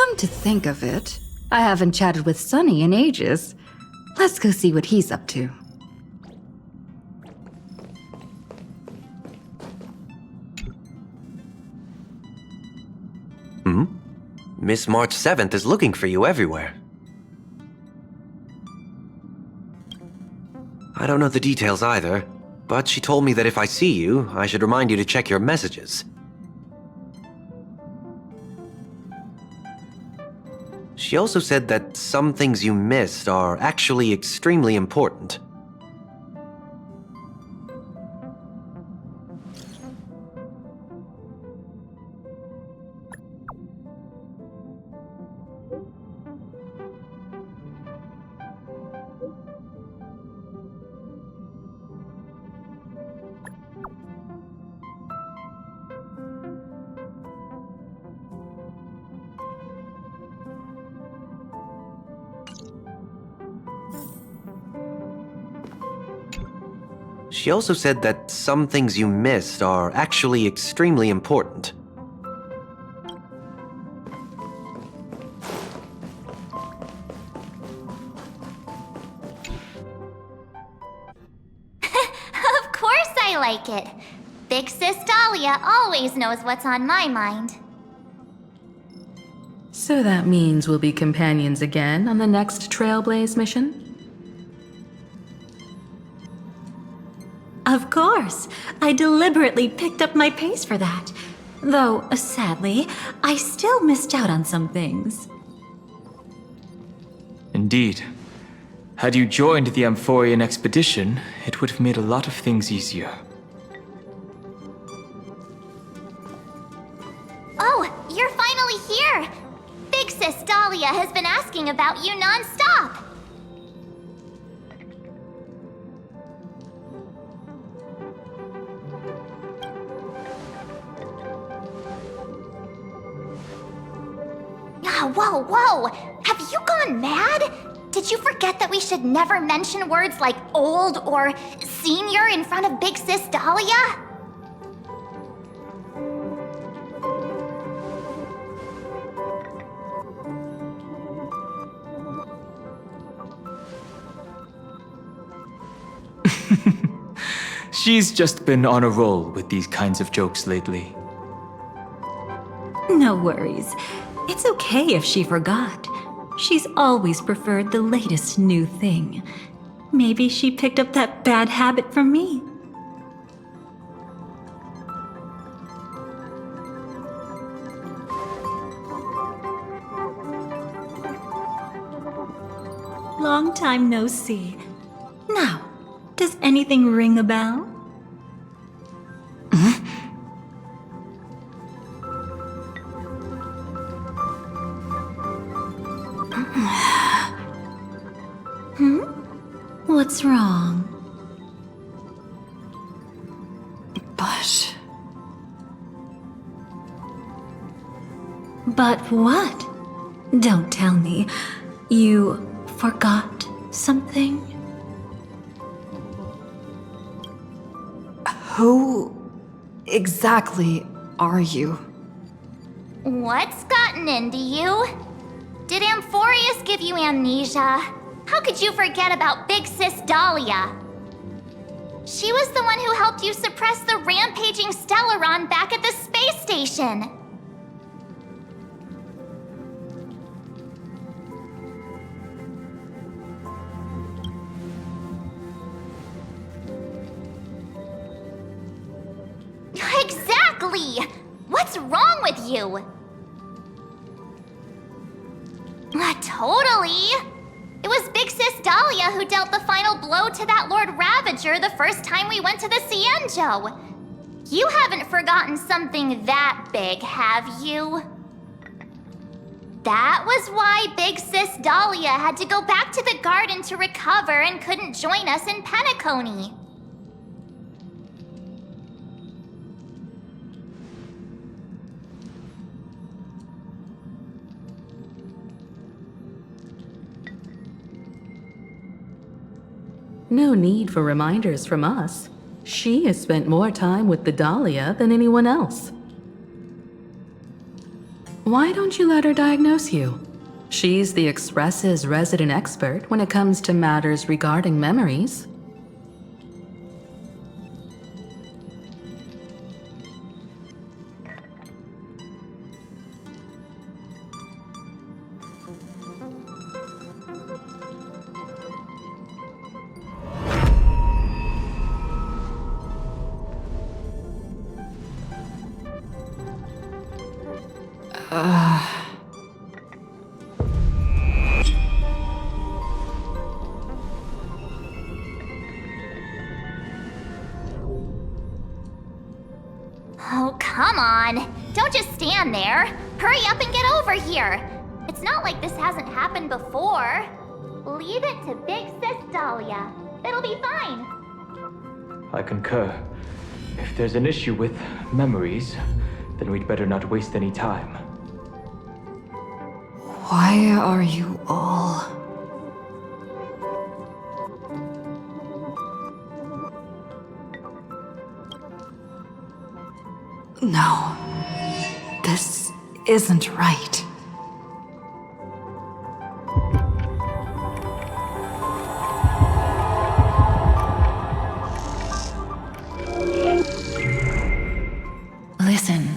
Come to think of it, I haven't chatted with Sunny in ages. Let's go see what he's up to. Miss March 7th is looking for you everywhere. I don't know the details either, but she told me that if I see you, I should remind you to check your messages. She also said that some things you missed are actually extremely important. She also said that some things you missed are actually extremely important. Of course I like it. Big Sis Dahlia always knows what's on my mind. So that means we'll be companions again on the next Trailblaze mission? Of course. I deliberately picked up my pace for that. Though, sadly, I still missed out on some things. Indeed. Had you joined the Amphorian expedition, it would have made a lot of things easier. Oh, you're finally here! Big Sis Dahlia has been asking about you non-stop! Whoa, whoa! Have you gone mad? Did you forget that we should never mention words like old or senior in front of Big Sis Dahlia? She's just been on a roll with these kinds of jokes lately. No worries. It's okay if she forgot. She's always preferred the latest new thing. Maybe she picked up that bad habit from me. Long time no see. Now, does anything ring a bell? What's wrong? But what? Don't tell me. You forgot something? Who exactly are you? What's gotten into you? Did Amphorius give you amnesia? How could you forget about Big Sis Dahlia? She was the one who helped you suppress the rampaging Stellaron back at the space station. Exactly! What's wrong with you? Totally! It was Big Sis Dahlia who dealt the final blow to that Lord Ravager the first time we went to the Cienjo. You haven't forgotten something that big, have you? That was why Big Sis Dahlia had to go back to the garden to recover and couldn't join us in Penacony. No need for reminders from us. She has spent more time with the Dahlia than anyone else. Why don't you let her diagnose you? She's the Express's resident expert when it comes to matters regarding memories. Oh, come on. Don't just stand there. Hurry up and get over here. It's not like this hasn't happened before. Leave it to Big Sis Dahlia. It'll be fine. I concur. If there's an issue with memories, then we'd better not waste any time. Why are you all... No, this isn't right. Listen.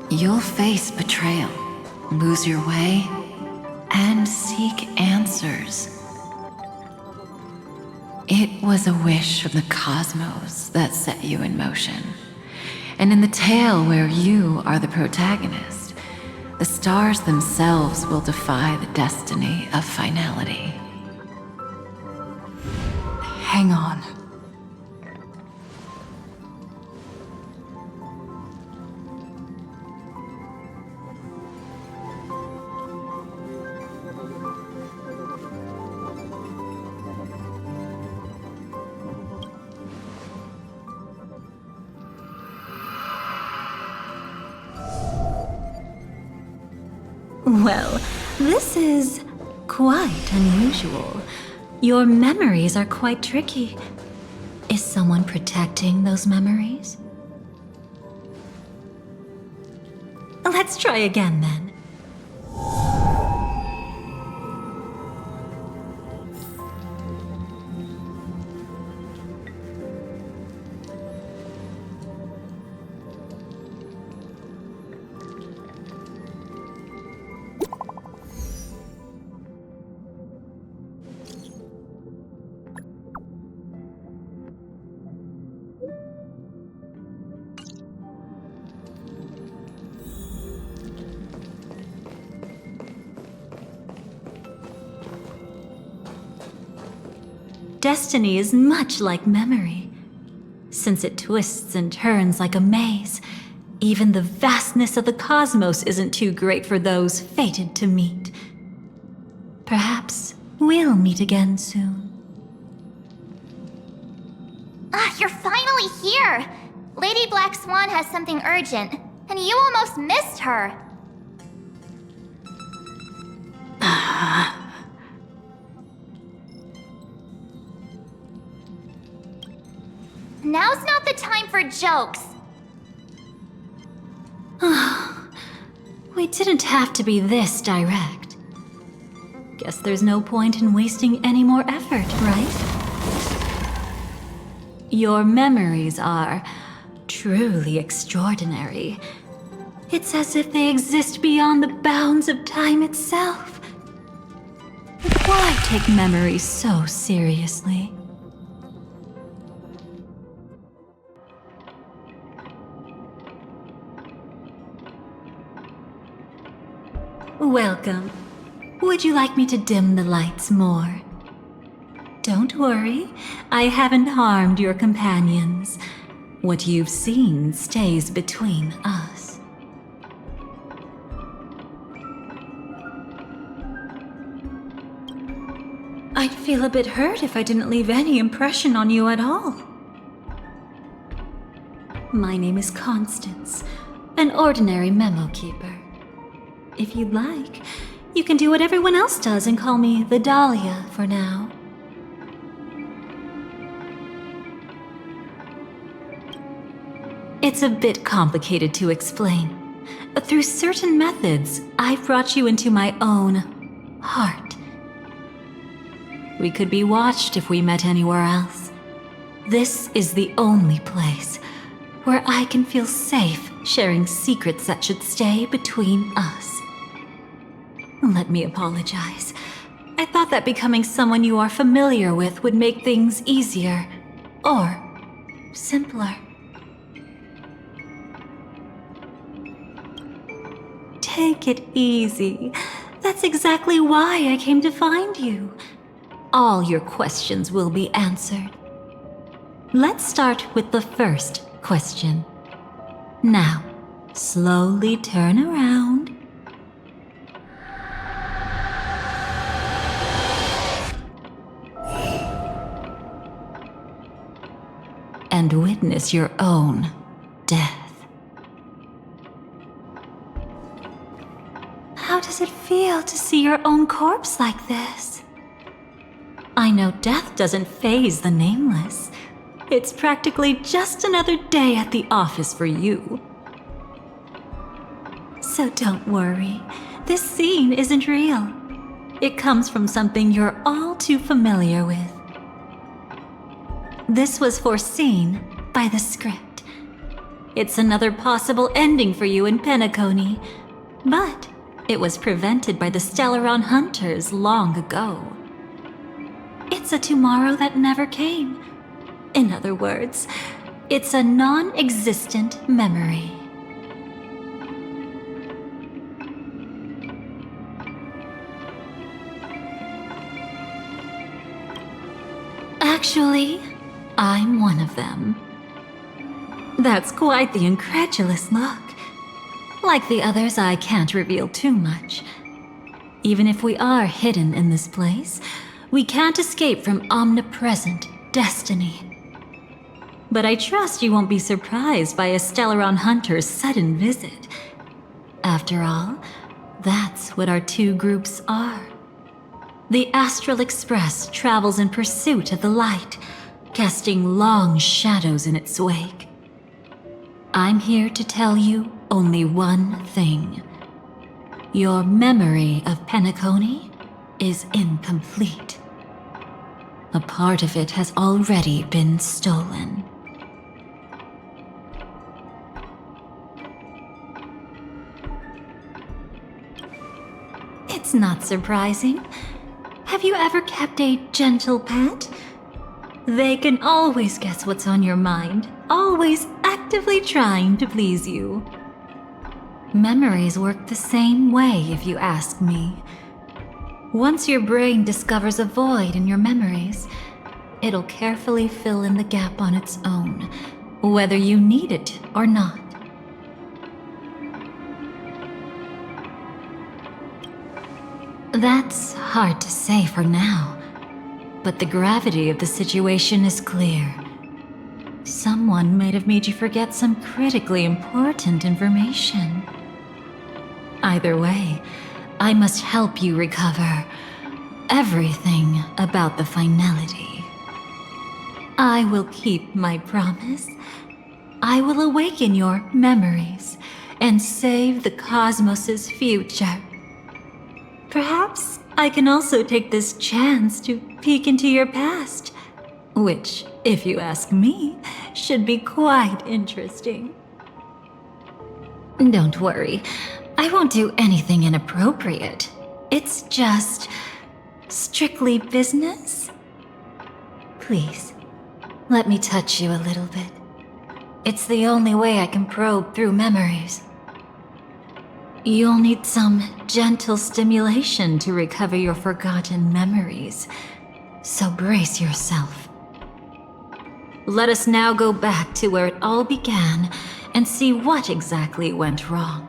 You'll face betrayal, lose your way, and seek answers. It was a wish from the cosmos that set you in motion. And in the tale where you are the protagonist, the stars themselves will defy the destiny of finality. Hang on. Well, this is quite unusual. Your memories are quite tricky. Is someone protecting those memories? Let's try again then. Destiny is much like memory. Since it twists and turns like a maze, even the vastness of the cosmos isn't too great for those fated to meet. Perhaps we'll meet again soon. You're finally here! Lady Black Swan has something urgent, and you almost missed her. Now's not the time for jokes. We didn't have to be this direct. Guess there's no point in wasting any more effort, right? Your memories are truly extraordinary. It's as if they exist beyond the bounds of time itself. Why take memories so seriously? Welcome. Would you like me to dim the lights more? Don't worry, I haven't harmed your companions. What you've seen stays between us. I'd feel a bit hurt if I didn't leave any impression on you at all. My name is Constance, an ordinary memo keeper. If you'd like, you can do what everyone else does and call me the Dahlia for now. It's a bit complicated to explain. Through certain methods, I've brought you into my own heart. We could be watched if we met anywhere else. This is the only place where I can feel safe sharing secrets that should stay between us. Let me apologize. I thought that becoming someone you are familiar with would make things easier, or simpler. Take it easy. That's exactly why I came to find you. All your questions will be answered. Let's start with the first question. Now, slowly turn around. And witness your own death. How does it feel to see your own corpse like this? I know death doesn't faze the nameless. It's practically just another day at the office for you. So don't worry, this scene isn't real. It comes from something you're all too familiar with. This was foreseen by the script. It's another possible ending for you in Penacony, but it was prevented by the Stellaron Hunters long ago. It's a tomorrow that never came. In other words, it's a non-existent memory. Actually, I'm one of them. That's quite the incredulous look. Like the others, I can't reveal too much. Even if we are hidden in this place, we can't escape from omnipresent destiny. But I trust you won't be surprised by a Stellaron Hunter's sudden visit. After all, that's what our two groups are. The Astral Express travels in pursuit of the light, casting long shadows in its wake. I'm here to tell you only one thing. Your memory of Penacony is incomplete. A part of it has already been stolen. It's not surprising. Have you ever kept a gentle pet? They can always guess what's on your mind, always actively trying to please you. Memories work the same way, if you ask me. Once your brain discovers a void in your memories, it'll carefully fill in the gap on its own, whether you need it or not. That's hard to say for now, but the gravity of the situation is clear. Someone might have made you forget some critically important information. Either way, I must help you recover everything about the finality. I will keep my promise. I will awaken your memories and save the cosmos's future. Perhaps I can also take this chance to peek into your past, which, if you ask me, should be quite interesting. Don't worry, I won't do anything inappropriate. It's just strictly business. Please, let me touch you a little bit. It's the only way I can probe through memories. You'll need some gentle stimulation to recover your forgotten memories, so brace yourself. Let us now go back to where it all began and see what exactly went wrong.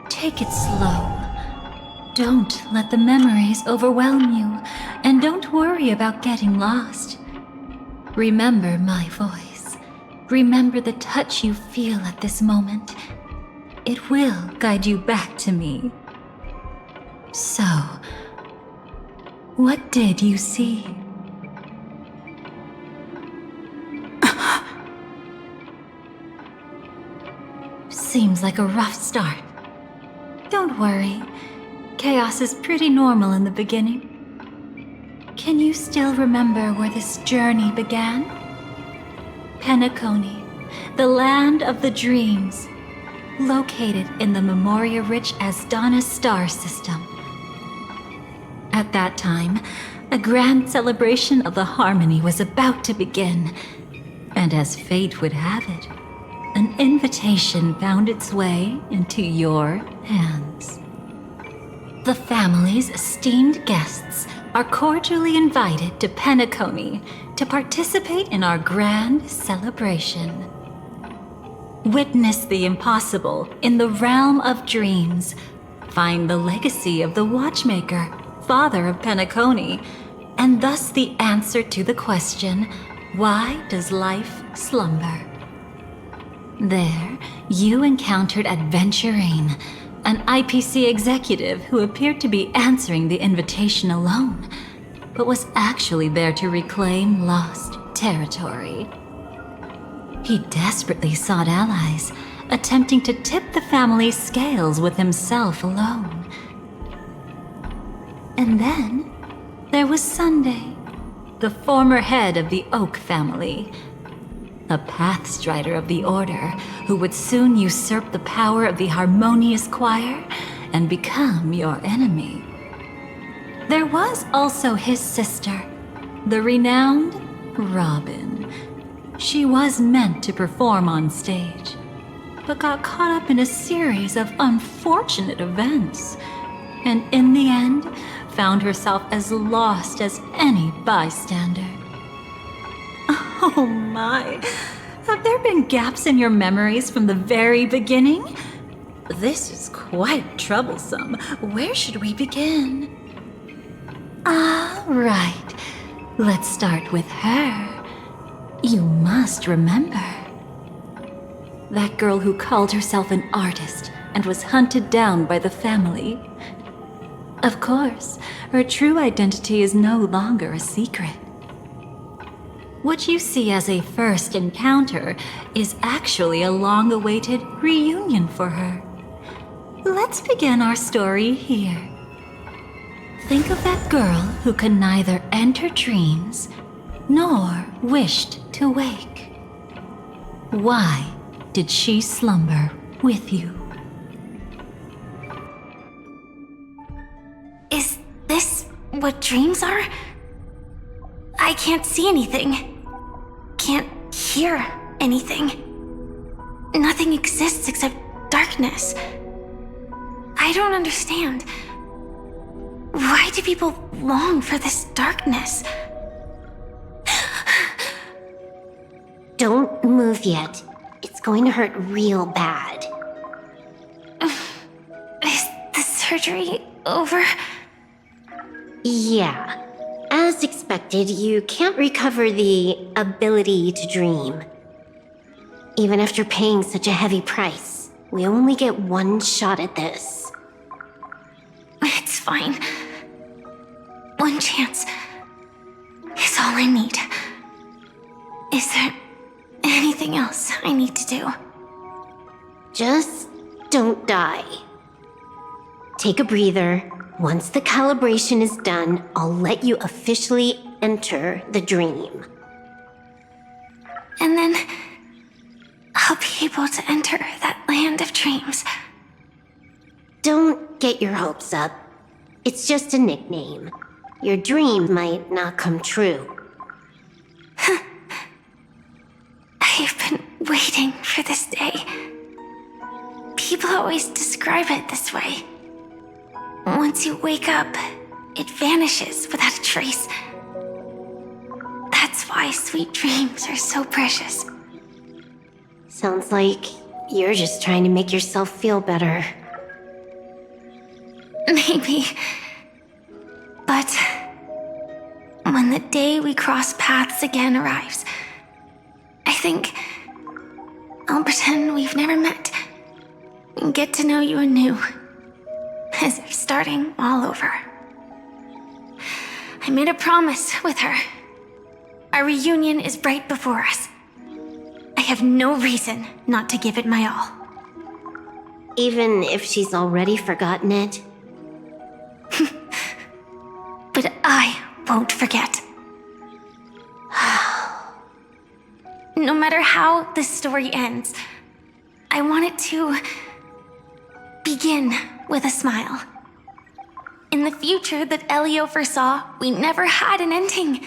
Take it slow. Don't let the memories overwhelm you, and don't worry about getting lost. Remember my voice. Remember the touch you feel at this moment. It will guide you back to me. So, what did you see? seems like a rough start. Don't worry. Chaos is pretty normal in the beginning. Can you still remember where this journey began? Penacony, the land of the dreams, located in the Memoria-rich Asdana star system. At that time, a grand celebration of the harmony was about to begin, and as fate would have it, an invitation found its way into your hands. The family's esteemed guests are cordially invited to Penacony to participate in our grand celebration. Witness the impossible in the realm of dreams. Find the legacy of the Watchmaker, father of Penacony, and thus the answer to the question, why does life slumber? There, you encountered Adventurine, an IPC executive who appeared to be answering the invitation alone, but was actually there to reclaim lost territory. He desperately sought allies, attempting to tip the family's scales with himself alone. And then, there was Sunday, the former head of the Oak family, a Pathstrider of the Order who would soon usurp the power of the Harmonious Choir and become your enemy. There was also his sister, the renowned Robin. She was meant to perform on stage, but got caught up in a series of unfortunate events, and in the end, found herself as lost as any bystander. Oh my, have there been gaps in your memories from the very beginning? This is quite troublesome. Where should we begin? Right. Let's start with her. You must remember. That girl who called herself an artist and was hunted down by the family. Of course, her true identity is no longer a secret. What you see as a first encounter is actually a long-awaited reunion for her. Let's begin our story here. Think of that girl who could neither enter dreams nor wished to wake. Why did she slumber with you? Is this what dreams are? I can't see anything. Can't hear anything. Nothing exists except darkness. I don't understand. Why do people long for this darkness? Don't move yet. It's going to hurt real bad. Is the surgery over? Yeah. As expected, you can't recover the ability to dream. Even after paying such a heavy price, we only get one shot at this. It's fine. One chance is all I need. Is there anything else I need to do? Just don't die. Take a breather. Once the calibration is done, I'll let you officially enter the dream. And then I'll be able to enter that land of dreams. Don't get your hopes up. It's just a nickname. Your dream might not come true. I've been waiting for this day. People always describe it this way. Once you wake up, it vanishes without a trace. That's why sweet dreams are so precious. Sounds like you're just trying to make yourself feel better. Maybe. But when the day we cross paths again arrives, I think I'll pretend we've never met and get to know you anew, as if starting all over. I made a promise with her. Our reunion is right before us. I have no reason not to give it my all. even if she's already forgotten it. But I won't forget. No matter how this story ends, I want it to begin with a smile. In the future that Elio foresaw, we never had an ending.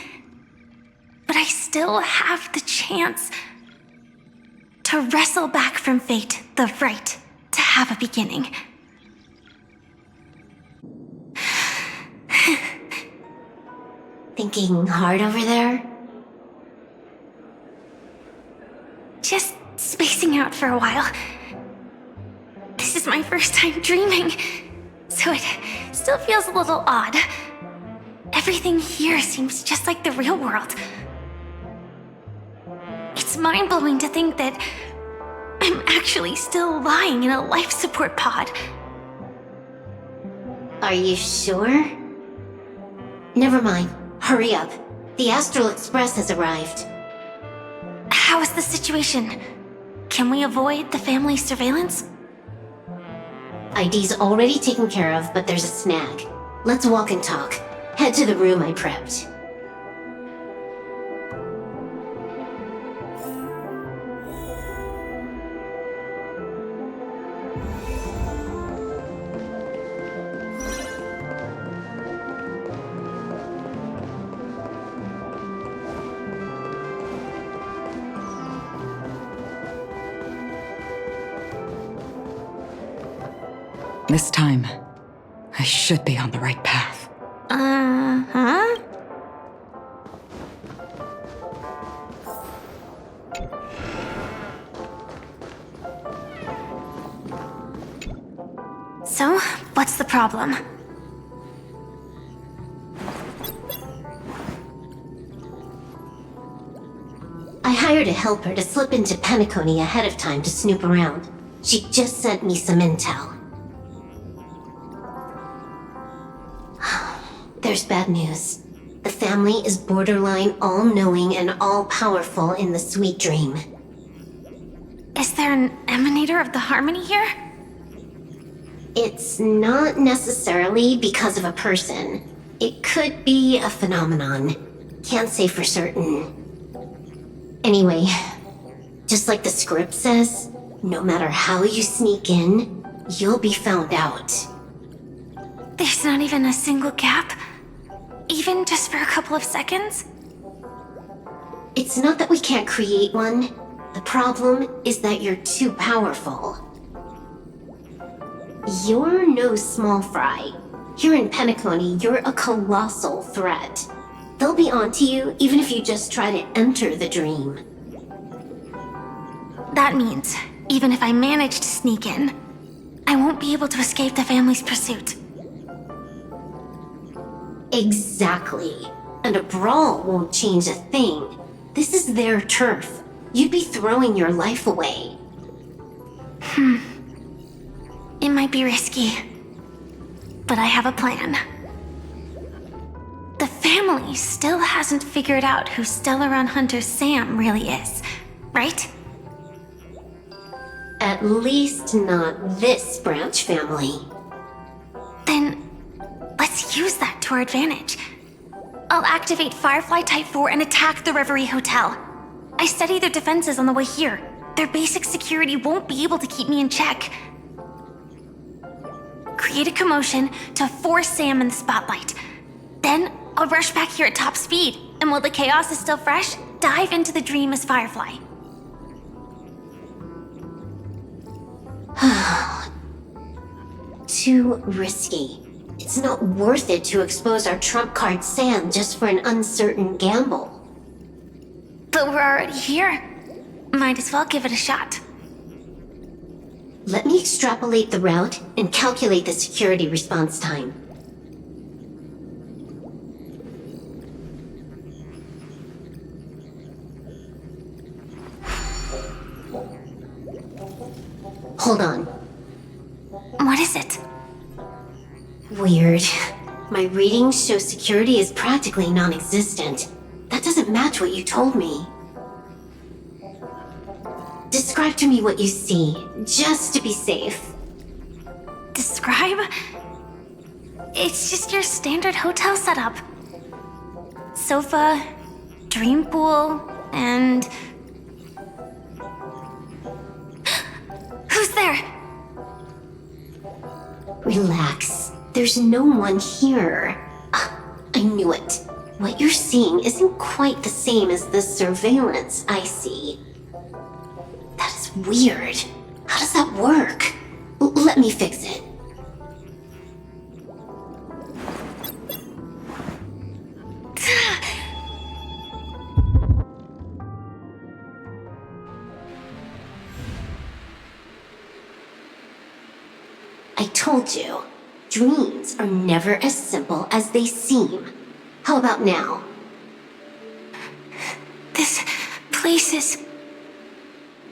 But I still have the chance to wrestle back from fate the right to have a beginning. Thinking hard over there? Just spacing out for a while. This is my first time dreaming, so it still feels a little odd. Everything here seems just like the real world. It's mind-blowing to think that I'm actually still lying in a life support pod. Are you sure? Never mind. Hurry up. The Astral Express has arrived. How is the situation? Can we avoid the family's surveillance? ID's already taken care of, but there's a snag. Let's walk and talk. Head to the room I prepped. This time, I should be on the right path. Uh-huh. So, what's the problem? I hired a helper to slip into Penacony ahead of time to snoop around. She just sent me some intel. There's bad news. The family is borderline all-knowing and all-powerful in the Sweet Dream. Is there an emanator of the harmony here? It's not necessarily because of a person. It could be a phenomenon. Can't say for certain. Anyway, just like the script says, no matter how you sneak in, you'll be found out. There's not even a single gap? Even just for a couple of seconds? It's not that we can't create one. The problem is that you're too powerful. You're no small fry. Here in Penacony, you're a colossal threat. They'll be onto you even if you just try to enter the dream. That means, even if I manage to sneak in, I won't be able to escape the family's pursuit. Exactly. And a brawl won't change a thing. This is their turf. You'd be throwing your life away. It might be risky, but I have a plan. The family still hasn't figured out who Stellaron Hunter Sam really is, right? At least not this branch family. Then, let's use that to our advantage. I'll activate Firefly Type 4 and attack the Reverie Hotel. I studied their defenses on the way here. Their basic security won't be able to keep me in check. Create a commotion to force Sam in the spotlight. Then, I'll rush back here at top speed, and while the chaos is still fresh, dive into the dream as Firefly. Too risky. It's not worth it to expose our trump card Sam just for an uncertain gamble. But we're already here. Might as well give it a shot. Let me extrapolate the route and calculate the security response time. Hold on. What is it? Weird. My readings show security is practically non-existent. That doesn't match what you told me. Describe to me what you see, just to be safe. describe? It's just your standard hotel setup. Sofa, dream pool, and... Who's there? Relax. There's no one here. I knew it. What you're seeing isn't quite the same as the surveillance I see. That is weird. How does that work? Let me fix it. I told you, dreams are never as simple as they seem. How about now? This place is...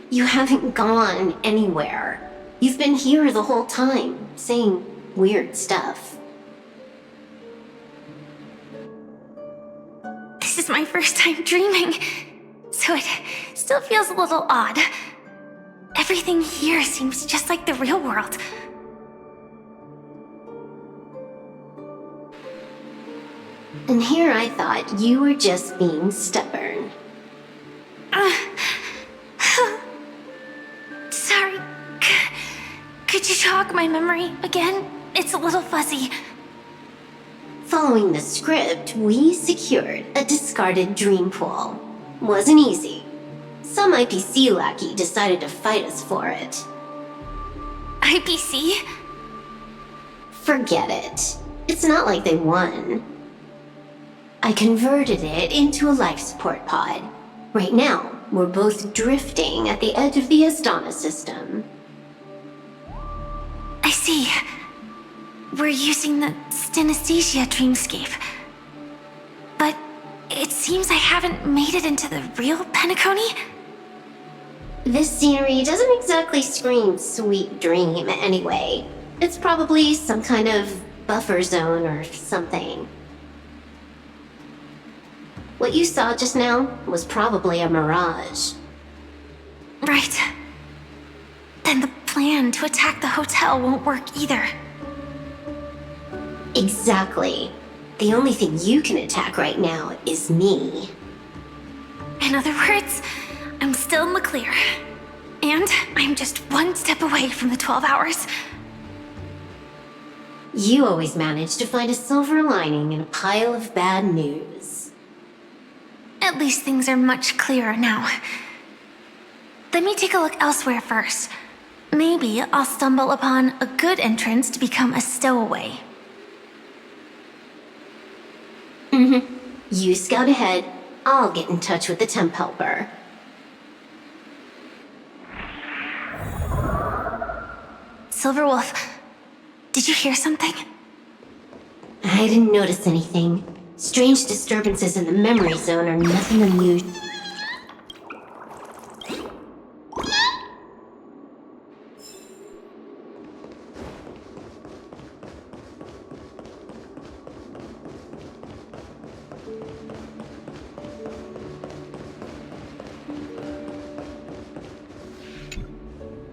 You haven't gone anywhere. You've been here the whole time, saying weird stuff. This is my first time dreaming, so it still feels a little odd. Everything here seems just like the real world. And here I thought you were just being stubborn. Sorry. Could you jog my memory again? It's a little fuzzy. Following the script, we secured a discarded dream pool. Wasn't easy. Some IPC lackey decided to fight us for it. IPC? Forget it. It's not like they won. I converted it into a life support pod. Right now, we're both drifting at the edge of the Astana system. I see. We're using the synesthesia dreamscape. But it seems I haven't made it into the real Penacony? This scenery doesn't exactly scream sweet dream anyway. It's probably some kind of buffer zone or something. What you saw just now was probably a mirage. Right. Then the plan to attack the hotel won't work either. Exactly. The only thing you can attack right now is me. In other words, I'm still in the clear. And I'm just one step away from the 12 hours. You always manage to find a silver lining in a pile of bad news. At least things are much clearer now. Let me take a look elsewhere first. Maybe I'll stumble upon a good entrance to become a stowaway. You scout ahead. I'll get in touch with the temp helper. Silverwolf, did you hear something? I didn't notice anything. Strange disturbances in the memory zone are nothing unusual.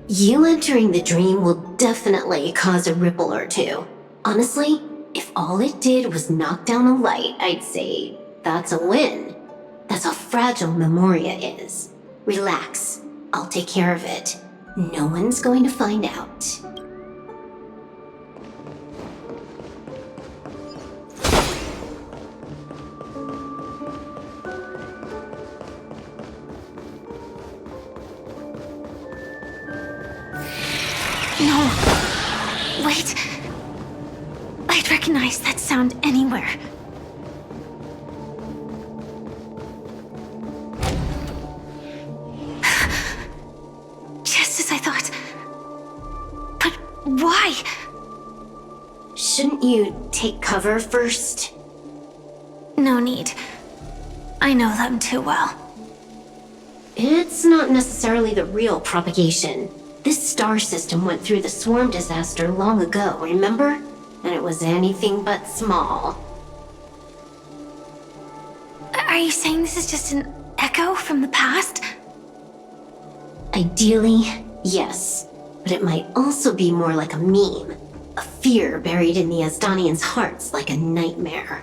You entering the dream will definitely cause a ripple or two. Honestly, if all it did was knock down a light, I'd say that's a win. That's how fragile Memoria is. Relax, I'll take care of it. No one's going to find out. No. Wait. I'd recognize that sound anywhere. Just as I thought. But why? Shouldn't you take cover first? No need. I know them too well. It's not necessarily the real propagation. This star system went through the swarm disaster long ago, remember? And it was anything but small. Are you saying this is just an echo from the past? Ideally, yes. But it might also be more like a meme. fear buried in the Asdanians' hearts like a nightmare.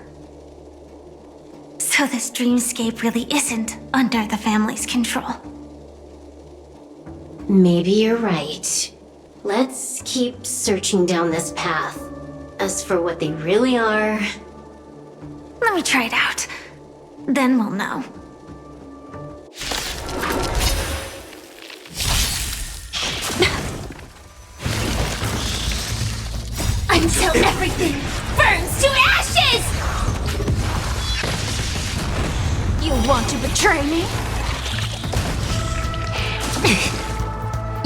So this dreamscape really isn't under the family's control. Maybe you're right. Let's keep searching down this path. As for what they really are... Let me try it out. Then we'll know. Until everything burns to ashes! You want to betray me?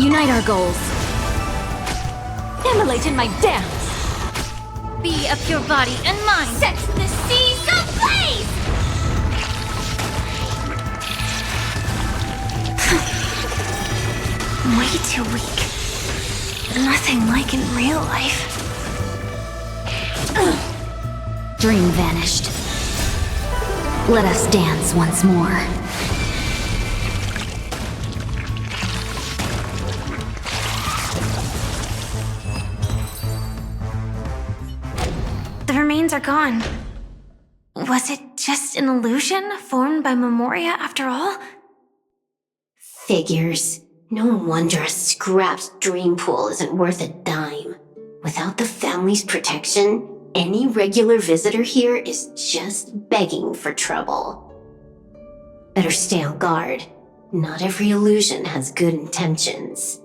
Unite our goals. Immolate in my dance. Be of your body and mind. Set the seas ablaze! Way too weak. Nothing like in real life. Dream vanished. Let us dance once more. The remains are gone. Was it just an illusion formed by Memoria after all? Figures. No wonder a scrapped dream pool isn't worth a dime. Without the family's protection, any regular visitor here is just begging for trouble. Better stay on guard. Not every illusion has good intentions.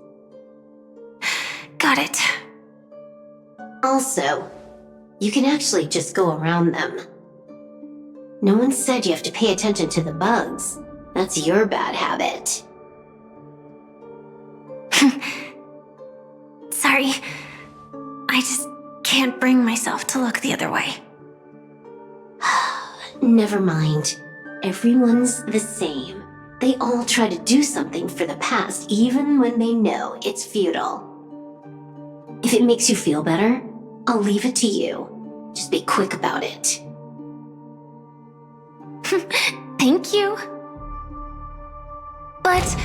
Got it. Also, you can actually just go around them. No one said you have to pay attention to the bugs. That's your bad habit. Sorry. I just can't bring myself to look the other way. Never mind. Everyone's the same. They all try to do something for the past, even when they know it's futile. If it makes you feel better, I'll leave it to you. Just be quick about it. Thank you. But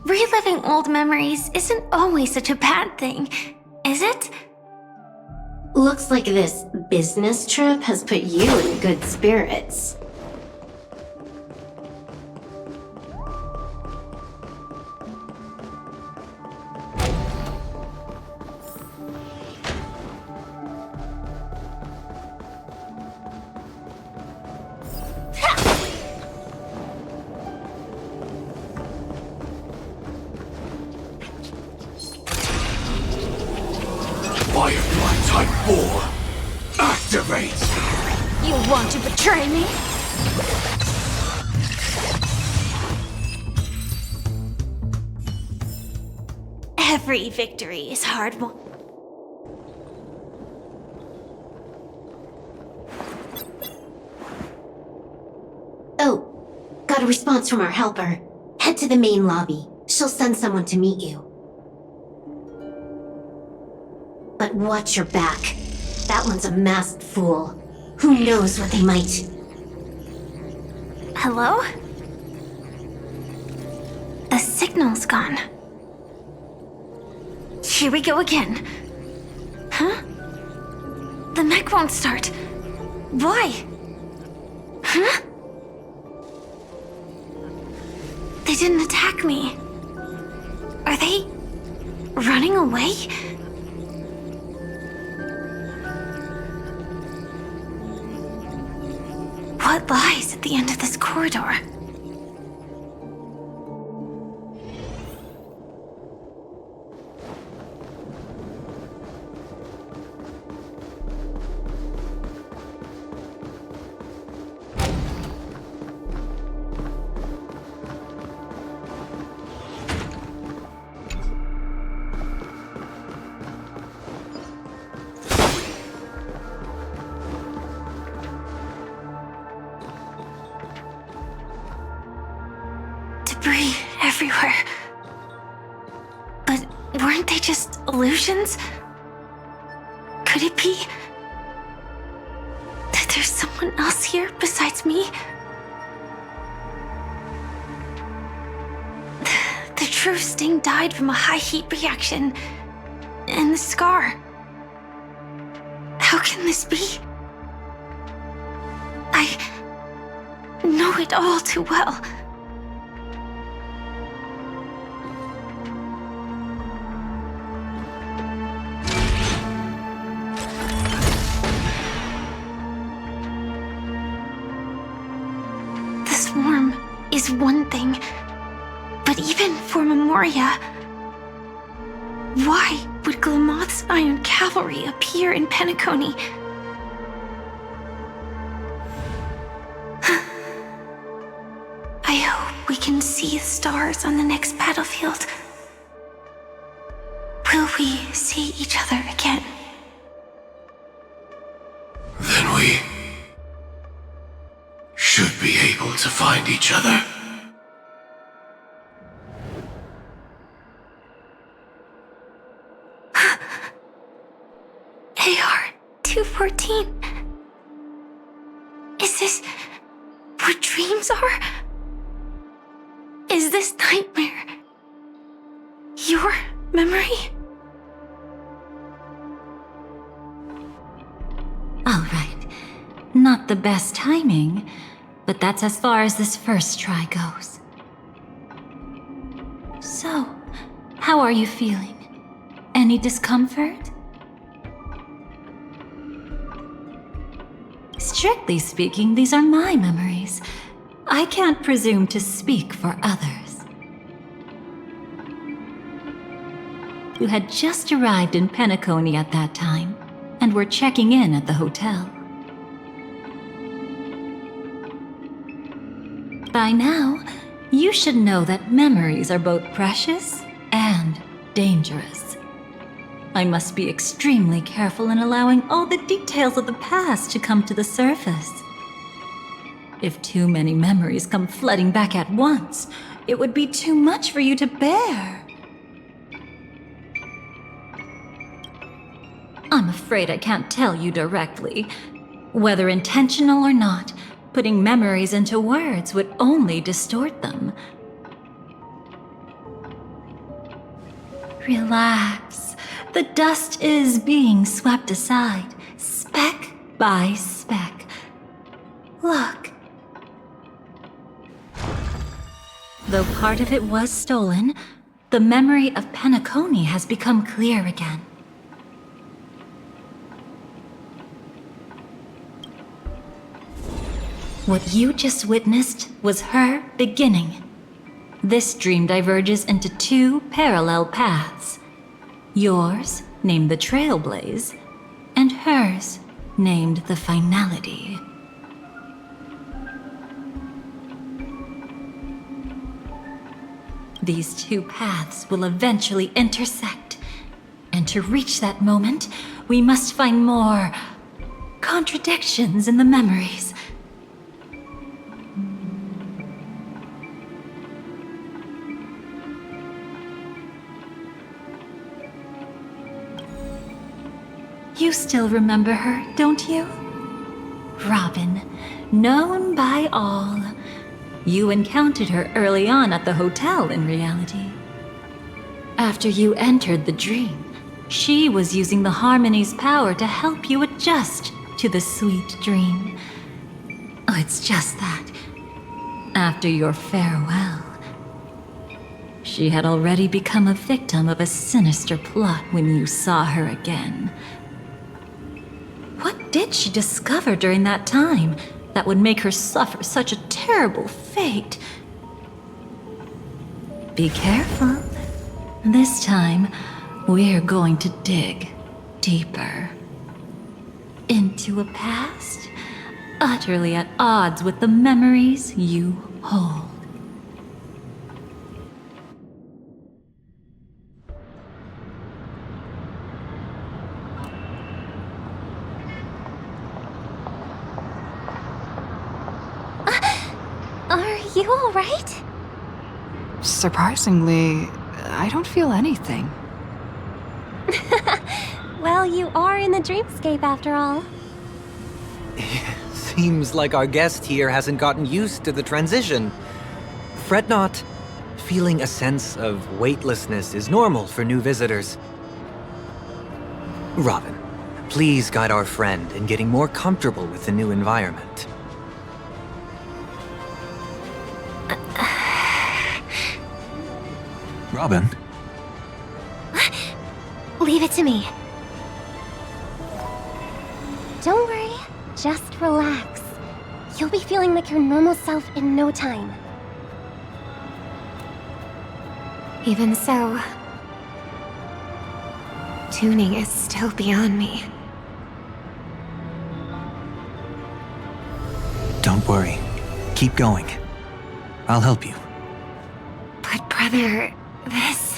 reliving old memories isn't always such a bad thing, is it? Looks like this business trip has put you in good spirits. Firefly Type 4, activate! You want to betray me? Every victory is hard won. Oh, got a response from our helper. Head to the main lobby. She'll send someone to meet you. But watch your back. That one's a masked fool. Who knows what they might... Hello? The signal's gone. Here we go again. Huh? The mech won't start. Why? Huh? They didn't attack me. Are they running away? What lies at the end of this corridor? Debris everywhere. But weren't they just illusions? Could it be that there's someone else here besides me? The true Sting died from a high heat reaction, and the scar. can this be? I know it all too well. The swarm is one thing, but even for Memoria, why would Glamoth's Iron Cavalry appear in Penacony? I hope we can see the stars on the next battlefield. Will we see each other again? Then we should be able to find each other. AR-214. Is this what dreams are? Is this nightmare your memory? All right. Not the best timing, but that's as far as this first try goes. So, how are you feeling? Any discomfort? Strictly speaking, these are my memories. I can't presume to speak for others. You had just arrived in Penacony at that time, and were checking in at the hotel. By now, you should know that memories are both precious and dangerous. I must be extremely careful in allowing all the details of the past to come to the surface. If too many memories come flooding back at once, it would be too much for you to bear. I'm afraid I can't tell you directly. Whether intentional or not, putting memories into words would only distort them. Relax. The dust is being swept aside, speck by speck. Look. Though part of it was stolen, the memory of Penacony has become clear again. What you just witnessed was her beginning. This dream diverges into two parallel paths. Yours, named the Trailblaze, and hers, named the Finality. These two paths will eventually intersect, and to reach that moment, we must find more contradictions in the memories. You still remember her, don't you? Robin, known by all. You encountered her early on at the hotel, in reality. After you entered the dream, she was using the Harmony's power to help you adjust to the sweet dream. Oh, it's just that. After your farewell, she had already become a victim of a sinister plot when you saw her again. What did she discover during that time that would make her suffer such a terrible fate? Be careful. This time, we're going to dig deeper. Into a past utterly at odds with the memories you hold. Are you all right? Surprisingly, I don't feel anything. Well, you are in the dreamscape after all. Seems like our guest here hasn't gotten used to the transition. Fret not. Feeling a sense of weightlessness is normal for new visitors. Robin, please guide our friend in getting more comfortable with the new environment. Robin? Leave it to me. Don't worry, just relax. You'll be feeling like your normal self in no time. Even so, tuning is still beyond me. Don't worry. Keep going. I'll help you. But brother, this...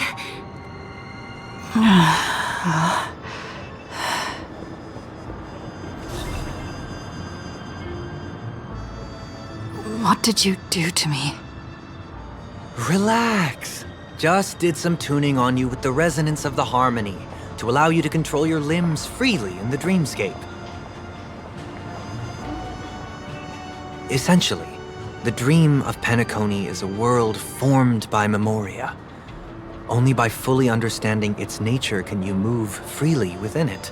What did you do to me? Relax. Just did some tuning on you with the resonance of the harmony to allow you to control your limbs freely in the dreamscape. Essentially, the dream of Penacony is a world formed by memoria. Only by fully understanding its nature can you move freely within it.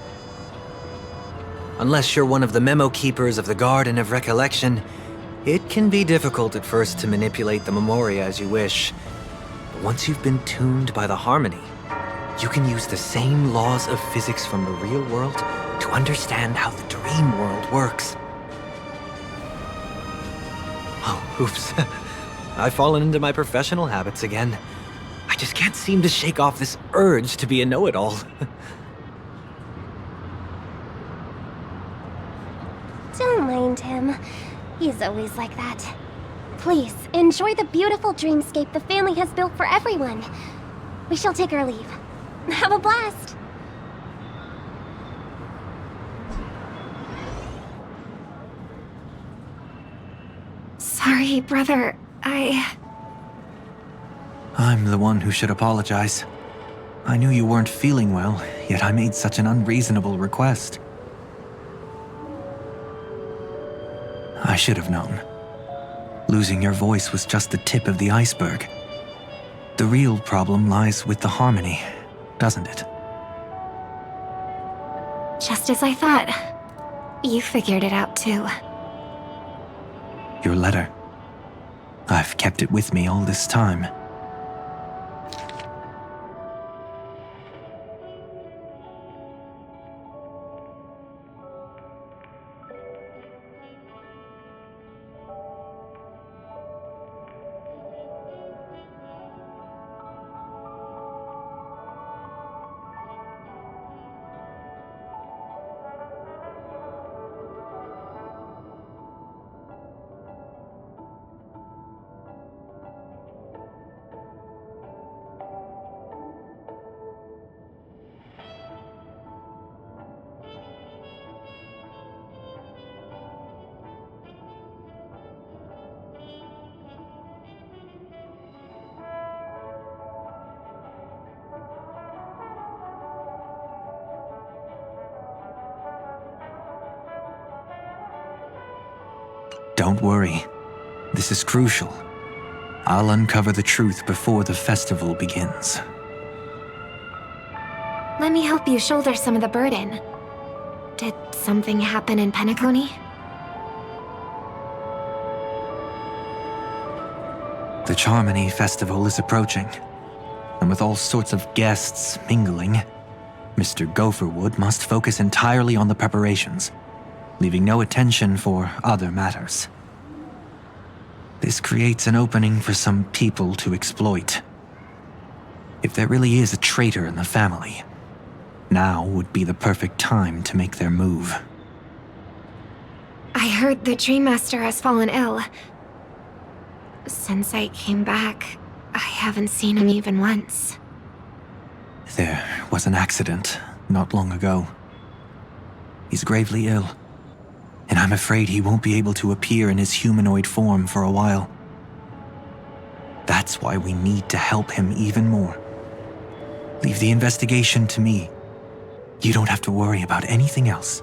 Unless you're one of the memo keepers of the Garden of Recollection, it can be difficult at first to manipulate the memoria as you wish. But once you've been tuned by the harmony, you can use the same laws of physics from the real world to understand how the dream world works. Oh, oops. I've fallen into my professional habits again. I just can't seem to shake off this urge to be a know-it-all. Don't mind him. He's always like that. Please, enjoy the beautiful dreamscape the family has built for everyone. We shall take our leave. Have a blast! Sorry, brother. I'm the one who should apologize. I knew you weren't feeling well, yet I made such an unreasonable request. I should have known. Losing your voice was just the tip of the iceberg. The real problem lies with the harmony, doesn't it? Just as I thought. You figured it out too. Your letter. I've kept it with me all this time. Don't worry. This is crucial. I'll uncover the truth before the festival begins. Let me help you shoulder some of the burden. Did something happen in Penacony? The Charmony Festival is approaching, and with all sorts of guests mingling, Mr. Gopherwood must focus entirely on the preparations, leaving no attention for other matters. This creates an opening for some people to exploit. If there really is a traitor in the family, now would be the perfect time to make their move. I heard the Dream Master has fallen ill. Since I came back, I haven't seen him even once. There was an accident not long ago. He's gravely ill, and I'm afraid he won't be able to appear in his humanoid form for a while. That's why we need to help him even more. Leave the investigation to me. You don't have to worry about anything else.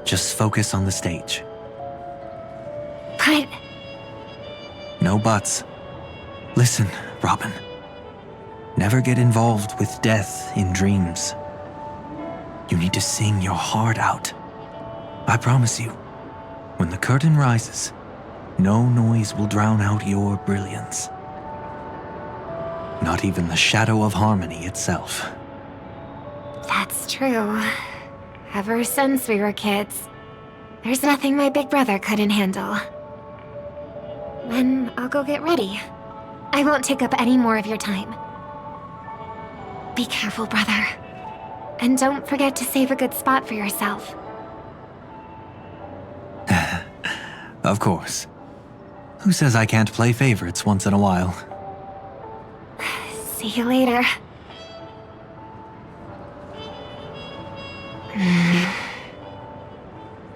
Just focus on the stage. But... No buts. Listen, Robin. Never get involved with death in dreams. You need to sing your heart out. I promise you, when the curtain rises, no noise will drown out your brilliance. Not even the shadow of harmony itself. That's true. Ever since we were kids, there's nothing my big brother couldn't handle. Then I'll go get ready. I won't take up any more of your time. Be careful, brother. And don't forget to save a good spot for yourself. Of course. Who says I can't play favorites once in a while? See you later.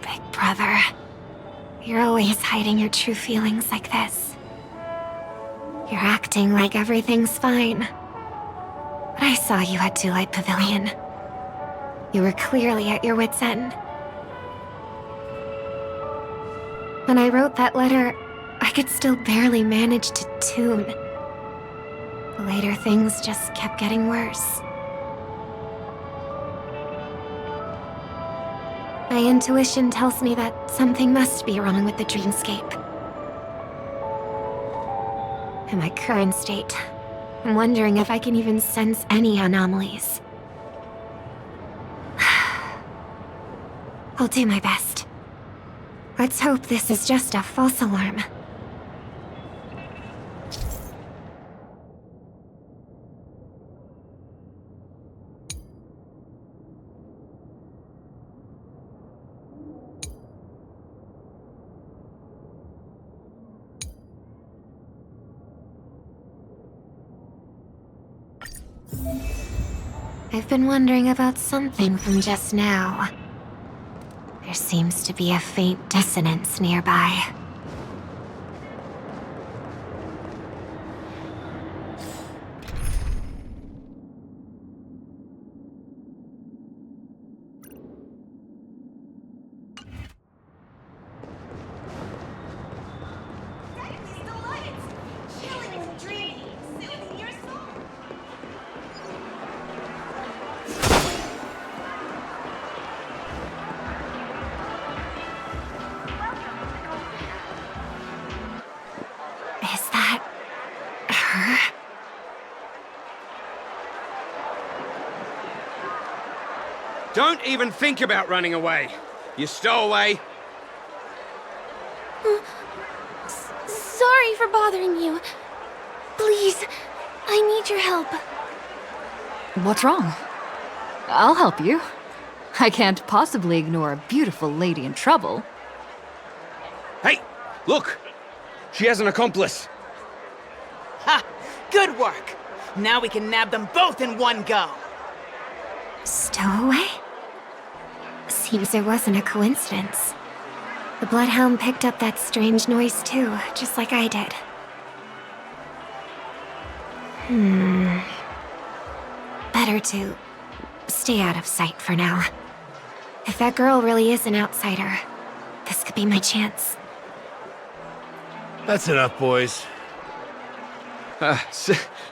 Big brother, you're always hiding your true feelings like this. You're acting like everything's fine. But I saw you at Daylight Pavilion. You were clearly at your wit's end. When I wrote that letter, I could still barely manage to tune. Later, things just kept getting worse. My intuition tells me that something must be wrong with the dreamscape. In my current state, I'm wondering if I can even sense any anomalies. I'll do my best. Let's hope this is just a false alarm. I've been wondering about something from just now. There seems to be a faint dissonance nearby. Is that her? Don't even think about running away. You stowaway. Sorry for bothering you. Please, I need your help. What's wrong? I'll help you. I can't possibly ignore a beautiful lady in trouble. Hey, look! She has an accomplice. Ha! Good work! Now we can nab them both in one go! Stowaway? Seems it wasn't a coincidence. The Bloodhound picked up that strange noise too, just like I did. Better to stay out of sight for now. If that girl really is an outsider, this could be my chance. That's enough, boys.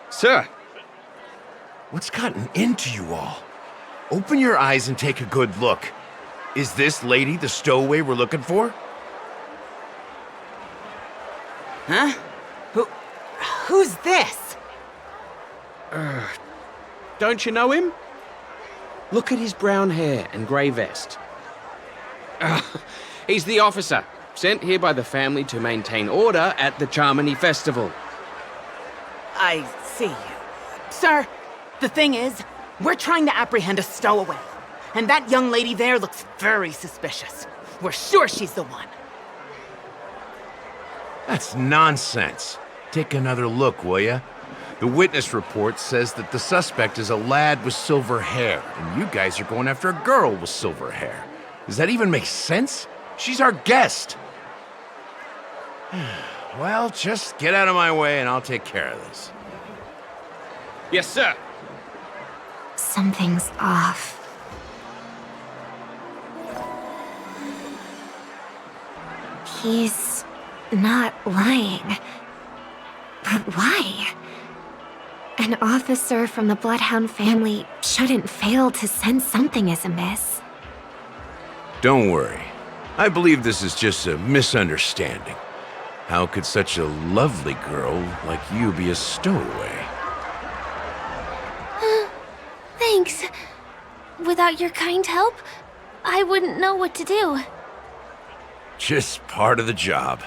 Sir. What's gotten into you all? Open your eyes and take a good look. Is this lady the stowaway we're looking for? Huh? Who's this? Don't you know him? Look at his brown hair and grey vest. He's the officer, sent here by the family to maintain order at the Charmony Festival. I see. Sir, the thing is, we're trying to apprehend a stowaway. And that young lady there looks very suspicious. We're sure she's the one. That's nonsense. Take another look, will ya? The witness report says that the suspect is a lad with silver hair, and you guys are going after a girl with silver hair. Does that even make sense? She's our guest. Well, just get out of my way and I'll take care of this. Yes, sir. Something's off. He's not lying. But why? And An officer from the Bloodhound family shouldn't fail to sense something is amiss. Don't worry. I believe this is just a misunderstanding. How could such a lovely girl like you be a stowaway? Thanks. Without your kind help, I wouldn't know what to do. Just part of the job.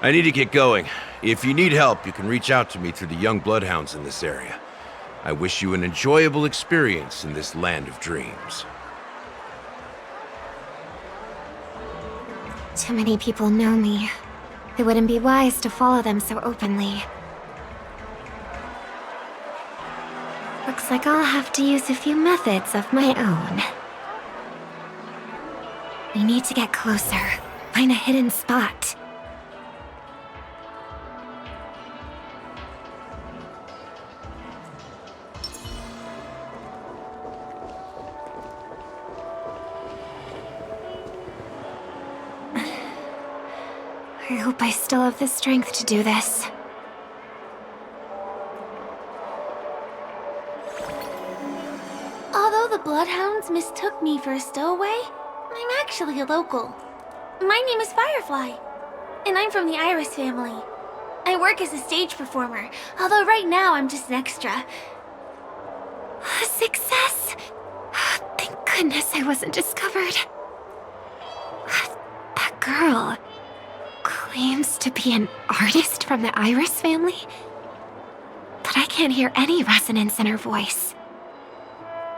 I need to get going. If you need help, you can reach out to me through the young bloodhounds in this area. I wish you an enjoyable experience in this land of dreams. Too many people know me. It wouldn't be wise to follow them so openly. Looks like I'll have to use a few methods of my own. We need to get closer. Find a hidden spot. I hope I still have the strength to do this. Although the Bloodhounds mistook me for a stowaway, I'm actually a local. My name is Firefly, and I'm from the Iris family. I work as a stage performer, although right now I'm just an extra. Success! Thank goodness I wasn't discovered. That girl claims to be an artist from the Iris family, but I can't hear any resonance in her voice.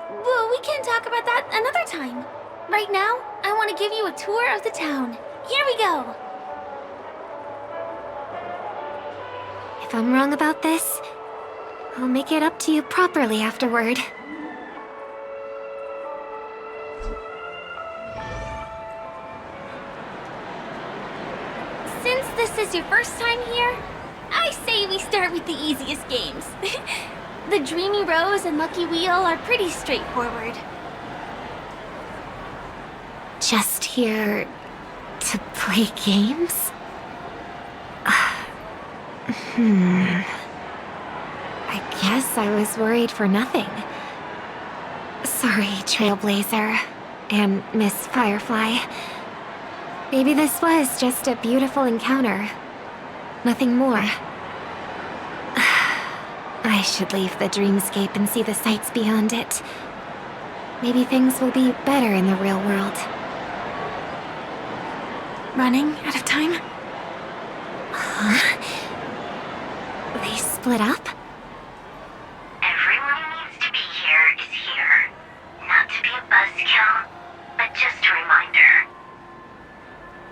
Well, we can talk about that another time. Right now, I want to give you a tour of the town. Here we go! If I'm wrong about this, I'll make it up to you properly afterward. Since this is your first time here, I say we start with the easiest games. The Dreamy Rose and Lucky Wheel are pretty straightforward. Just here to play games? I guess I was worried for nothing. Sorry, Trailblazer and Miss Firefly. Maybe this was just a beautiful encounter. Nothing more. I should leave the dreamscape and see the sights beyond it. Maybe things will be better in the real world. Running out of time? Huh? They split up? Everyone who needs to be here is here. Not to be a buzzkill, but just a reminder.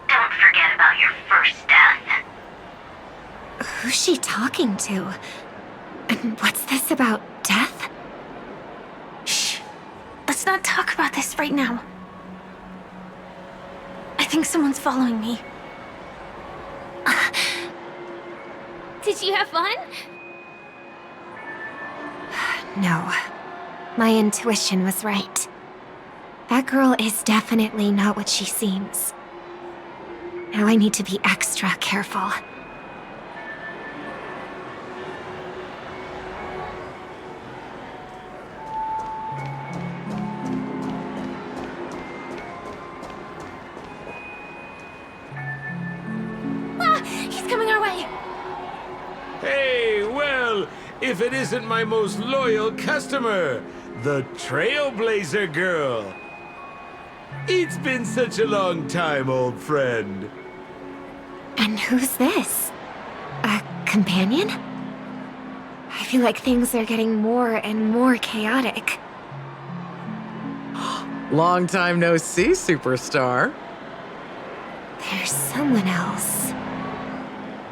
Don't forget about your first death. Who's she talking to? And what's this about death? Shh. Let's not talk about this right now. I think someone's following me. Did you have fun? No. My intuition was right. That girl is definitely not what she seems. Now I need to be extra careful. He's coming our way! Hey, well, if it isn't my most loyal customer, the Trailblazer girl. It's been such a long time, old friend. And who's this? A companion? I feel like things are getting more and more chaotic. Long time no see, superstar. There's someone else.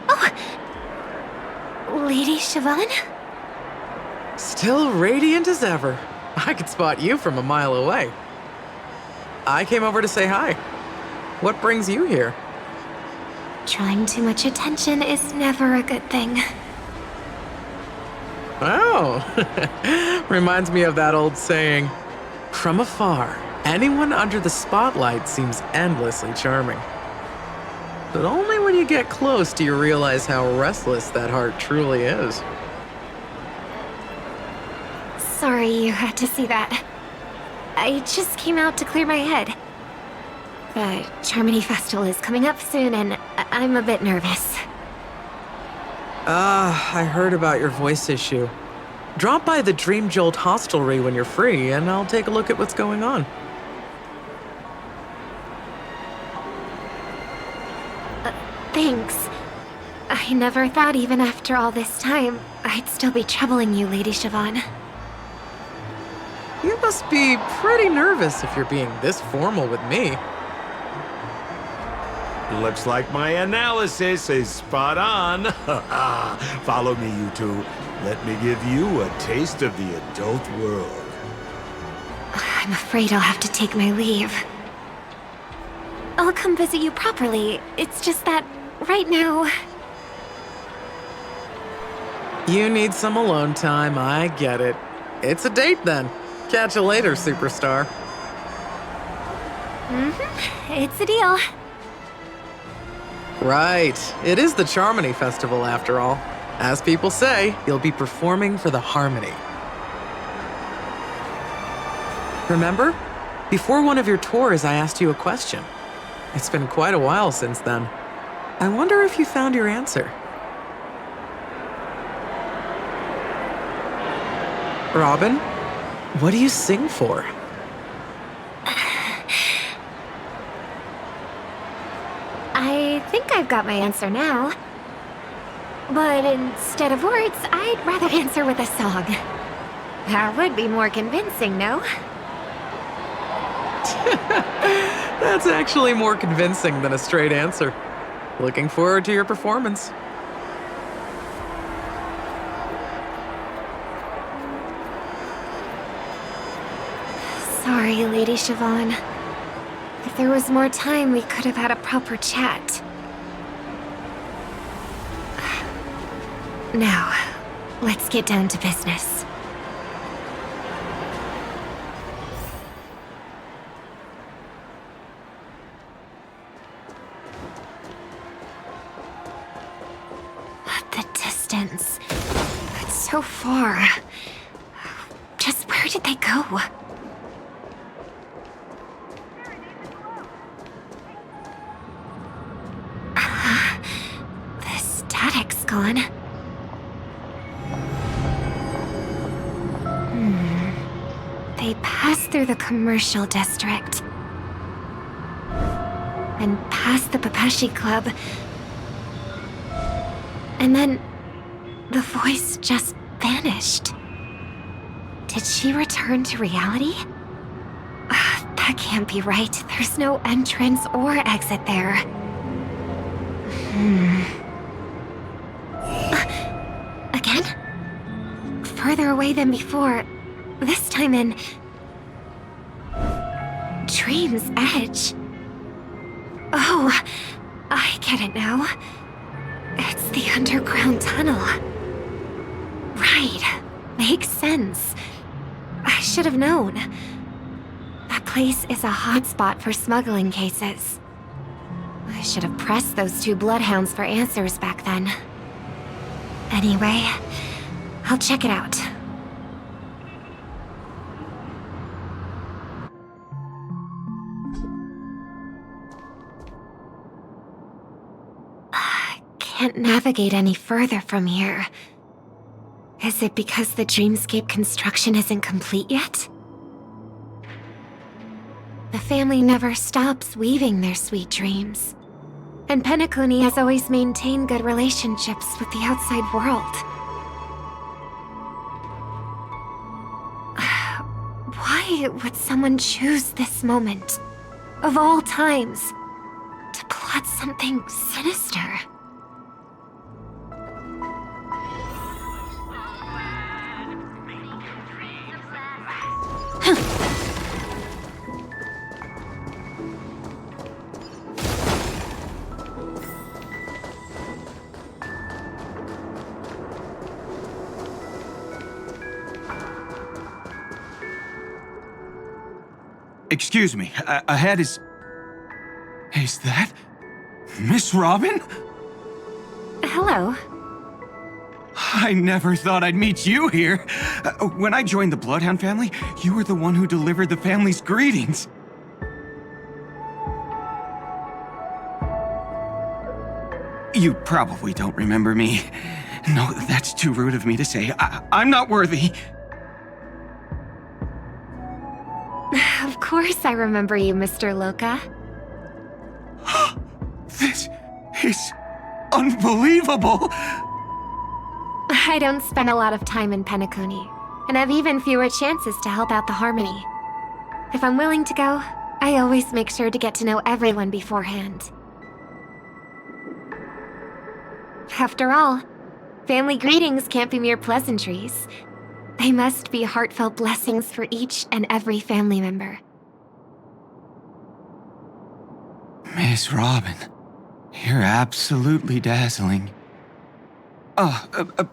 Oh! Lady Siobhan? Still radiant as ever. I could spot you from a mile away. I came over to say hi. What brings you here? Drawing too much attention is never a good thing. Oh, reminds me of that old saying, from afar, anyone under the spotlight seems endlessly charming. But only when you get close do you realize how restless that heart truly is. Sorry you had to see that. I just came out to clear my head. The Charmony Festival is coming up soon, and I'm a bit nervous. I heard about your voice issue. Drop by the Dream Jolt hostelry when you're free, and I'll take a look at what's going on. Thanks. I never thought even after all this time, I'd still be troubling you, Lady Siobhan. You must be pretty nervous if you're being this formal with me. Looks like my analysis is spot on. Follow me, you two. Let me give you a taste of the adult world. I'm afraid I'll have to take my leave. I'll come visit you properly. It's just that, right now... You need some alone time, I get it. It's a date then. Catch you later, superstar. It's a deal. Right. It is the Charmony Festival after all. As people say, you'll be performing for the Harmony. Remember? Before one of your tours, I asked you a question. It's been quite a while since then. I wonder if you found your answer. Robin, what do you sing for? I think I've got my answer now. But instead of words, I'd rather answer with a song. That would be more convincing, no? That's actually more convincing than a straight answer. Looking forward to your performance. Sorry, Lady Siobhan. If there was more time, we could have had a proper chat. Now, let's get down to business. The distance. It's so far. Just where did they go? The static's gone. They passed through the commercial district. And past the Papashi Club. And then the voice just vanished. Did she return to reality? That can't be right. There's no entrance or exit there. Again? Further away than before. This time in... Dream's Edge. Oh, I get it now. It's the underground tunnel. Right. Makes sense. I should have known. That place is a hotspot for smuggling cases. I should have pressed those two bloodhounds for answers back then. Anyway, I'll check it out. Can't navigate any further from here. Is it because the dreamscape construction isn't complete yet? The family never stops weaving their sweet dreams. And Penacony has always maintained good relationships with the outside world. Why would someone choose this moment, of all times, to plot something sinister? Excuse me, ahead is... Is that... Miss Robin? Hello. I never thought I'd meet you here. When I joined the Bloodhound family, you were the one who delivered the family's greetings. You probably don't remember me. No, that's too rude of me to say. I'm not worthy. Of course I remember you, Mr. Loka. This is unbelievable. I don't spend a lot of time in Penacony, and have even fewer chances to help out the Harmony. If I'm willing to go, I always make sure to get to know everyone beforehand. After all, family greetings can't be mere pleasantries. They must be heartfelt blessings for each and every family member. Miss Robin, you're absolutely dazzling.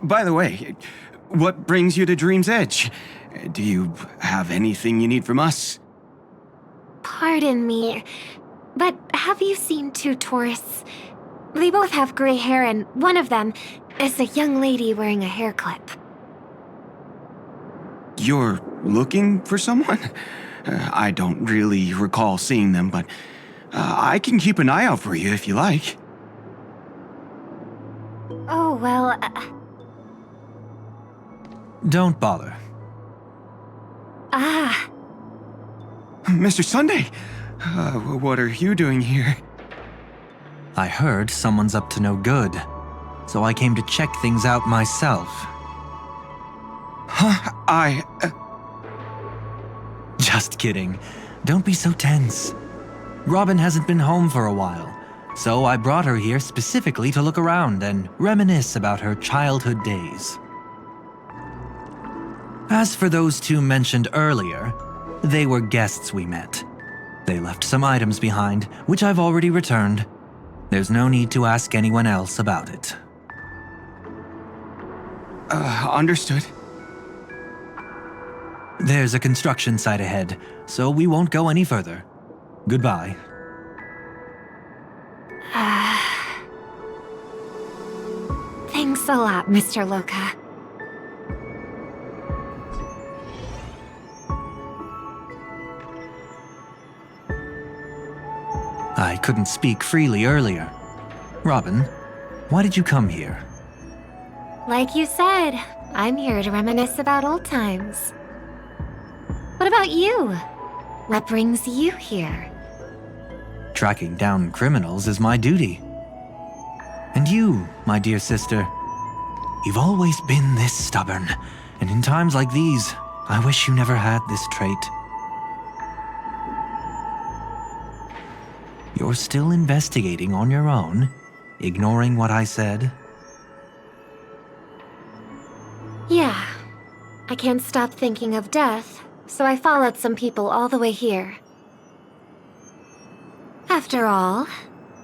By the way, what brings you to Dream's Edge? Do you have anything you need from us? Pardon me, but have you seen two tourists? They both have gray hair, and one of them is a young lady wearing a hair clip. You're looking for someone? I don't really recall seeing them, but I can keep an eye out for you if you like. Oh, well... Don't bother. Ah. Mr. Sunday, what are you doing here? I heard someone's up to no good, so I came to check things out myself. Huh? Just kidding. Don't be so tense. Robin hasn't been home for a while, so I brought her here specifically to look around and reminisce about her childhood days. As for those two mentioned earlier, they were guests we met. They left some items behind, which I've already returned. There's no need to ask anyone else about it. Understood. There's a construction site ahead, so we won't go any further. Goodbye. Thanks a lot, Mr. Loka. I couldn't speak freely earlier. Robin, why did you come here? Like you said, I'm here to reminisce about old times. What about you? What brings you here? Tracking down criminals is my duty. And you, my dear sister, you've always been this stubborn, and in times like these, I wish you never had this trait. You're still investigating on your own, ignoring what I said? Yeah. I can't stop thinking of death, so I followed some people all the way here. After all,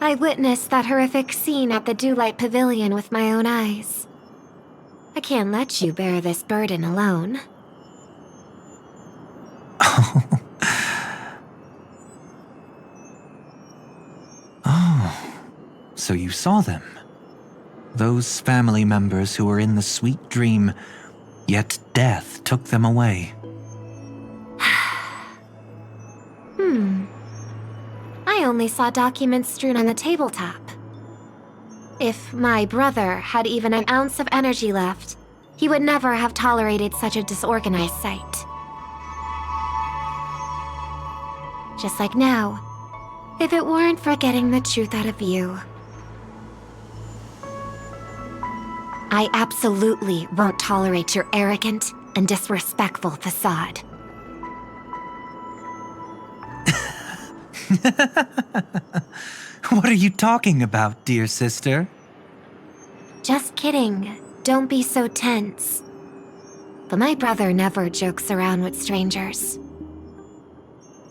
I witnessed that horrific scene at the Dewlight Pavilion with my own eyes. I can't let you bear this burden alone. So you saw them. Those family members who were in the sweet dream, yet death took them away. I only saw documents strewn on the tabletop. If my brother had even an ounce of energy left, he would never have tolerated such a disorganized sight. Just like now, if it weren't for getting the truth out of you. I absolutely won't tolerate your arrogant and disrespectful facade. What are you talking about, dear sister? Just kidding. Don't be so tense. But my brother never jokes around with strangers.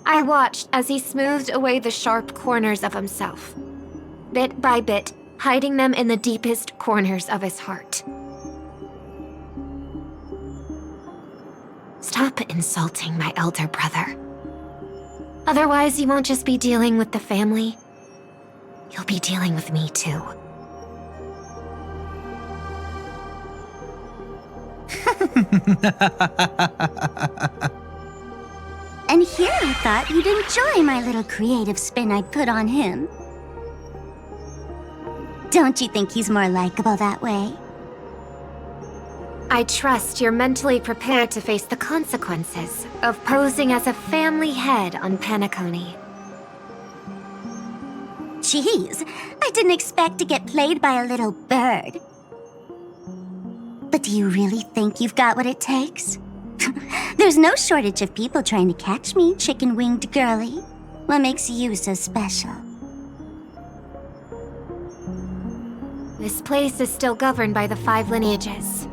I watched as he smoothed away the sharp corners of himself, bit by bit, hiding them in the deepest corners of his heart. Stop insulting my elder brother. Otherwise, you won't just be dealing with the family. You'll be dealing with me too. And here I thought you'd enjoy my little creative spin I'd put on him. Don't you think he's more likable that way? I trust you're mentally prepared to face the consequences of posing as a family head on Penacony. Jeez, I didn't expect to get played by a little bird. But do you really think you've got what it takes? There's no shortage of people trying to catch me, chicken-winged girlie. What makes you so special? This place is still governed by the 5 lineages.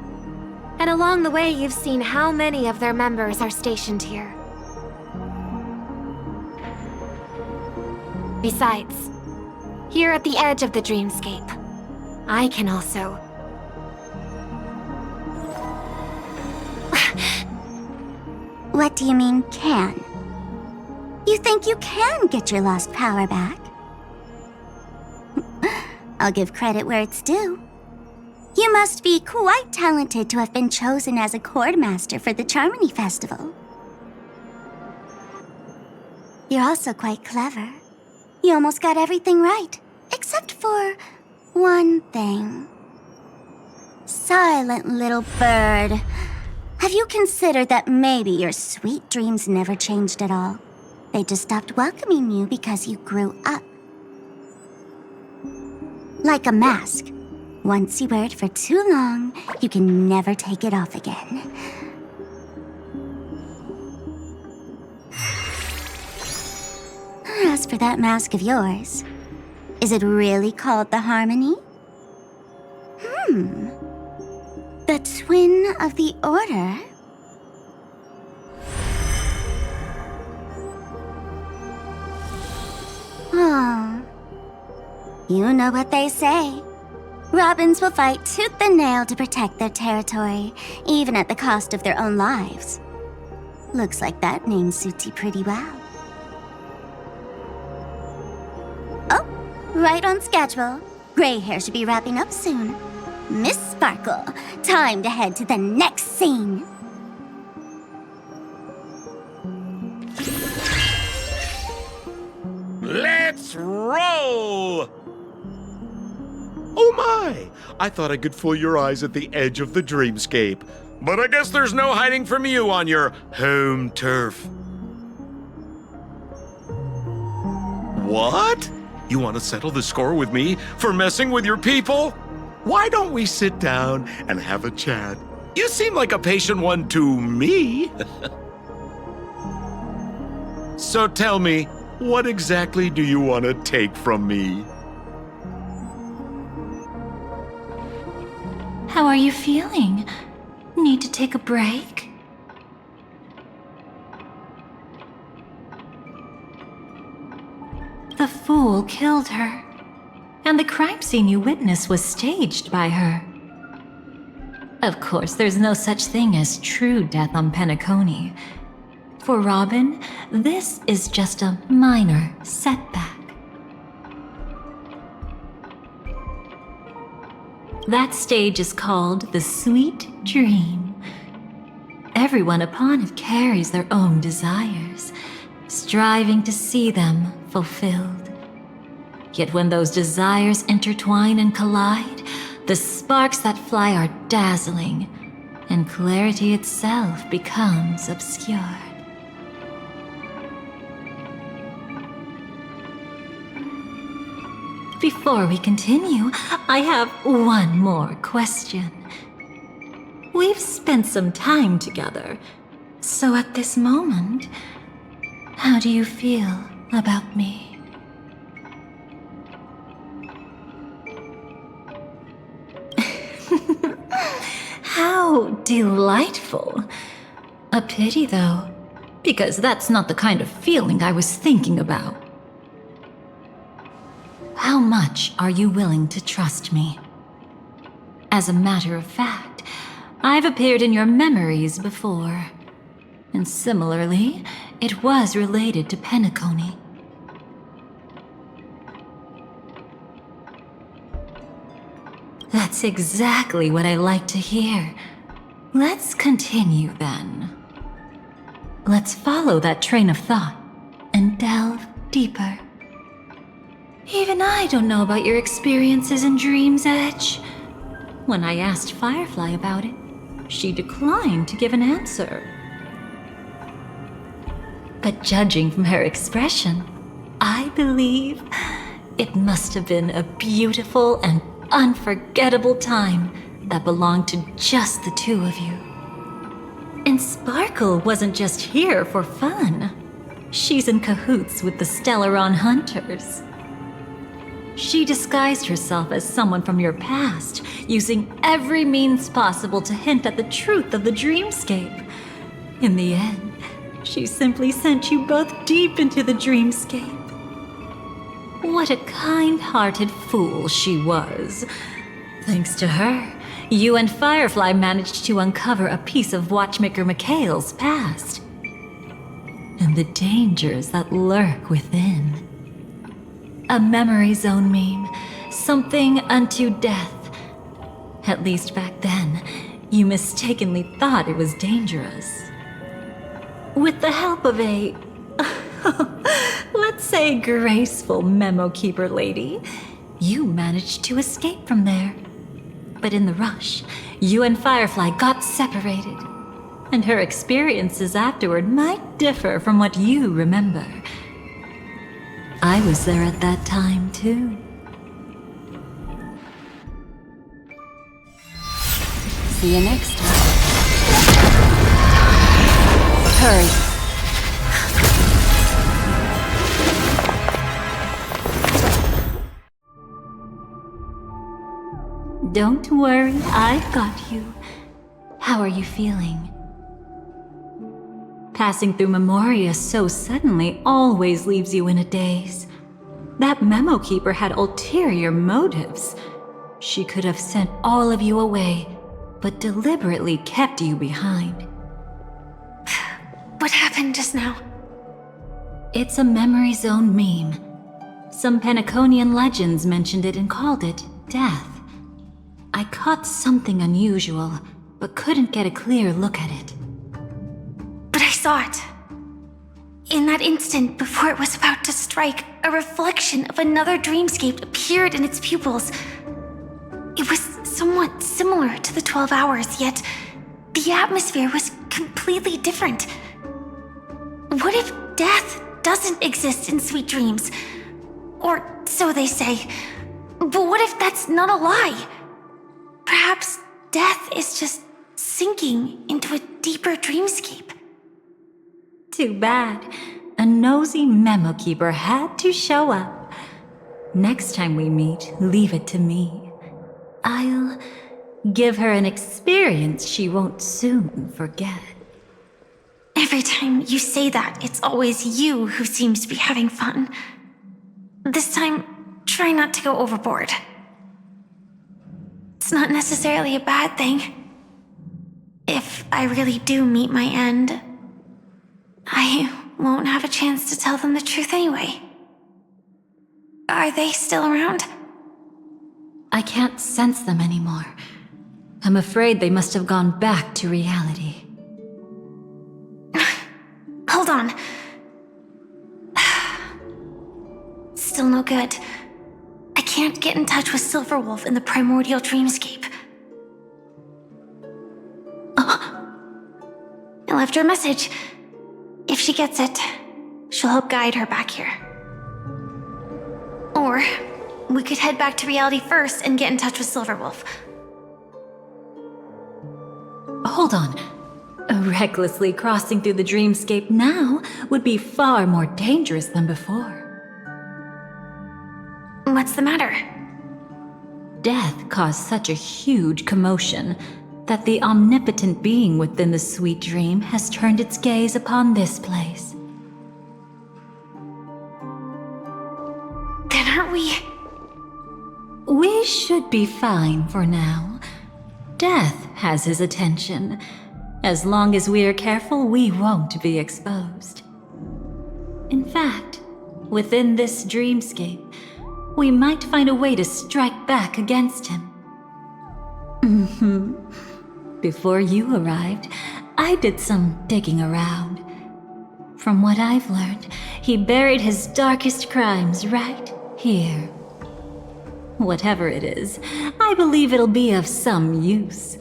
And along the way, you've seen how many of their members are stationed here. Besides, here at the edge of the dreamscape, I can also... What do you mean, can? You think you can get your lost power back? I'll give credit where it's due. You must be quite talented to have been chosen as a chord master for the Charmony Festival. You're also quite clever. You almost got everything right, except for one thing. Silent little bird. Have you considered that maybe your sweet dreams never changed at all? They just stopped welcoming you because you grew up. Like a mask. Once you wear it for too long, you can never take it off again. As for that mask of yours, is it really called the Harmony? The Twin of the Order? Oh. You know what they say. Robins will fight tooth and nail to protect their territory, even at the cost of their own lives. Looks like that name suits you pretty well. Oh, right on schedule. Gray hair should be wrapping up soon. Miss Sparkle, time to head to the next scene. Let's roll! Oh my! I thought I could fool your eyes at the edge of the dreamscape. But I guess there's no hiding from you on your home turf. What? You want to settle the score with me for messing with your people? Why don't we sit down and have a chat? You seem like a patient one to me. So tell me, what exactly do you want to take from me? How are you feeling? Need to take a break? The fool killed her, and the crime scene you witnessed was staged by her. Of course, there's no such thing as true death on Penacony. For Robin, this is just a minor setback. That stage is called the Sweet Dream. Everyone upon it carries their own desires, striving to see them fulfilled. Yet when those desires intertwine and collide, the sparks that fly are dazzling, and clarity itself becomes obscured. Before we continue, I have one more question. We've spent some time together, so at this moment, how do you feel about me? How delightful. A pity, though, because that's not the kind of feeling I was thinking about. How much are you willing to trust me? As a matter of fact, I've appeared in your memories before. And similarly, it was related to Penacony. That's exactly what I like to hear. Let's continue then. Let's follow that train of thought and delve deeper. Even I don't know about your experiences in Dream's Edge. When I asked Firefly about it, she declined to give an answer. But judging from her expression, I believe it must have been a beautiful and unforgettable time that belonged to just the two of you. And Sparkle wasn't just here for fun. She's in cahoots with the Stellaron Hunters. She disguised herself as someone from your past, using every means possible to hint at the truth of the dreamscape. In the end, she simply sent you both deep into the dreamscape. What a kind-hearted fool she was. Thanks to her, you and Firefly managed to uncover a piece of Watchmaker Mikhail's past. And the dangers that lurk within. A memory zone meme, something unto death. At least back then, you mistakenly thought it was dangerous. With the help of a, let's say, graceful memo keeper lady, you managed to escape from there. But in the rush, you and Firefly got separated. And her experiences afterward might differ from what you remember. I was there at that time, too. See you next time. Hurry. Don't worry, I've got you. How are you feeling? Passing through Memoria so suddenly always leaves you in a daze. That memo keeper had ulterior motives. She could have sent all of you away, but deliberately kept you behind. What happened just now? It's a memory zone meme. Some Penaconian legends mentioned it and called it death. I caught something unusual, but couldn't get a clear look at it. But I saw it. In that instant before it was about to strike, a reflection of another dreamscape appeared in its pupils. It was somewhat similar to the 12 hours, yet the atmosphere was completely different. What if death doesn't exist in sweet dreams? Or so they say. But what if that's not a lie? Perhaps death is just sinking into a deeper dreamscape. Too bad. A nosy memo keeper had to show up. Next time we meet, leave it to me. I'll give her an experience she won't soon forget. Every time you say that, it's always you who seems to be having fun. This time, try not to go overboard. It's not necessarily a bad thing. If I really do meet my end, I won't have a chance to tell them the truth anyway. Are they still around? I can't sense them anymore. I'm afraid they must have gone back to reality. Hold on. Still no good. I can't get in touch with Silverwolf in the primordial dreamscape. I left her a message. If she gets it, she'll help guide her back here. Or we could head back to reality first and get in touch with Silverwolf. Hold on. Recklessly crossing through the dreamscape now would be far more dangerous than before. What's the matter? Death caused such a huge commotion that the omnipotent being within the sweet dream has turned its gaze upon this place. Then aren't we? We should be fine for now. Death has his attention. As long as we are careful, we won't be exposed. In fact, within this dreamscape, we might find a way to strike back against him. before you arrived, I did some digging around. From what I've learned, he buried his darkest crimes right here. Whatever it is, I believe it'll be of some use.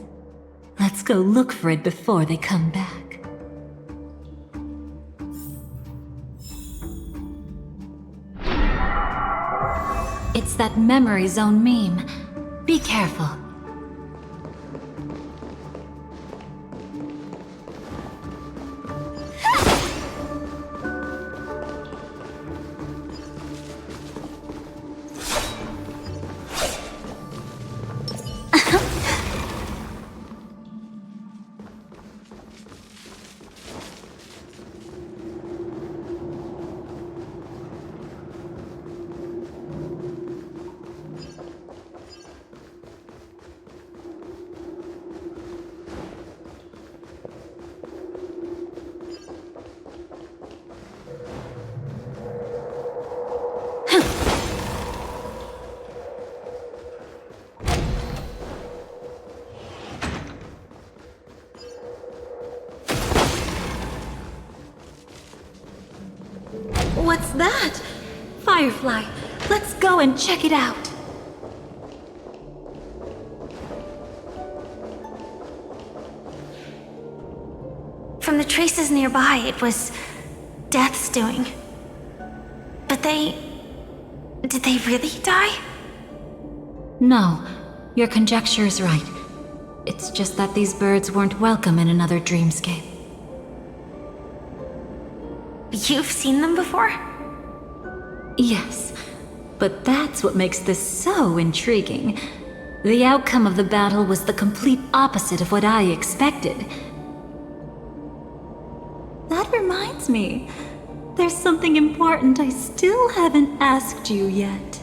Let's go look for it before they come back. It's that memory zone meme. Be careful. What's that? Firefly, let's go and check it out. From the traces nearby, it was Death's doing. But did they really die? No, your conjecture is right. It's just that these birds weren't welcome in another dreamscape. You've seen them before? Yes, but that's what makes this so intriguing. The outcome of the battle was the complete opposite of what I expected. That reminds me, there's something important I still haven't asked you yet.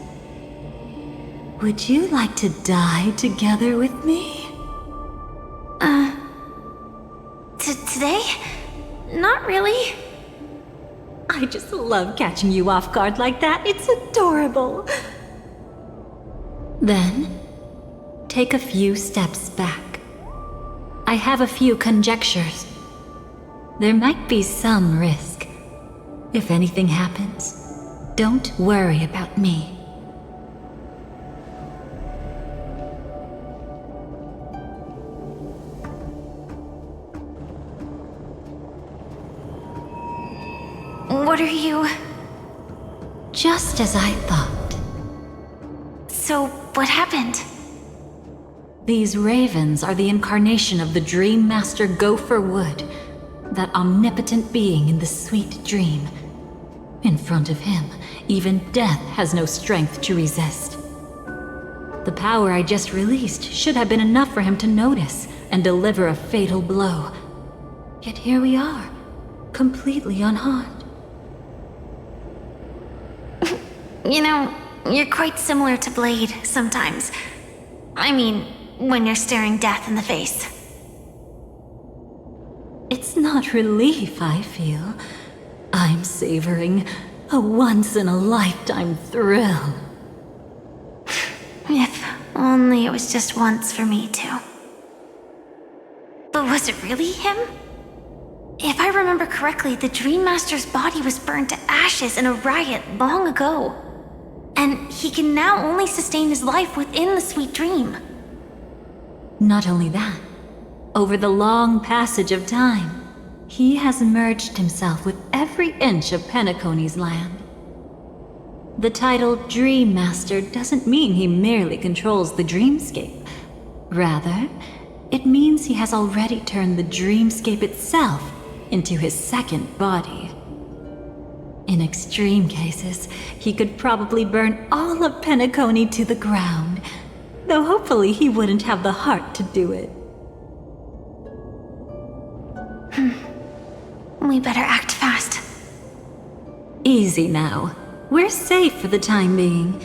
Would you like to die together with me? Today? Not really. I just love catching you off guard like that. It's adorable. Then, take a few steps back. I have a few conjectures. There might be some risk. If anything happens, don't worry about me. What are you... Just as I thought. So, what happened? These ravens are the incarnation of the Dream Master Gopher Wood, that omnipotent being in the sweet dream. In front of him, even death has no strength to resist. The power I just released should have been enough for him to notice and deliver a fatal blow. Yet here we are, completely unharmed. You know, you're quite similar to Blade sometimes. I mean, when you're staring death in the face. It's not relief I feel. I'm savoring a once-in-a-lifetime thrill. If only it was just once for me too. But was it really him? If I remember correctly, the Dream Master's body was burned to ashes in a riot long ago. And he can now only sustain his life within the sweet dream. Not only that, over the long passage of time, he has merged himself with every inch of Penacony's land. The title Dream Master doesn't mean he merely controls the dreamscape. Rather, it means he has already turned the dreamscape itself into his second body. In extreme cases, he could probably burn all of Penacony to the ground, though hopefully he wouldn't have the heart to do it. We better act fast. Easy now. We're safe for the time being.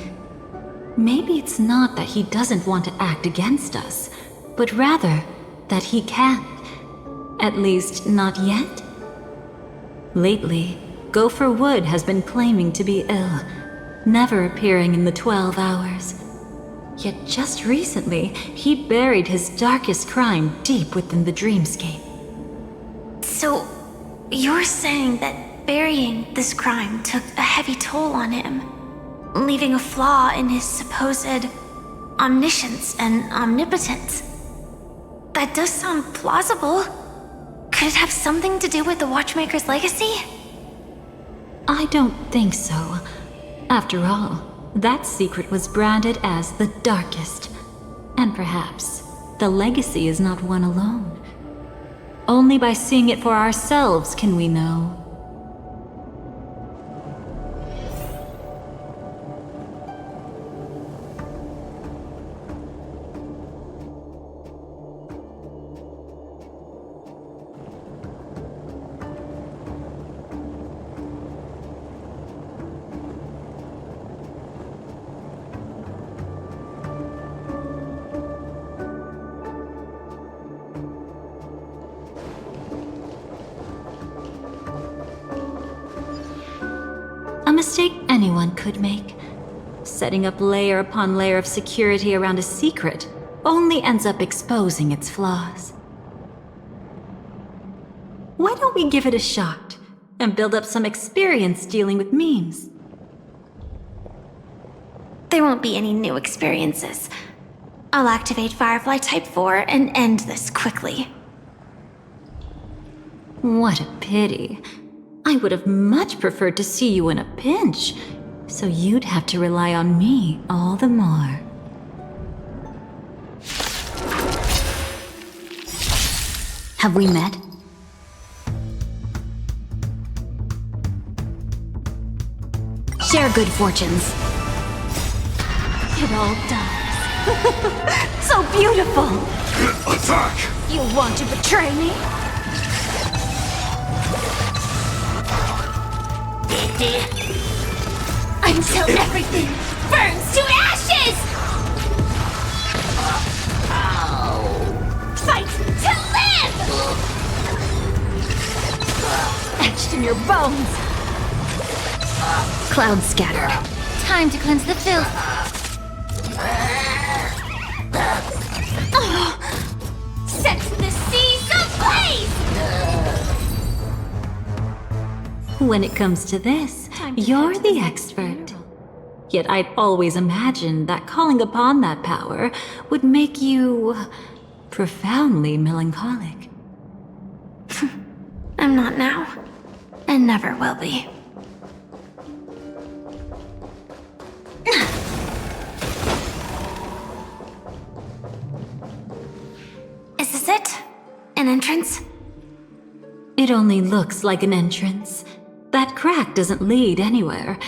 Maybe it's not that he doesn't want to act against us, but rather that he can't. At least, not yet. Lately, Gopher Wood has been claiming to be ill, never appearing in the 12 hours. Yet just recently, he buried his darkest crime deep within the dreamscape. So, you're saying that burying this crime took a heavy toll on him, leaving a flaw in his supposed omniscience and omnipotence? That does sound plausible. Could it have something to do with the Watchmaker's legacy? I don't think so. After all, that secret was branded as the darkest. And perhaps the legacy is not one alone. Only by seeing it for ourselves can we know. A mistake anyone could make. Setting up layer upon layer of security around a secret only ends up exposing its flaws. Why don't we give it a shot and build up some experience dealing with memes? There won't be any new experiences. I'll activate Firefly Type 4 and end this quickly. What a pity. I would have much preferred to see you in a pinch, so you'd have to rely on me all the more. Have we met? Share good fortunes. It all dies. So beautiful! Attack! You want to betray me? Until everything burns to ashes! Fight to live! Etched in your bones! Cloud scattered. Time to cleanse the filth. Set the seas ablaze! When it comes to this, you're the expert. Yet I'd always imagined that calling upon that power would make you profoundly melancholic. I'm not now, and never will be. Is this it? An entrance? It only looks like an entrance. That crack doesn't lead anywhere.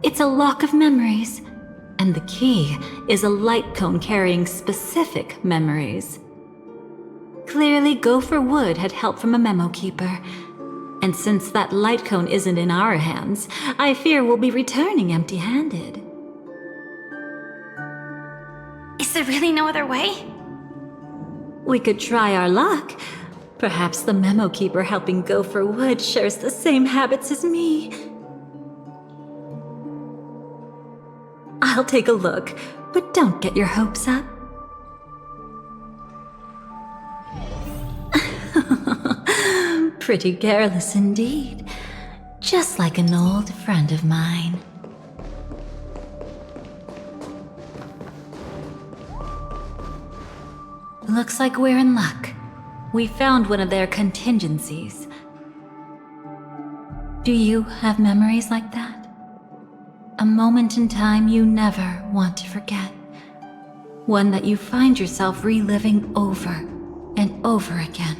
It's a lock of memories. And the key is a light cone carrying specific memories. Clearly, Gopher Wood had help from a memo keeper. And since that light cone isn't in our hands, I fear we'll be returning empty-handed. Is there really no other way? We could try our luck. Perhaps the memo keeper helping Gopher Wood shares the same habits as me. I'll take a look, but don't get your hopes up. Pretty careless indeed. Just like an old friend of mine. Looks like we're in luck. We found one of their contingencies. Do you have memories like that? A moment in time you never want to forget. One that you find yourself reliving over and over again.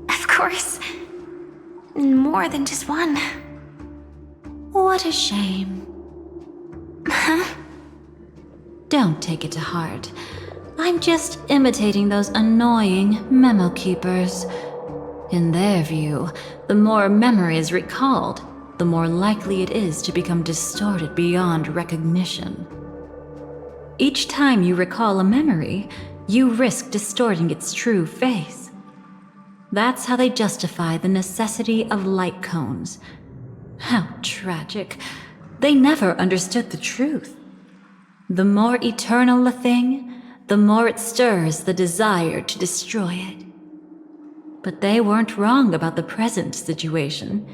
Of course. More than just one. What a shame. Huh? Don't take it to heart. I'm just imitating those annoying memo keepers. In their view, the more memory is recalled, the more likely it is to become distorted beyond recognition. Each time you recall a memory, you risk distorting its true face. That's how they justify the necessity of light cones. How tragic. They never understood the truth. The more eternal a thing, the more it stirs the desire to destroy it. But they weren't wrong about the present situation.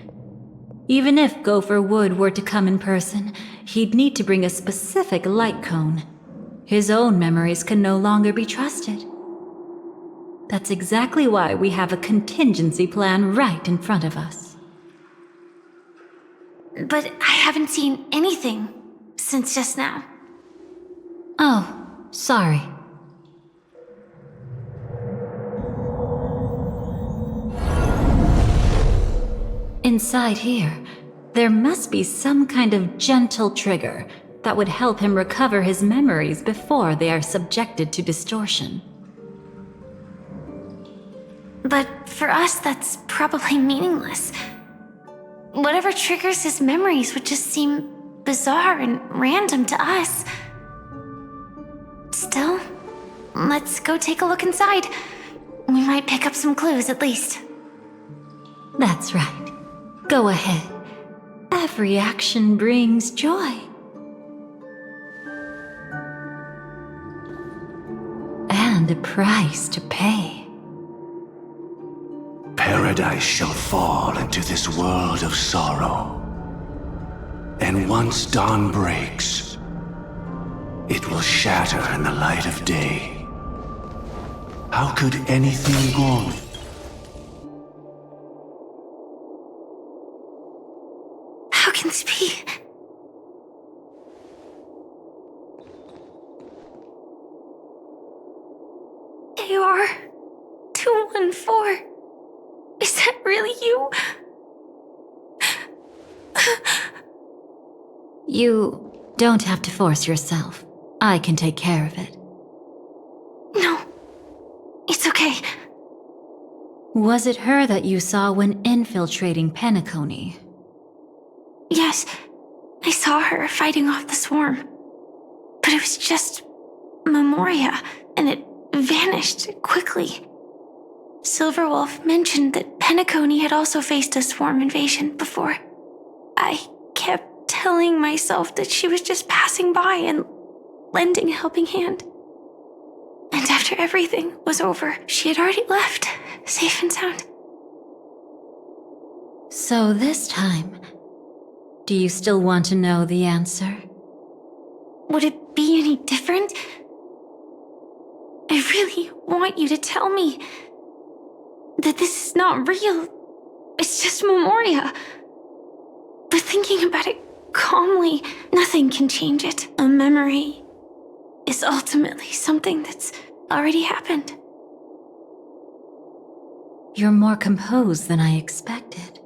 Even if Gopher Wood were to come in person, he'd need to bring a specific light cone. His own memories can no longer be trusted. That's exactly why we have a contingency plan right in front of us. But I haven't seen anything since just now. Oh, sorry. Inside here, there must be some kind of gentle trigger that would help him recover his memories before they are subjected to distortion. But for us, that's probably meaningless. Whatever triggers his memories would just seem bizarre and random to us. Still, let's go take a look inside. We might pick up some clues at least. That's right. Go ahead. Every action brings joy. And a price to pay. Paradise shall fall into this world of sorrow. And once dawn breaks, it will shatter in the light of day. How could anything go? How can this be? AR 214. Is that really you? You don't have to force yourself. I can take care of it. No, it's okay. Was it her that you saw when infiltrating Penacony? Yes, I saw her fighting off the swarm. But it was just Memoria, and it vanished quickly. Silverwolf mentioned that Penacony had also faced a swarm invasion before. I kept telling myself that she was just passing by and lending a helping hand. And after everything was over, she had already left, safe and sound. So this time, do you still want to know the answer? Would it be any different? I really want you to tell me that this is not real. It's just Memoria. But thinking about it calmly, nothing can change it. A memory is ultimately something that's already happened. You're more composed than I expected.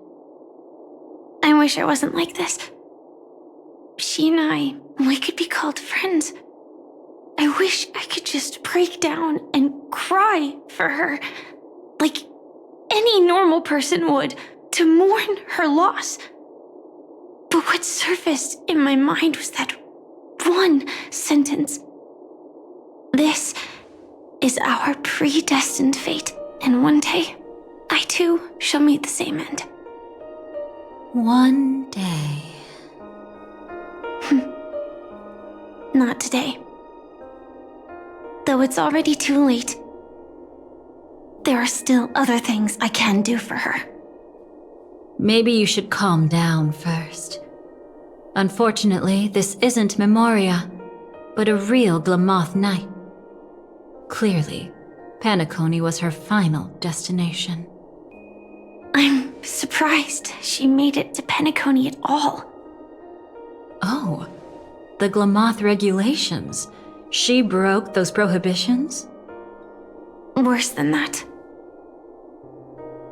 I wish I wasn't like this. She and I, we could be called friends. I wish I could just break down and cry for her, like any normal person would, to mourn her loss. But what surfaced in my mind was that one sentence. This is our predestined fate, and one day, I too shall meet the same end. One day. Not today. Though it's already too late, there are still other things I can do for her. Maybe you should calm down first. Unfortunately, this isn't Memoria, but a real Glamoth Knight. Clearly, Penacony was her final destination. I'm surprised she made it to Penacony at all. Oh, the Glamoth regulations. She broke those prohibitions? Worse than that.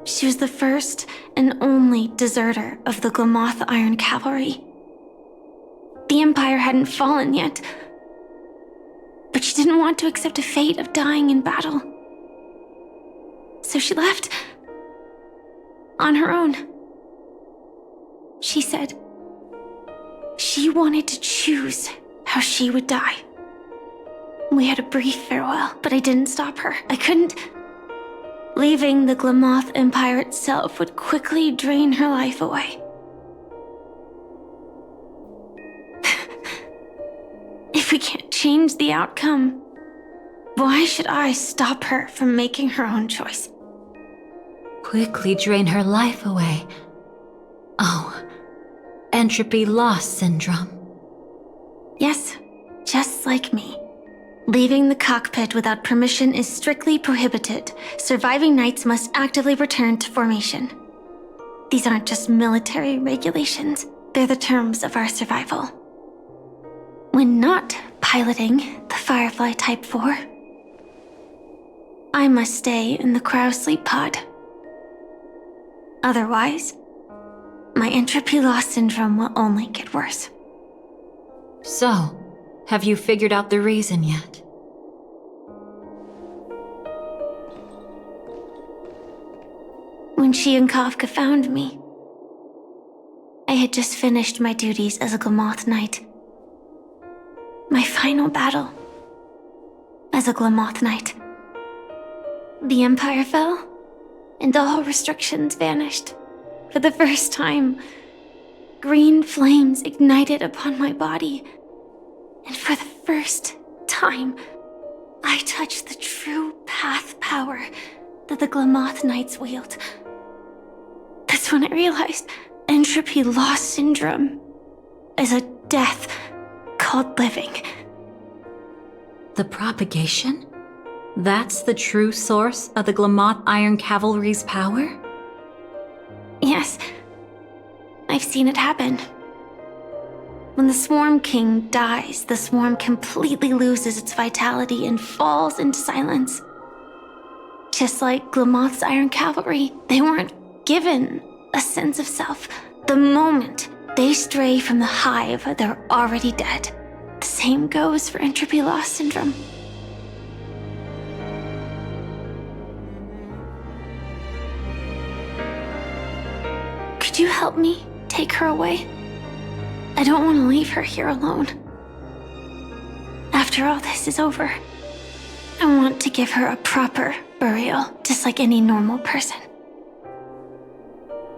She was the first and only deserter of the Glamoth Iron Cavalry. The Empire hadn't fallen yet, but she didn't want to accept a fate of dying in battle. So she left on her own. She said she wanted to choose how she would die. We had a brief farewell, but I didn't stop her. I couldn't. Leaving the Glamoth Empire itself would quickly drain her life away. If we can't change the outcome. Why should I stop her from making her own choice? Quickly drain her life away. Oh, entropy loss syndrome. Yes, just like me. Leaving the cockpit without permission is strictly prohibited. Surviving knights must actively return to formation. These aren't just military regulations, they're the terms of our survival. When not piloting the Firefly Type 4, I must stay in the cryosleep pod. Otherwise, my entropy loss syndrome will only get worse. So, have you figured out the reason yet? When she and Kafka found me, I had just finished my duties as a Glamoth Knight. My final battle as a Glamoth Knight. The Empire fell, and all restrictions vanished. For the first time, green flames ignited upon my body, and for the first time, I touched the true path power that the Glamoth Knights wield. That's when I realized entropy loss syndrome is a death called living. The propagation? That's the true source of the Glamoth Iron Cavalry's power? Yes, I've seen it happen. When the Swarm King dies, the Swarm completely loses its vitality and falls into silence. Just like Glamoth's Iron Cavalry, they weren't given a sense of self. The moment they stray from the hive, they're already dead. The same goes for entropy loss syndrome. Could you help me take her away? I don't want to leave her here alone. After all this is over, I want to give her a proper burial, just like any normal person.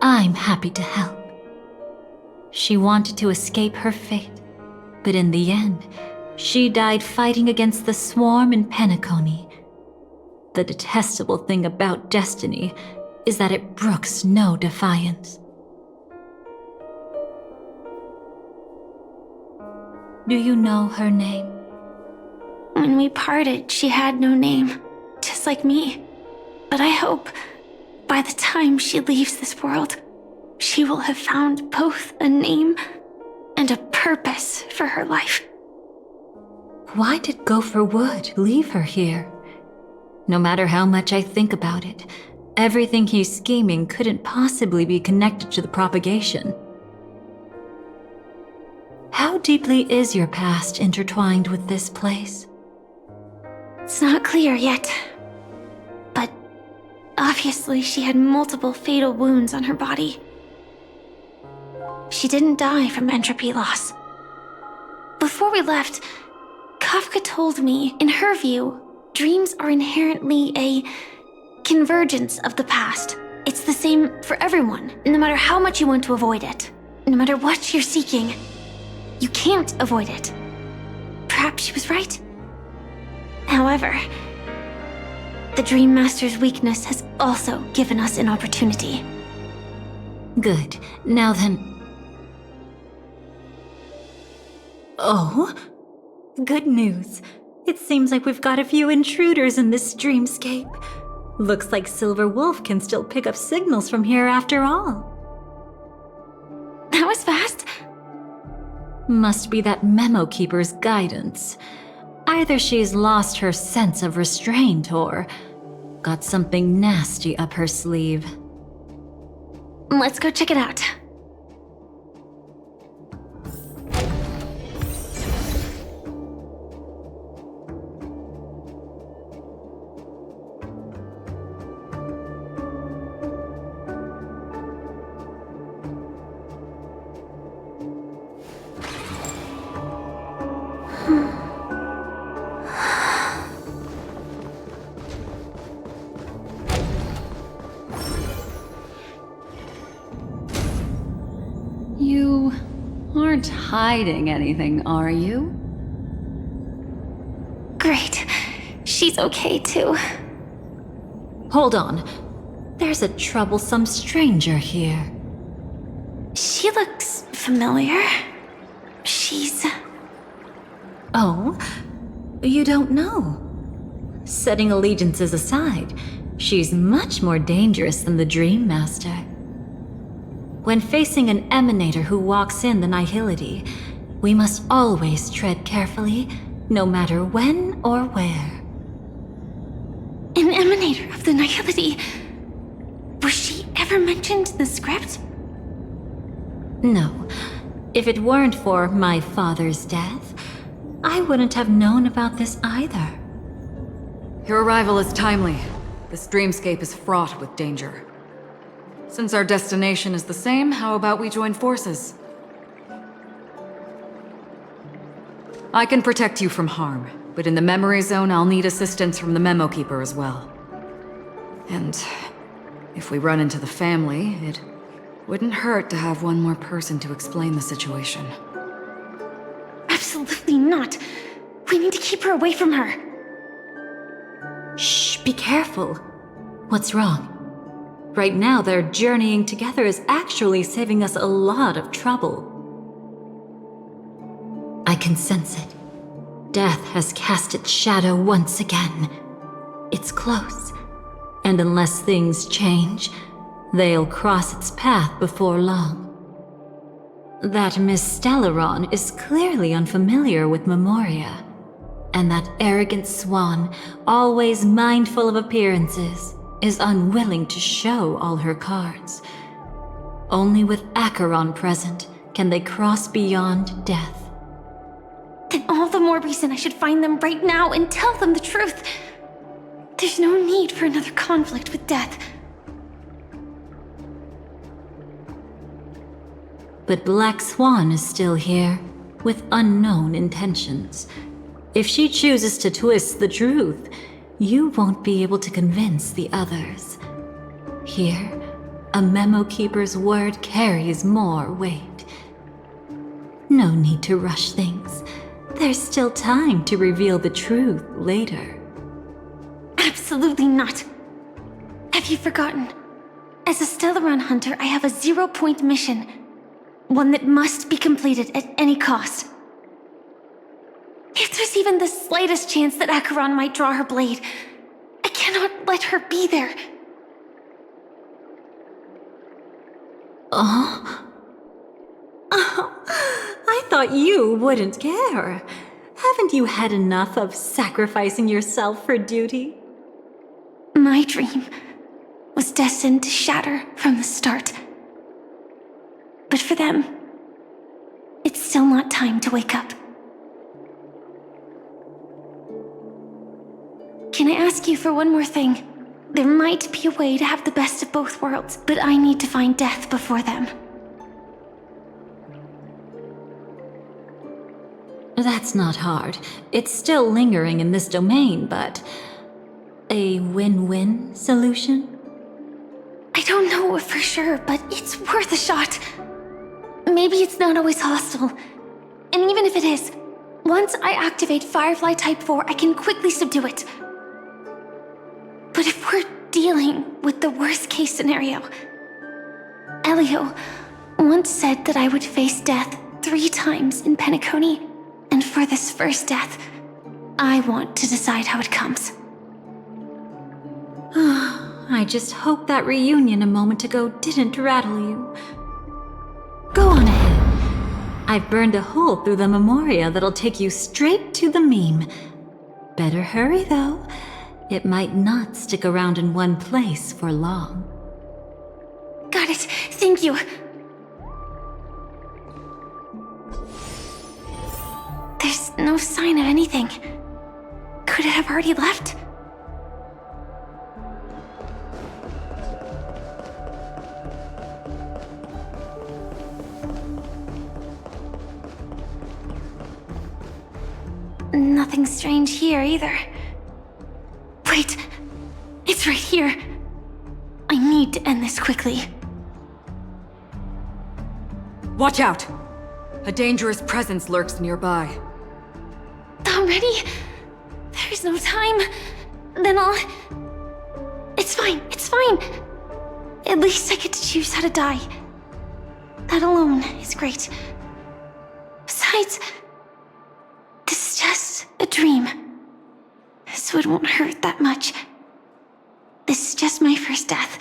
I'm happy to help. She wanted to escape her fate, but in the end, she died fighting against the Swarm in Penacony. The detestable thing about destiny is that it brooks no defiance. Do you know her name? When we parted, she had no name, just like me. But I hope by the time she leaves this world, she will have found both a name and a purpose for her life. Why did Gopher Wood leave her here? No matter how much I think about it, everything he's scheming couldn't possibly be connected to the propagation. How deeply is your past intertwined with this place? It's not clear yet, but obviously she had multiple fatal wounds on her body. She didn't die from entropy loss. Before we left, Kafka told me, in her view, dreams are inherently a convergence of the past. It's the same for everyone, no matter how much you want to avoid it. No matter what you're seeking, you can't avoid it. Perhaps she was right. However, the Dream Master's weakness has also given us an opportunity. Good. Now then... Oh? Good news. It seems like we've got a few intruders in this dreamscape. Looks like Silver Wolf can still pick up signals from here after all. That was fast. Must be that Memo Keeper's guidance. Either she's lost her sense of restraint or got something nasty up her sleeve. Let's go check it out. You aren't hiding anything, are you? she's okay too. Hold on. There's a troublesome stranger here. She looks familiar. She's... Oh? You don't know? Setting allegiances aside, she's much more dangerous than the Dream Master. When facing an emanator who walks in the nihility, we must always tread carefully, no matter when or where. An emanator of the nihility. Was she ever mentioned in the script? No. If it weren't for my father's death, I wouldn't have known about this either. Your arrival is timely. This dreamscape is fraught with danger. Since our destination is the same, how about we join forces? I can protect you from harm, but in the memory zone, I'll need assistance from the Memo Keeper as well. And if we run into the family, it wouldn't hurt to have one more person to explain the situation. Absolutely not. We need to keep her away from her. Shh, be careful. What's wrong? Right now, their journeying together is actually saving us a lot of trouble. I can sense it. Death has cast its shadow once again. It's close. And unless things change, they'll cross its path before long. That Miss Stellaron is clearly unfamiliar with Memoria. And that arrogant swan, always mindful of appearances, is unwilling to show all her cards. Only with Acheron present can they cross beyond death. Then all the more reason I should find them right now and tell them the truth. There's no need for another conflict with death. But Black Swan is still here, with unknown intentions. If she chooses to twist the truth, you won't be able to convince the others. Here, a Memo Keeper's word carries more weight. No need to rush things. There's still time to reveal the truth later. Absolutely not. Have you forgotten? As a Stellaron hunter, I have a 0-point mission. One that must be completed at any cost. If there's even the slightest chance that Acheron might draw her blade, I cannot let her be there. Oh? I thought you wouldn't care. Haven't you had enough of sacrificing yourself for duty? My dream was destined to shatter from the start. But for them, it's still not time to wake up. Can I ask you for one more thing? There might be a way to have the best of both worlds, but I need to find death before them. That's not hard. It's still lingering in this domain, but... a win-win solution? I don't know for sure, but it's worth a shot. Maybe it's not always hostile. And even if it is, once I activate Firefly Type 4, I can quickly subdue it. But if we're dealing with the worst-case scenario, Elio once said that I would face death 3 times in Penacony, and for this first death, I want to decide how it comes. I just hope that reunion a moment ago didn't rattle you. Go on ahead. I've burned a hole through the Memoria that'll take you straight to the meme. Better hurry, though. It might not stick around in one place for long. Got it. Thank you. There's no sign of anything. Could it have already left? Nothing strange here either. Wait, it's right here. I need to end this quickly. Watch out! A dangerous presence lurks nearby. Already? There's no time. then I'll... It's fine, it's fine. At least I get to choose how to die. That alone is great. Besides, this is just a dream. So it won't hurt that much. This is just my first death.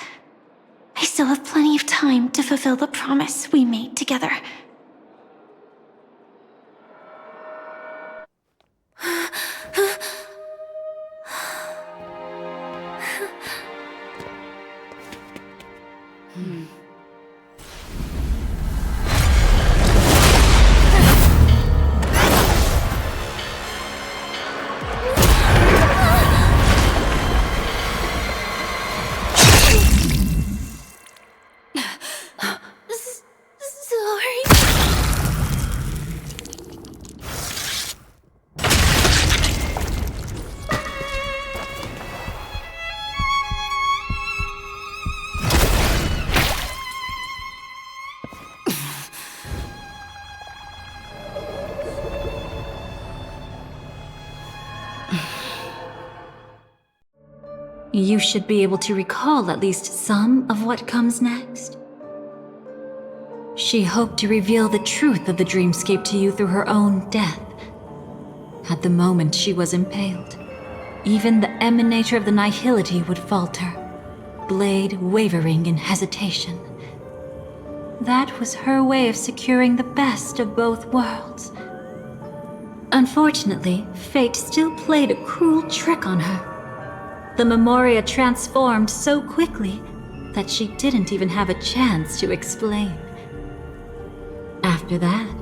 I still have plenty of time to fulfill the promise we made together. You should be able to recall at least some of what comes next. She hoped to reveal the truth of the dreamscape to you through her own death. At the moment she was impaled, even the emanator of the nihility would falter, blade wavering in hesitation. That was her way of securing the best of both worlds. Unfortunately, fate still played a cruel trick on her. The Memoria transformed so quickly that she didn't even have a chance to explain. After that,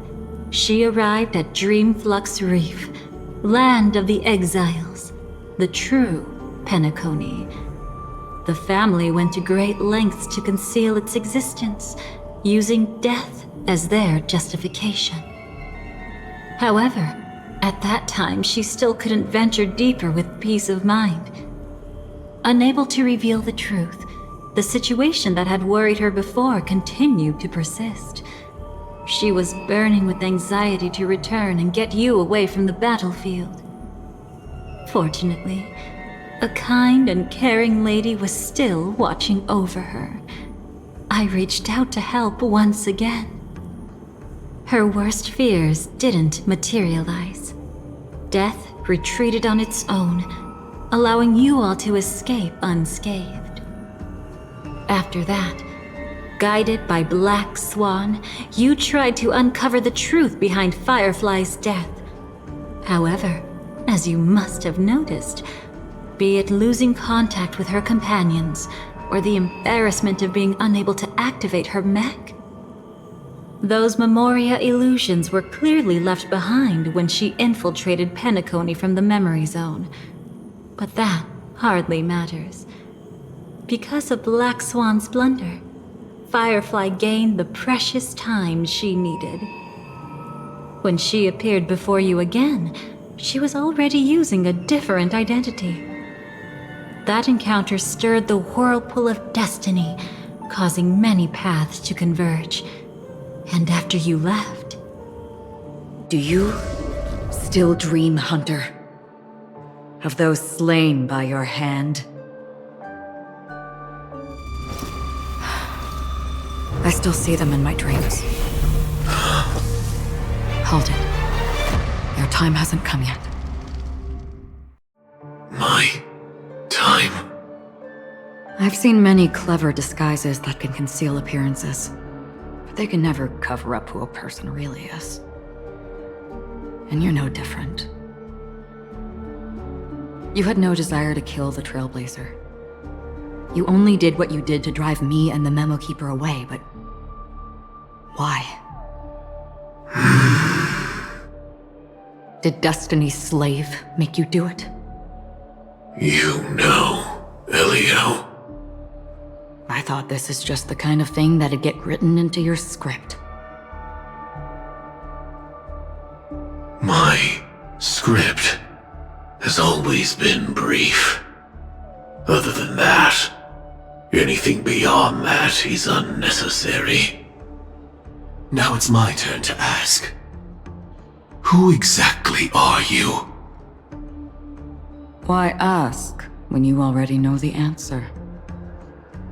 she arrived at Dreamflux Reef, land of the exiles, the true Penacony. The family went to great lengths to conceal its existence, using death as their justification. However, at that time she still couldn't venture deeper with peace of mind. Unable to reveal the truth, the situation that had worried her before continued to persist. She was burning with anxiety to return and get you away from the battlefield. Fortunately, a kind and caring lady was still watching over her. I reached out to help once again. Her worst fears didn't materialize. Death retreated on its own, allowing you all to escape unscathed. After that, guided by Black Swan, you tried to uncover the truth behind Firefly's death. However, as you must have noticed, be it losing contact with her companions, or the embarrassment of being unable to activate her mech, those Memoria illusions were clearly left behind when she infiltrated Penacony from the memory zone. But that hardly matters. Because of Black Swan's blunder, Firefly gained the precious time she needed. When she appeared before you again, she was already using a different identity. That encounter stirred the whirlpool of destiny, causing many paths to converge. And after you left... Do you still dream, Hunter? Of those slain by your hand? I still see them in my dreams. Hold it. Your time hasn't come yet. My time? I've seen many clever disguises that can conceal appearances, but they can never cover up who a person really is. And you're no different. You had no desire to kill the Trailblazer. You only did what you did to drive me and the Memo Keeper away, but... why? Did Destiny's slave make you do it? You know, Elio. I thought this is just the kind of thing that'd get written into your script. My script has always been brief. Other than that, anything beyond that is unnecessary. Now it's my turn to ask. Who exactly are you? Why ask when you already know the answer?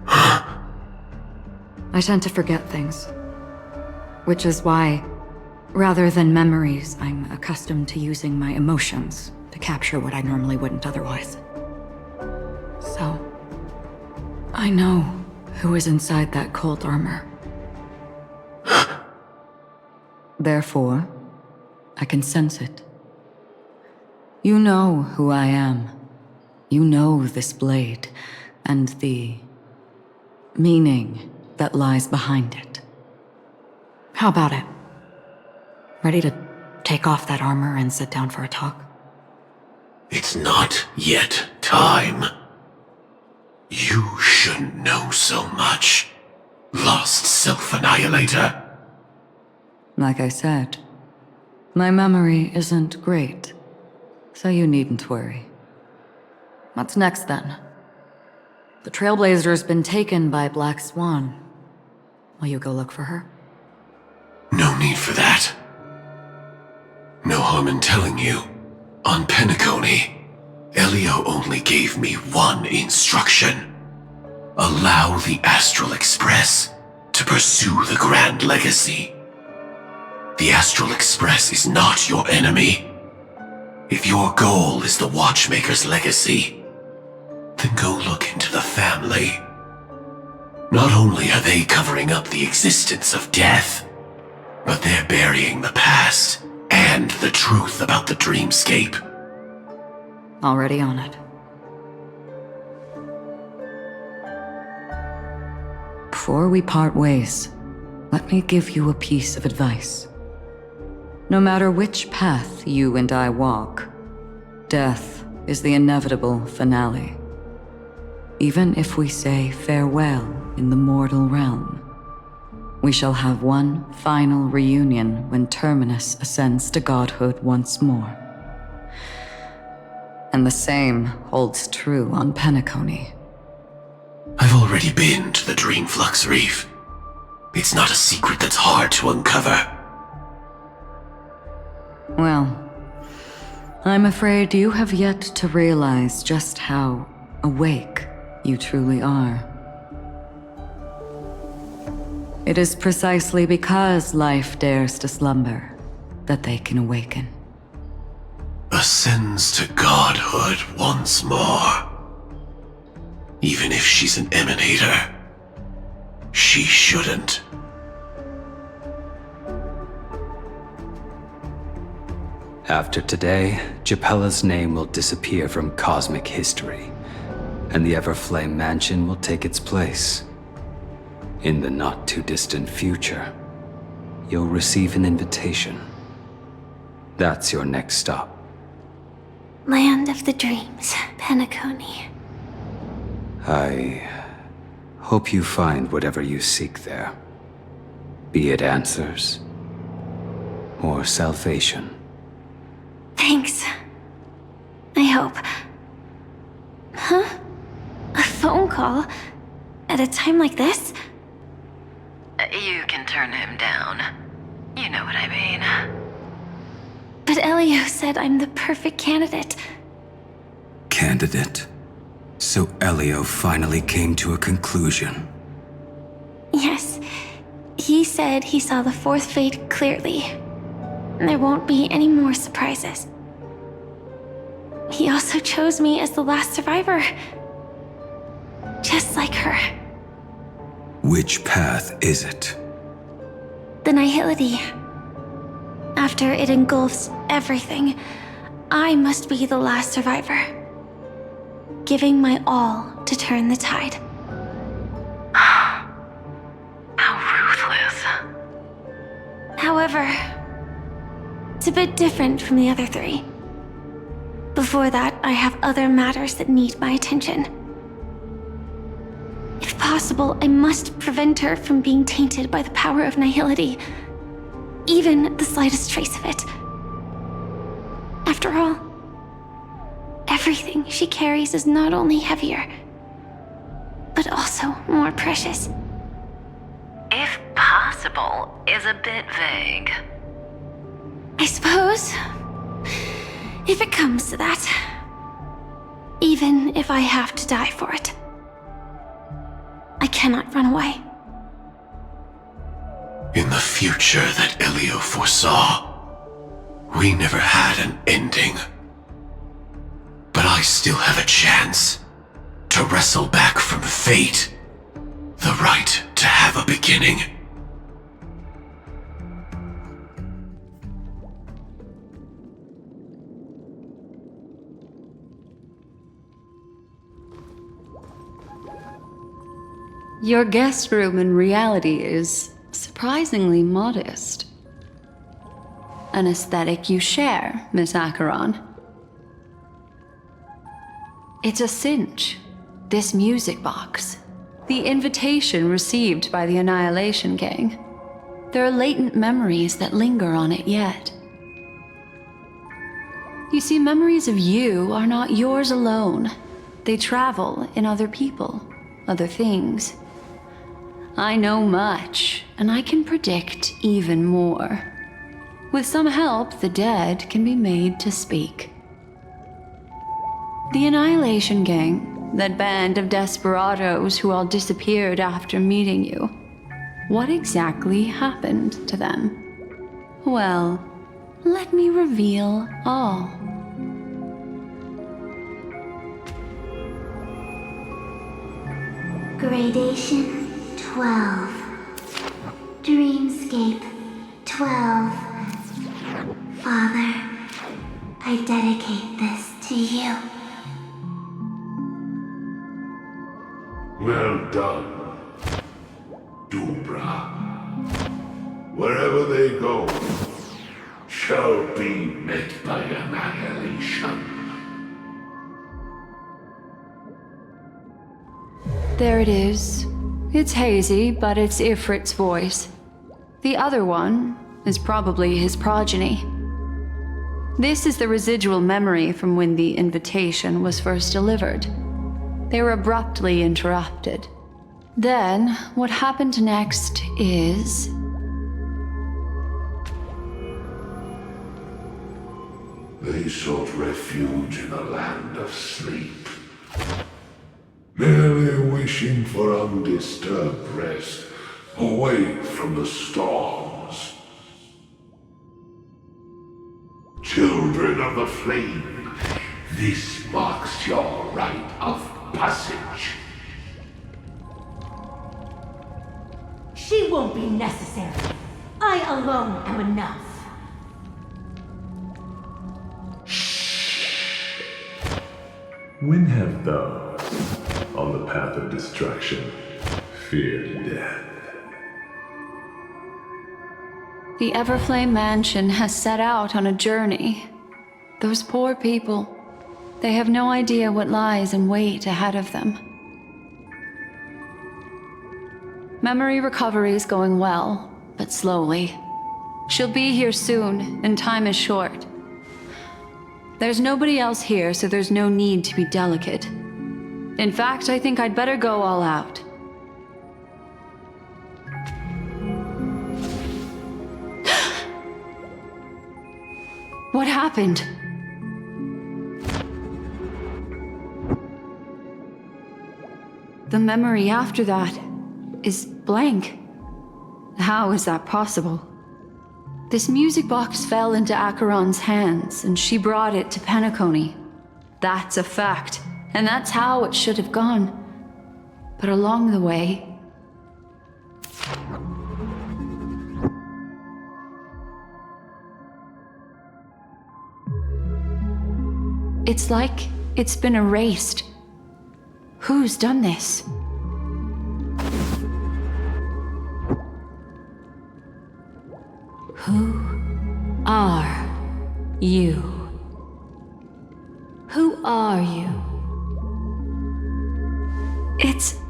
I tend to forget things. Which is why, rather than memories, I'm accustomed to using my emotions to capture what I normally wouldn't otherwise. So, I know who is inside that cold armor. Therefore, I can sense it. You know who I am. You know this blade, and the meaning that lies behind it. How about it? Ready to take off that armor and sit down for a talk? It's not yet time. You shouldn't know so much, lost self-annihilator. Like I said, my memory isn't great, so you needn't worry. What's next then? The Trailblazer's been taken by Black Swan. Will you go look for her? No need for that. No harm in telling you. On Penacony, Elio only gave me one instruction. Allow the Astral Express to pursue the Grand Legacy. The Astral Express is not your enemy. If your goal is the Watchmaker's legacy, then go look into the family. Not only are they covering up the existence of death, but they're burying the past and the truth about the dreamscape. Already on it. Before we part ways, let me give you a piece of advice. No matter which path you and I walk, death is the inevitable finale. Even if we say farewell in the mortal realm, we shall have one final reunion when Terminus ascends to godhood once more. And the same holds true on Penacony. I've already been to the Dreamflux Reef. It's not a secret that's hard to uncover. Well, I'm afraid you have yet to realize just how awake you truly are. It is precisely because life dares to slumber that they can awaken. Ascends to godhood once more. Even if she's an emanator, she shouldn't. After today, Japella's name will disappear from cosmic history, and the Everflame Mansion will take its place. In the not-too-distant future, you'll receive an invitation. That's your next stop. Land of the Dreams, Penacony. I hope you find whatever you seek there. Be it answers or salvation. Thanks. I hope. Huh? A phone call? At a time like this? You can turn him down. You know what I mean. But Elio said I'm the perfect candidate. Candidate? So Elio finally came to a conclusion. Yes. He said he saw the fourth fate clearly. There won't be any more surprises. He also chose me as the last survivor. Just like her. Which path is it? The Nihility. After it engulfs everything, I must be the last survivor. Giving my all to turn the tide. How ruthless. However, it's a bit different from the other three. Before that, I have other matters that need my attention. If possible, I must prevent her from being tainted by the power of Nihility. Even the slightest trace of it. After all, everything she carries is not only heavier, but also more precious. If possible is a bit vague. I suppose, if it comes to that. even if I have to die for it. I cannot run away. In the future that Elio foresaw, we never had an ending. But I still have a chance to wrestle back from fate the right to have a beginning. Your guest room in reality is surprisingly modest. An aesthetic you share, Miss Acheron. It's a cinch. This music box. The invitation received by the Annihilation Gang. There are latent memories that linger on it yet. You see, memories of you are not yours alone. They travel in other people, other things. I know much, and I can predict even more. With some help, the dead can be made to speak. The Annihilation Gang, that band of desperados who all disappeared after meeting you. What exactly happened to them? Well, let me reveal all. Gradation 12. Dreamscape 12. Father, I dedicate this to you. Well done, Dubra. Wherever they go, shall be met by annihilation. There it is. It's hazy, but it's Ifrit's voice. The other one is probably his progeny. This is the residual memory from when the invitation was first delivered. They were abruptly interrupted. Then, what happened next is... They sought refuge in a land of sleep, merely wishing for undisturbed rest, away from the storms. Children of the flame, this marks your rite of passage. She won't be necessary. I alone am enough. When have those on the path of destruction feared death? The Everflame Mansion has set out on a journey. Those poor people, they have no idea what lies in wait ahead of them. Memory recovery is going well, but slowly. She'll be here soon, and time is short. There's nobody else here, so there's no need to be delicate. In fact, I think I'd better go all out. What happened? The memory after that is blank. How is that possible? This music box fell into Acheron's hands, and she brought it to Penacony. That's a fact, and that's how it should have gone. But along the way... it's like it's been erased. Who's done this? Who are you? Who are you? It's...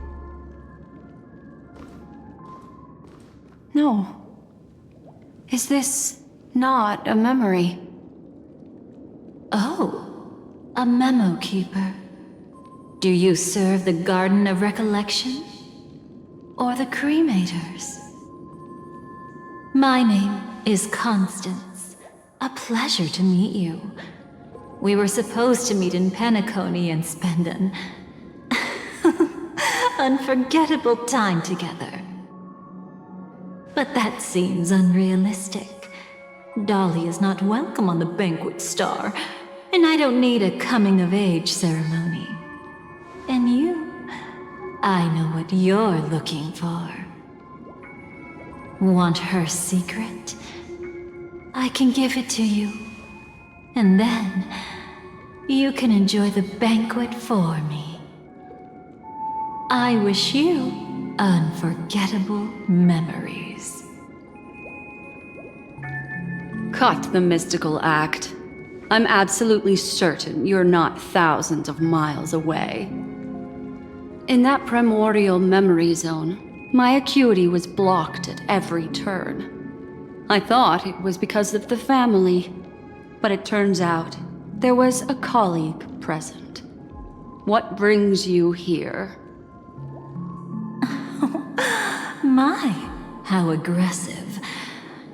No. Is this not a memory? Oh, a memo keeper. Do you serve the Garden of Recollection? Or the Cremators? My name is Constance. A pleasure to meet you. We were supposed to meet in Penacony and spend an unforgettable time together. But that seems unrealistic. Dolly is not welcome on the banquet star, and I don't need a coming-of-age ceremony. And you, I know what you're looking for. Want her secret? I can give it to you. And then, you can enjoy the banquet for me. I wish you unforgettable memories. Cut the mystical act. I'm absolutely certain you're not thousands of miles away. In that primordial memory zone, my acuity was blocked at every turn. I thought it was because of the family, but it turns out there was a colleague present. What brings you here? My, how aggressive.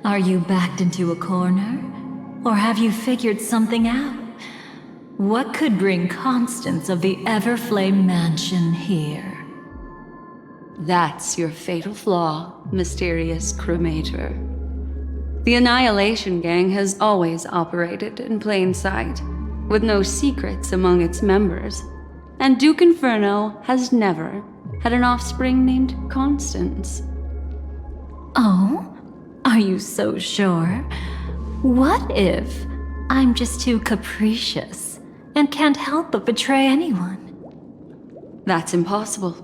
Are you backed into a corner? Or have you figured something out? What could bring Constance of the Everflame Mansion here? That's your fatal flaw, mysterious cremator. The Annihilation Gang has always operated in plain sight, with no secrets among its members. And Duke Inferno has never had an offspring named Constance. Oh? Are you so sure? What if I'm just too capricious and can't help but betray anyone? That's impossible.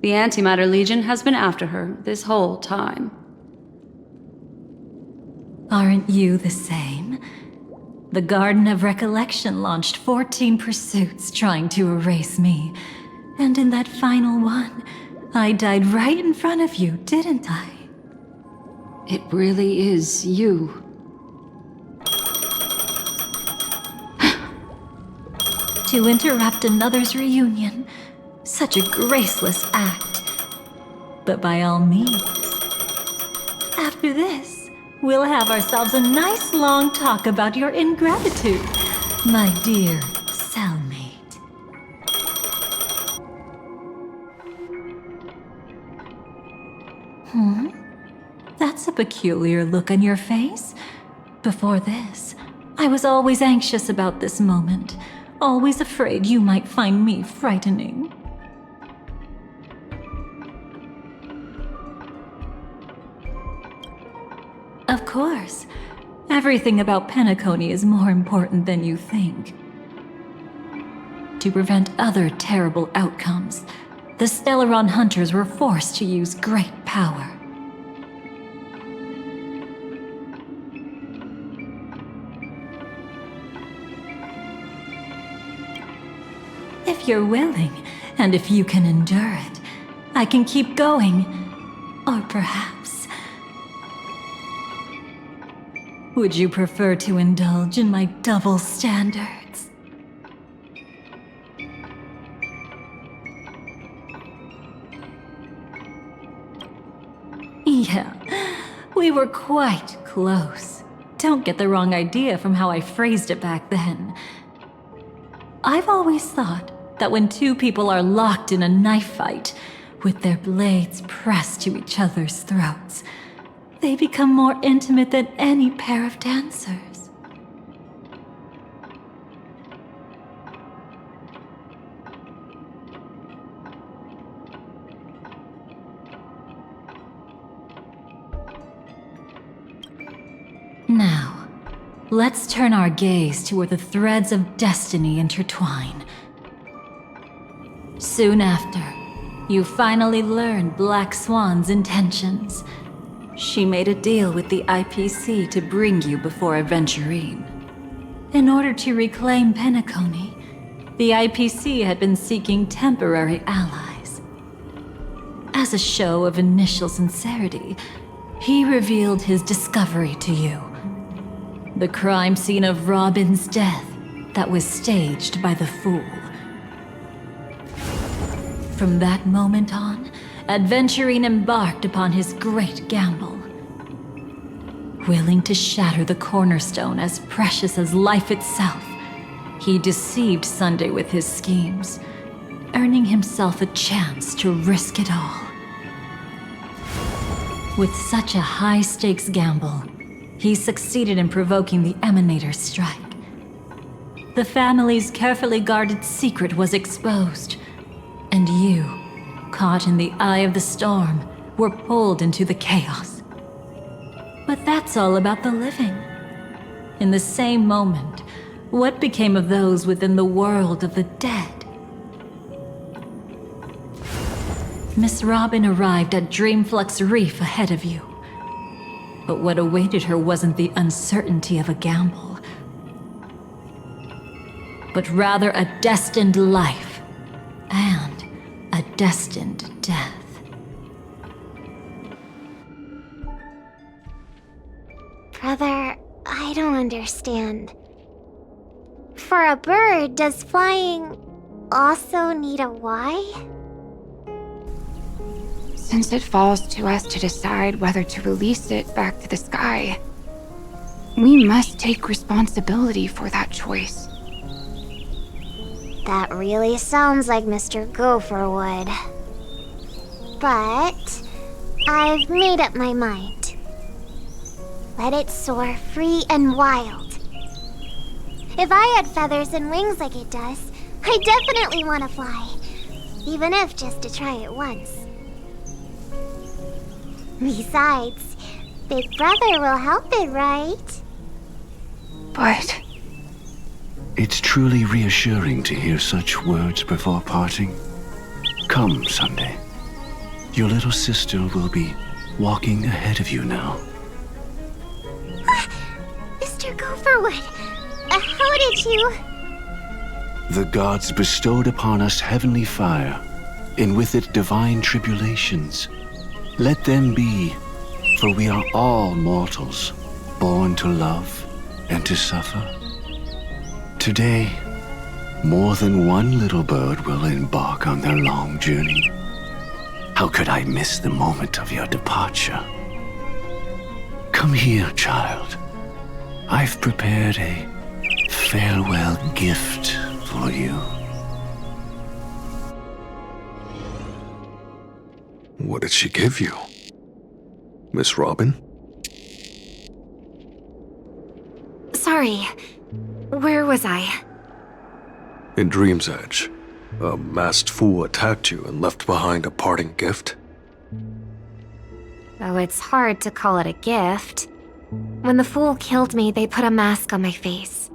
The Antimatter Legion has been after her this whole time. Aren't you the same? The Garden of Recollection launched 14 pursuits trying to erase me. And in that final one, I died right in front of you, didn't I? It really is you. To interrupt another's reunion. Such a graceless act. But by all means. After this, we'll have ourselves a nice long talk about your ingratitude, my dear cellmate. That's a peculiar look on your face. Before this, I was always anxious about this moment, always afraid you might find me frightening. Of course, everything about Penacony is more important than you think. To prevent other terrible outcomes, the Stellaron hunters were forced to use great power. If you're willing, and if you can endure it, I can keep going. Or perhaps... would you prefer to indulge in my double standards? Yeah, we were quite close. Don't get the wrong idea from how I phrased it back then. I've always thought that when two people are locked in a knife fight, with their blades pressed to each other's throats, they become more intimate than any pair of dancers. Now, let's turn our gaze to where the threads of destiny intertwine. Soon after, you finally learn Black Swan's intentions. She made a deal with the IPC to bring you before Aventurine. In order to reclaim Penacony, the IPC had been seeking temporary allies. As a show of initial sincerity, he revealed his discovery to you. The crime scene of Robin's death that was staged by the Fool. From that moment on, Aventurine embarked upon his great gamble. Willing to shatter the cornerstone as precious as life itself, he deceived Sunday with his schemes, earning himself a chance to risk it all. With such a high-stakes gamble, he succeeded in provoking the Emanator's strike. The family's carefully guarded secret was exposed, and you, caught in the eye of the storm, were pulled into the chaos. But that's all about the living. In the same moment, what became of those within the world of the dead? Miss Robin arrived at Dreamflux Reef ahead of you. But what awaited her wasn't the uncertainty of a gamble, but rather a destined life and a destined death. Brother, I don't understand. For a bird, does flying also need a why? Since it falls to us to decide whether to release it back to the sky, we must take responsibility for that choice. That really sounds like Mr. Gopher would. But I've made up my mind. Let it soar free and wild. If I had feathers and wings like it does, I definitely want to fly. Even if just to try it once. Besides, Big Brother will help it, right? But It's truly reassuring to hear such words before parting. Come, Sunday. Your little sister will be walking ahead of you now. Mr. Gopherwood, how did you... The gods bestowed upon us heavenly fire, and with it divine tribulations. Let them be, for we are all mortals, born to love and to suffer. Today, more than one little bird will embark on their long journey. How could I miss the moment of your departure? Come here, child. I've prepared a farewell gift for you. What did she give you? Miss Robin? Sorry, where was I? In Dream's Edge, a masked fool attacked you and left behind a parting gift. Though it's hard to call it a gift. When the fool killed me, they put a mask on my face.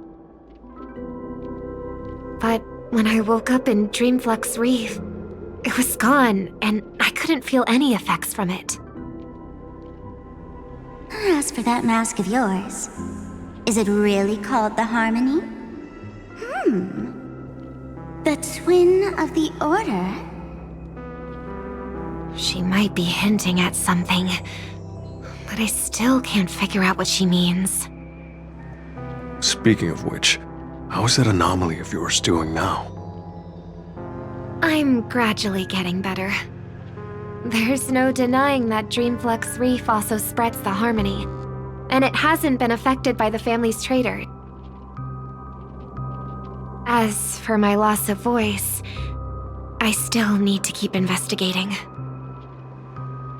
But when I woke up in Dreamflux Reef, it was gone, and I couldn't feel any effects from it. As for that mask of yours, is it really called the Harmony? The twin of the Order? She might be hinting at something, but I still can't figure out what she means. Speaking of which, how is that anomaly of yours doing now? I'm gradually getting better. There's no denying that Dreamflux Reef also spreads the Harmony, and it hasn't been affected by the family's traitor. As for my loss of voice, I still need to keep investigating.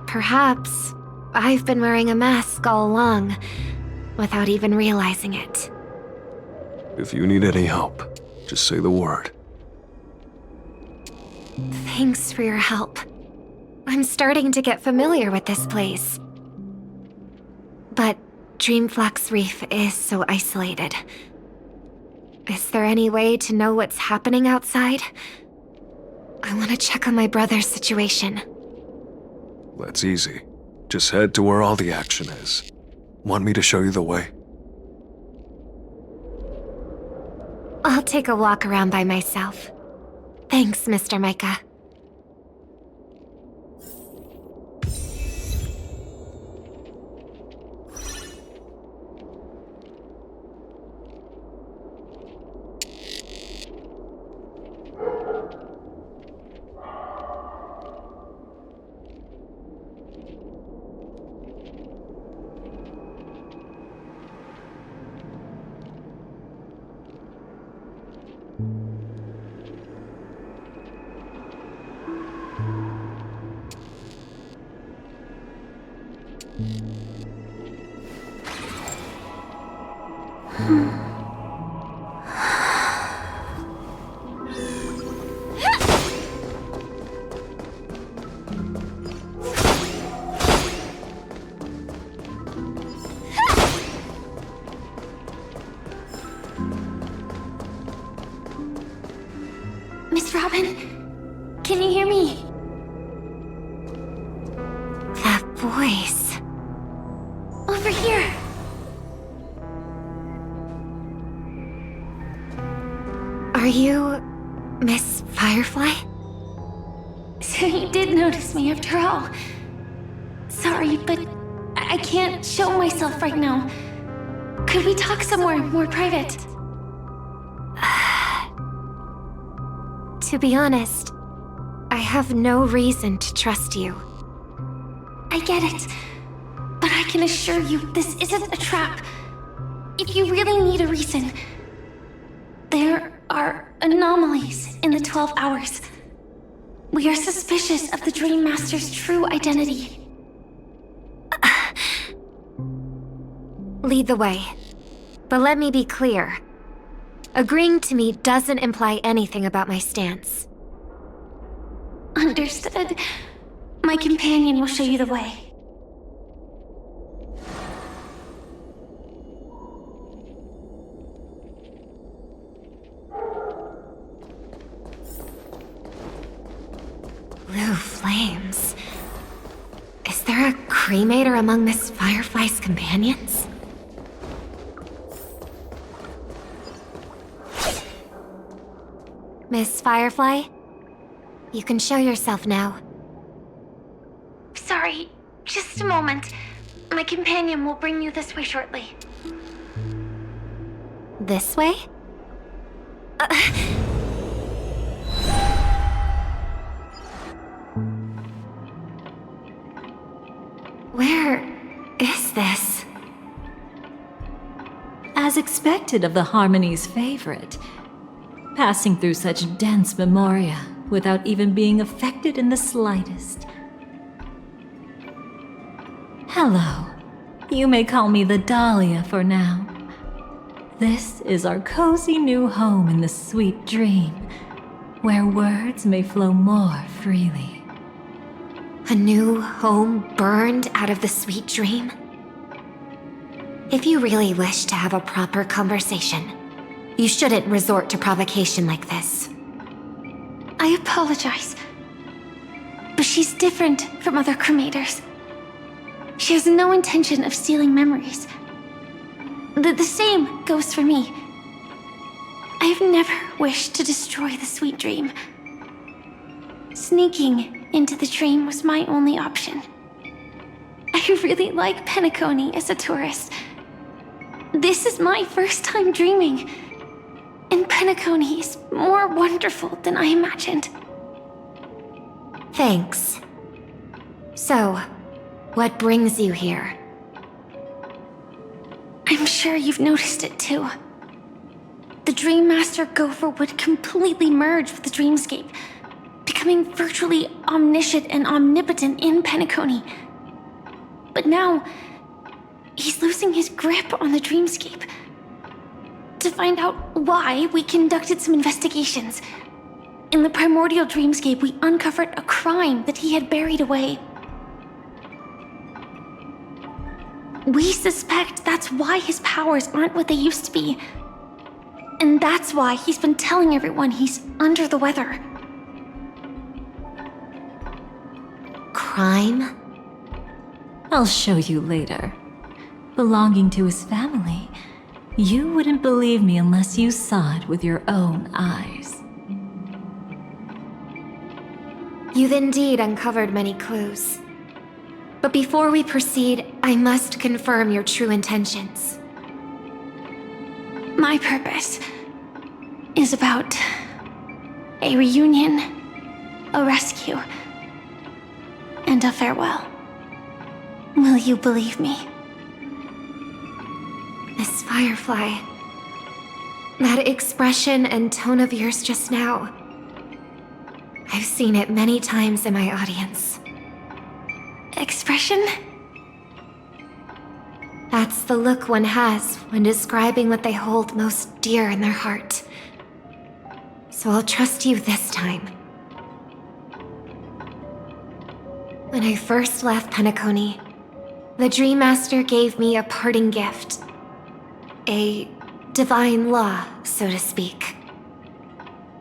Perhaps I've been wearing a mask all along, without even realizing it. If you need any help, just say the word. Thanks for your help. I'm starting to get familiar with this place. But Dreamflux Reef is so isolated. Is there any way to know what's happening outside? I want to check on my brother's situation. That's easy. Just head to where all the action is. Want me to show you the way? I'll take a walk around by myself. Thanks, Mr. Micah. Miss Robin, can you hear me? That voice. Over here. Are you Miss Firefly? So you did notice me after all. Sorry, but I can't show myself right now. Could we talk somewhere more private? To be honest, I have no reason to trust you. I get it. But I can assure you this isn't a trap. If you really need a reason, there are anomalies in the 12 hours. We are suspicious of the Dream Master's true identity. Lead the way. But let me be clear. Agreeing to me doesn't imply anything about my stance. Understood. My companion will show you the way. Blue flames. Is there a cremator among Miss Firefly's companions? Miss Firefly, you can show yourself now. Sorry, just a moment. My companion will bring you this way shortly. This way? Where is this? As expected of the Harmony's favorite, passing through such dense memoria without even being affected in the slightest. Hello. You may call me the Dahlia for now. This is our cozy new home in the sweet dream, where words may flow more freely. A new home burned out of the sweet dream? If you really wish to have a proper conversation, you shouldn't resort to provocation like this. I apologize. But she's different from other cremators. She has no intention of stealing memories. The same goes for me. I have never wished to destroy the sweet dream. Sneaking into the dream was my only option. I really like Penacony as a tourist. This is my first time dreaming. And Penacony is more wonderful than I imagined. Thanks. So, what brings you here? I'm sure you've noticed it too. The Dream Master Gopher would completely merge with the dreamscape, becoming virtually omniscient and omnipotent in Penacony. But now, he's losing his grip on the dreamscape. To find out why, we conducted some investigations. In the primordial dreamscape, we uncovered a crime that he had buried away. We suspect that's why his powers aren't what they used to be. And that's why he's been telling everyone he's under the weather. Crime? I'll show you later. Belonging to his family, you wouldn't believe me unless you saw it with your own eyes. You've indeed uncovered many clues. But before we proceed, I must confirm your true intentions. My purpose is about a reunion, a rescue, and a farewell. Will you believe me? Miss Firefly, that expression and tone of yours just now, I've seen it many times in my audience. Expression? That's the look one has when describing what they hold most dear in their heart. So I'll trust you this time. When I first left Penacony, the Dream Master gave me a parting gift. A divine law, so to speak.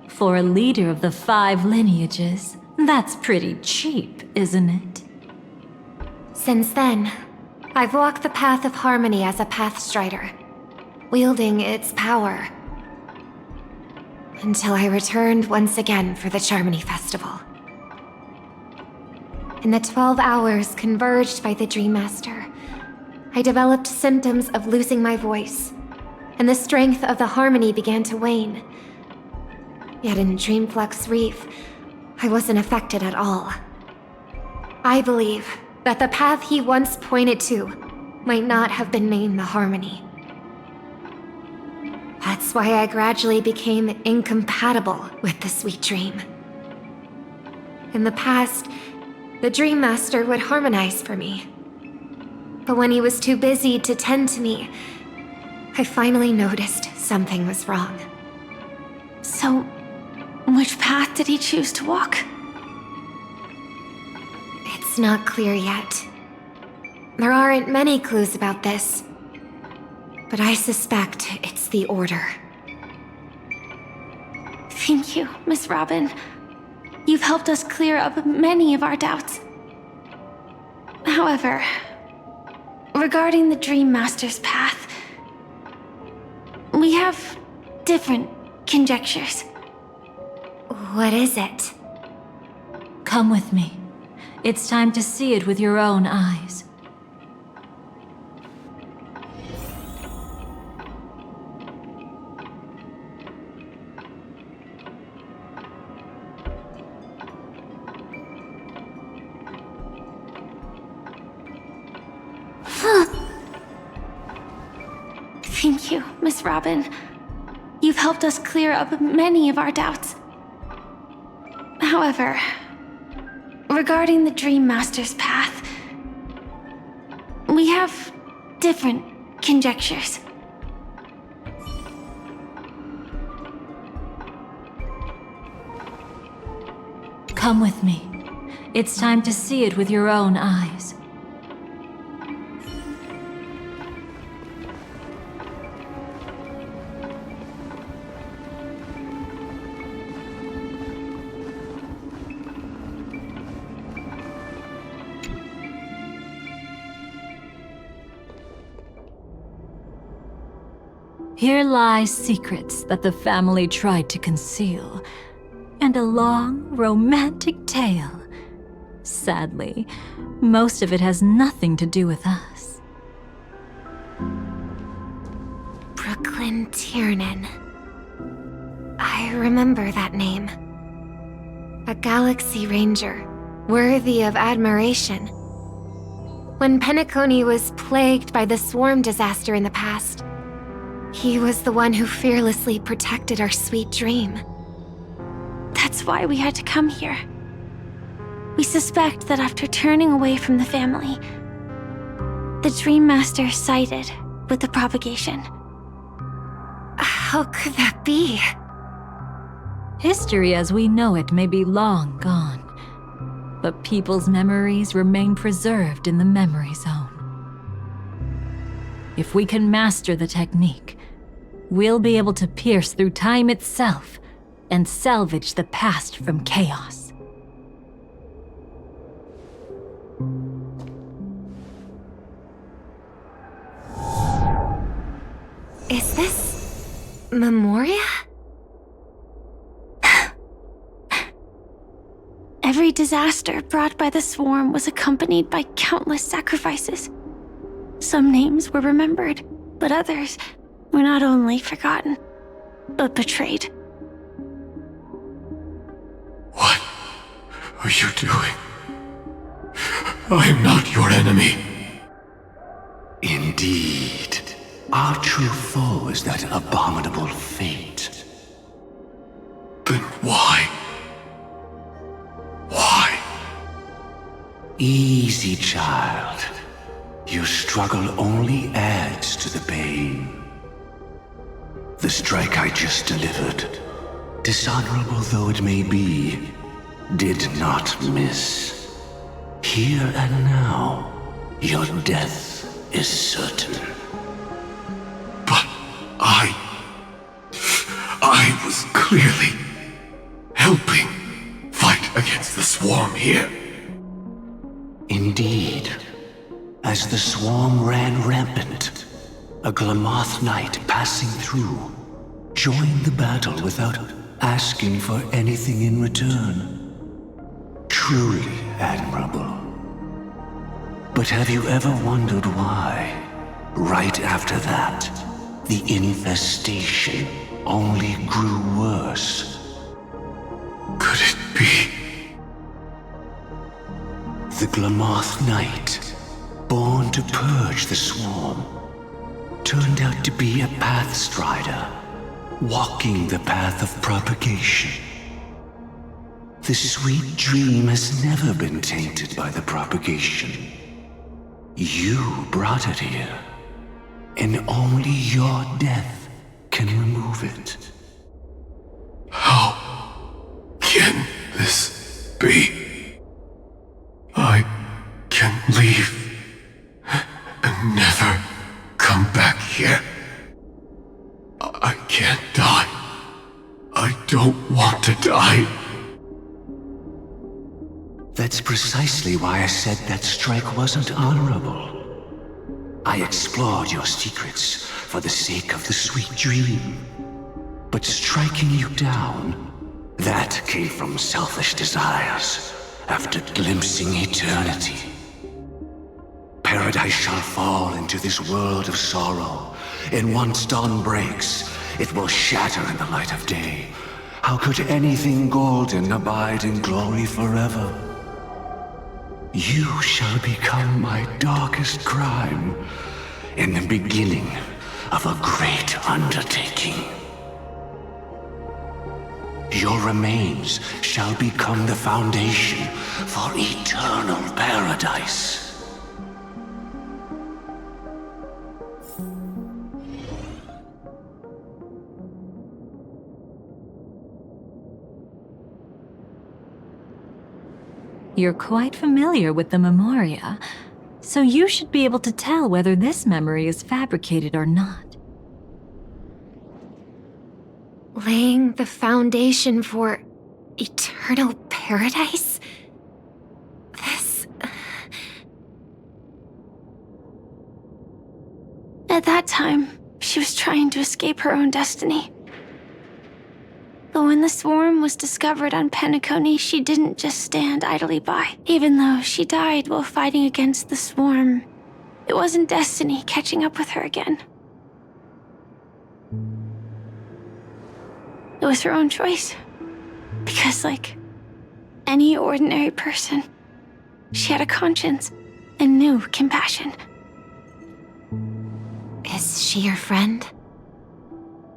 For a leader of the 5 lineages, that's pretty cheap, isn't it? Since then, I've walked the path of harmony as a Pathstrider, wielding its power. Until I returned once again for the Charmony Festival. In the 12 hours converged by the Dream Master, I developed symptoms of losing my voice, and the strength of the harmony began to wane. Yet in Dreamflux Reef, I wasn't affected at all. I believe that the path he once pointed to might not have been named the Harmony. That's why I gradually became incompatible with the sweet dream. In the past, the Dream Master would harmonize for me. But when he was too busy to tend to me, I finally noticed something was wrong. So, which path did he choose to walk? It's not clear yet. There aren't many clues about this, but I suspect it's the Order. Thank you, Miss Robin. You've helped us clear up many of our doubts. However, regarding the Dream Master's path, we have different conjectures. What is it? Come with me. It's time to see it with your own eyes. Thank you, Miss Robin. You've helped us clear up many of our doubts. However, regarding the Dream Master's path, we have different conjectures. Come with me. It's time to see it with your own eyes. Here lie secrets that the family tried to conceal, and a long, romantic tale. Sadly, most of it has nothing to do with us. Brooklyn Tiernan. I remember that name. A Galaxy Ranger, worthy of admiration. When Penacony was plagued by the swarm disaster in the past, he was the one who fearlessly protected our sweet dream. That's why we had to come here. We suspect that after turning away from the family, the Dream Master sided with the propagation. How could that be? History as we know it may be long gone, but people's memories remain preserved in the memory zone. If we can master the technique, we'll be able to pierce through time itself and salvage the past from chaos. Is this Memoria? Every disaster brought by the swarm was accompanied by countless sacrifices. Some names were remembered, but others were not only forgotten, but betrayed. What are you doing? I am not your enemy. Indeed. Our true foe is that abominable fate. Then why? Why? Easy, child. Your struggle only adds to the pain. The strike I just delivered, dishonorable though it may be, did not miss. Here and now, your death is certain. But I was clearly helping fight against the swarm here. Indeed. As the swarm ran rampant, a Glamoth knight passing through joined the battle without asking for anything in return. Truly admirable. But have you ever wondered why, right after that, the infestation only grew worse? Could it be? The Glamoth knight, born to purge the swarm, turned out to be a pathstrider, walking the path of propagation. The sweet dream has never been tainted by the propagation. You brought it here, and only your death can remove it. How can this be? I can leave and never come back here. I can't die. I don't want to die. That's precisely why I said that strike wasn't honorable. I explored your secrets for the sake of the sweet dream. But striking you down, that came from selfish desires after glimpsing eternity. Paradise shall fall into this world of sorrow, and once dawn breaks, it will shatter in the light of day. How could anything golden abide in glory forever? You shall become my darkest crime, and the beginning of a great undertaking. Your remains shall become the foundation for eternal paradise. You're quite familiar with the Memoria, so you should be able to tell whether this memory is fabricated or not. Laying the foundation for eternal paradise? This... At that time, she was trying to escape her own destiny. But when the swarm was discovered on Penacony, she didn't just stand idly by. Even though she died while fighting against the swarm, it wasn't destiny catching up with her again. It was her own choice. Because, like any ordinary person, she had a conscience and knew compassion. Is she your friend?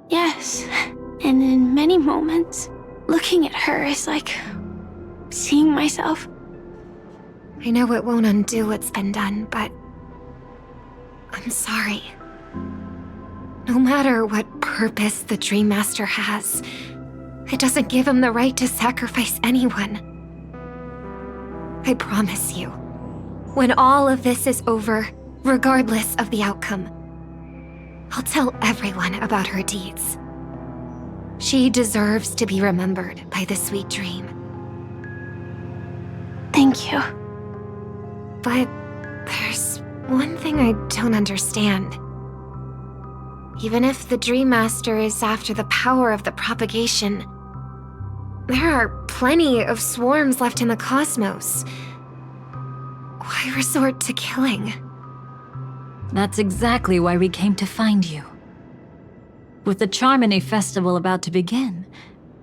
Yes. And in many moments, looking at her is like seeing myself. I know it won't undo what's been done, but I'm sorry. No matter what purpose the Dream Master has, it doesn't give him the right to sacrifice anyone. I promise you, when all of this is over, regardless of the outcome, I'll tell everyone about her deeds. She deserves to be remembered by the sweet dream. Thank you. But there's one thing I don't understand. Even if the Dream Master is after the power of the propagation, there are plenty of swarms left in the cosmos. Why resort to killing? That's exactly why we came to find you. With the Charmony Festival about to begin,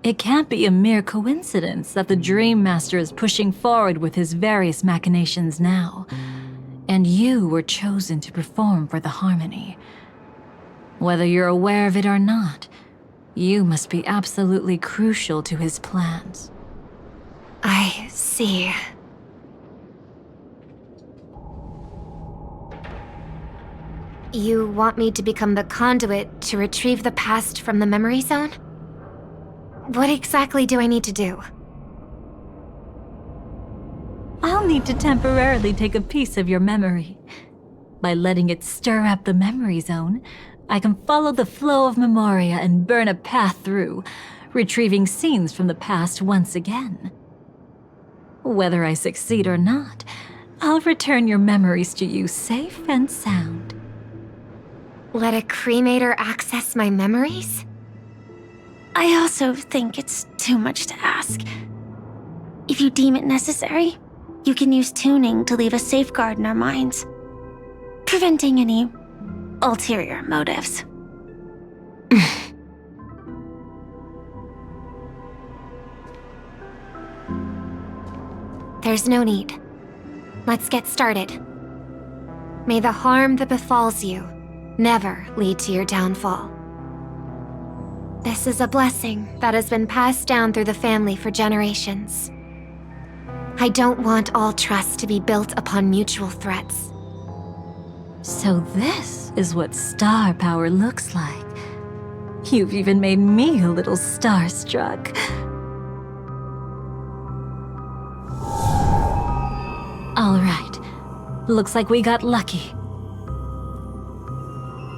it can't be a mere coincidence that the Dream Master is pushing forward with his various machinations now, and you were chosen to perform for the Harmony. Whether you're aware of it or not, you must be absolutely crucial to his plans. I see. You want me to become the conduit to retrieve the past from the memory zone? What exactly do I need to do? I'll need to temporarily take a piece of your memory. By letting it stir up the memory zone, I can follow the flow of memoria and burn a path through, retrieving scenes from the past once again. Whether I succeed or not, I'll return your memories to you safe and sound. Let a cremator access my memories? I also think it's too much to ask. If you deem it necessary, you can use tuning to leave a safeguard in our minds, preventing any ulterior motives. There's no need. Let's get started. May the harm that befalls you never lead to your downfall. This is a blessing that has been passed down through the family for generations. I don't want all trust to be built upon mutual threats. So this is what star power looks like. You've even made me a little starstruck. All right. Looks like we got lucky.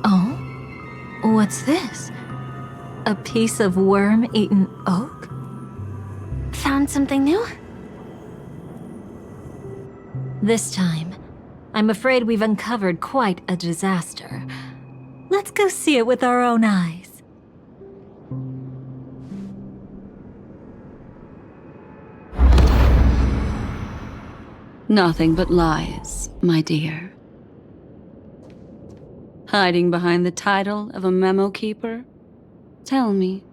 Oh? What's this? A piece of worm-eaten oak? Found something new? This time, I'm afraid we've uncovered quite a disaster. Let's go see it with our own eyes. Nothing but lies, my dear. Hiding behind the title of a memo keeper? Tell me,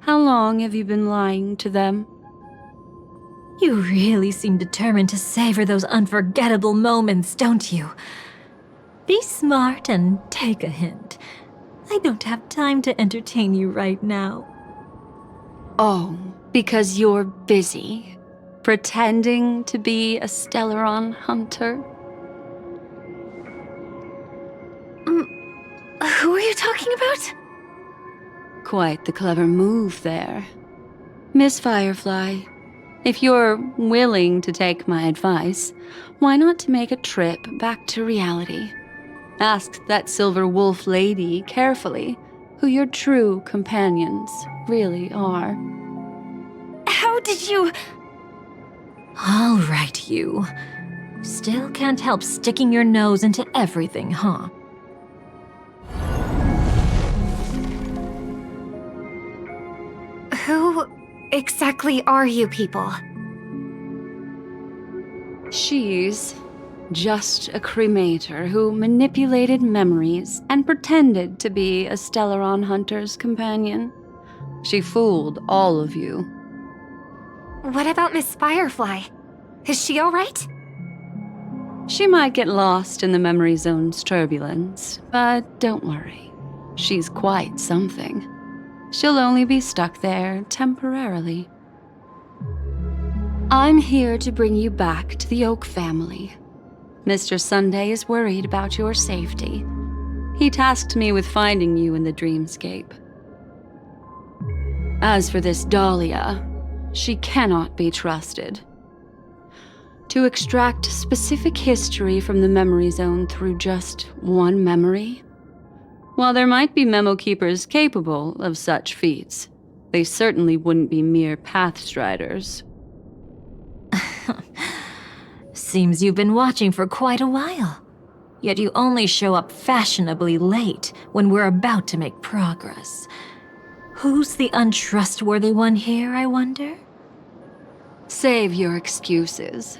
how long have you been lying to them? You really seem determined to savor those unforgettable moments, don't you? Be smart and take a hint. I don't have time to entertain you right now. Oh, because you're busy, pretending to be a Stellaron hunter? Who are you talking about? Quite the clever move there. Miss Firefly, if you're willing to take my advice, why not make a trip back to reality? Ask that Silver Wolf lady carefully who your true companions really are. How did you... All right, you. Still can't help sticking your nose into everything, huh? Who exactly are you people? She's just a cremator who manipulated memories and pretended to be a Stellaron hunter's companion. She fooled all of you. What about Miss Firefly? Is she all right? She might get lost in the memory zone's turbulence, but don't worry. She's quite something. She'll only be stuck there temporarily. I'm here to bring you back to the Oak family. Mr. Sunday is worried about your safety. He tasked me with finding you in the dreamscape. As for this Dahlia, she cannot be trusted. To extract specific history from the memory zone through just one memory? While there might be memo keepers capable of such feats, they certainly wouldn't be mere pathstriders. Seems you've been watching for quite a while. Yet you only show up fashionably late when we're about to make progress. Who's the untrustworthy one here, I wonder? Save your excuses.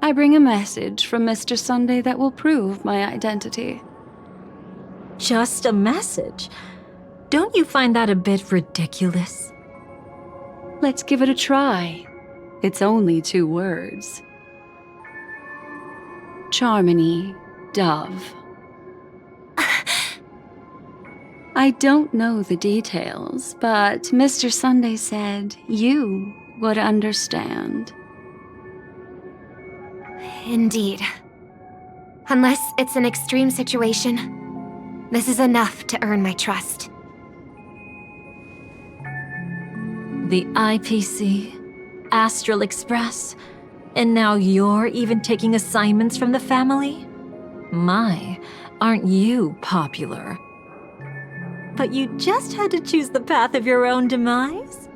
I bring a message from Mr. Sunday that will prove my identity. Just a message? Don't you find that a bit ridiculous? Let's give it a try. It's only 2 words. Charmony, Dove. I don't know the details, but Mr. Sunday said you would understand. Indeed. Unless it's an extreme situation, This is enough to earn my trust. The IPC, Astral Express, and now you're even taking assignments from the family? My, aren't you popular? But you just had to choose the path of your own demise?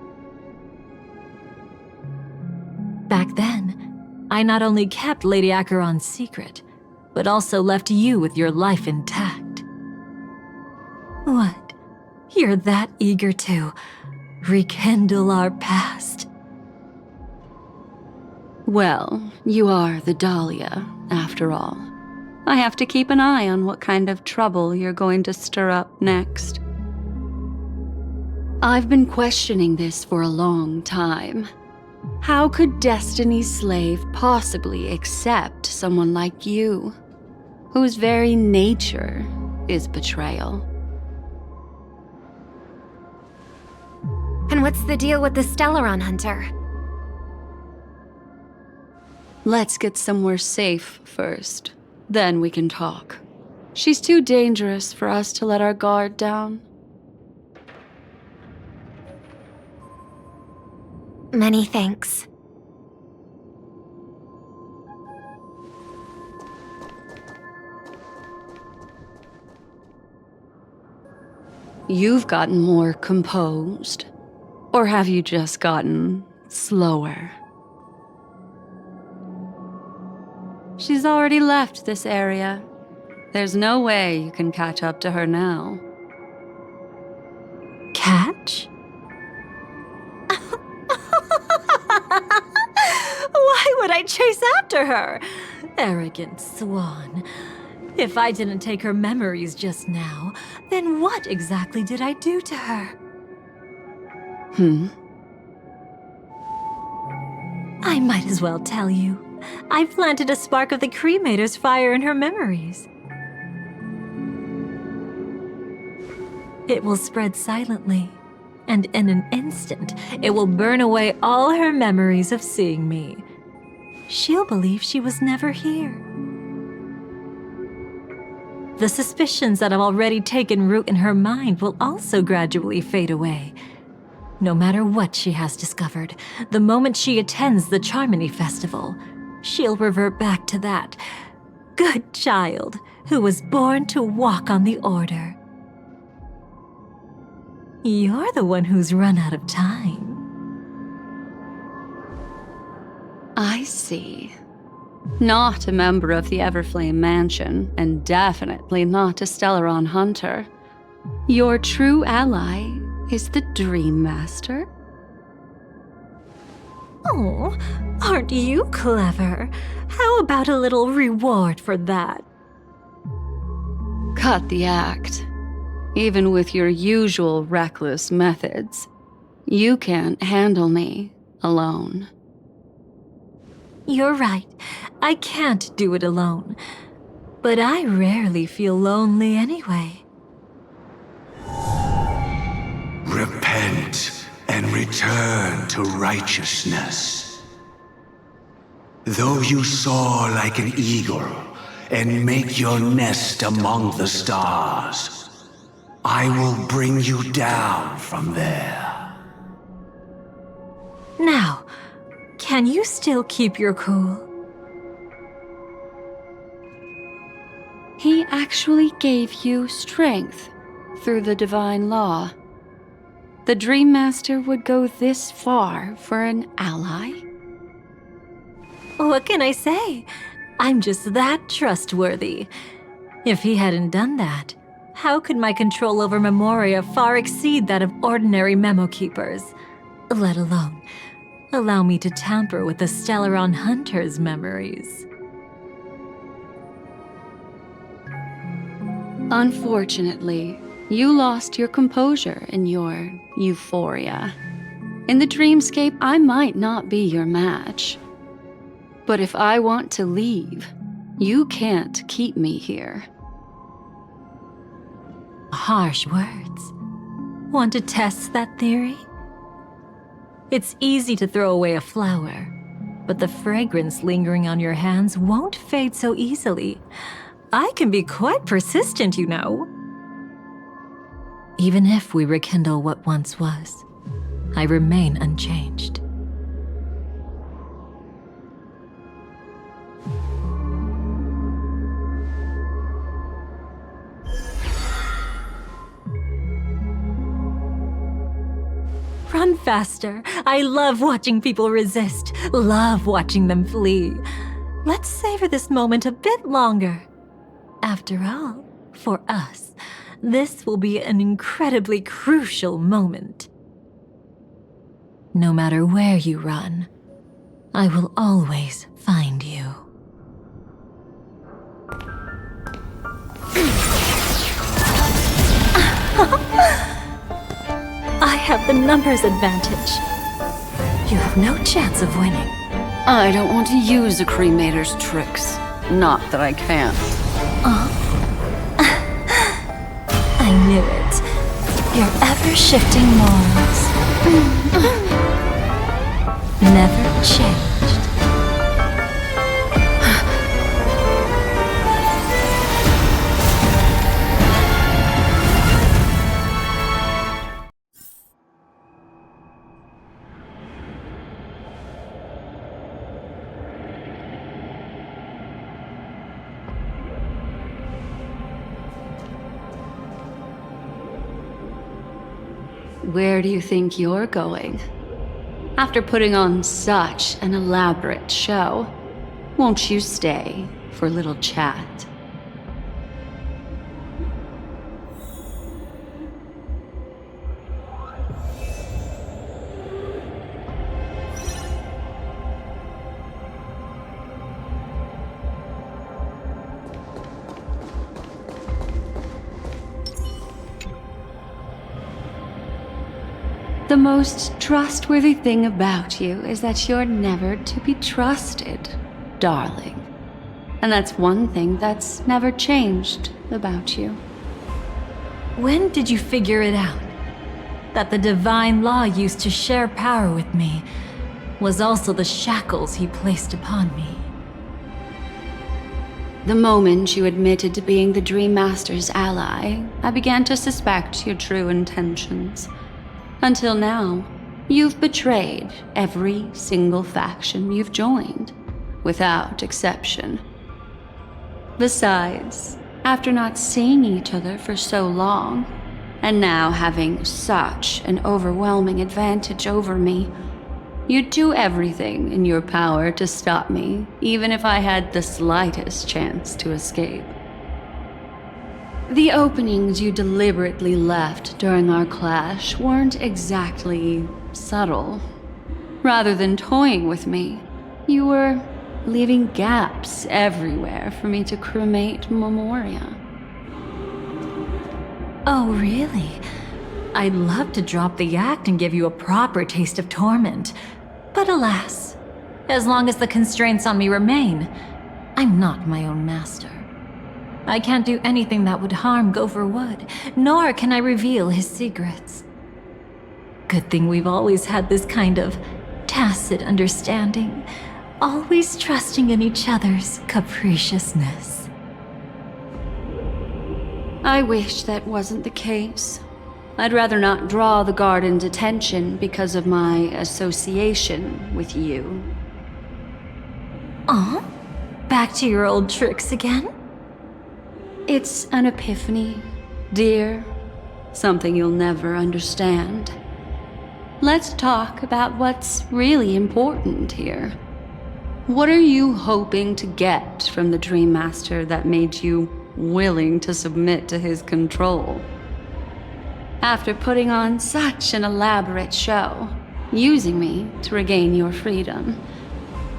Back then, I not only kept Lady Acheron's secret, but also left you with your life intact. What? You're that eager to rekindle our past? Well, you are the Dahlia, after all. I have to keep an eye on what kind of trouble you're going to stir up next. I've been questioning this for a long time. How could Destiny's slave possibly accept someone like you, whose very nature is betrayal? And what's the deal with the Stellaron Hunter? Let's get somewhere safe first. Then we can talk. She's too dangerous for us to let our guard down. Many thanks. You've gotten more composed. Or have you just gotten slower? She's already left this area. There's no way you can catch up to her now. Catch? Why would I chase after her? Arrogant swan. If I didn't take her memories just now, then what exactly did I do to her? I might as well tell you. I planted a spark of the cremator's fire in her memories. It will spread silently, and in an instant, it will burn away all her memories of seeing me. She'll believe she was never here. The suspicions that have already taken root in her mind will also gradually fade away. No matter what she has discovered, the moment she attends the Charmony Festival, she'll revert back to that good child who was born to walk on the Order. You're the one who's run out of time. I see. Not a member of the Everflame Mansion, and definitely not a Stellaron Hunter. Your true ally is the Dream Master? Oh, aren't you clever? How about a little reward for that? Cut the act. Even with your usual reckless methods, you can't handle me alone. You're right. I can't do it alone. But I rarely feel lonely anyway. Repent and return to righteousness. Though you soar like an eagle and make your nest among the stars, I will bring you down from there. Now, can you still keep your cool? He actually gave you strength through the divine law. The Dream Master would go this far for an ally? What can I say? I'm just that trustworthy. If he hadn't done that, how could my control over Memoria far exceed that of ordinary memo keepers? Let alone allow me to tamper with the Stellaron Hunter's memories. Unfortunately, you lost your composure in your euphoria. In the dreamscape, I might not be your match. But if I want to leave, you can't keep me here. Harsh words. Want to test that theory? It's easy to throw away a flower, but the fragrance lingering on your hands won't fade so easily. I can be quite persistent, you know. Even if we rekindle what once was, I remain unchanged. Run faster! I love watching people resist, love watching them flee. Let's savor this moment a bit longer. After all, for us, this will be an incredibly crucial moment. No matter where you run, I will always find you. I have the numbers advantage. You have no chance of winning. I don't want to use a cremator's tricks. Not that I can't. I knew it. Your ever-shifting morals. Never changed. Where do you think you're going? After putting on such an elaborate show, won't you stay for a little chat? The most trustworthy thing about you is that you're never to be trusted, darling. And that's one thing that's never changed about you. When did you figure it out? That the divine law used to share power with me was also the shackles he placed upon me. The moment you admitted to being the Dream Master's ally, I began to suspect your true intentions. Until now, you've betrayed every single faction you've joined, without exception. Besides, after not seeing each other for so long, and now having such an overwhelming advantage over me, you'd do everything in your power to stop me, even if I had the slightest chance to escape. The openings you deliberately left during our clash weren't exactly subtle. Rather than toying with me, you were leaving gaps everywhere for me to cremate Memoria. Oh, really? I'd love to drop the act and give you a proper taste of torment. But alas, as long as the constraints on me remain, I'm not my own master. I can't do anything that would harm Gopher Wood, nor can I reveal his secrets. Good thing we've always had this kind of tacit understanding, always trusting in each other's capriciousness. I wish that wasn't the case. I'd rather not draw the garden's attention because of my association with you. Aw? Back to your old tricks again? It's an epiphany, dear. Something you'll never understand. Let's talk about what's really important here. What are you hoping to get from the Dream Master that made you willing to submit to his control? After putting on such an elaborate show, using me to regain your freedom,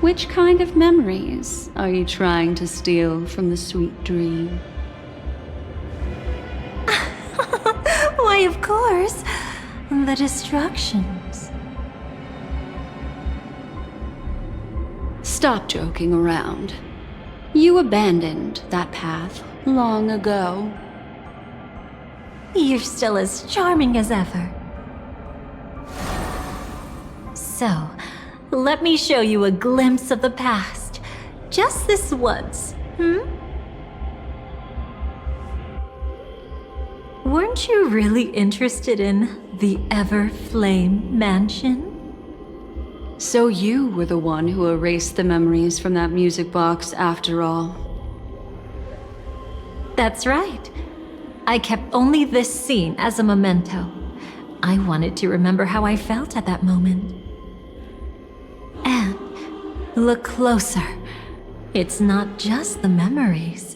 which kind of memories are you trying to steal from the sweet dream? Why, of course. The destructions. Stop joking around. You abandoned that path long ago. You're still as charming as ever. So, let me show you a glimpse of the past. Just this once, weren't you really interested in the Everflame Mansion? So you were the one who erased the memories from that music box after all. That's right. I kept only this scene as a memento. I wanted to remember how I felt at that moment. And look closer. It's not just the memories.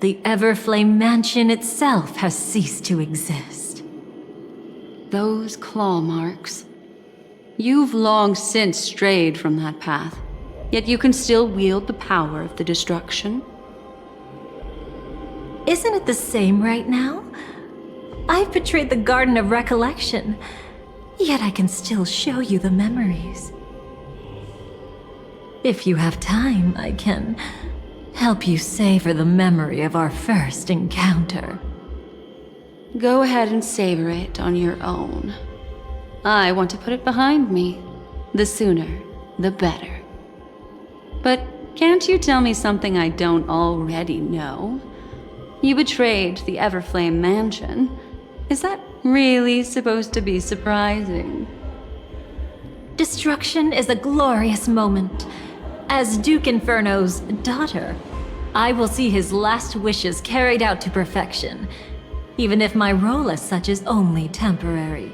The Everflame Mansion itself has ceased to exist. Those claw marks. You've long since strayed from that path, yet you can still wield the power of the destruction. Isn't it the same right now? I've betrayed the Garden of Recollection, yet I can still show you the memories. If you have time, I can help you savor the memory of our first encounter. Go ahead and savor it on your own. I want to put it behind me. The sooner, the better. But can't you tell me something I don't already know? You betrayed the Everflame Mansion. Is that really supposed to be surprising? Destruction is a glorious moment. As Duke Inferno's daughter, I will see his last wishes carried out to perfection, even if my role as such is only temporary.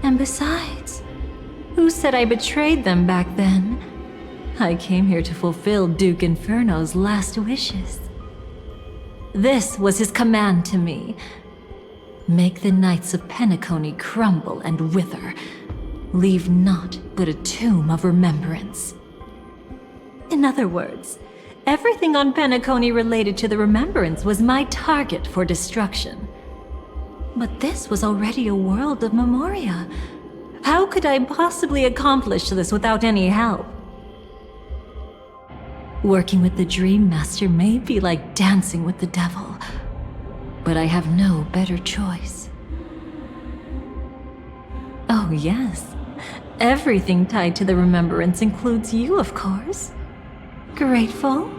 And besides, who said I betrayed them back then? I came here to fulfill Duke Inferno's last wishes. This was his command to me. Make the Knights of Penacony crumble and wither. Leave naught but a tomb of remembrance. In other words, everything on Penacony related to the remembrance was my target for destruction. But this was already a world of Memoria. How could I possibly accomplish this without any help? Working with the Dream Master may be like dancing with the devil, but I have no better choice. Oh yes, everything tied to the remembrance includes you, of course. Grateful?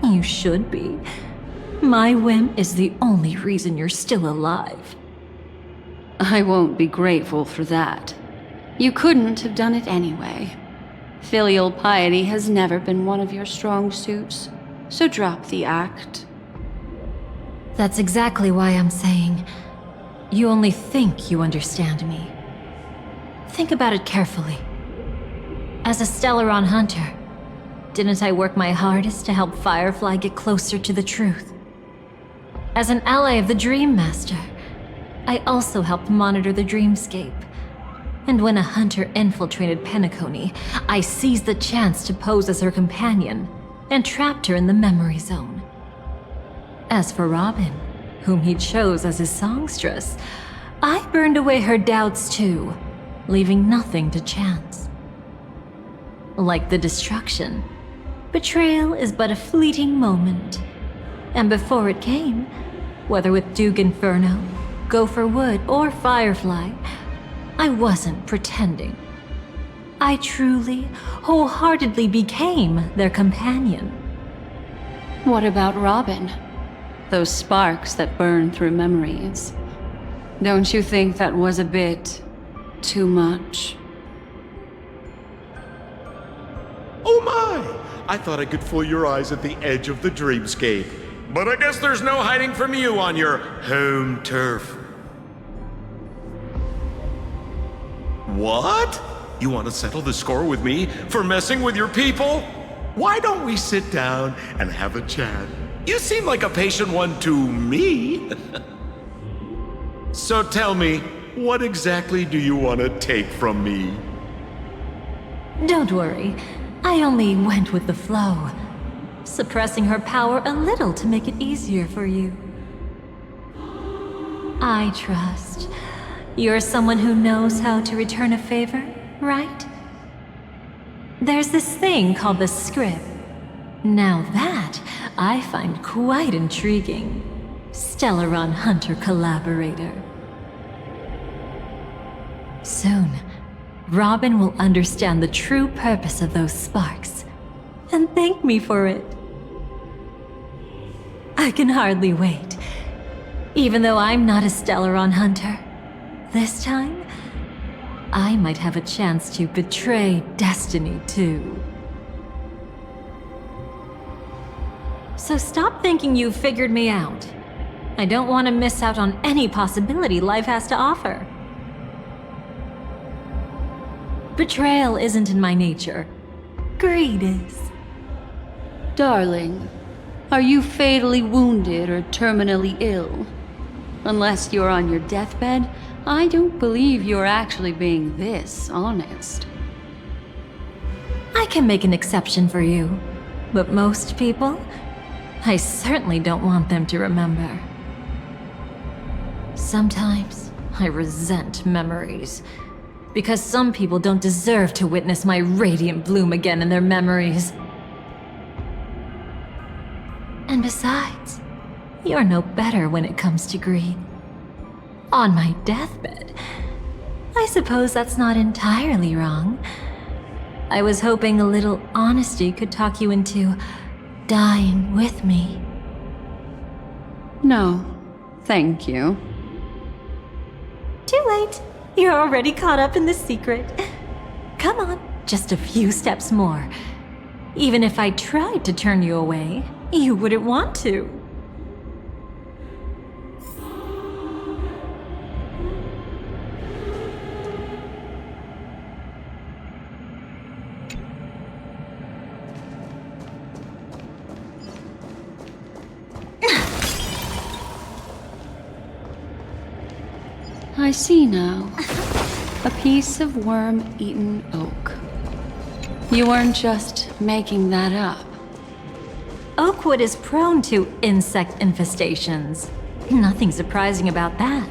You should be. My whim is the only reason you're still alive. I won't be grateful for that. You couldn't have done it anyway. Filial piety has never been one of your strong suits, so drop the act. That's exactly why I'm saying, you only think you understand me. Think about it carefully. As a Stellaron hunter, didn't I work my hardest to help Firefly get closer to the truth? As an ally of the Dream Master, I also helped monitor the dreamscape. And when a hunter infiltrated Penacony, I seized the chance to pose as her companion and trapped her in the memory zone. As for Robin, whom he chose as his songstress, I burned away her doubts too, leaving nothing to chance. Like the destruction, betrayal is but a fleeting moment. And before it came, whether with Duke Inferno, Gopher Wood, or Firefly, I wasn't pretending. I truly, wholeheartedly became their companion. What about Robin? Those sparks that burn through memories. Don't you think that was a bit too much? Oh my! I thought I could fool your eyes at the edge of the dreamscape. But I guess there's no hiding from you on your home turf. What? You want to settle the score with me for messing with your people? Why don't we sit down and have a chat? You seem like a patient one to me. So tell me, what exactly do you want to take from me? Don't worry, I only went with the flow, suppressing her power a little to make it easier for you. I trust. You're someone who knows how to return a favor, right? There's this thing called the script. Now that, I find quite intriguing. Stellaron Hunter collaborator. Soon, Robin will understand the true purpose of those sparks, and thank me for it. I can hardly wait. Even though I'm not a Stellaron hunter, this time, I might have a chance to betray destiny too. So stop thinking you've figured me out. I don't want to miss out on any possibility life has to offer. Betrayal isn't in my nature. Greed is. Darling, are you fatally wounded or terminally ill? Unless you're on your deathbed, I don't believe you're actually being this honest. I can make an exception for you, but most people, I certainly don't want them to remember. Sometimes I resent memories, because some people don't deserve to witness my radiant bloom again in their memories. And besides, you're no better when it comes to greed. On my deathbed, I suppose that's not entirely wrong. I was hoping a little honesty could talk you into dying with me. No, thank you. Too late. You're already caught up in the secret. Come on, just a few steps more. Even if I tried to turn you away, you wouldn't want to. I see now. A piece of worm-eaten oak. You weren't just making that up. Oakwood is prone to insect infestations. Nothing surprising about that.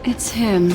It's him.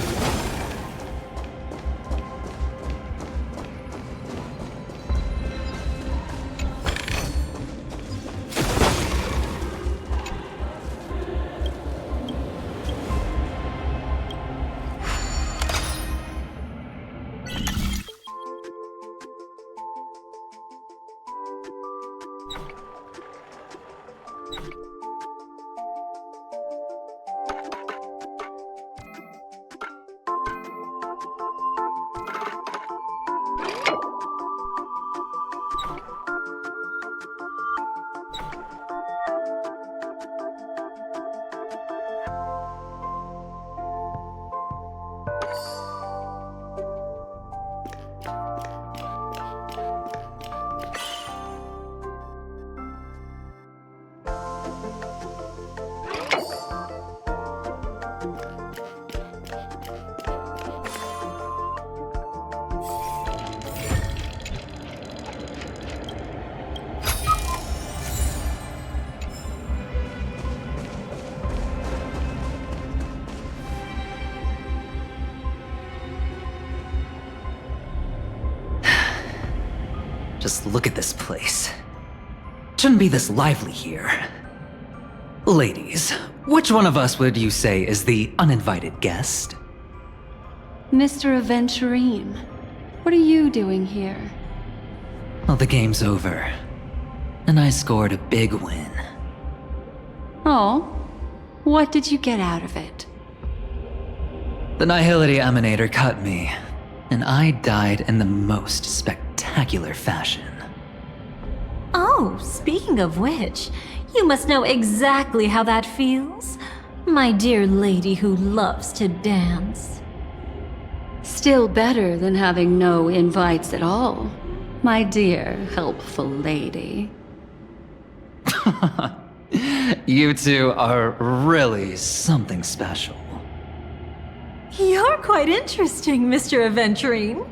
Just look at this place. Shouldn't be this lively here. Ladies, which one of us would you say is the uninvited guest? Mr. Aventurine, what are you doing here? Well, the game's over. And I scored a big win. Oh? What did you get out of it? The Nihility Emanator cut me, and I died in the most spectacular fashion. Oh, speaking of which, you must know exactly how that feels. My dear lady who loves to dance. Still better than having no invites at all, my dear helpful lady. You two are really something special. You're quite interesting, Mr. Aventurine.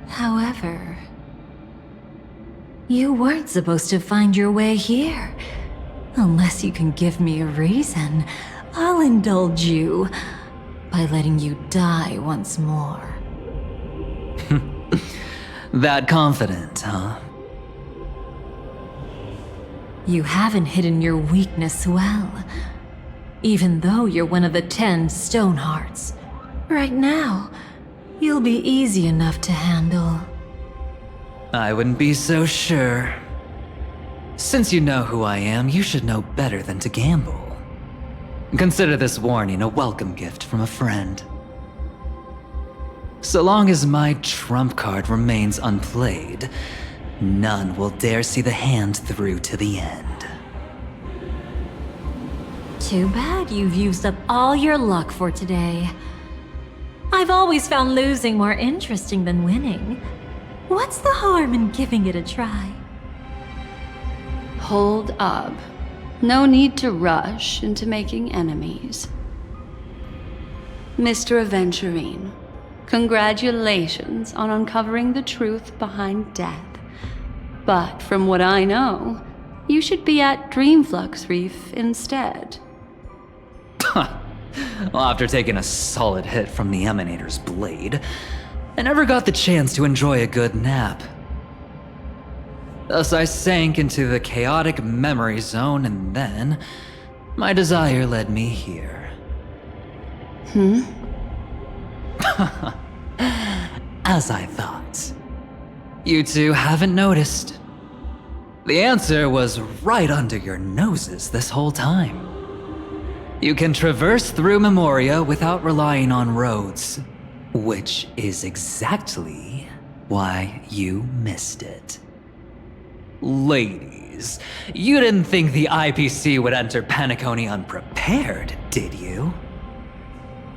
However, you weren't supposed to find your way here. Unless you can give me a reason, I'll indulge you by letting you die once more. That confident, huh? You haven't hidden your weakness well, even though you're one of the 10 Stonehearts. Right now, you'll be easy enough to handle. I wouldn't be so sure. Since you know who I am, you should know better than to gamble. Consider this warning a welcome gift from a friend. So long as my trump card remains unplayed, none will dare see the hand through to the end. Too bad you've used up all your luck for today. I've always found losing more interesting than winning. What's the harm in giving it a try? Hold up. No need to rush into making enemies. Mr. Aventurine, congratulations on uncovering the truth behind death. But from what I know, you should be at Dreamflux Reef instead. Well, after taking a solid hit from the Emanator's blade, I never got the chance to enjoy a good nap. Thus I sank into the chaotic memory zone, and then my desire led me here. As I thought. You two haven't noticed. The answer was right under your noses this whole time. You can traverse through Memoria without relying on roads, which is exactly why you missed it. Ladies, you didn't think the IPC would enter Penacony unprepared, did you?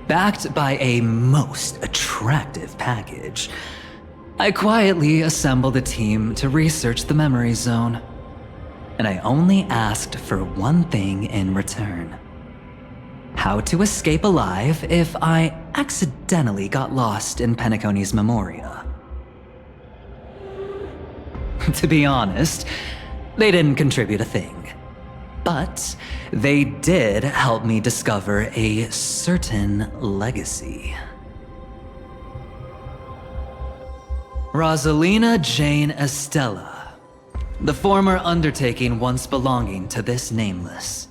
Backed by a most attractive package, I quietly assembled a team to research the memory zone. And I only asked for one thing in return. How to escape alive if I accidentally got lost in Penacony's Memoria. To be honest, they didn't contribute a thing. But they did help me discover a certain legacy. Rosalina Jane Estella, the former undertaking once belonging to this nameless.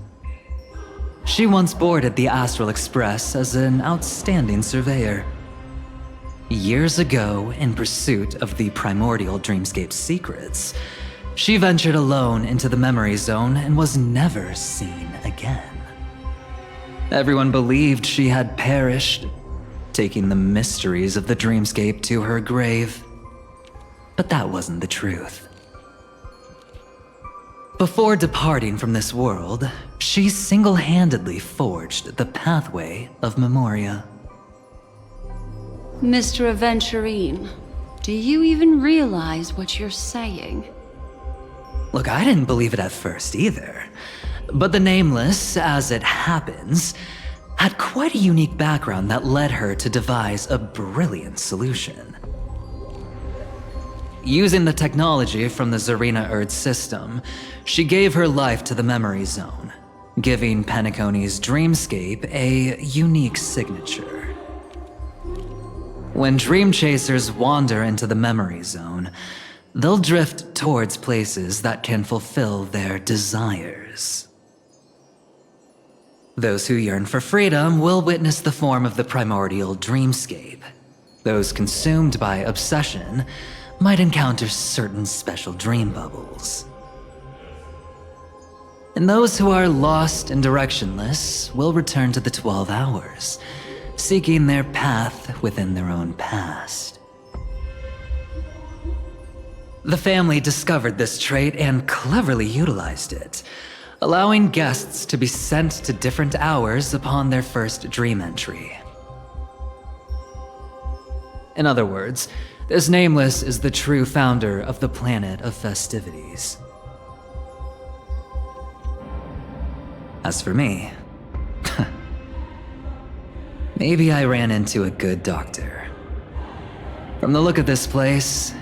She once boarded the Astral Express as an outstanding surveyor. Years ago, in pursuit of the primordial dreamscape secrets, she ventured alone into the memory zone and was never seen again. Everyone believed she had perished, taking the mysteries of the dreamscape to her grave. But that wasn't the truth. Before departing from this world, she single-handedly forged the pathway of Memoria. Mr. Aventurine, do you even realize what you're saying? Look, I didn't believe it at first either. But the Nameless, as it happens, had quite a unique background that led her to devise a brilliant solution. Using the technology from the Zarina Erd system, she gave her life to the memory zone, giving Penacony's dreamscape a unique signature. When dream chasers wander into the memory zone, they'll drift towards places that can fulfill their desires. Those who yearn for freedom will witness the form of the primordial dreamscape. Those consumed by obsession might encounter certain special dream bubbles. And those who are lost and directionless will return to the 12 hours, seeking their path within their own past. The family discovered this trait and cleverly utilized it, allowing guests to be sent to different hours upon their first dream entry. In other words, this Nameless is the true founder of the planet of festivities. As for me, maybe I ran into a good doctor. From the look of this place,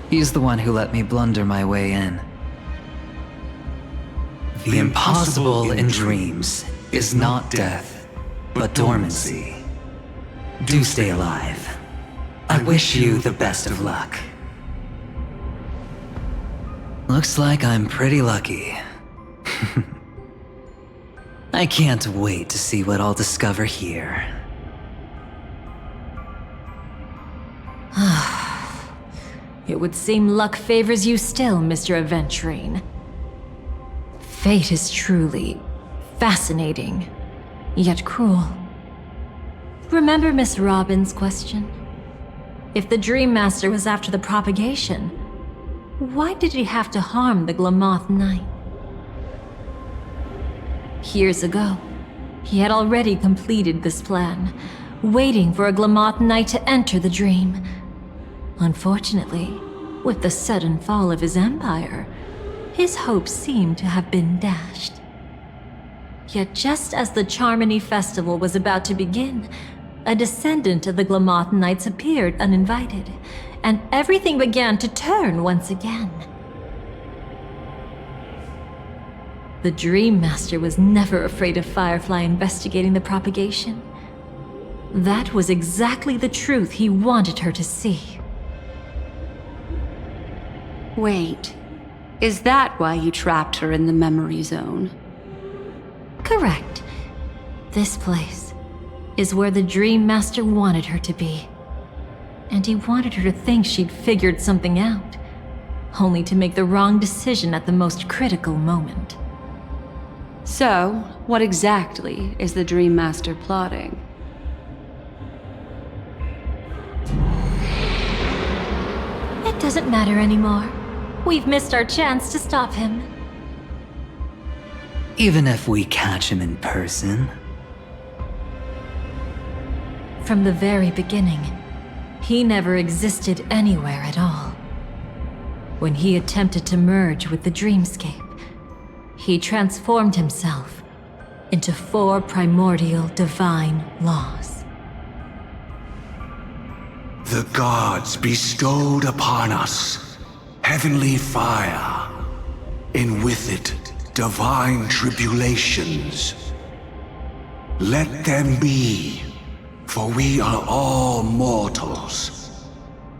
he's the one who let me blunder my way in. The impossible in dreams is not death, but dormancy. Do stay alive. I wish you the best of luck. Looks like I'm pretty lucky. I can't wait to see what I'll discover here. It would seem luck favors you still, Mr. Aventurine. Fate is truly fascinating, yet cruel. Remember Miss Robin's question? If the Dream Master was after the propagation, why did he have to harm the Glamoth Knight? Years ago, he had already completed this plan, waiting for a Glamoth Knight to enter the dream. Unfortunately, with the sudden fall of his empire, his hopes seemed to have been dashed. Yet just as the Charmony Festival was about to begin, a descendant of the Glamoth Knights appeared uninvited, and everything began to turn once again. The Dream Master was never afraid of Firefly investigating the propagation. That was exactly the truth he wanted her to see. Wait, is that why you trapped her in the memory zone? Correct. This place is where the Dream Master wanted her to be. And he wanted her to think she'd figured something out, only to make the wrong decision at the most critical moment. So, what exactly is the Dream Master plotting? It doesn't matter anymore. We've missed our chance to stop him. Even if we catch him in person? From the very beginning, he never existed anywhere at all. When he attempted to merge with the dreamscape, he transformed himself into 4 primordial divine laws. The gods bestowed upon us heavenly fire, and with it divine tribulations. Let them be, for we are all mortals,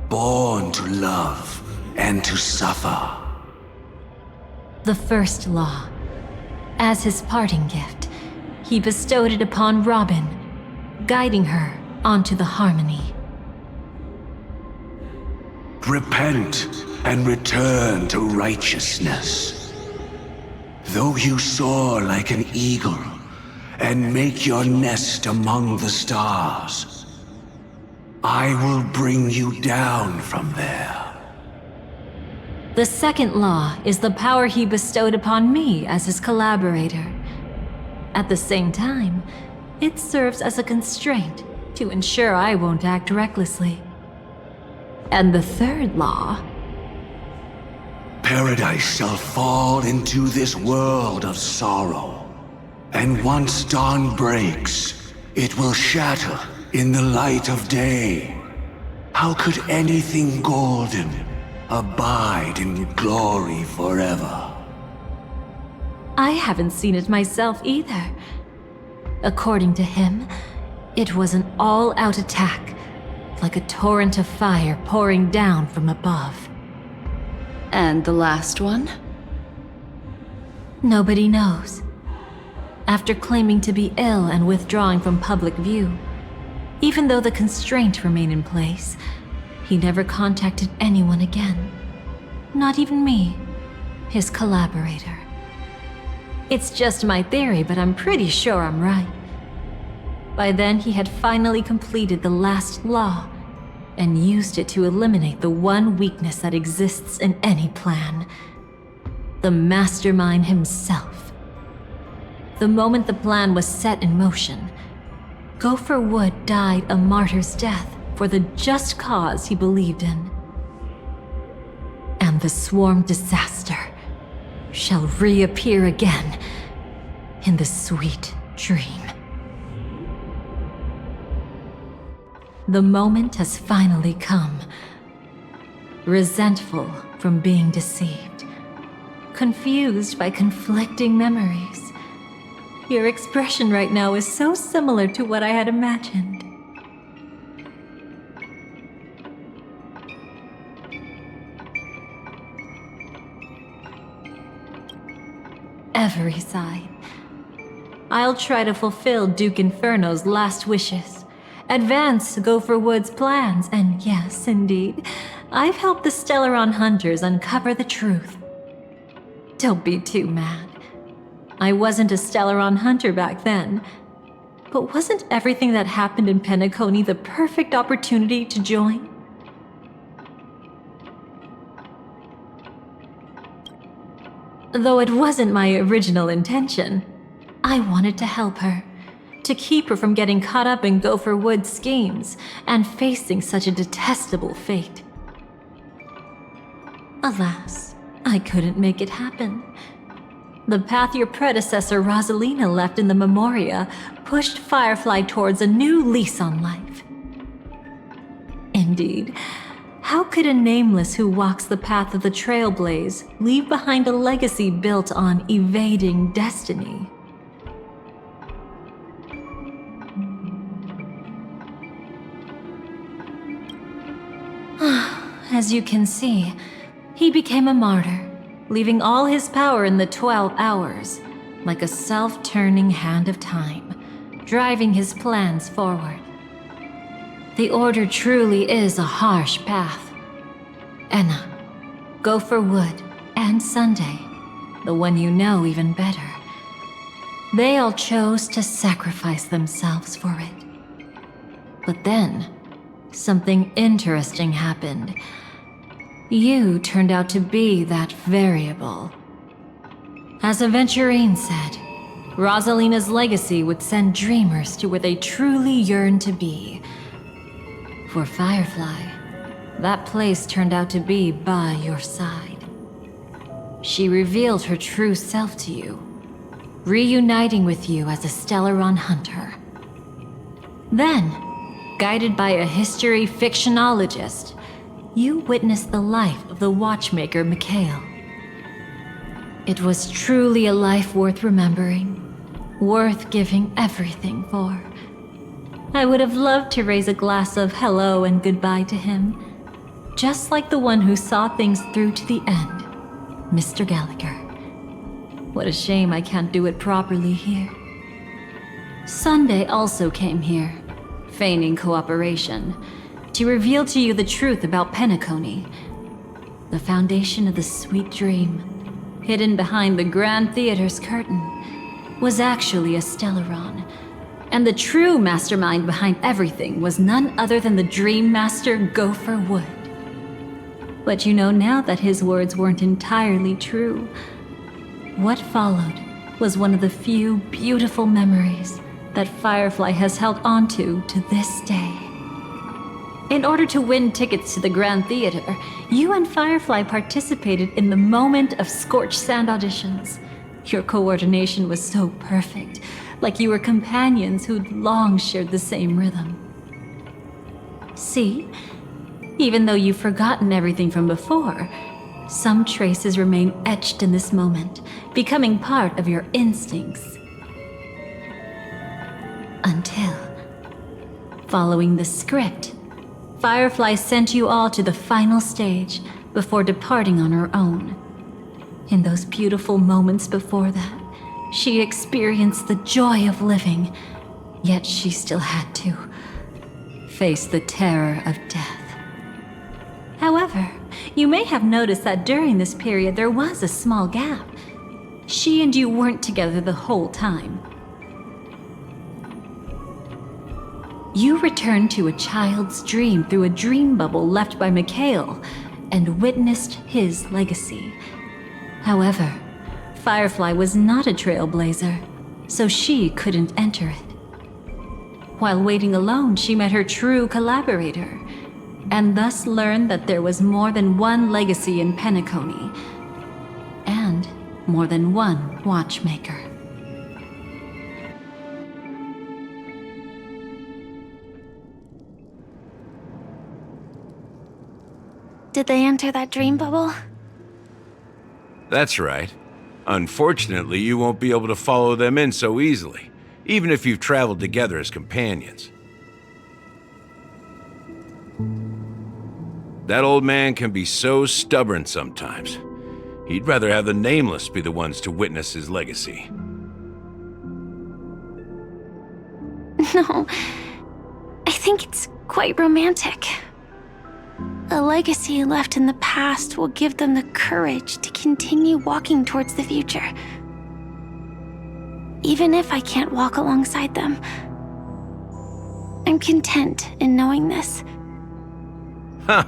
born to love and to suffer. The first law, as his parting gift, he bestowed it upon Robin, guiding her onto the harmony. Repent and return to righteousness. Though you soar like an eagle and make your nest among the stars, I will bring you down from there. The second law is the power he bestowed upon me as his collaborator. At the same time, it serves as a constraint to ensure I won't act recklessly. And the third law... Paradise shall fall into this world of sorrow, and once dawn breaks, it will shatter in the light of day. How could anything golden abide in glory forever? I haven't seen it myself either. According to him, it was an all-out attack, like a torrent of fire pouring down from above. And the last one? Nobody knows. After claiming to be ill and withdrawing from public view, even though the constraint remained in place, he never contacted anyone again. Not even me, his collaborator. It's just my theory, but I'm pretty sure I'm right. By then, he had finally completed the last law, and used it to eliminate the one weakness that exists in any plan. The mastermind himself. The moment the plan was set in motion, Gopher Wood died a martyr's death for the just cause he believed in. And the swarm disaster shall reappear again in the sweet dream. The moment has finally come. Resentful from being deceived, confused by conflicting memories. Your expression right now is so similar to what I had imagined. every side. I'll try to fulfill Duke Inferno's last wishes, advance Gopher Wood's plans, and yes, indeed, I've helped the Stellaron Hunters uncover the truth. Don't be too mad. I wasn't a Stellaron Hunter back then, but wasn't everything that happened in Penacony the perfect opportunity to join? Though it wasn't my original intention, I wanted to help her, to keep her from getting caught up in Gopher Wood's schemes and facing such a detestable fate. Alas, I couldn't make it happen. The path your predecessor Rosalina left in the Memoria pushed Firefly towards a new lease on life. Indeed, how could a nameless who walks the path of the Trailblaze leave behind a legacy built on evading destiny? As you can see, he became a martyr, leaving all his power in the 12 hours, like a self-turning hand of time, driving his plans forward. The Order truly is a harsh path. Enna, Gopher Wood, and Sunday, the one you know even better, they all chose to sacrifice themselves for it. But then, something interesting happened. You turned out to be that variable. As Aventurine said, Rosalina's legacy would send dreamers to where they truly yearn to be. For Firefly, that place turned out to be by your side. She revealed her true self to you, reuniting with you as a Stellaron Hunter. Then, guided by a history fictionologist, you witnessed the life of the Watchmaker Mikhail. It was truly a life worth remembering, worth giving everything for. I would have loved to raise a glass of hello and goodbye to him, just like the one who saw things through to the end, Mr. Gallagher. What a shame I can't do it properly here. Sunday also came here, feigning cooperation, to reveal to you the truth about Penacony. The foundation of the sweet dream, hidden behind the Grand Theater's curtain, was actually a Stellaron. And the true mastermind behind everything was none other than the Dream Master Gopher Wood. But you know now that his words weren't entirely true. What followed was one of the few beautiful memories that Firefly has held onto to this day. In order to win tickets to the Grand Theater, you and Firefly participated in the Moment of Scorched Sand auditions. Your coordination was so perfect, like you were companions who'd long shared the same rhythm. See? Even though you've forgotten everything from before, some traces remain etched in this moment, becoming part of your instincts. Until, following the script, Firefly sent you all to the final stage before departing on her own. In those beautiful moments before that, she experienced the joy of living, yet she still had to face the terror of death. However, you may have noticed that during this period there was a small gap. She and you weren't together the whole time. You returned to a child's dream through a dream bubble left by Mikhail and witnessed his legacy. However, Firefly was not a trailblazer, so she couldn't enter it. While waiting alone, she met her true collaborator, and thus learned that there was more than one legacy in Penacony, and more than one watchmaker. Did they enter that dream bubble? That's right. Unfortunately, you won't be able to follow them in so easily, even if you've traveled together as companions. That old man can be so stubborn sometimes. He'd rather have the Nameless be the ones to witness his legacy. No, I think it's quite romantic. A legacy left in the past will give them the courage to continue walking towards the future. Even if I can't walk alongside them, I'm content in knowing this. Ha!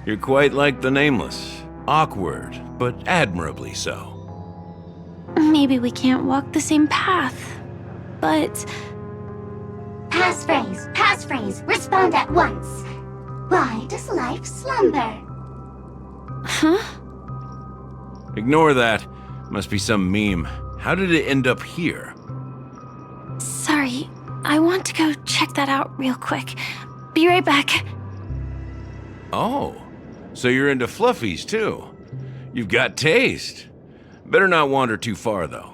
You're quite like the Nameless. Awkward, but admirably so. Maybe we can't walk the same path, but... Passphrase, respond at once. Why does life slumber? Huh? Ignore that. Must be some meme. How did it end up here? Sorry, I want to go check that out real quick. Be right back. Oh, so you're into fluffies too. You've got taste. Better not wander too far though.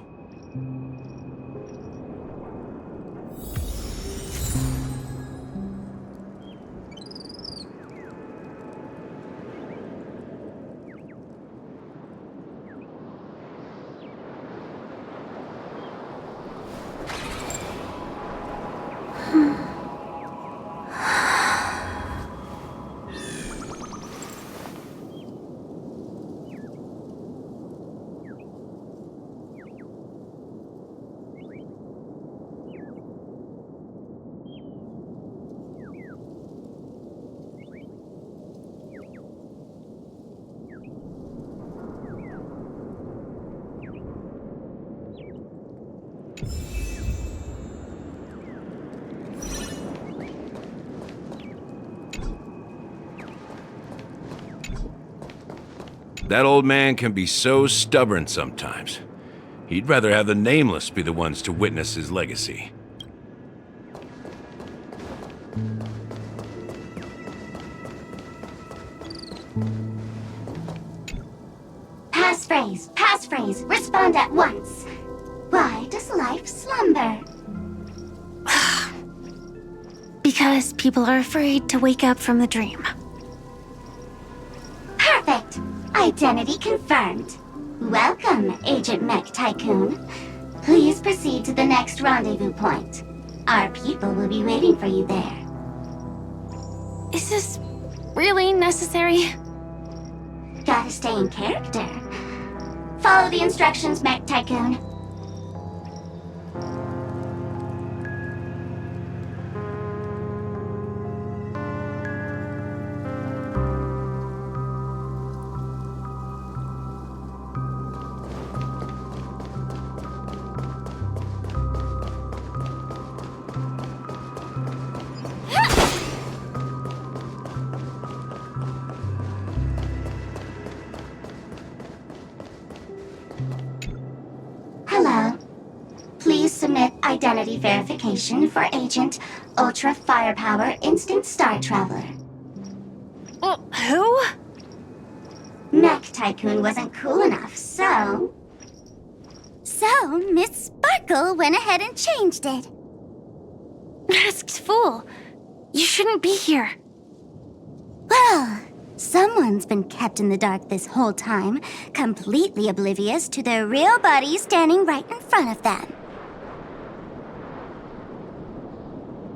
That old man can be so stubborn sometimes. He'd rather have the Nameless be the ones to witness his legacy. Passphrase, respond at once. Why does life slumber? Because people are afraid to wake up from the dream. Perfect! Identity confirmed. Welcome, Agent Mech Tycoon. Please proceed to the next rendezvous point. Our people will be waiting for you there. Is this really necessary? Gotta stay in character. Follow the instructions, Mech Tycoon. Identity verification for Agent Ultra Firepower Instant Star Traveler. Who? Mech Tycoon wasn't cool enough, so... So, Miss Sparkle went ahead and changed it. Masked fool. You shouldn't be here. Well, someone's been kept in the dark this whole time, completely oblivious to their real body standing right in front of them.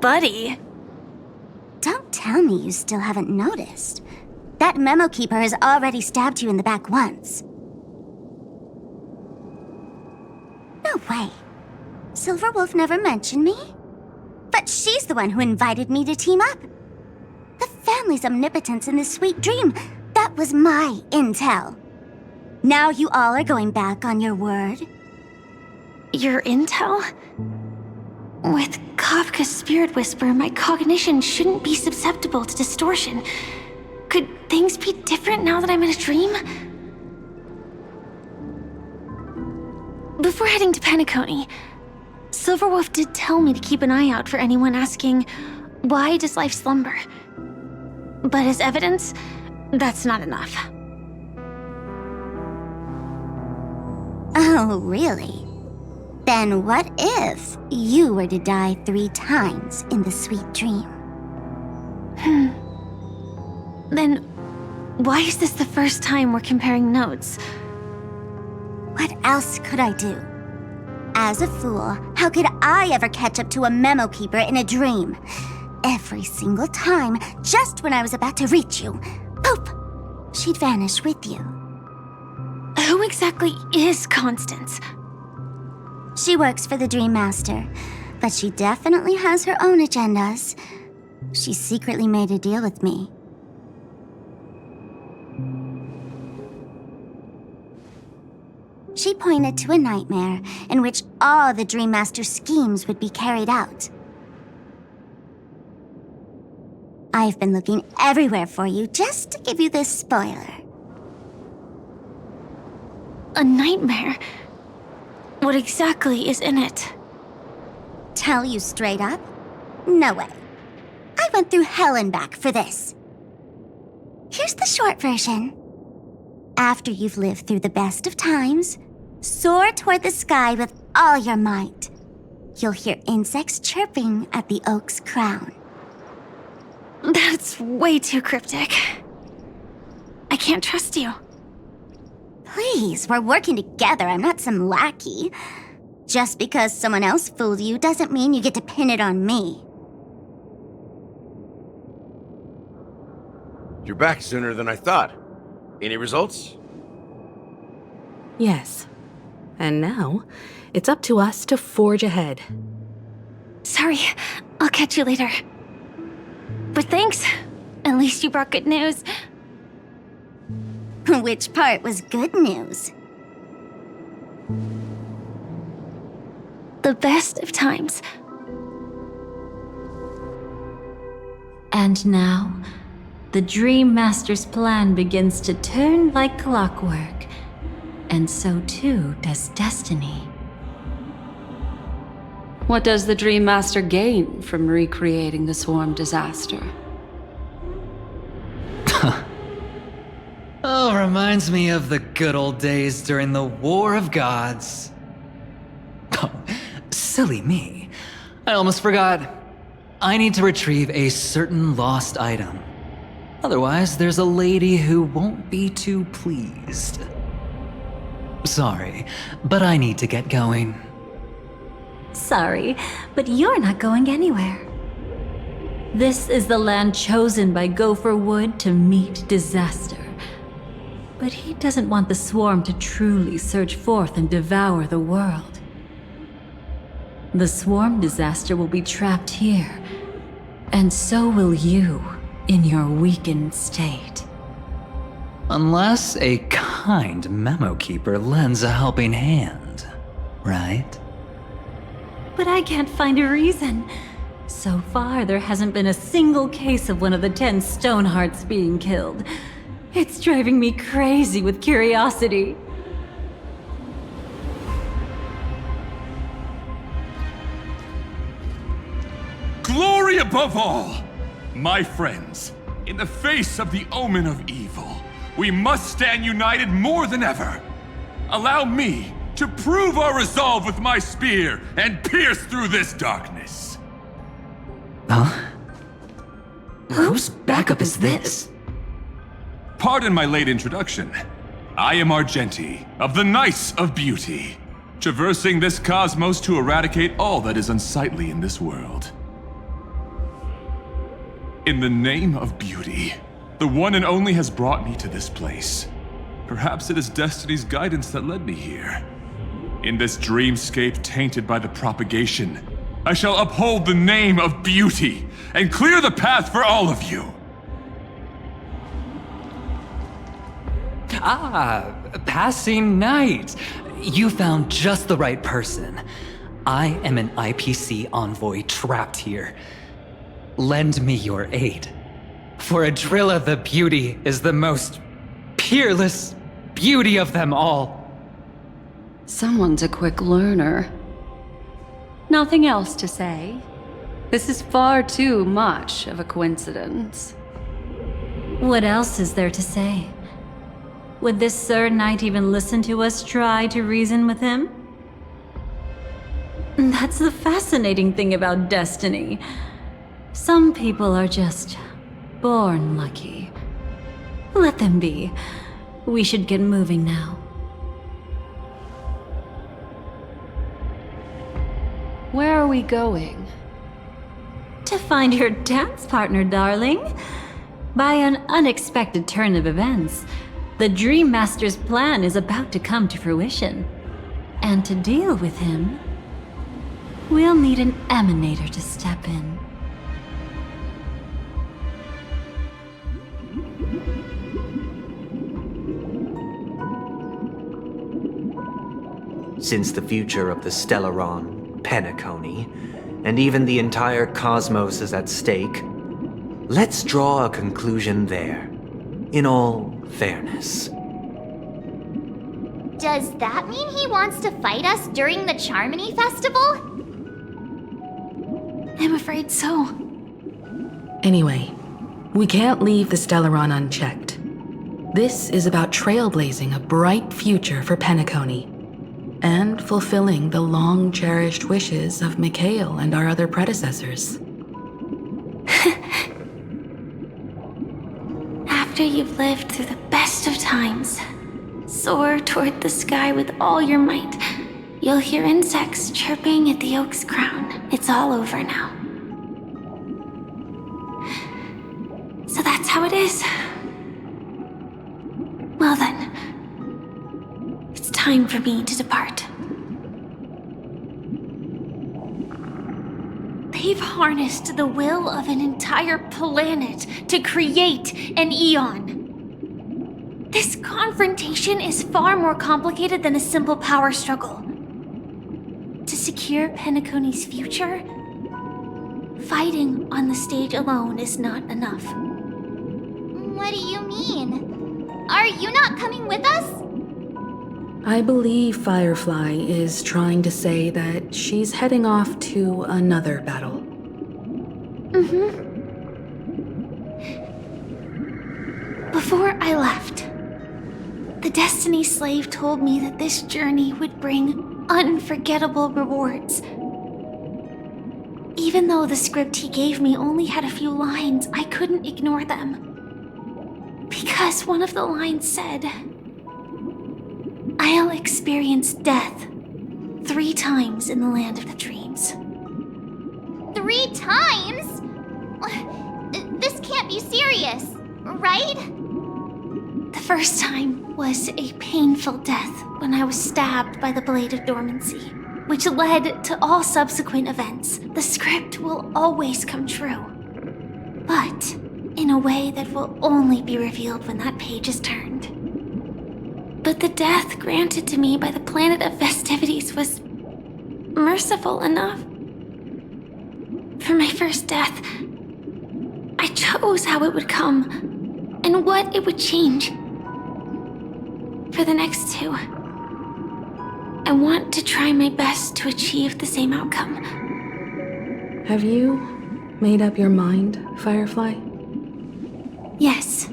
Buddy. Don't tell me you still haven't noticed. That memo keeper has already stabbed you in the back once. No way. Silverwolf never mentioned me? But she's the one who invited me to team up. The family's omnipotence in this sweet dream, that was my intel. Now you all are going back on your word? Your intel? With Kafka's spirit whisper, my cognition shouldn't be susceptible to distortion. Could things be different now that I'm in a dream? Before heading to Penacony, Silverwolf did tell me to keep an eye out for anyone asking, why does life slumber? But as evidence, that's not enough. Oh, really? Then what if you were to die 3 times in the sweet dream? Then why is this the first time we're comparing notes? What else could I do? As a fool, how could I ever catch up to a memo keeper in a dream? Every single time, just when I was about to reach you, poof, she'd vanish with you. Who exactly is Constance? She works for the Dream Master, but she definitely has her own agendas. She secretly made a deal with me. She pointed to a nightmare in which all the Dream Master's schemes would be carried out. I've been looking everywhere for you just to give you this spoiler. A nightmare? What exactly is in it? Tell you straight up? No way. I went through hell and back for this. Here's the short version. After you've lived through the best of times, soar toward the sky with all your might. You'll hear insects chirping at the oak's crown. That's way too cryptic. I can't trust you. Please, we're working together. I'm not some lackey. Just because someone else fooled you doesn't mean you get to pin it on me. You're back sooner than I thought. Any results? Yes. And now, it's up to us to forge ahead. Sorry, I'll catch you later. But thanks. At least you brought good news. Which part was good news? The best of times. And now, the Dream Master's plan begins to turn like clockwork, and so too does destiny. What does the Dream Master gain from recreating the swarm disaster? Oh, reminds me of the good old days during the War of Gods. Oh, silly me. I almost forgot. I need to retrieve a certain lost item. Otherwise, there's a lady who won't be too pleased. Sorry, but I need to get going. Sorry, but you're not going anywhere. This is the land chosen by Gopher Wood to meet disaster. But he doesn't want the swarm to truly surge forth and devour the world. The swarm disaster will be trapped here, and so will you in your weakened state. Unless a kind memo keeper lends a helping hand, right? But I can't find a reason. So far, there hasn't been a single case of one of the 10 Stonehearts being killed. It's driving me crazy with curiosity. Glory above all! My friends, in the face of the omen of evil, we must stand united more than ever. Allow me to prove our resolve with my spear and pierce through this darkness. Huh? Whose backup is this? Pardon my late introduction. I am Argenti, of the Knights of Beauty, traversing this cosmos to eradicate all that is unsightly in this world. In the name of beauty, the one and only has brought me to this place. Perhaps it is destiny's guidance that led me here. In this dreamscape tainted by the propagation, I shall uphold the name of beauty and clear the path for all of you. Ah, passing knight. You found just the right person. I am an IPC envoy trapped here. Lend me your aid. For Adrilla the Beauty is the most peerless beauty of them all. Someone's a quick learner. Nothing else to say. This is far too much of a coincidence. What else is there to say? Would this Sir Knight even listen to us try to reason with him? That's the fascinating thing about destiny. Some people are just born lucky. Let them be. We should get moving now. Where are we going? To find your dance partner, darling. By an unexpected turn of events, the Dream Master's plan is about to come to fruition. And to deal with him, we'll need an emanator to step in. Since the future of the Stellaron, Penacony, and even the entire cosmos is at stake, let's draw a conclusion there, in all fairness. Does that mean he wants to fight us during the Charmony Festival? I'm afraid so. Anyway, we can't leave the Stellaron unchecked. This is about trailblazing a bright future for Penacony, and fulfilling the long-cherished wishes of Mikhail and our other predecessors. After you've lived through the best of times, soar toward the sky with all your might. You'll hear insects chirping at the oak's crown. It's all over now. So that's how it is. Well then, it's time for me to depart. They've harnessed the will of an entire planet to create an Eon. This confrontation is far more complicated than a simple power struggle. To secure Penacony's future, fighting on the stage alone is not enough. What do you mean? Are you not coming with us? I believe Firefly is trying to say that she's heading off to another battle. Before I left, the Destiny Slave told me that this journey would bring unforgettable rewards. Even though the script he gave me only had a few lines, I couldn't ignore them. Because one of the lines said, I'll experience death 3 times in the land of the dreams. 3 times? This can't be serious, right? The first time was a painful death when I was stabbed by the Blade of Dormancy, which led to all subsequent events. The script will always come true, but in a way that will only be revealed when that page is turned. But the death granted to me by the planet of festivities was merciful enough. For my first death, I chose how it would come and what it would change. For the next 2, I want to try my best to achieve the same outcome. Have you made up your mind, Firefly? Yes.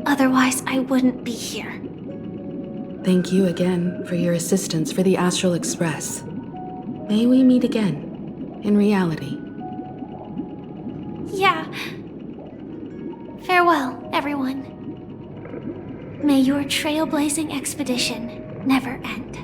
Otherwise, I wouldn't be here. Thank you again for your assistance for the Astral Express. May we meet again, in reality. Yeah. Farewell, everyone. May your trailblazing expedition never end.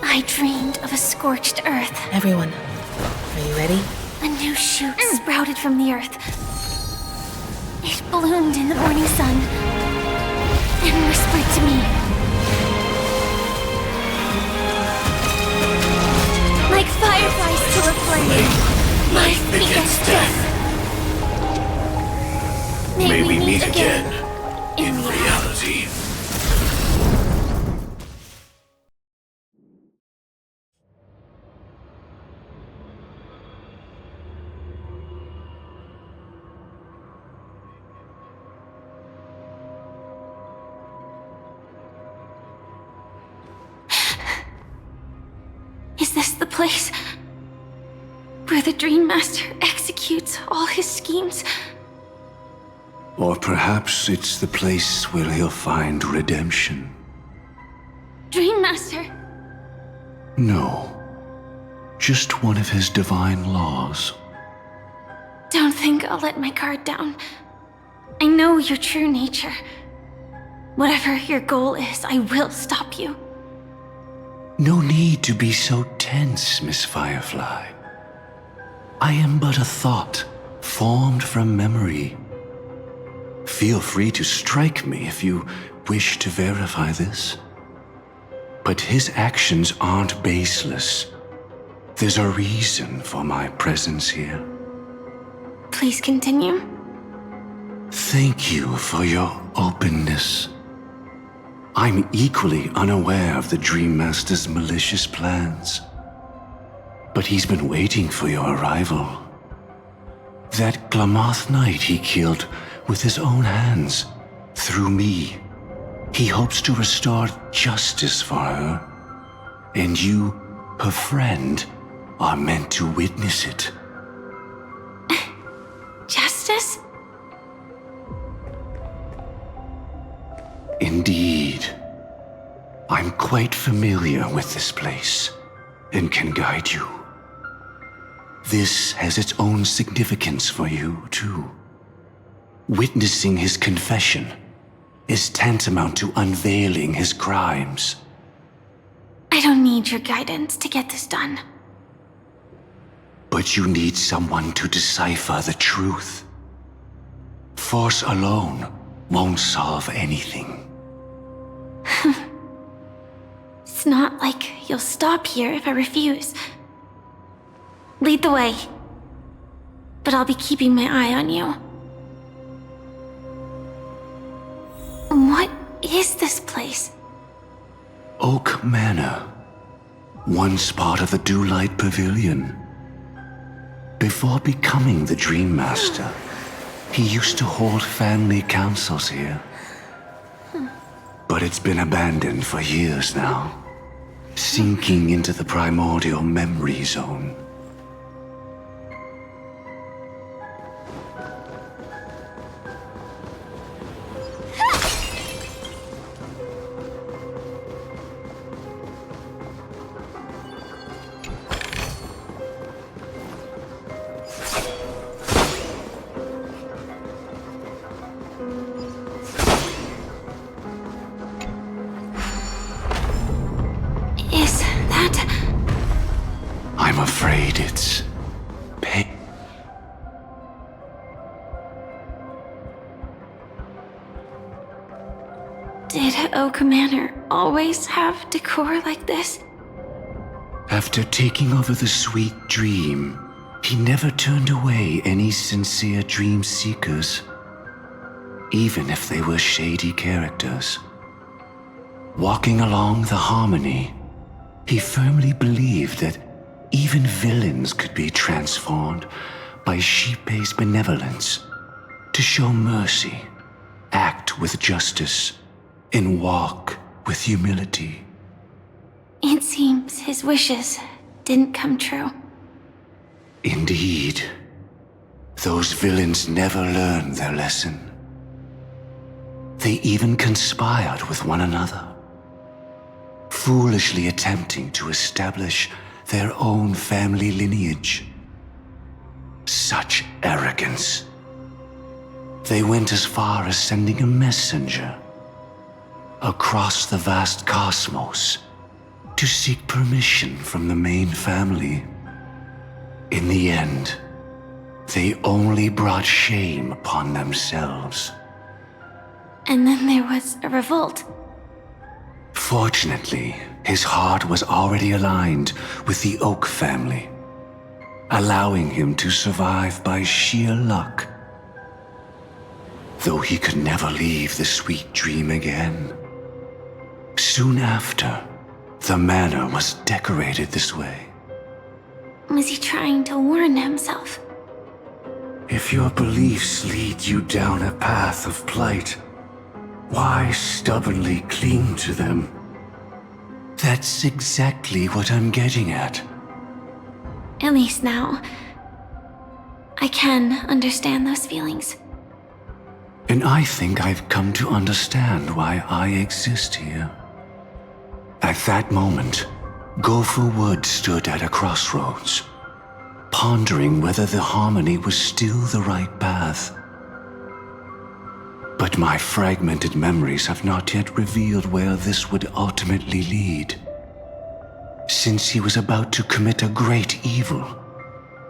I dreamed of a scorched earth. Everyone, are you ready? A new shoot sprouted from the earth. It bloomed in the morning sun and whispered to me. Like fireflies to a flame, life begets death. May we meet again in reality. Is this the place where the Dream Master executes all his schemes? Or perhaps it's the place where he'll find redemption. Dream Master? No. Just one of his divine laws. Don't think I'll let my guard down. I know your true nature. Whatever your goal is, I will stop you. No need to be so tense, Miss Firefly. I am but a thought, formed from memory. Feel free to strike me if you wish to verify this. But his actions aren't baseless. There's a reason for my presence here. Please continue. Thank you for your openness. I'm equally unaware of the Dream Master's malicious plans. But he's been waiting for your arrival. That Glamoth Knight he killed with his own hands, through me. He hopes to restore justice for her. And you, her friend, are meant to witness it. Justice? Indeed. I'm quite familiar with this place and can guide you. This has its own significance for you, too. Witnessing his confession is tantamount to unveiling his crimes. I don't need your guidance to get this done. But you need someone to decipher the truth. Force alone won't solve anything. It's not like you'll stop here if I refuse. Lead the way. But I'll be keeping my eye on you. What is this place? Oak Manor. Once part of the Dewlight Pavilion. Before becoming the Dream Master, he used to hold family councils here. But it's been abandoned for years now, sinking into the primordial memory zone. I'm afraid it's pain. Did Oak Manor always have decor like this? After taking over the sweet dream, he never turned away any sincere dream seekers, even if they were shady characters. Walking along the harmony, he firmly believed that even villains could be transformed by Shippei's benevolence to show mercy, act with justice, and walk with humility. It seems his wishes didn't come true. Indeed. Those villains never learned their lesson. They even conspired with one another, foolishly attempting to establish their own family lineage. Such arrogance. They went as far as sending a messenger across the vast cosmos to seek permission from the main family. In the end, they only brought shame upon themselves. And then there was a revolt. Fortunately, his heart was already aligned with the Oak family, allowing him to survive by sheer luck. Though he could never leave the sweet dream again. Soon after, the manor was decorated this way. Was he trying to warn himself? If your beliefs lead you down a path of plight, why stubbornly cling to them? That's exactly what I'm getting at. At least now, I can understand those feelings. And I think I've come to understand why I exist here. At that moment, Gopher Wood stood at a crossroads. pondering whether the harmony was still the right path. But my fragmented memories have not yet revealed where this would ultimately lead. Since he was about to commit a great evil,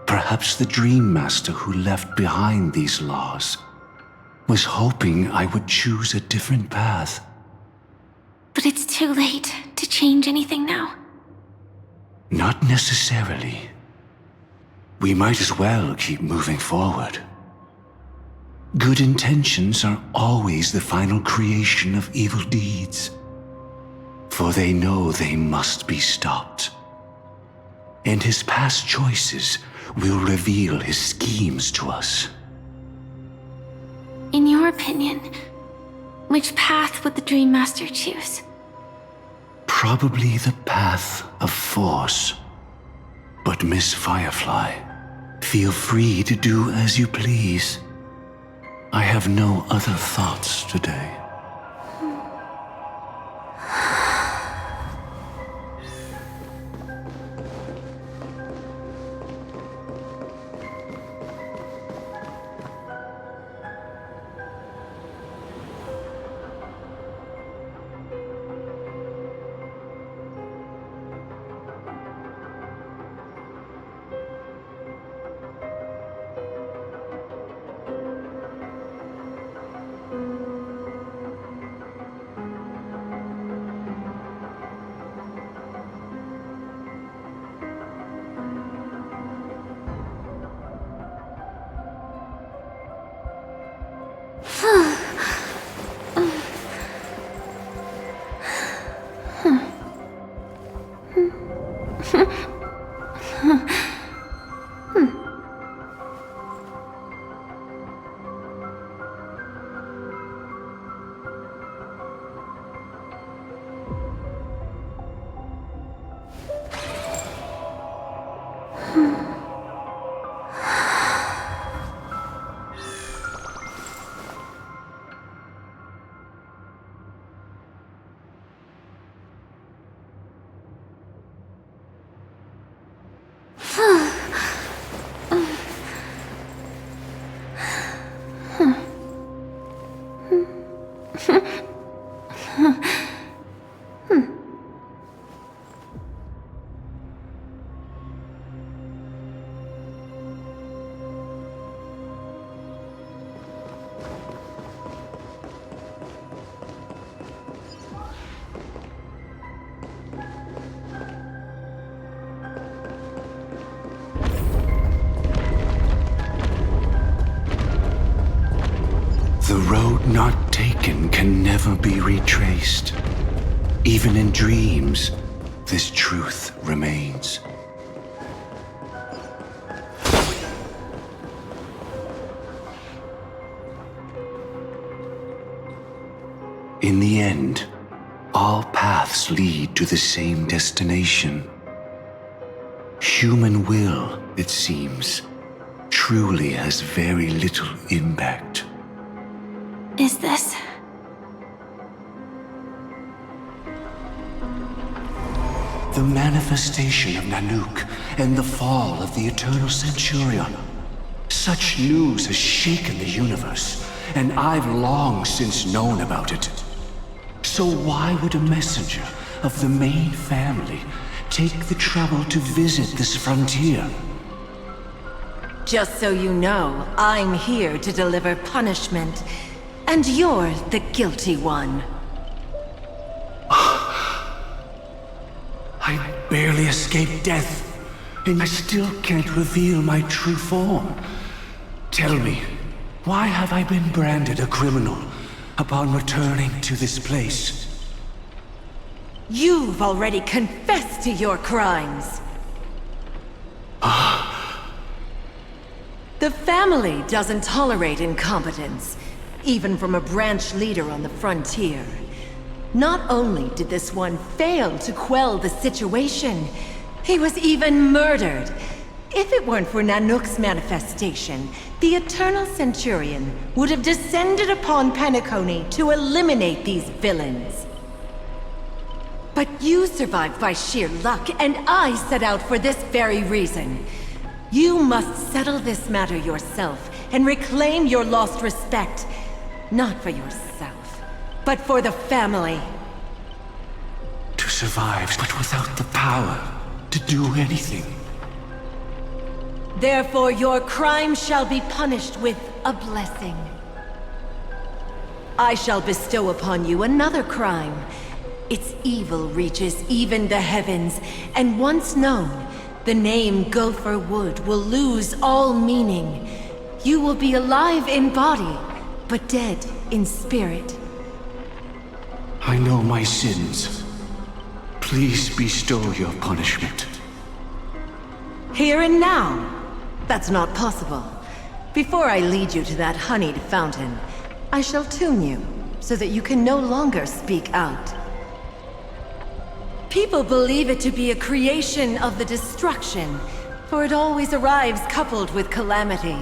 perhaps the Dream Master who left behind these laws was hoping I would choose a different path. But it's too late to change anything now. Not necessarily. We might as well keep moving forward. Good intentions are always the final creation of evil deeds, for they know they must be stopped. And his past choices will reveal his schemes to us. In your opinion, which path would the Dream Master choose? Probably the path of force. But Miss Firefly, feel free to do as you please. I have no other thoughts today. The road not taken can never be retraced. Even in dreams, this truth remains. In the end, all paths lead to the same destination. Human will, it seems, truly has very little impact. Is this? The manifestation of Nanook and the fall of the Eternal Centurion. Such news has shaken the universe, and I've long since known about it. So why would a messenger of the main family take the trouble to visit this frontier? Just so you know, I'm here to deliver punishment, and you're the guilty one. I barely escaped death, and I still can't reveal my true form. Tell me, why have I been branded a criminal upon returning to this place? You've already confessed to your crimes. The family doesn't tolerate incompetence, even from a branch leader on the frontier. Not only did this one fail to quell the situation, he was even murdered. If it weren't for Nanook's manifestation, the Eternal Centurion would have descended upon Penacony to eliminate these villains. But you survived by sheer luck, and I set out for this very reason. You must settle this matter yourself and reclaim your lost respect. Not for yourself, but for the family. To survive, but without the power to do anything. Therefore, your crime shall be punished with a blessing. I shall bestow upon you another crime. Its evil reaches even the heavens, and once known, the name Gopher Wood will lose all meaning. You will be alive in body, but dead in spirit. I know my sins. Please bestow your punishment. Here and now? That's not possible. Before I lead you to that honeyed fountain, I shall tune you, so that you can no longer speak out. People believe it to be a creation of the destruction, for it always arrives coupled with calamity.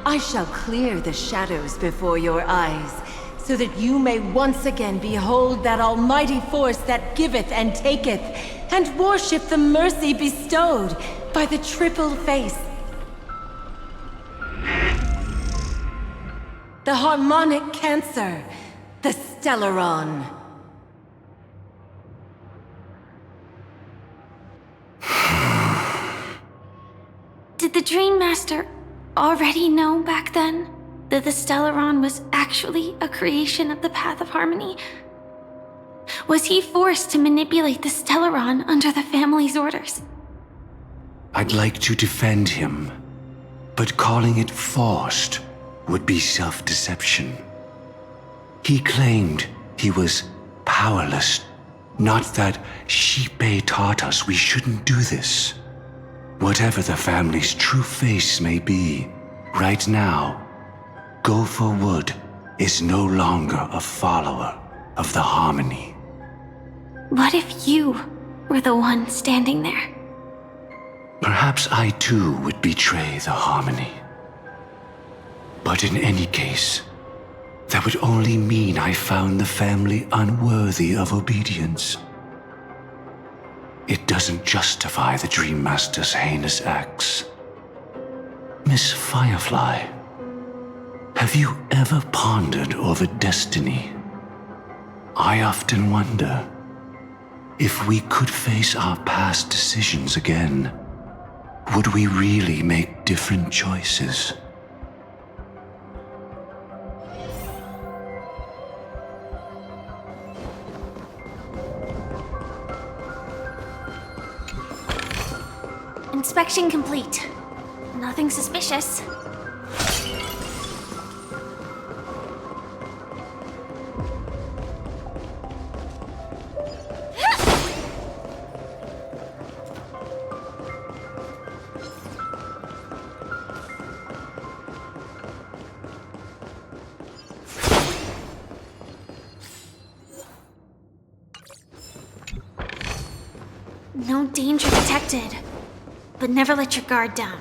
I shall clear the shadows before your eyes, so that you may once again behold that almighty force that giveth and taketh, and worship the mercy bestowed by the triple face. The harmonic cancer, the Stellaron. Did the Dream Master already know back then that the Stellaron was actually a creation of the Path of Harmony? Was he forced to manipulate the Stellaron under the family's orders? I'd like to defend him, but calling it forced would be self-deception. He claimed he was powerless, not that Shippei taught us we shouldn't do this. Whatever the family's true face may be, right now, Gopher Wood is no longer a follower of the Harmony. What if you were the one standing there? Perhaps I too would betray the Harmony. But in any case, that would only mean I found the family unworthy of obedience. It doesn't justify the Dream Master's heinous acts. Miss Firefly, have you ever pondered over destiny? I often wonder if we could face our past decisions again, would we really make different choices? Inspection complete. Nothing suspicious. No danger detected. But never let your guard down.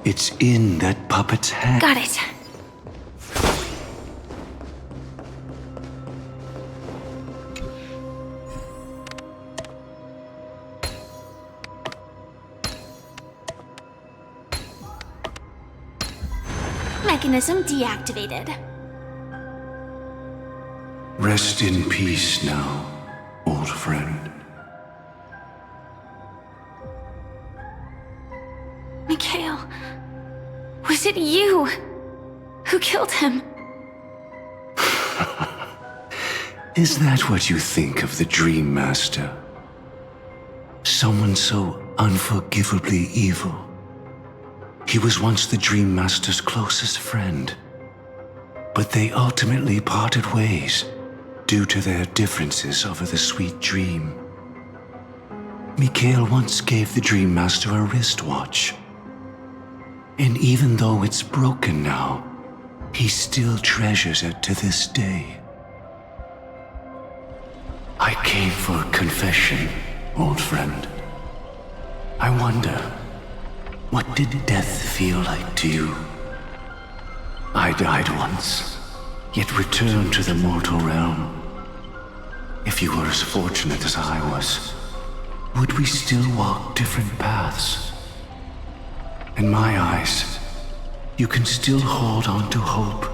It's in that puppet's hand. Got it. Mechanism deactivated. Rest in peace now, old friend. Mikhail, was it you who killed him? Is that what you think of the Dream Master? Someone so unforgivably evil? He was once the Dream Master's closest friend, but they ultimately parted ways due to their differences over the sweet dream. Mikhail once gave the Dream Master a wristwatch, and even though it's broken now, he still treasures it to this day. I came for confession, old friend. I wonder, what did death feel like to you? I died once, yet returned to the mortal realm. If you were as fortunate as I was, would we still walk different paths? In my eyes, you can still hold on to hope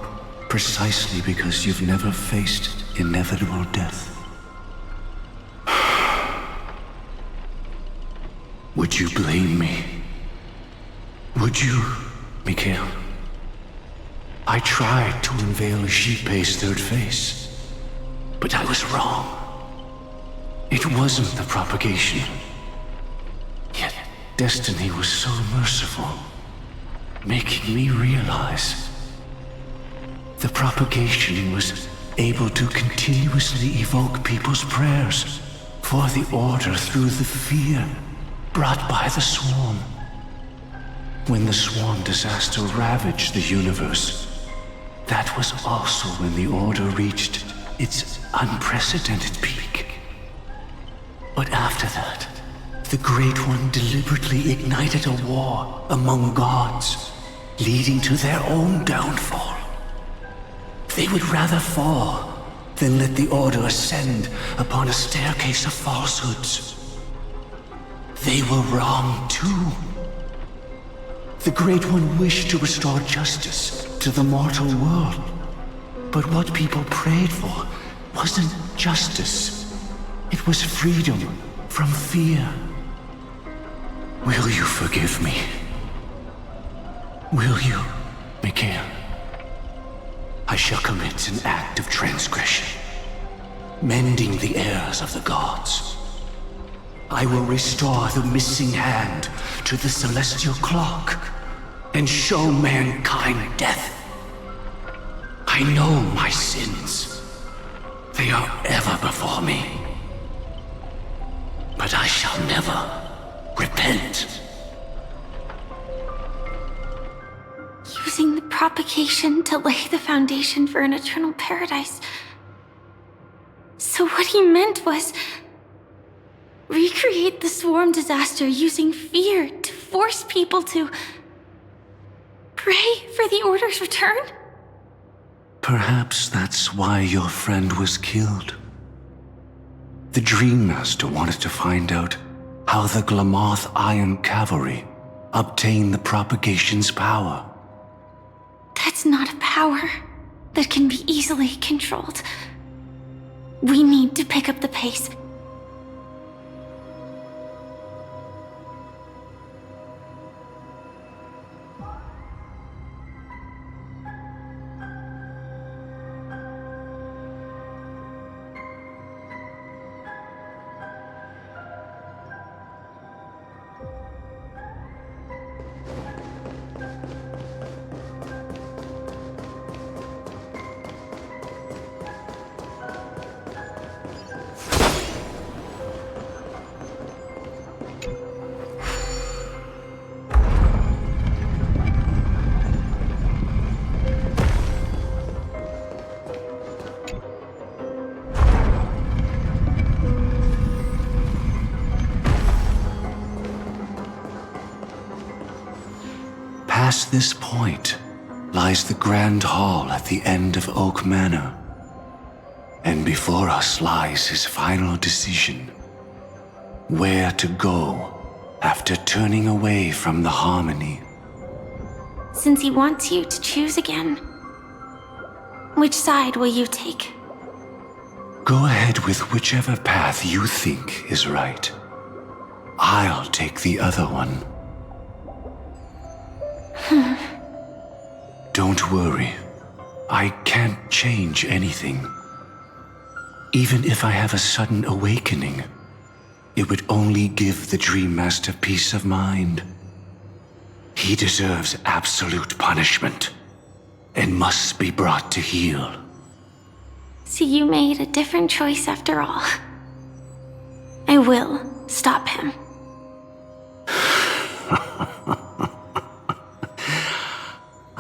precisely because you've never faced inevitable death. Would you blame me? Would you, Mikhail? I tried to unveil Xipe's third face, but I was wrong. It wasn't the propagation. Yet destiny was so merciful, making me realize the propagation was able to continuously evoke people's prayers for the Order through the fear brought by the Swarm. When the Swarm disaster ravaged the universe, that was also when the Order reached its unprecedented peak. But after that, the Great One deliberately ignited a war among gods, leading to their own downfall. They would rather fall than let the Order ascend upon a staircase of falsehoods. They were wrong too. The Great One wished to restore justice to the mortal world. But what people prayed for wasn't justice. It was freedom from fear. Will you forgive me? Will you, Mikhail? I shall commit an act of transgression, mending the errors of the gods. I will restore the missing hand to the celestial clock and show mankind death. I know my sins. They are ever before me. But I shall never repent. Using the propagation to lay the foundation for an eternal paradise. So what he meant was recreate the Swarm disaster using fear to force people to pray for the Order's return? Perhaps that's why your friend was killed. The Dream Master wanted to find out how the Glamoth Iron Cavalry obtained the propagation's power. That's not a power that can be easily controlled. We need to pick up the pace. Past this point lies the Grand Hall at the end of Oak Manor. And before us lies his final decision. Where to go after turning away from the Harmony. Since he wants you to choose again, which side will you take? Go ahead with whichever path you think is right. I'll take the other one. Don't worry. I can't change anything. Even if I have a sudden awakening, it would only give the Dream Master peace of mind. He deserves absolute punishment and must be brought to heel. So you made a different choice after all. I will stop him.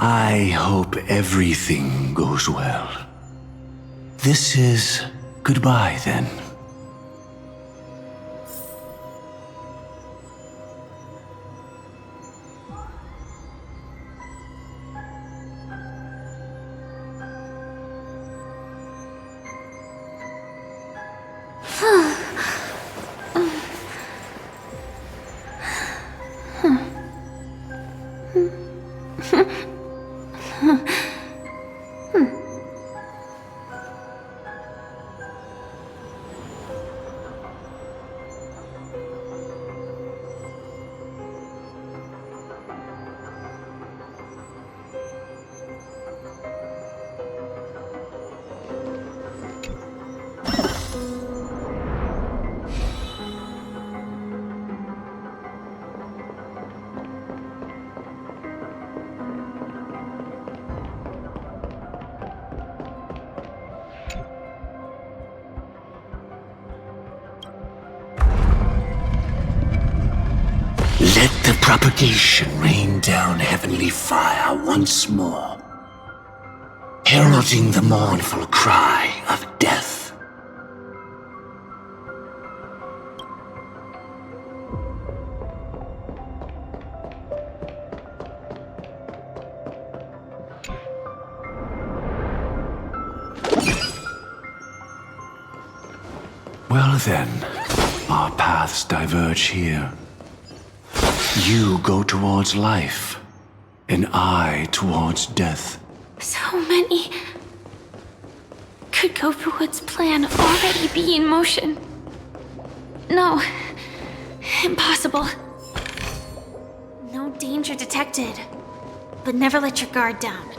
I hope everything goes well. This is goodbye, then. Let the propagation rain down heavenly fire once more, heralding the mournful cry of death. Well then, our paths diverge here. You go towards life, and I towards death. So many. Could Gofuwood's plan already be in motion? No. Impossible. No danger detected. But never let your guard down.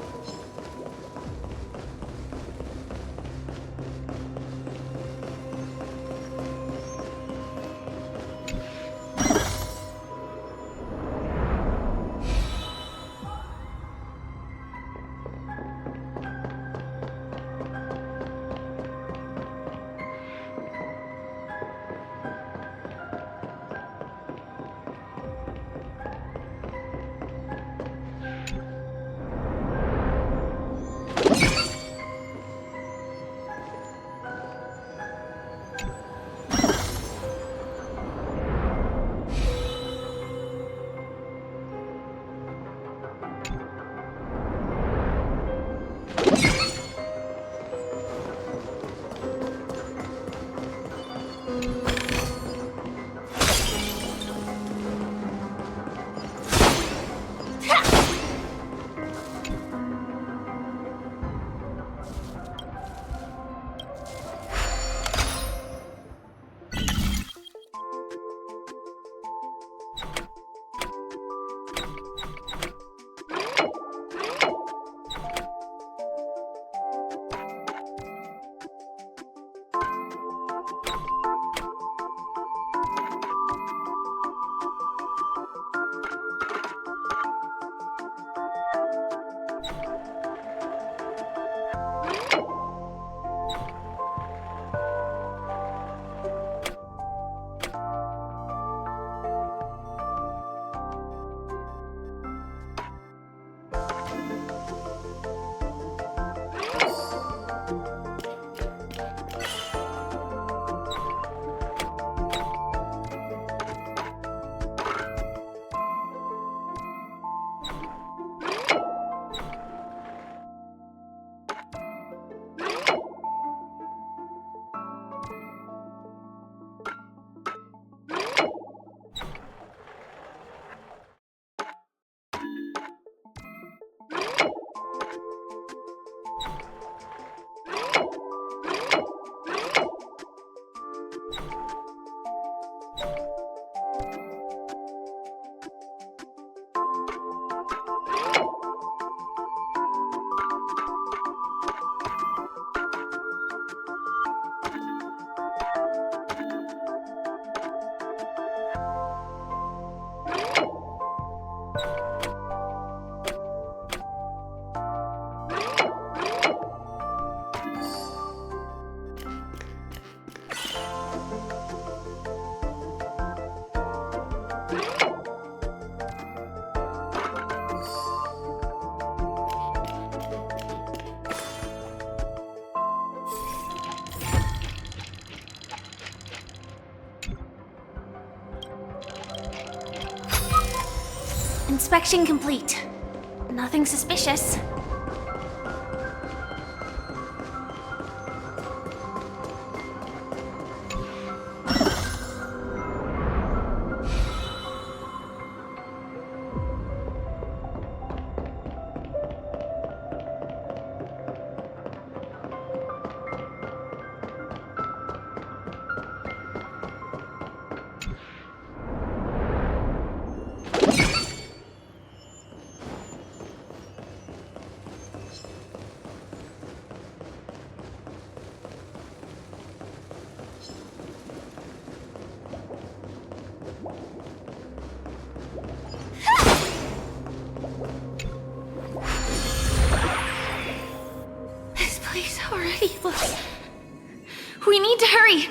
Inspection complete. Nothing suspicious. We need to hurry!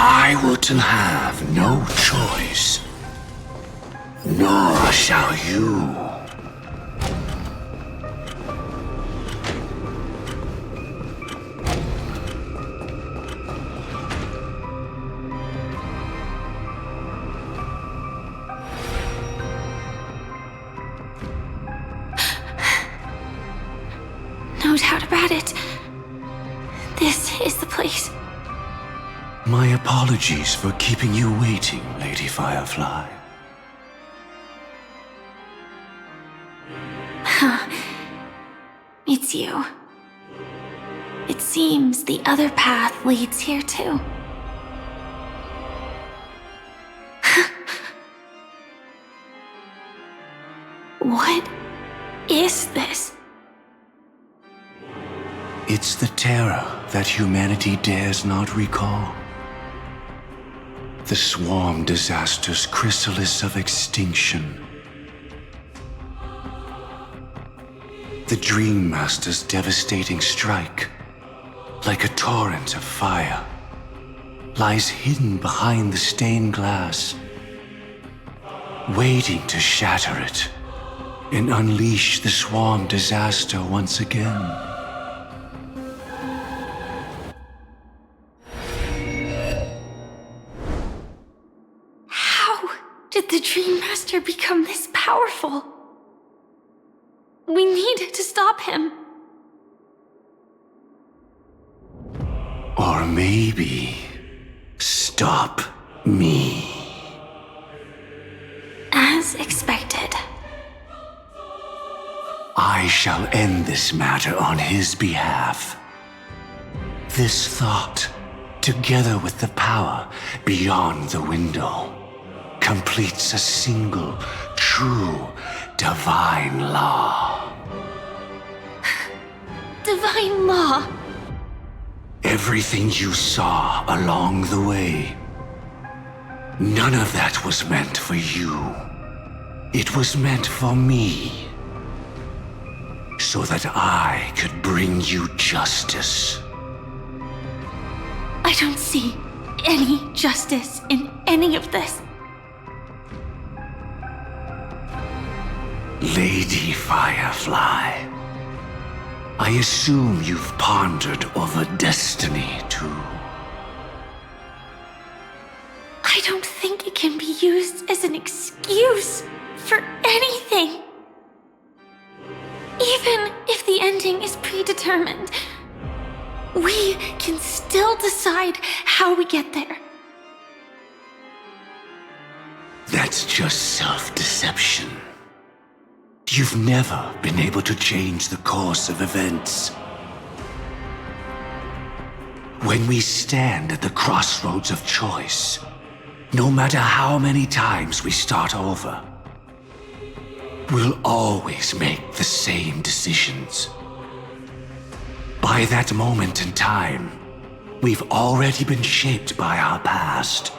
I will have no choice. Nor shall you. No doubt about it. This is the place. My apologies for keeping you waiting, Lady Firefly. It's you. It seems the other path leads here too. What is this? It's the terror that humanity dares not recall. The swarm disaster's chrysalis of extinction. The Dream Master's devastating strike, like a torrent of fire, lies hidden behind the stained glass, waiting to shatter it and unleash the swarm disaster once again. How did the Dream Master become this powerful? We need to stop him. Or maybe stop me. As expected. I shall end this matter on his behalf. This thought, together with the power beyond the window, completes a single, true, divine law. Divine law? Everything you saw along the way, none of that was meant for you. It was meant for me. So that I could bring you justice. I don't see any justice in any of this. Lady Firefly, I assume you've pondered over destiny too. I don't think it can be used as an excuse for anything. Even if the ending is predetermined, we can still decide how we get there. That's just self-deception. You've never been able to change the course of events. When we stand at the crossroads of choice, no matter how many times we start over, we'll always make the same decisions. By that moment in time, we've already been shaped by our past,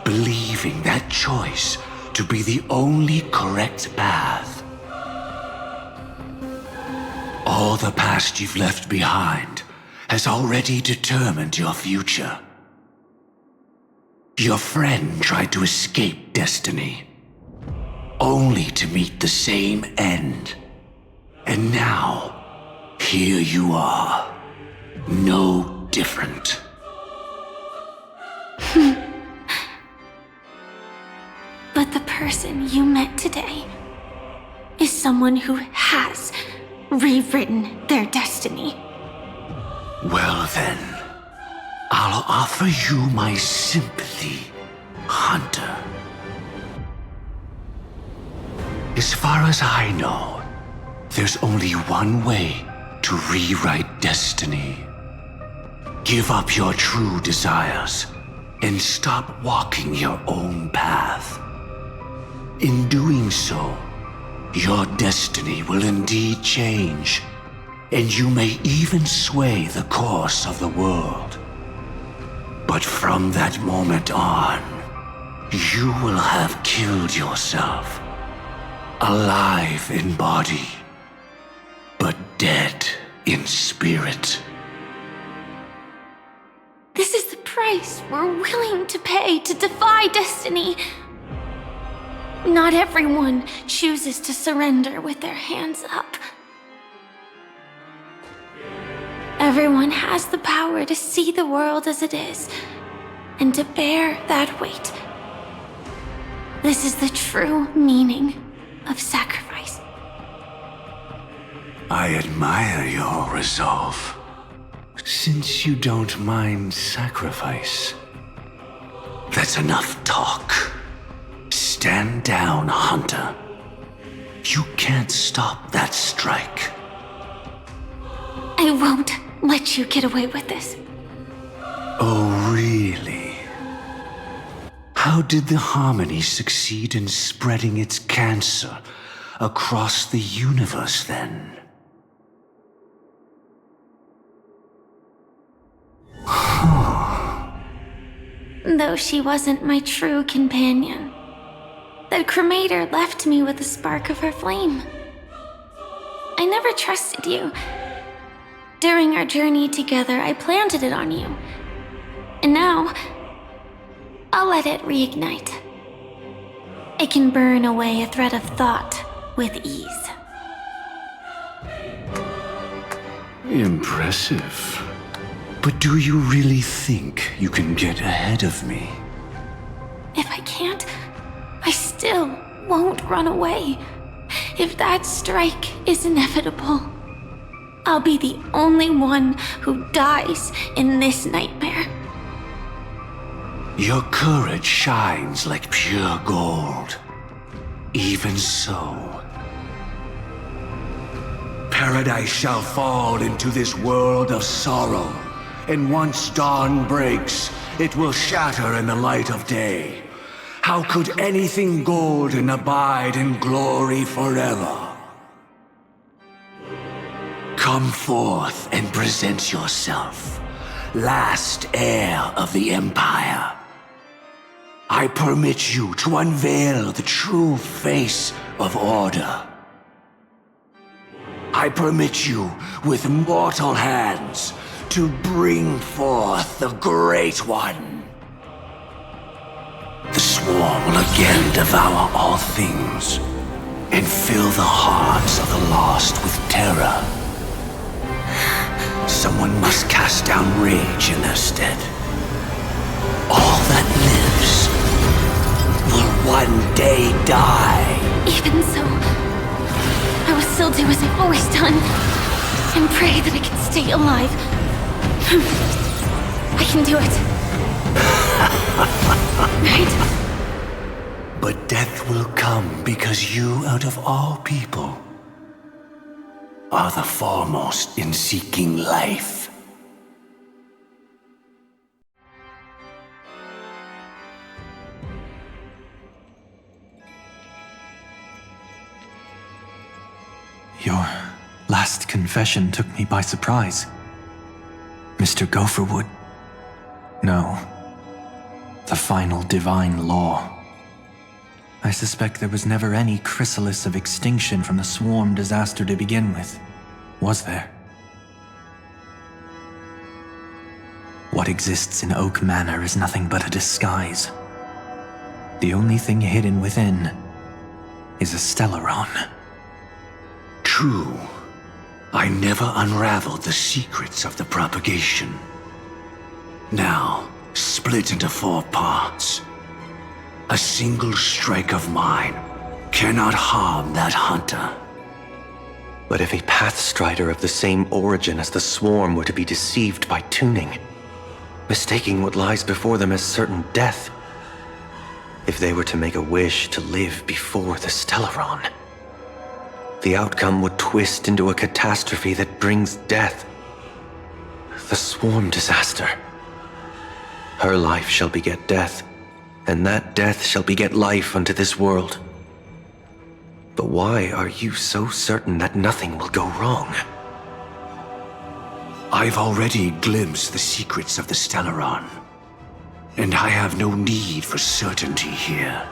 believing that choice to be the only correct path. All the past you've left behind has already determined your future. Your friend tried to escape destiny, only to meet the same end. And now, here you are, no different. But the person you met today is someone who has rewritten their destiny. Well then, I'll offer you my sympathy, Hunter. As far as I know, there's only one way to rewrite destiny. Give up your true desires and stop walking your own path. In doing so, your destiny will indeed change, and you may even sway the course of the world. But from that moment on, you will have killed yourself, alive in body, but dead in spirit. This is the price price we're willing to pay to defy destiny. Not everyone chooses to surrender with their hands up. Everyone has the power to see the world as it is, and to bear that weight. This is the true meaning of sacrifice. I admire your resolve. Since you don't mind sacrifice, that's enough talk. Stand down, Hunter. You can't stop that strike. I won't let you get away with this. Oh, really? How did the Harmony succeed in spreading its cancer across the universe, then? Though she wasn't my true companion, that cremator left me with a spark of her flame. I never trusted you. During our journey together, I planted it on you. And now, I'll let it reignite. It can burn away a thread of thought with ease. Impressive. But do you really think you can get ahead of me? If I can't, I still won't run away. If that strike is inevitable, I'll be the only one who dies in this nightmare. Your courage shines like pure gold. Even so, paradise shall fall into this world of sorrow, and once dawn breaks, it will shatter in the light of day. How could anything golden abide in glory forever? Come forth and present yourself, last heir of the Empire. I permit you to unveil the true face of order. I permit you, with mortal hands, to bring forth the Great One. The swarm will again devour all things, and fill the hearts of the lost with terror. Someone must cast down rage in their stead. All that lives will one day die. Even so, I will still do as I've always done, and pray that I can stay alive. I can do it. Right? But death will come because you, out of all people, are the foremost in seeking life. Your last confession took me by surprise. Mr. Gopherwood. No. The final divine law. I suspect there was never any chrysalis of extinction from the swarm disaster to begin with, was there? What exists in Oak Manor is nothing but a disguise. The only thing hidden within is a Stellaron. True. I never unraveled the secrets of the propagation. Now, split into 4 parts. A single strike of mine cannot harm that hunter. But if a Pathstrider of the same origin as the Swarm were to be deceived by tuning, mistaking what lies before them as certain death, if they were to make a wish to live before the Stellaron, the outcome would twist into a catastrophe that brings death. The Swarm disaster. Her life shall beget death, and that death shall beget life unto this world. But why are you so certain that nothing will go wrong? I've already glimpsed the secrets of the Stellaron, and I have no need for certainty here.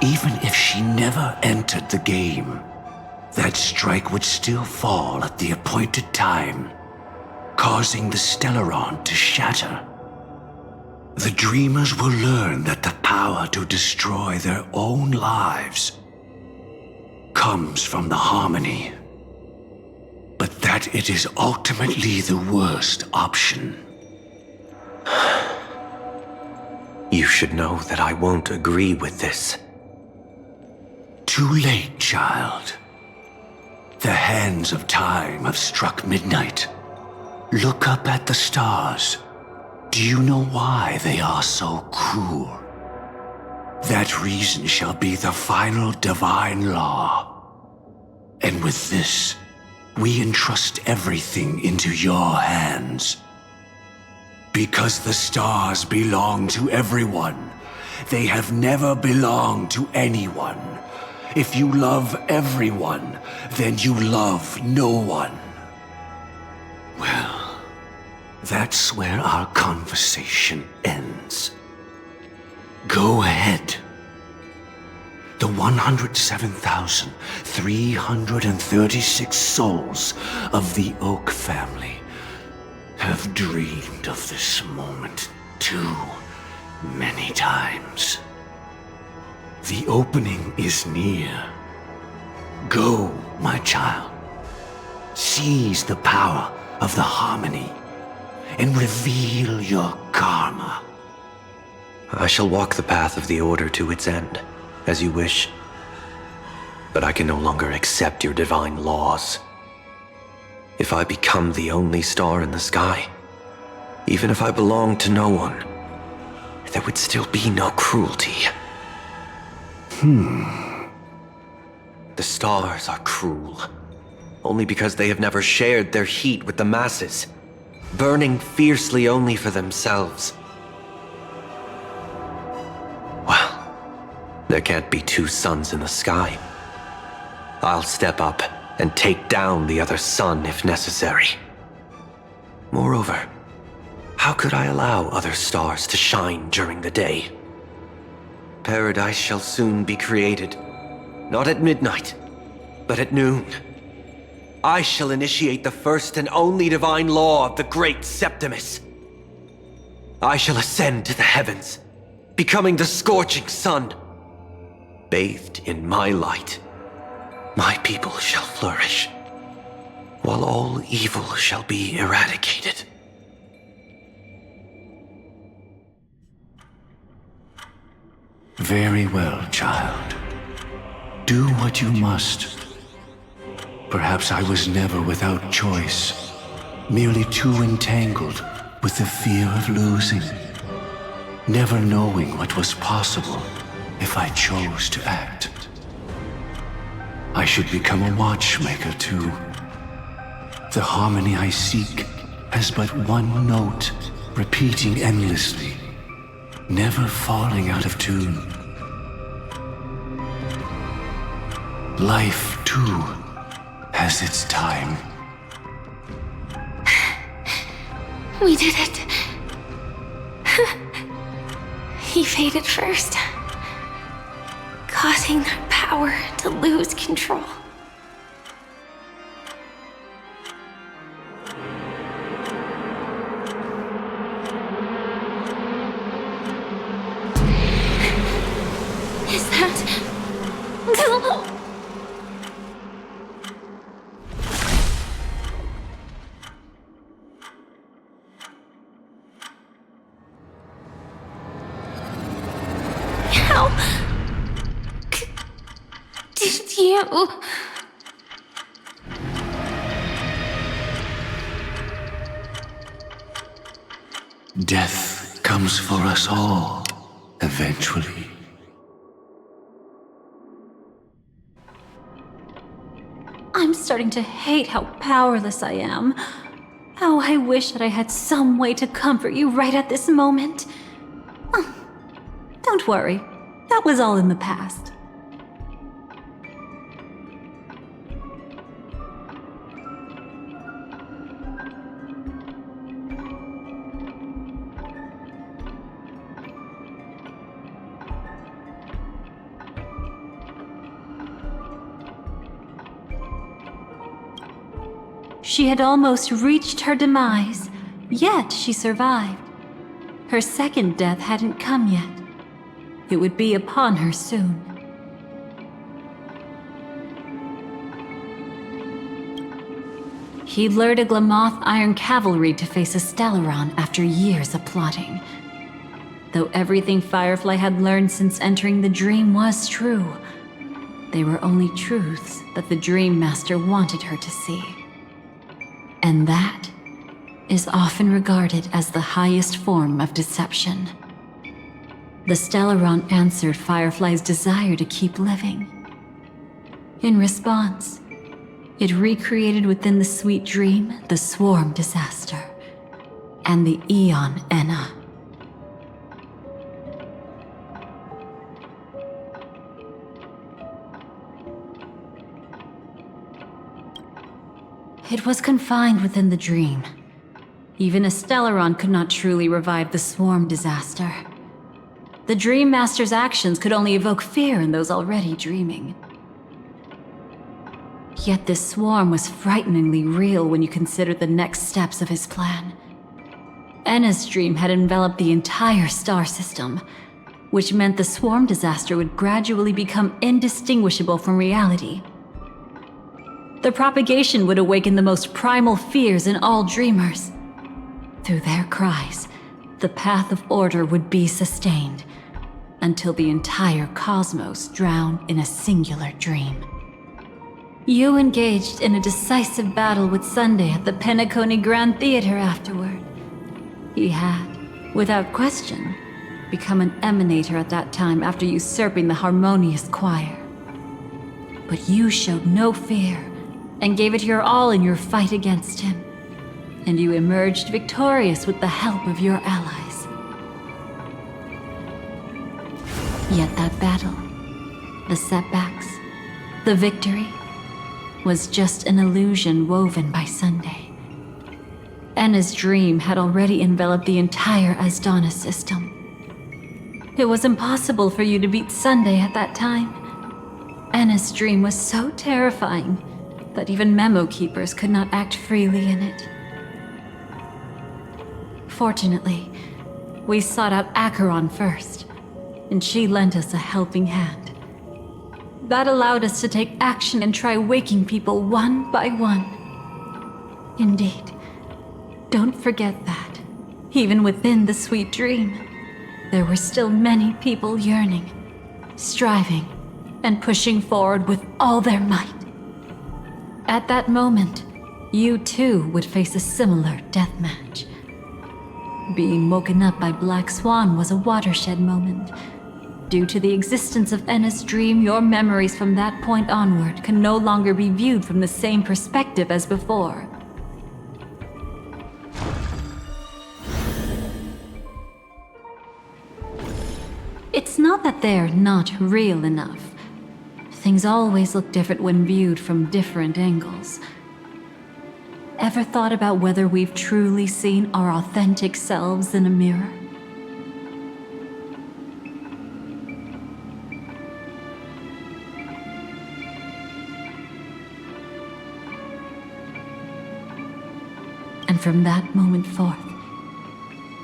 Even if she never entered the game, that strike would still fall at the appointed time, causing the Stellaron to shatter The dreamers will learn that the power to destroy their own lives comes from the harmony, but that it is ultimately the worst option. You should know that I won't agree with this. Too late, child. The hands of time have struck midnight. Look up at the stars. Do you know why they are so cruel? That reason shall be the final divine law. And with this, we entrust everything into your hands. Because the stars belong to everyone, they have never belonged to anyone. If you love everyone, then you love no one. Well, that's where our conversation ends. Go ahead. The 107,336 souls of the Oak family have dreamed of this moment too many times. The opening is near. Go, my child. Seize the power of the harmony and reveal your karma. I shall walk the path of the Order to its end, as you wish. But I can no longer accept your divine laws. If I become the only star in the sky, even if I belong to no one, there would still be no cruelty. The stars are cruel, only because they have never shared their heat with the masses, burning fiercely only for themselves. Well, there can't be two suns in the sky. I'll step up and take down the other sun if necessary. Moreover, how could I allow other stars to shine during the day? Paradise shall soon be created, not at midnight, but at noon. I shall initiate the first and only divine law of the great Septimus. I shall ascend to the heavens, becoming the scorching sun. Bathed in my light, my people shall flourish, while all evil shall be eradicated. Very well, child. Do what you must. Perhaps I was never without choice, merely too entangled with the fear of losing, never knowing what was possible if I chose to act. I should become a watchmaker too. The harmony I seek has but one note, repeating endlessly, never falling out of tune. Life, too, has its time. We did it. He faded first, causing that power to lose control. Is that... How... did you... Death comes for us all, eventually. I'm starting to hate how powerless I am. How I wish that I had some way to comfort you right at this moment. Oh, don't worry. That was all in the past. She had almost reached her demise, yet she survived. Her second death hadn't come yet. It would be upon her soon. He lured a Glamoth Iron Cavalry to face a Stellaron after years of plotting. Though everything Firefly had learned since entering the dream was true, they were only truths that the Dream Master wanted her to see. And that is often regarded as the highest form of deception. The Stellaron answered Firefly's desire to keep living. In response, it recreated within the sweet dream the Swarm disaster and the Eon Enna. It was confined within the dream. Even a Stellaron could not truly revive the Swarm disaster. The Dream Master's actions could only evoke fear in those already dreaming. Yet this Swarm was frighteningly real when you consider the next steps of his plan. Enna's dream had enveloped the entire star system, which meant the Swarm disaster would gradually become indistinguishable from reality. The propagation would awaken the most primal fears in all dreamers. Through their cries, the path of order would be sustained, until the entire cosmos drowned in a singular dream. You engaged in a decisive battle with Sunday at the Penacony Grand Theater afterward. He had, without question, become an emanator at that time after usurping the Harmonious Choir. But you showed no fear, and gave it your all in your fight against him. And you emerged victorious with the help of your allies. Yet that battle, the setbacks, the victory, was just an illusion woven by Sunday. Enna's dream had already enveloped the entire Asdana system. It was impossible for you to beat Sunday at that time. Enna's dream was so terrifying that even memo keepers could not act freely in it. Fortunately, we sought out Acheron first, and she lent us a helping hand. That allowed us to take action and try waking people one by one. Indeed, don't forget that, even within the sweet dream, there were still many people yearning, striving, and pushing forward with all their might. At that moment, you too would face a similar deathmatch. Being woken up by Black Swan was a watershed moment. Due to the existence of Enna's dream, your memories from that point onward can no longer be viewed from the same perspective as before. It's not that they're not real enough. Things always look different when viewed from different angles. Ever thought about whether we've truly seen our authentic selves in a mirror? And from that moment forth,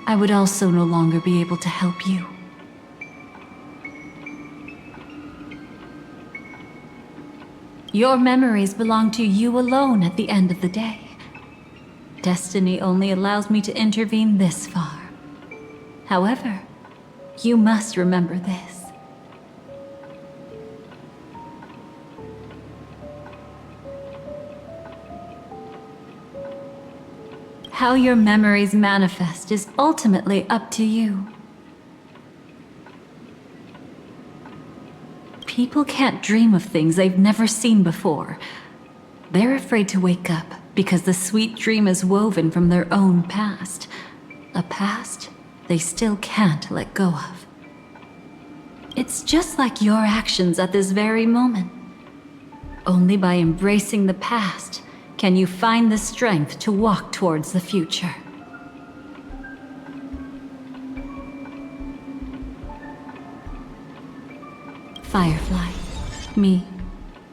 I would also no longer be able to help you. Your memories belong to you alone at the end of the day. Destiny only allows me to intervene this far. However, you must remember this. How your memories manifest is ultimately up to you. People can't dream of things they've never seen before. They're afraid to wake up because the sweet dream is woven from their own past. A past they still can't let go of. It's just like your actions at this very moment. Only by embracing the past can you find the strength to walk towards the future. Firefly, me,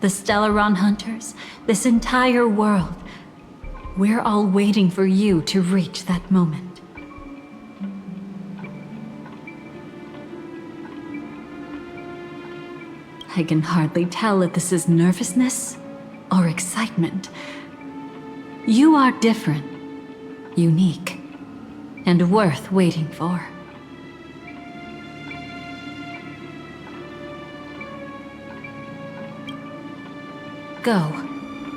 the Stellaron Hunters, this entire world, we're all waiting for you to reach that moment. I can hardly tell if this is nervousness or excitement. You are different, unique, and worth waiting for. Go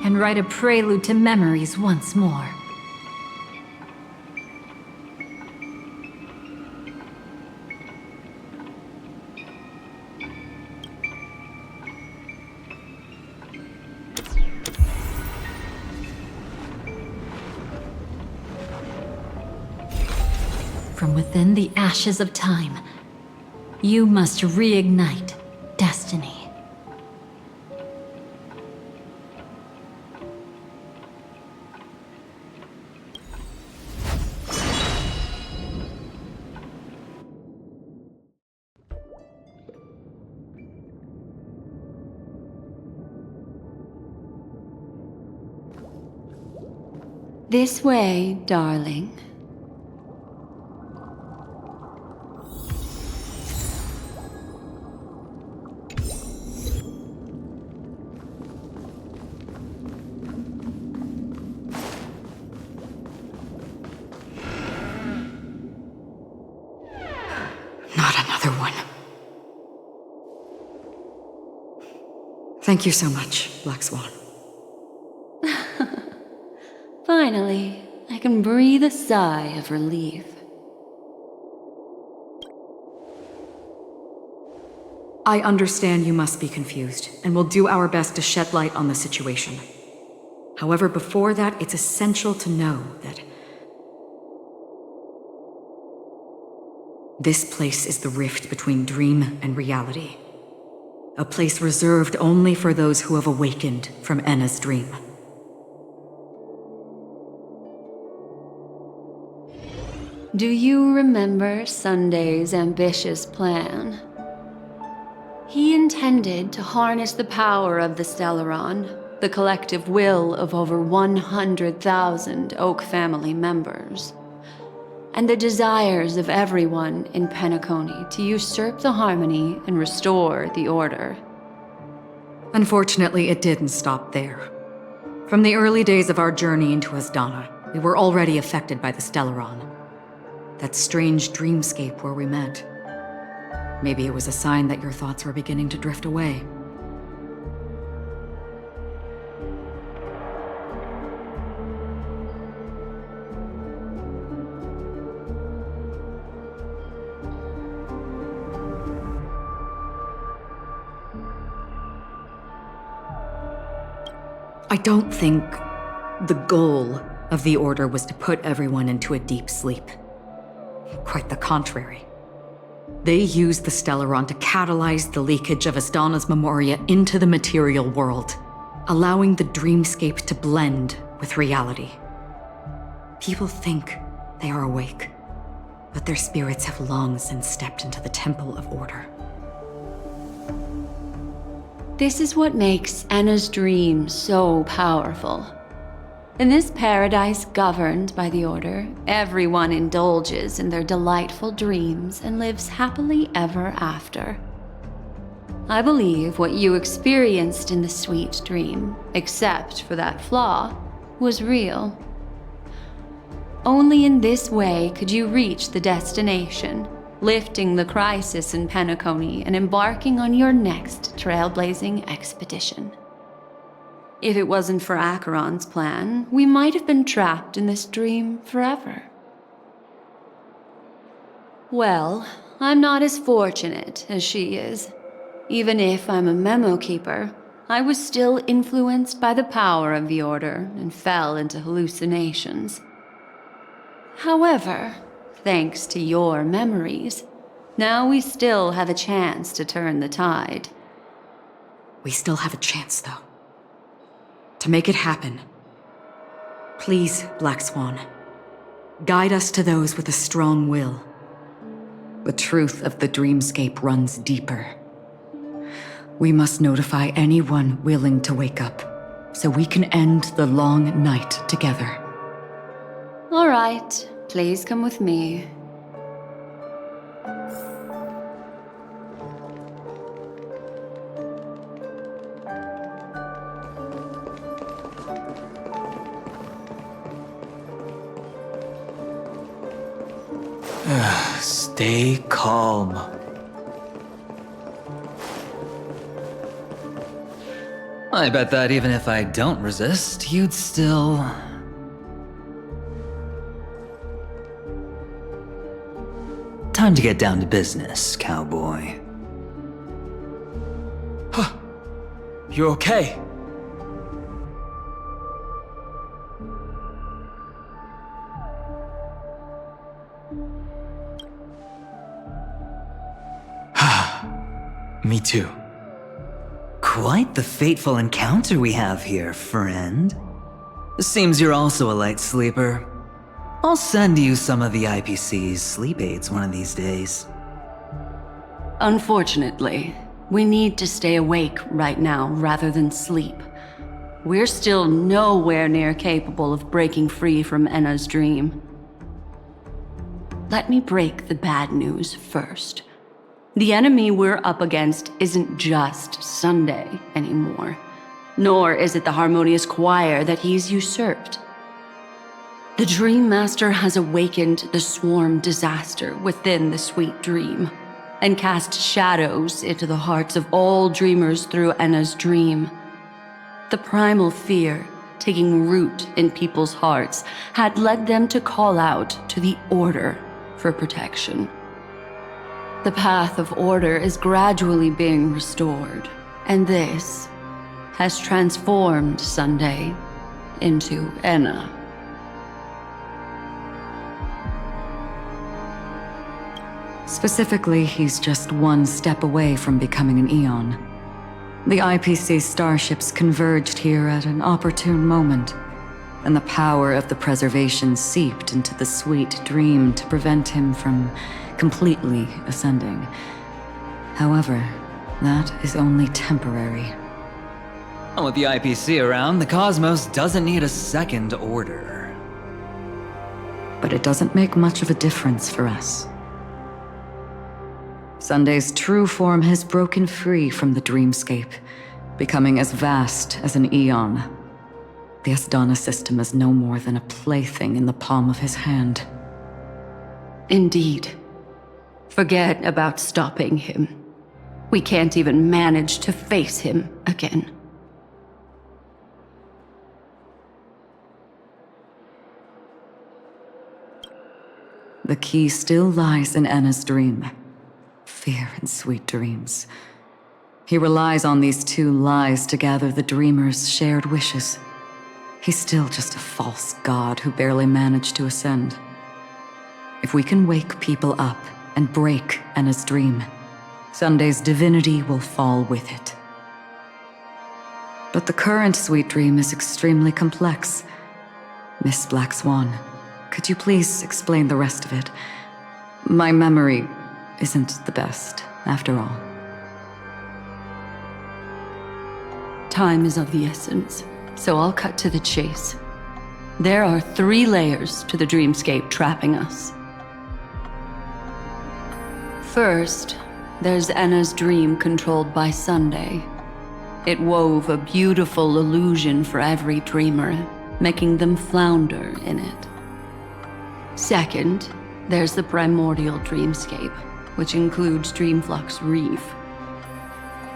and write a prelude to memories once more. From within the ashes of time, you must reignite destiny. This way, darling. Not another one. Thank you so much, Black Swan. Finally, I can breathe a sigh of relief. I understand you must be confused, and will do our best to shed light on the situation. However, before that, it's essential to know that this place is the rift between dream and reality. A place reserved only for those who have awakened from Enna's dream. Do you remember Sunday's ambitious plan? He intended to harness the power of the Stellaron, the collective will of over 100,000 Oak family members, and the desires of everyone in Penacony to usurp the harmony and restore the order. Unfortunately, it didn't stop there. From the early days of our journey into Asdana, we were already affected by the Stellaron. That strange dreamscape where we met. Maybe it was a sign that your thoughts were beginning to drift away. I don't think the goal of the Order was to put everyone into a deep sleep. Quite the contrary. They used the Stellaron to catalyze the leakage of Asdana's memoria into the material world, allowing the dreamscape to blend with reality. People think they are awake, but their spirits have long since stepped into the Temple of Order. This is what makes Enna's dream so powerful. In this paradise governed by the Order, everyone indulges in their delightful dreams and lives happily ever after. I believe what you experienced in the sweet dream, except for that flaw, was real. Only in this way could you reach the destination, lifting the crisis in Penacony and embarking on your next trailblazing expedition. If it wasn't for Acheron's plan, we might have been trapped in this dream forever. Well, I'm not as fortunate as she is. Even if I'm a memo keeper, I was still influenced by the power of the Order and fell into hallucinations. However, thanks to your memories, now we still have a chance to turn the tide. We still have a chance, though. To make it happen, please, Black Swan, guide us to those with a strong will. The truth of the dreamscape runs deeper. We must notify anyone willing to wake up, so we can end the long night together. All right, please come with me. Stay calm. I bet that even if I don't resist, you'd still... Time to get down to business, cowboy. Huh. You okay? Me too. Quite the fateful encounter we have here, friend. Seems you're also a light sleeper. I'll send you some of the IPC's sleep aids one of these days. Unfortunately, we need to stay awake right now rather than sleep. We're still nowhere near capable of breaking free from Enna's dream. Let me break the bad news first. The enemy we're up against isn't just Sunday anymore, nor is it the harmonious choir that he's usurped. The Dream Master has awakened the swarm disaster within the sweet dream, and cast shadows into the hearts of all dreamers through Enna's dream. The primal fear taking root in people's hearts had led them to call out to the Order for protection. The path of order is gradually being restored, and this has transformed Sunday into Enna. Specifically, he's just one step away from becoming an Eon. The IPC starships converged here at an opportune moment, and the power of the preservation seeped into the sweet dream to prevent him from completely ascending. However, that is only temporary. With the IPC around, the cosmos doesn't need a second order. But it doesn't make much of a difference for us. Sunday's true form has broken free from the dreamscape, becoming as vast as an Eon. The Asdana system is no more than a plaything in the palm of his hand. Indeed. Forget about stopping him. We can't even manage to face him again. The key still lies in Enna's dream. Fear and sweet dreams. He relies on these two lies to gather the dreamers' shared wishes. He's still just a false god who barely managed to ascend. If we can wake people up and break Enna's dream, Sunday's divinity will fall with it. But the current sweet dream is extremely complex. Miss Black Swan, could you please explain the rest of it? My memory isn't the best, after all. Time is of the essence, so I'll cut to the chase. There are 3 layers to the dreamscape trapping us. First, there's Enna's dream controlled by Sunday. It wove a beautiful illusion for every dreamer, making them flounder in it. Second, there's the primordial dreamscape, which includes Dreamflux Reef.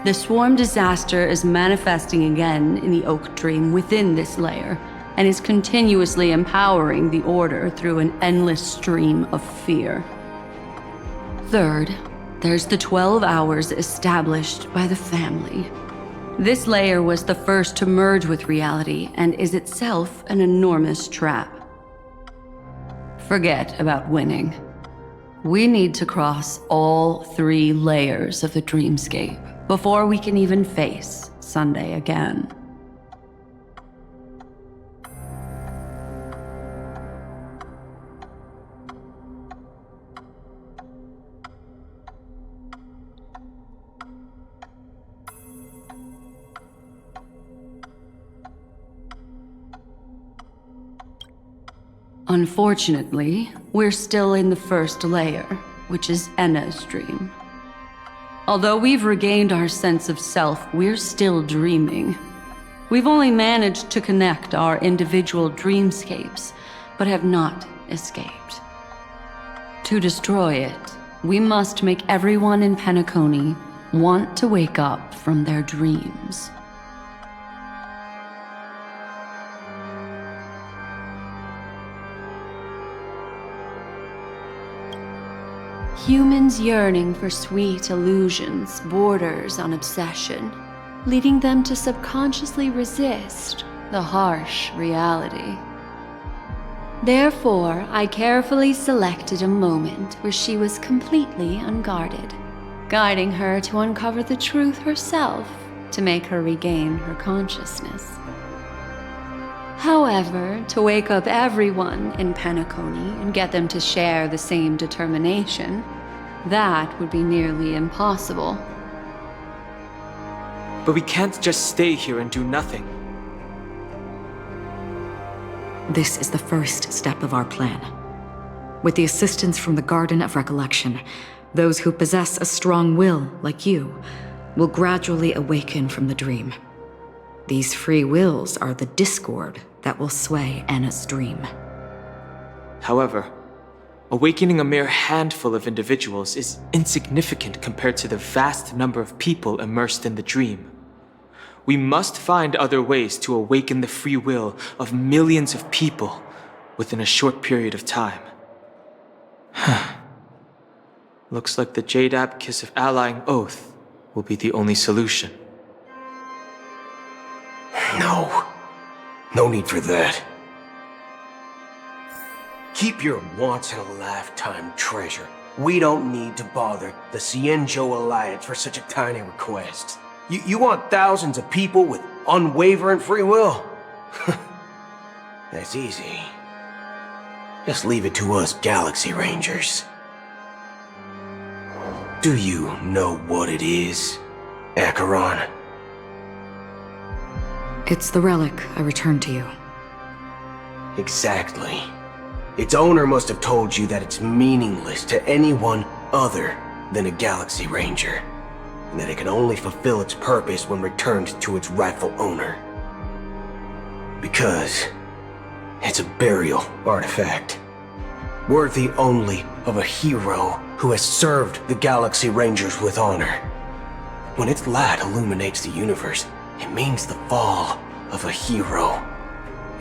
The swarm disaster is manifesting again in the Oak Dream within this layer, and is continuously empowering the Order through an endless stream of fear. Third, there's the 12 hours established by the family. This layer was the first to merge with reality and is itself an enormous trap. Forget about winning. We need to cross all 3 layers of the dreamscape before we can even face Sunday again. Unfortunately, we're still in the first layer, which is Enna's dream. Although we've regained our sense of self, we're still dreaming. We've only managed to connect our individual dreamscapes, but have not escaped. To destroy it, we must make everyone in Penacony want to wake up from their dreams. Humans yearning for sweet illusions borders on obsession, leading them to subconsciously resist the harsh reality. Therefore, I carefully selected a moment where she was completely unguarded, guiding her to uncover the truth herself to make her regain her consciousness. However, to wake up everyone in Penacony and get them to share the same determination, that would be nearly impossible. But we can't just stay here and do nothing. This is the first step of our plan. With the assistance from the Garden of Recollection, those who possess a strong will, like you, will gradually awaken from the dream. These free wills are the discord that will sway Anna's dream. However, awakening a mere handful of individuals is insignificant compared to the vast number of people immersed in the dream. We must find other ways to awaken the free will of millions of people within a short period of time. Looks like the Jade Abacus of Allying Oath will be the only solution. No need for that. Keep your once-in-a-lifetime treasure. We don't need to bother the Cienjo Alliance for such a tiny request. You want thousands of people with unwavering free will? That's easy. Just leave it to us Galaxy Rangers. Do you know what it is, Acheron? It's the relic I returned to you. Exactly. Its owner must have told you that it's meaningless to anyone other than a Galaxy Ranger, and that it can only fulfill its purpose when returned to its rightful owner. Because it's a burial artifact, worthy only of a hero who has served the Galaxy Rangers with honor. When its light illuminates the universe, it means the fall of a hero,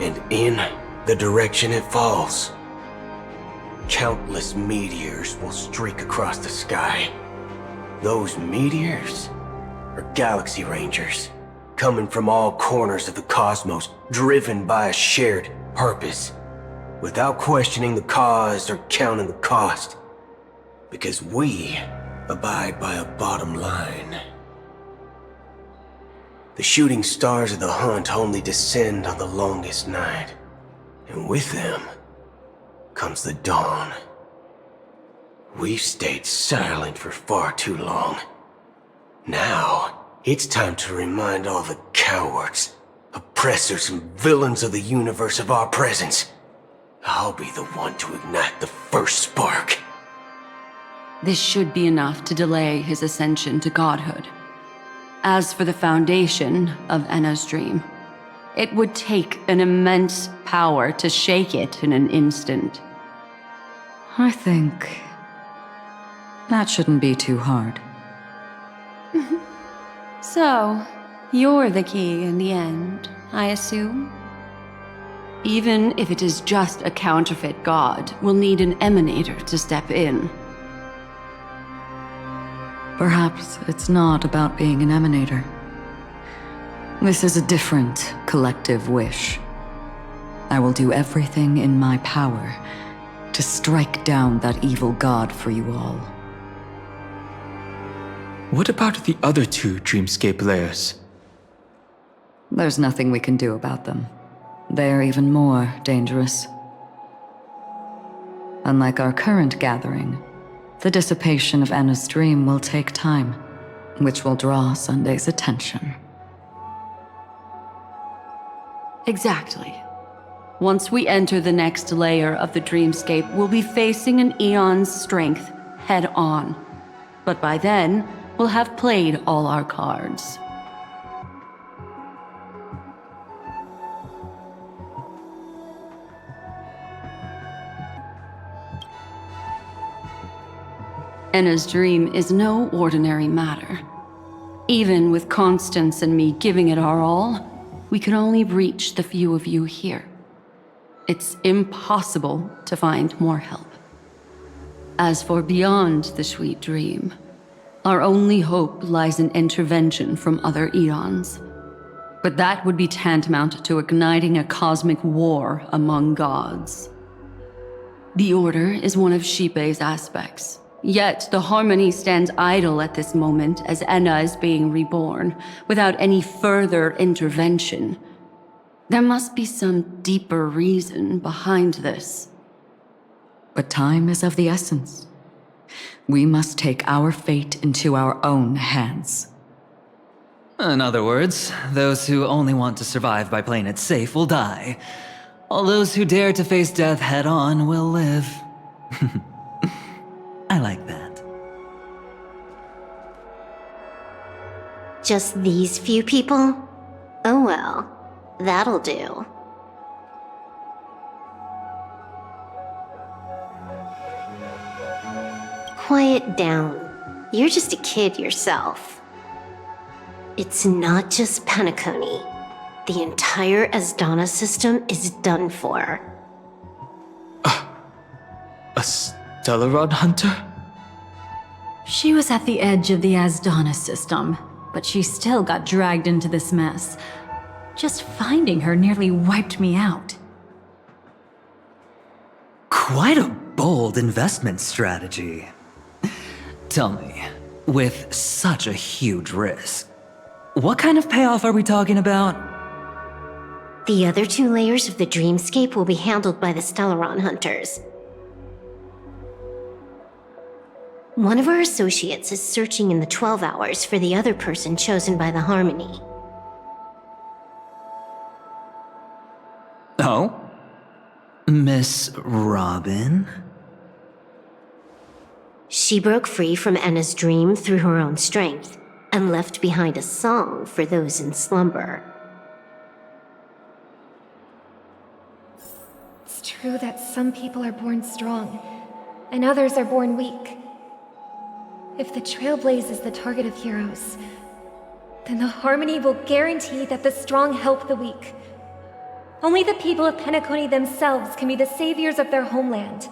and in the direction it falls, countless meteors will streak across the sky. Those meteors are Galaxy Rangers, coming from all corners of the cosmos, driven by a shared purpose, without questioning the cause or counting the cost, because we abide by a bottom line. The shooting stars of the hunt only descend on the longest night, and with them comes the dawn. We've stayed silent for far too long. Now, it's time to remind all the cowards, oppressors, and villains of the universe of our presence. I'll be the one to ignite the first spark. This should be enough to delay his ascension to godhood. As for the foundation of Enna's dream, it would take an immense power to shake it in an instant. I think that shouldn't be too hard. So, you're the key in the end, I assume? Even if it is just a counterfeit god, we'll need an emanator to step in. Perhaps it's not about being an emanator. This is a different collective wish. I will do everything in my power to strike down that evil god for you all. What about the other two Dreamscape layers? There's nothing we can do about them. They're even more dangerous. Unlike our current gathering, the dissipation of Anna's dream will take time, which will draw Sunday's attention. Exactly. Once we enter the next layer of the dreamscape, we'll be facing an eon's strength head on. But by then, we'll have played all our cards. Enna's dream is no ordinary matter. Even with Constance and me giving it our all, we could only reach the few of you here. It's impossible to find more help. As for beyond the sweet dream, our only hope lies in intervention from other eons. But that would be tantamount to igniting a cosmic war among gods. The Order is one of Xipe's aspects, yet the Harmony stands idle at this moment as Enna is being reborn, without any further intervention. There must be some deeper reason behind this. But time is of the essence. We must take our fate into our own hands. In other words, those who only want to survive by playing it safe will die. All those who dare to face death head-on will live. I like that. Just these few people? Oh well, that'll do. Quiet down. You're just a kid yourself. It's not just Penacony. The entire Asdana system is done for. A Stellaron hunter? She was at the edge of the Asdana system, but she still got dragged into this mess. Just finding her nearly wiped me out. Quite a bold investment strategy. Tell me, with such a huge risk, what kind of payoff are we talking about? The other two layers of the dreamscape will be handled by the Stellaron hunters. One of our associates is searching in the 12 hours for the other person chosen by the Harmony. Oh? Miss Robin? She broke free from Enna's dream through her own strength, and left behind a song for those in slumber. It's true that some people are born strong, and others are born weak. If the Trailblaze is the target of heroes, then the Harmony will guarantee that the strong help the weak. Only the people of Penacony themselves can be the saviors of their homeland.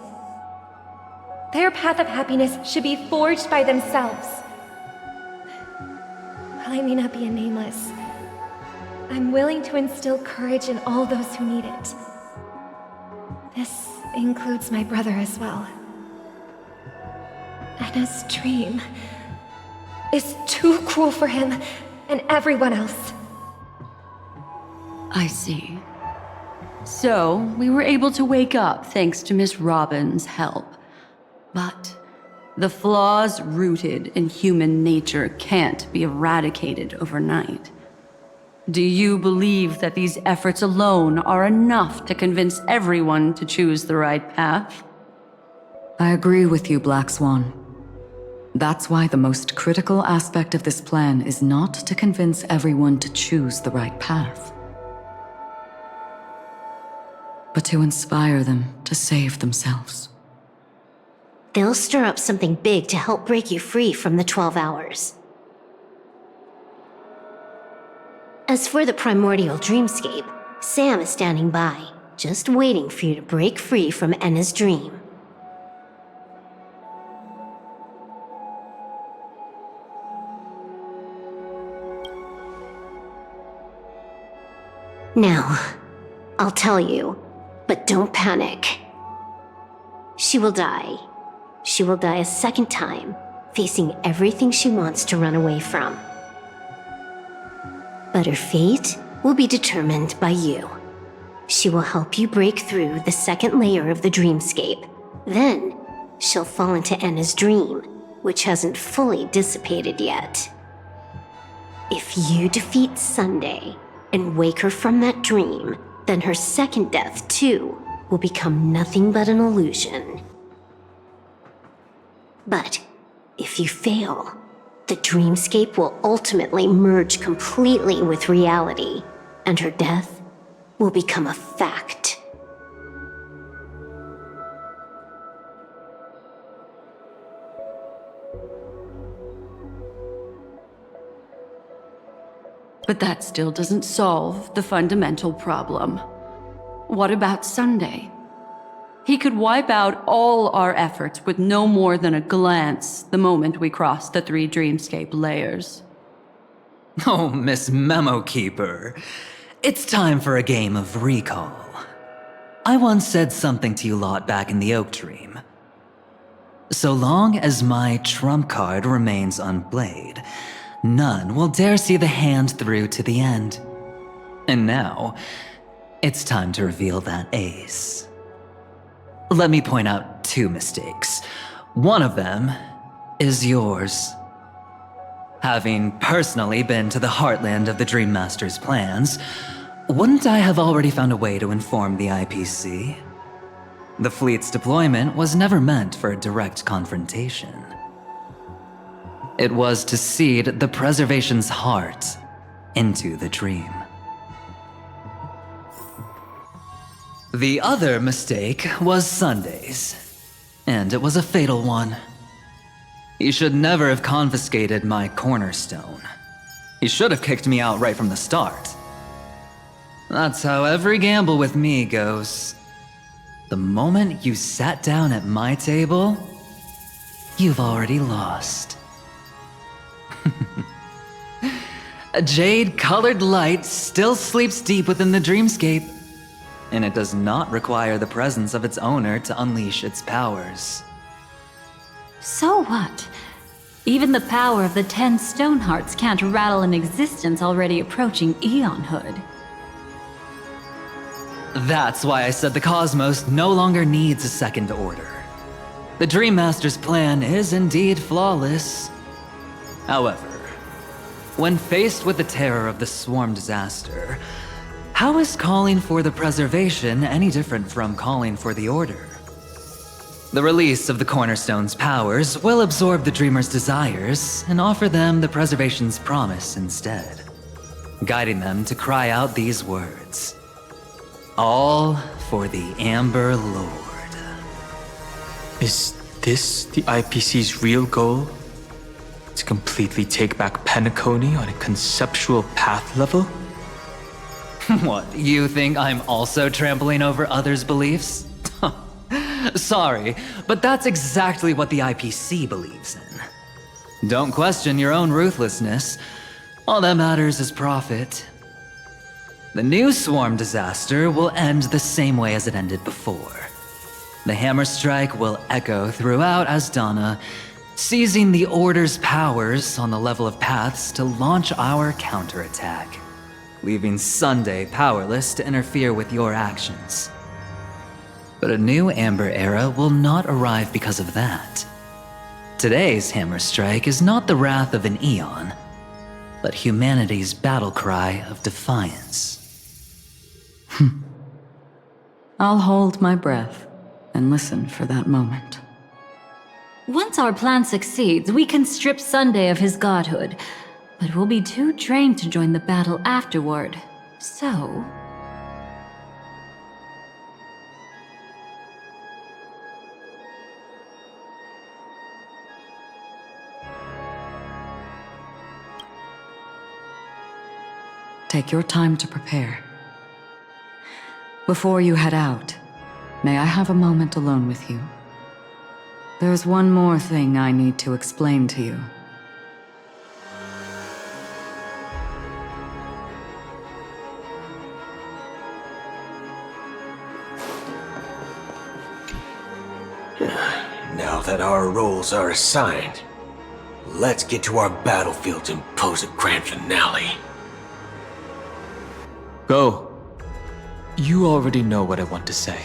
Their path of happiness should be forged by themselves. While I may not be a nameless, I'm willing to instill courage in all those who need it. This includes my brother as well. Anna's dream is too cruel for him and everyone else. I see. So, we were able to wake up thanks to Miss Robin's help. But the flaws rooted in human nature can't be eradicated overnight. Do you believe that these efforts alone are enough to convince everyone to choose the right path? I agree with you, Black Swan. That's why the most critical aspect of this plan is not to convince everyone to choose the right path, but to inspire them to save themselves. They'll stir up something big to help break you free from the 12 hours. As for the primordial dreamscape, Sam is standing by, just waiting for you to break free from Enna's dream. Now, I'll tell you, but don't panic. She will die. She will die a second time, facing everything she wants to run away from. But her fate will be determined by you. She will help you break through the second layer of the dreamscape. Then, she'll fall into Enna's dream, which hasn't fully dissipated yet. If you defeat Sunday and wake her from that dream, then her second death, too, will become nothing but an illusion. But if you fail, the dreamscape will ultimately merge completely with reality, and her death will become a fact. But that still doesn't solve the fundamental problem. What about Sunday? He could wipe out all our efforts with no more than a glance the moment we cross the 3 dreamscape layers. Oh, Miss Memo Keeper. It's time for a game of recall. I once said something to you lot back in the Oak Dream. So long as my trump card remains unplayed, none will dare see the hand through to the end. And now, it's time to reveal that ace. Let me point out 2 mistakes. One of them is yours. Having personally been to the heartland of the Dream Master's plans, wouldn't I have already found a way to inform the IPC? The fleet's deployment was never meant for a direct confrontation. It was to seed the preservation's heart into the dream. The other mistake was Sundays, and it was a fatal one. He should never have confiscated my cornerstone. He should have kicked me out right from the start. That's how every gamble with me goes. The moment you sat down at my table, you've already lost. A jade-colored light still sleeps deep within the dreamscape, and it does not require the presence of its owner to unleash its powers. So what? Even the power of the 10 stone hearts can't rattle an existence already approaching eonhood. That's why I said the cosmos no longer needs a second order. The Dream Master's plan is indeed flawless. However, when faced with the terror of the swarm disaster, how is calling for the preservation any different from calling for the order? The release of the Cornerstone's powers will absorb the Dreamer's desires and offer them the preservation's promise instead, guiding them to cry out these words. All for the Amber Lord. Is this the IPC's real goal? To completely take back Penacony on a conceptual path level? What, you think I'm also trampling over others' beliefs? Sorry, but that's exactly what the IPC believes in. Don't question your own ruthlessness. All that matters is profit. The new swarm disaster will end the same way as it ended before. The hammer strike will echo throughout Asdana, seizing the Order's powers on the level of paths to launch our counterattack, leaving Sunday powerless to interfere with your actions. But a new Amber Era will not arrive because of that. Today's hammer strike is not the wrath of an eon, but humanity's battle cry of defiance. I'll hold my breath and listen for that moment. Once our plan succeeds, we can strip Sunday of his godhood, but we'll be too drained to join the battle afterward. So... Take your time to prepare. Before you head out, may I have a moment alone with you? There's one more thing I need to explain to you. Now that our roles are assigned, let's get to our battlefields and pose a grand finale. Go. You already know what I want to say.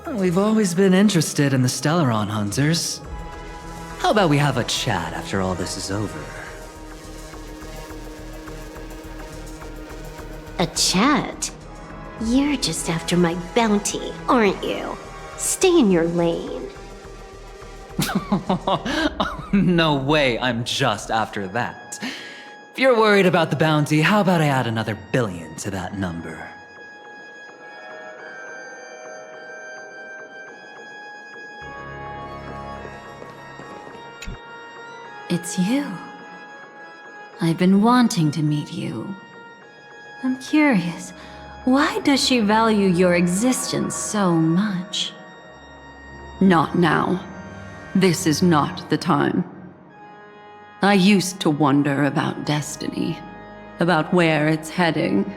We've always been interested in the Stellaron Hunters. How about we have a chat after all this is over? A chat? You're just after my bounty, aren't you? Stay in your lane. No way, I'm just after that. If you're worried about the bounty, how about I add another billion to that number? It's you. I've been wanting to meet you. I'm curious, why does she value your existence so much? Not now. This is not the time. I used to wonder about destiny, about where it's heading.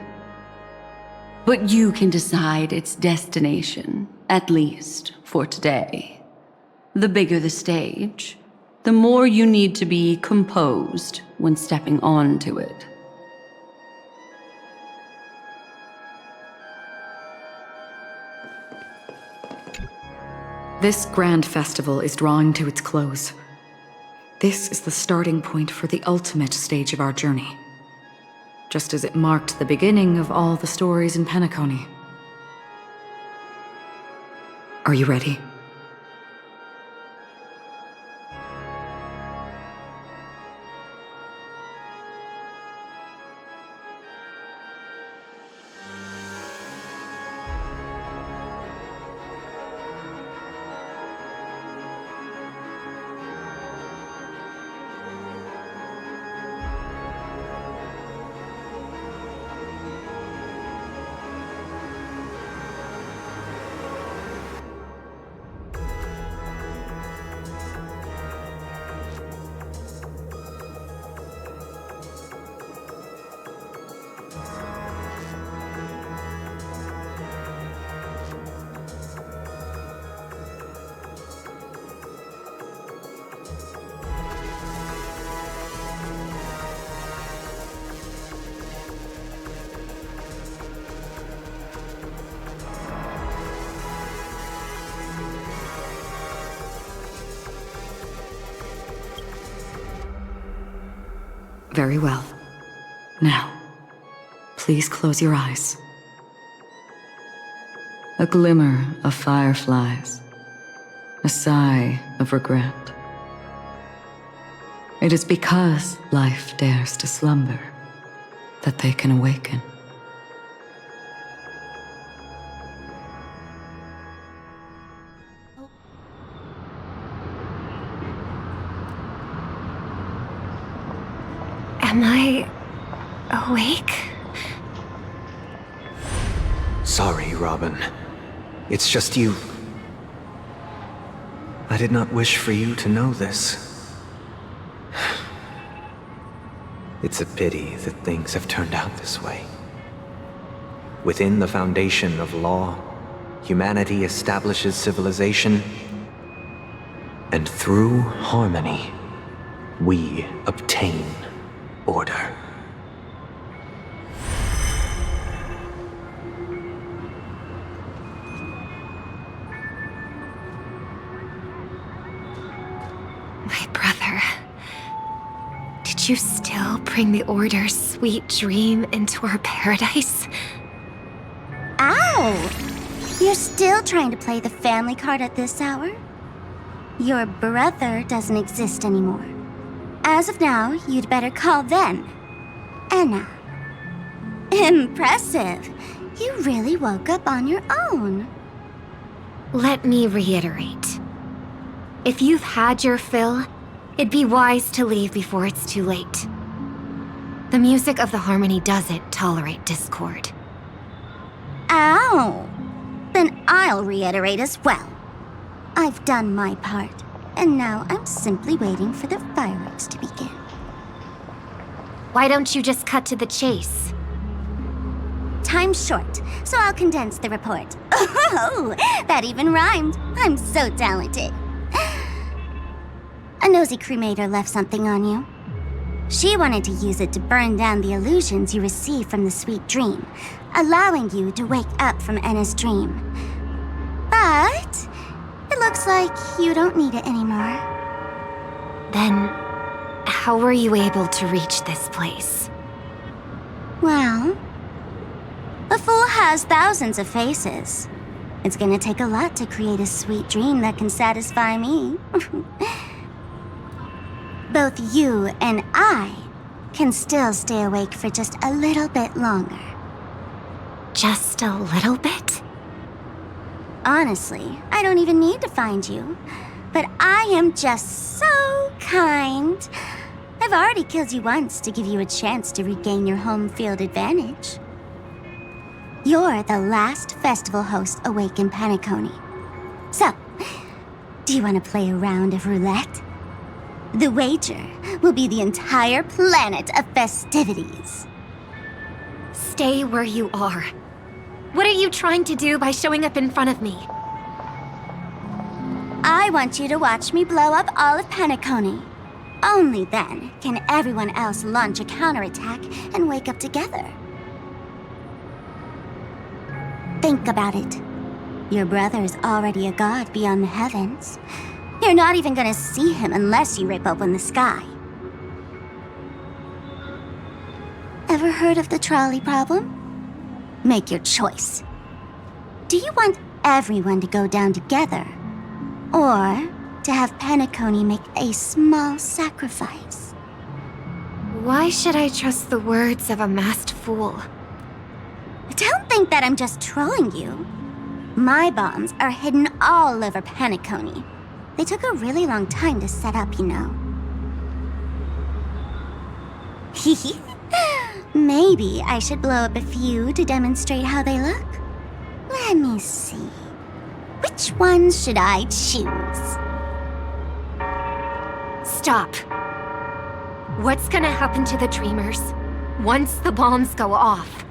But you can decide its destination, at least for today. The bigger the stage, the more you need to be composed when stepping onto it. This grand festival is drawing to its close. This is the starting point for the ultimate stage of our journey. Just as it marked the beginning of all the stories in Penacony. Are you ready? Very well. Now, please close your eyes. A glimmer of fireflies. A sigh of regret. It is because life dares to slumber that they can awaken. Am I awake? Sorry, Robin. It's just you. I did not wish for you to know this. It's a pity that things have turned out this way. Within the foundation of law, humanity establishes civilization, and through harmony, we obtain order. My brother. Did you still bring the Order's sweet dream into our paradise? Ow! You're still trying to play the family card at this hour? Your brother doesn't exist anymore. As of now, you'd better call them Anna. Impressive. You really woke up on your own. Let me reiterate. If you've had your fill, it'd be wise to leave before it's too late. The music of the harmony doesn't tolerate discord. Ow! Then I'll reiterate as well. I've done my part, and now I'm simply waiting for the fireworks to begin. Why don't you just cut to the chase? Time's short, so I'll condense the report. Oh, that even rhymed. I'm so talented. A nosy cremator left something on you. She wanted to use it to burn down the illusions you received from the sweet dream, allowing you to wake up from Enna's dream. But it looks like you don't need it anymore. Then, how were you able to reach this place? Well, a fool has thousands of faces. It's gonna take a lot to create a sweet dream that can satisfy me. Both you and I can still stay awake for just a little bit longer. Just a little bit? Honestly, I don't even need to find you. But I am just so kind. I've already killed you once to give you a chance to regain your home field advantage. You're the last festival host awake in Penacony. So, do you want to play a round of roulette? The wager will be the entire planet of festivities. Stay where you are. What are you trying to do by showing up in front of me? I want you to watch me blow up all of Penacony. Only then can everyone else launch a counterattack and wake up together. Think about it. Your brother is already a god beyond the heavens. You're not even gonna see him unless you rip open the sky. Ever heard of the trolley problem? Make your choice. Do you want everyone to go down together? Or to have Penacony make a small sacrifice? Why should I trust the words of a masked fool? Don't think that I'm just trolling you. My bombs are hidden all over Penacony. They took a really long time to set up, you know. Maybe I should blow up a few to demonstrate how they look. Let me see. Which ones should I choose? Stop. What's gonna happen to the Dreamers once the bombs go off?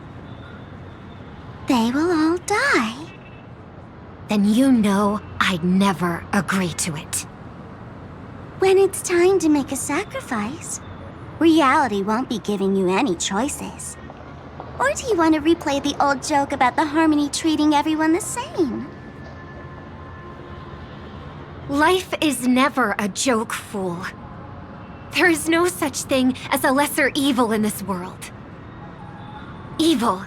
They will all die. Then you know I'd never agree to it. When it's time to make a sacrifice, reality won't be giving you any choices. Or do you want to replay the old joke about the Harmony treating everyone the same? Life is never a joke, fool. There is no such thing as a lesser evil in this world. Evil,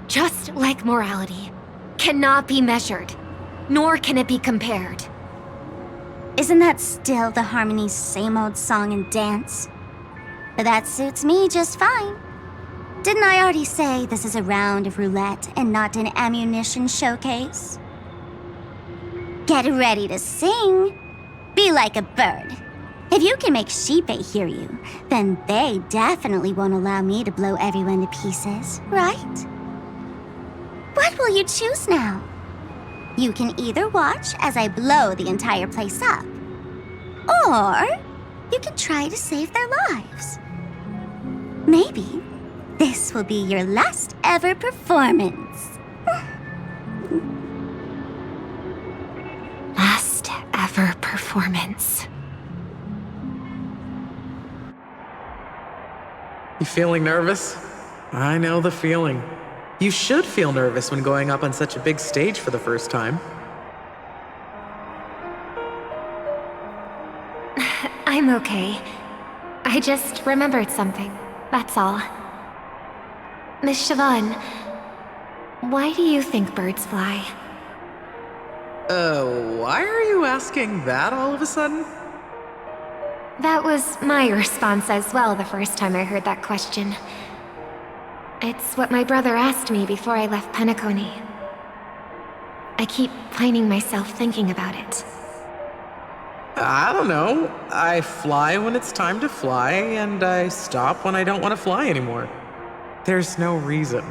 just like morality, cannot be measured, nor can it be compared. Isn't that still the Harmony's same old song and dance? But that suits me just fine. Didn't I already say this is a round of roulette and not an ammunition showcase? Get ready to sing. Be like a bird. If you can make Sheepei hear you, then they definitely won't allow me to blow everyone to pieces, right? What will you choose now? You can either watch as I blow the entire place up, or you can try to save their lives. Maybe this will be your last ever performance. Last ever performance. You feeling nervous? I know the feeling. You should feel nervous when going up on such a big stage for the first time. I'm okay. I just remembered something, that's all. Miss Siobhan, why do you think birds fly? Why are you asking that all of a sudden? That was my response as well the first time I heard that question. It's what my brother asked me before I left Penacony. I keep finding myself thinking about it. I don't know. I fly when it's time to fly, and I stop when I don't want to fly anymore. There's no reason.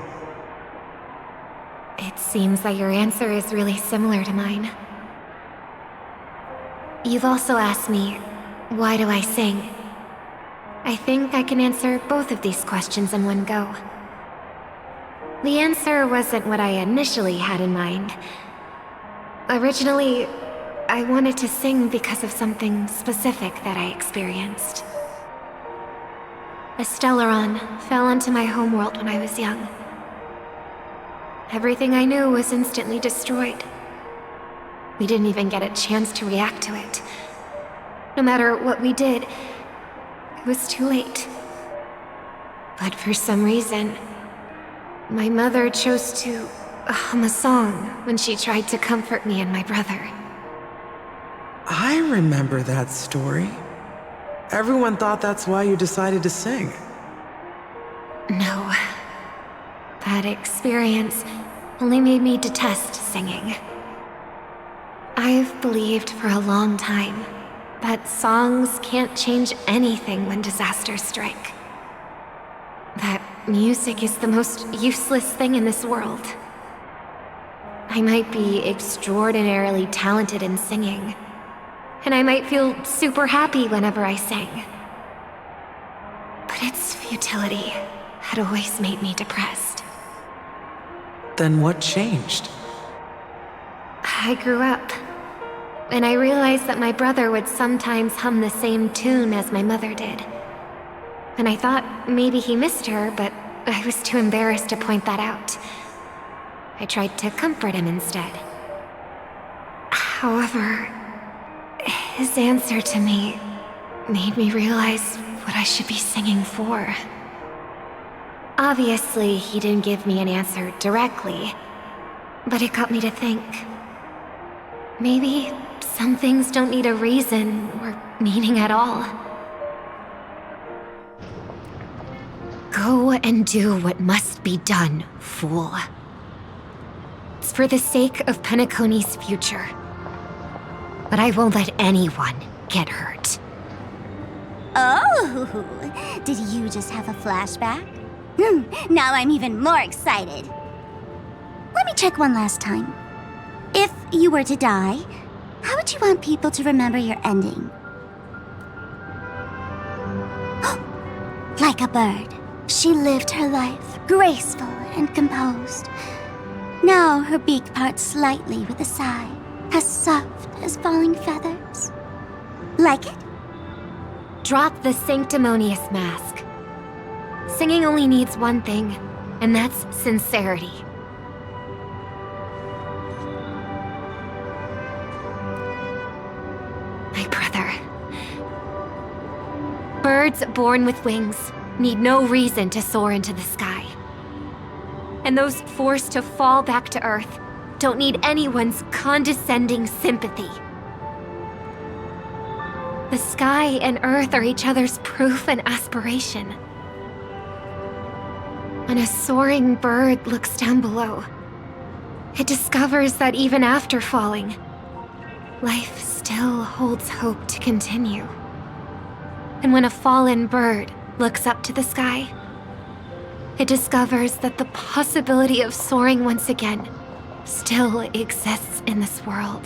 It seems that your answer is really similar to mine. You've also asked me, why do I sing? I think I can answer both of these questions in one go. The answer wasn't what I initially had in mind. Originally, I wanted to sing because of something specific that I experienced. A Stellaron fell onto my homeworld when I was young. Everything I knew was instantly destroyed. We didn't even get a chance to react to it. No matter what we did, it was too late. But for some reason, my mother chose to hum a song when she tried to comfort me and my brother. I remember that story. Everyone thought that's why you decided to sing. No. That experience only made me detest singing. I've believed for a long time But songs can't change anything when disasters strike. That music is the most useless thing in this world. I might be extraordinarily talented in singing, and I might feel super happy whenever I sing. But its futility had always made me depressed. Then what changed? I grew up, and I realized that my brother would sometimes hum the same tune as my mother did. And I thought maybe he missed her, but I was too embarrassed to point that out. I tried to comfort him instead. However, his answer to me made me realize what I should be singing for. Obviously, he didn't give me an answer directly, but it got me to think. Maybe some things don't need a reason or meaning at all. Go and do what must be done, fool. It's for the sake of Penacony's future. But I won't let anyone get hurt. Oh, did you just have a flashback? Now I'm even more excited. Let me check one last time. If you were to die, how would you want people to remember your ending? Like a bird, she lived her life, graceful and composed. Now her beak parts slightly with a sigh, as soft as falling feathers. Like it? Drop the sanctimonious mask. Singing only needs one thing, and that's sincerity. My brother. Birds born with wings need no reason to soar into the sky. And those forced to fall back to Earth don't need anyone's condescending sympathy. The sky and Earth are each other's proof and aspiration. When a soaring bird looks down below, it discovers that even after falling, life still holds hope to continue. And when a fallen bird looks up to the sky, it discovers that the possibility of soaring once again still exists in this world.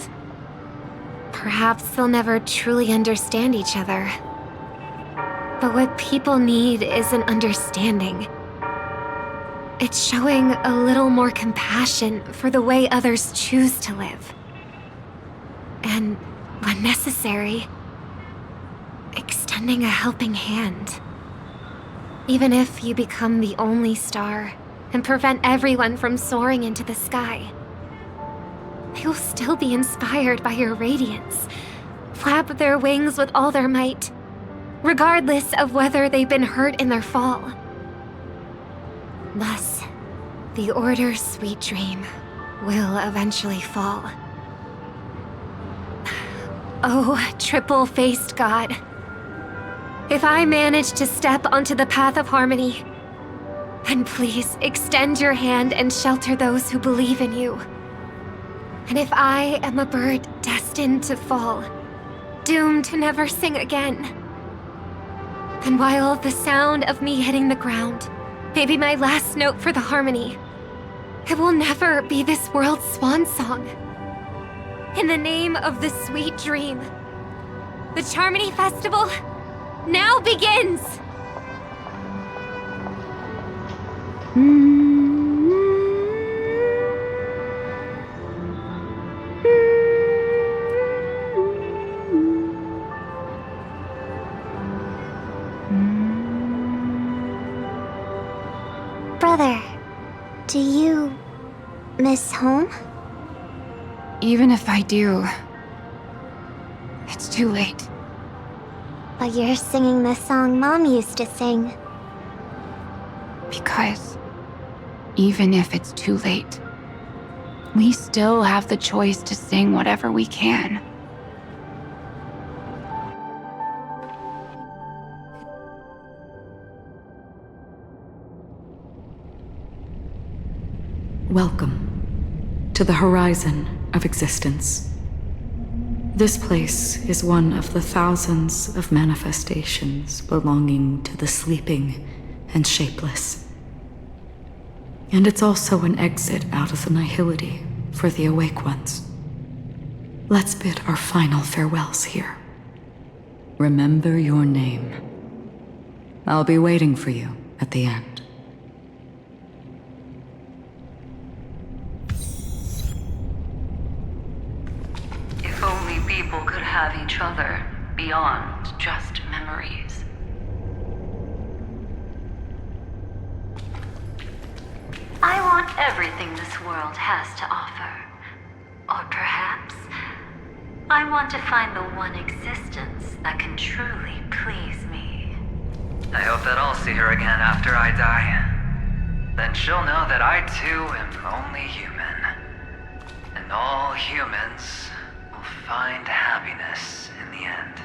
Perhaps they'll never truly understand each other. But what people need isn't understanding. It's showing a little more compassion for the way others choose to live. And, when necessary, extending a helping hand. Even if you become the only star and prevent everyone from soaring into the sky, they will still be inspired by your radiance, flap their wings with all their might, regardless of whether they've been hurt in their fall. Thus, the Order's sweet dream will eventually fall. Oh, triple-faced God. If I manage to step onto the path of harmony, then please extend your hand and shelter those who believe in you. And if I am a bird destined to fall, doomed to never sing again, then while the sound of me hitting the ground may be my last note for the harmony, it will never be this world's swan song. In the name of the sweet dream, the Charmony Festival now begins! Brother, do you miss home? Even if I do, it's too late. But you're singing the song Mom used to sing. Because even if it's too late, we still have the choice to sing whatever we can. Welcome to the horizon of existence. This place is one of the thousands of manifestations belonging to the sleeping and shapeless. And it's also an exit out of the nihility for the awake ones. Let's bid our final farewells here. Remember your name. I'll be waiting for you at the end. If only people could have each other beyond just memories. I want everything this world has to offer. Or perhaps, I want to find the one existence that can truly please me. I hope that I'll see her again after I die. Then she'll know that I too am only human. And all humans will find happiness in the end.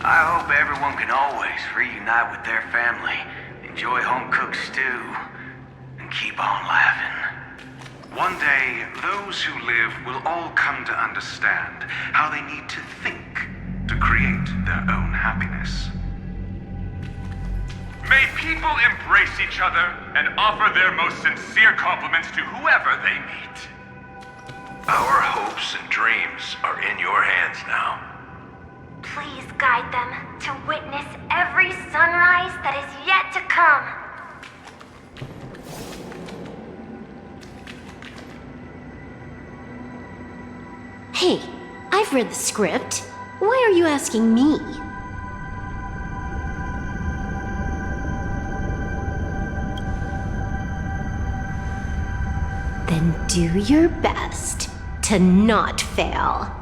I hope everyone can always reunite with their family, enjoy home-cooked stew, and keep on laughing. One day, those who live will all come to understand how they need to think to create their own happiness. May people embrace each other and offer their most sincere compliments to whoever they meet. Our hopes and dreams are in your hands now. Please guide them to witness every sunrise that is yet to come. Hey, I've read the script. Why are you asking me? Then do your best to not fail.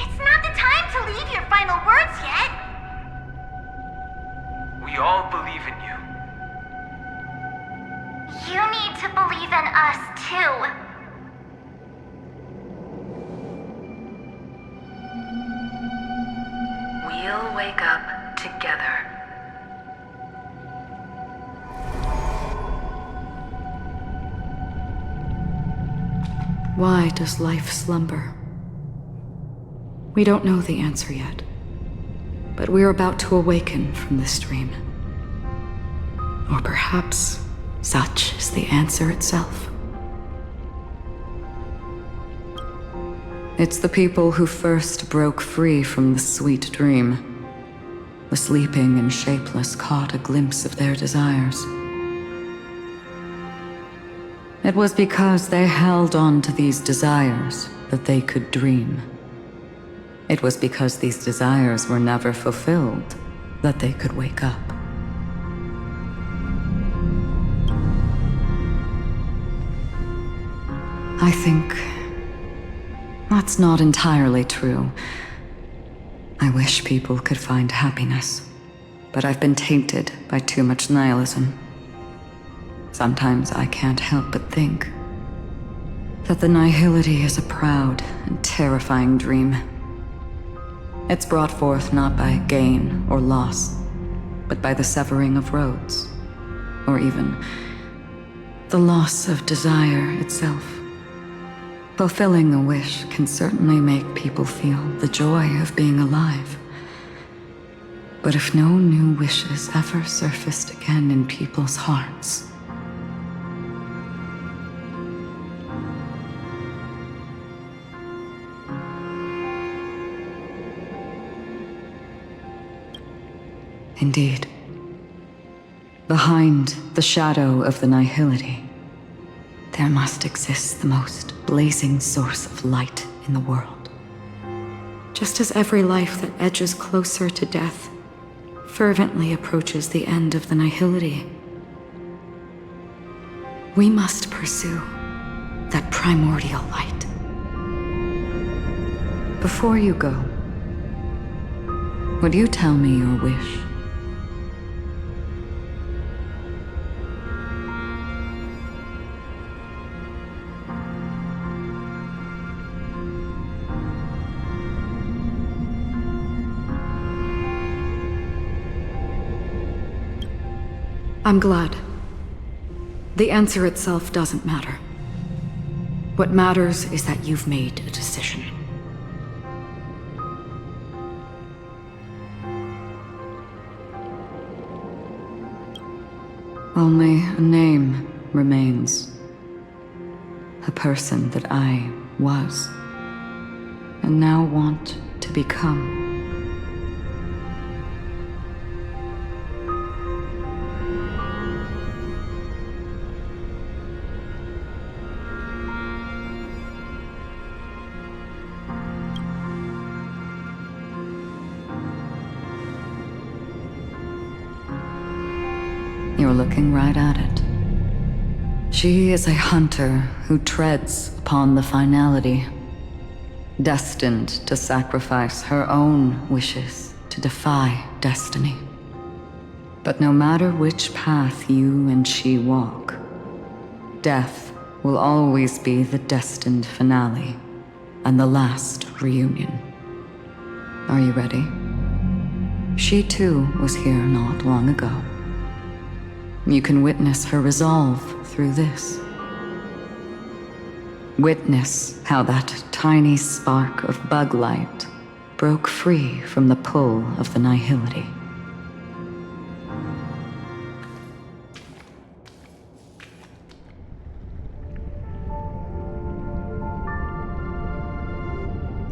It's not the time to leave your final words yet. We all believe in you. You need to believe in us too. We'll wake up together. Why does life slumber? We don't know the answer yet, but we're about to awaken from this dream. Or perhaps such is the answer itself. It's the people who first broke free from the sweet dream. The sleeping and shapeless caught a glimpse of their desires. It was because they held on to these desires that they could dream. It was because these desires were never fulfilled that they could wake up. I think that's not entirely true. I wish people could find happiness, but I've been tainted by too much nihilism. Sometimes I can't help but think that the nihility is a proud and terrifying dream. It's brought forth not by gain or loss, but by the severing of roads, or even the loss of desire itself. Fulfilling a wish can certainly make people feel the joy of being alive. But if no new wishes ever surfaced again in people's hearts, indeed, behind the shadow of the nihility, there must exist the most blazing source of light in the world. Just as every life that edges closer to death fervently approaches the end of the nihility, we must pursue that primordial light. Before you go, would you tell me your wish? I'm glad. The answer itself doesn't matter. What matters is that you've made a decision. Only a name remains. A person that I was, and now want to become. You're looking right at it. She is a hunter who treads upon the finality, destined to sacrifice her own wishes to defy destiny. But no matter which path you and she walk, death will always be the destined finale and the last reunion. Are you ready? She too was here not long ago. You can witness her resolve through this. Witness how that tiny spark of bug light broke free from the pull of the nihility.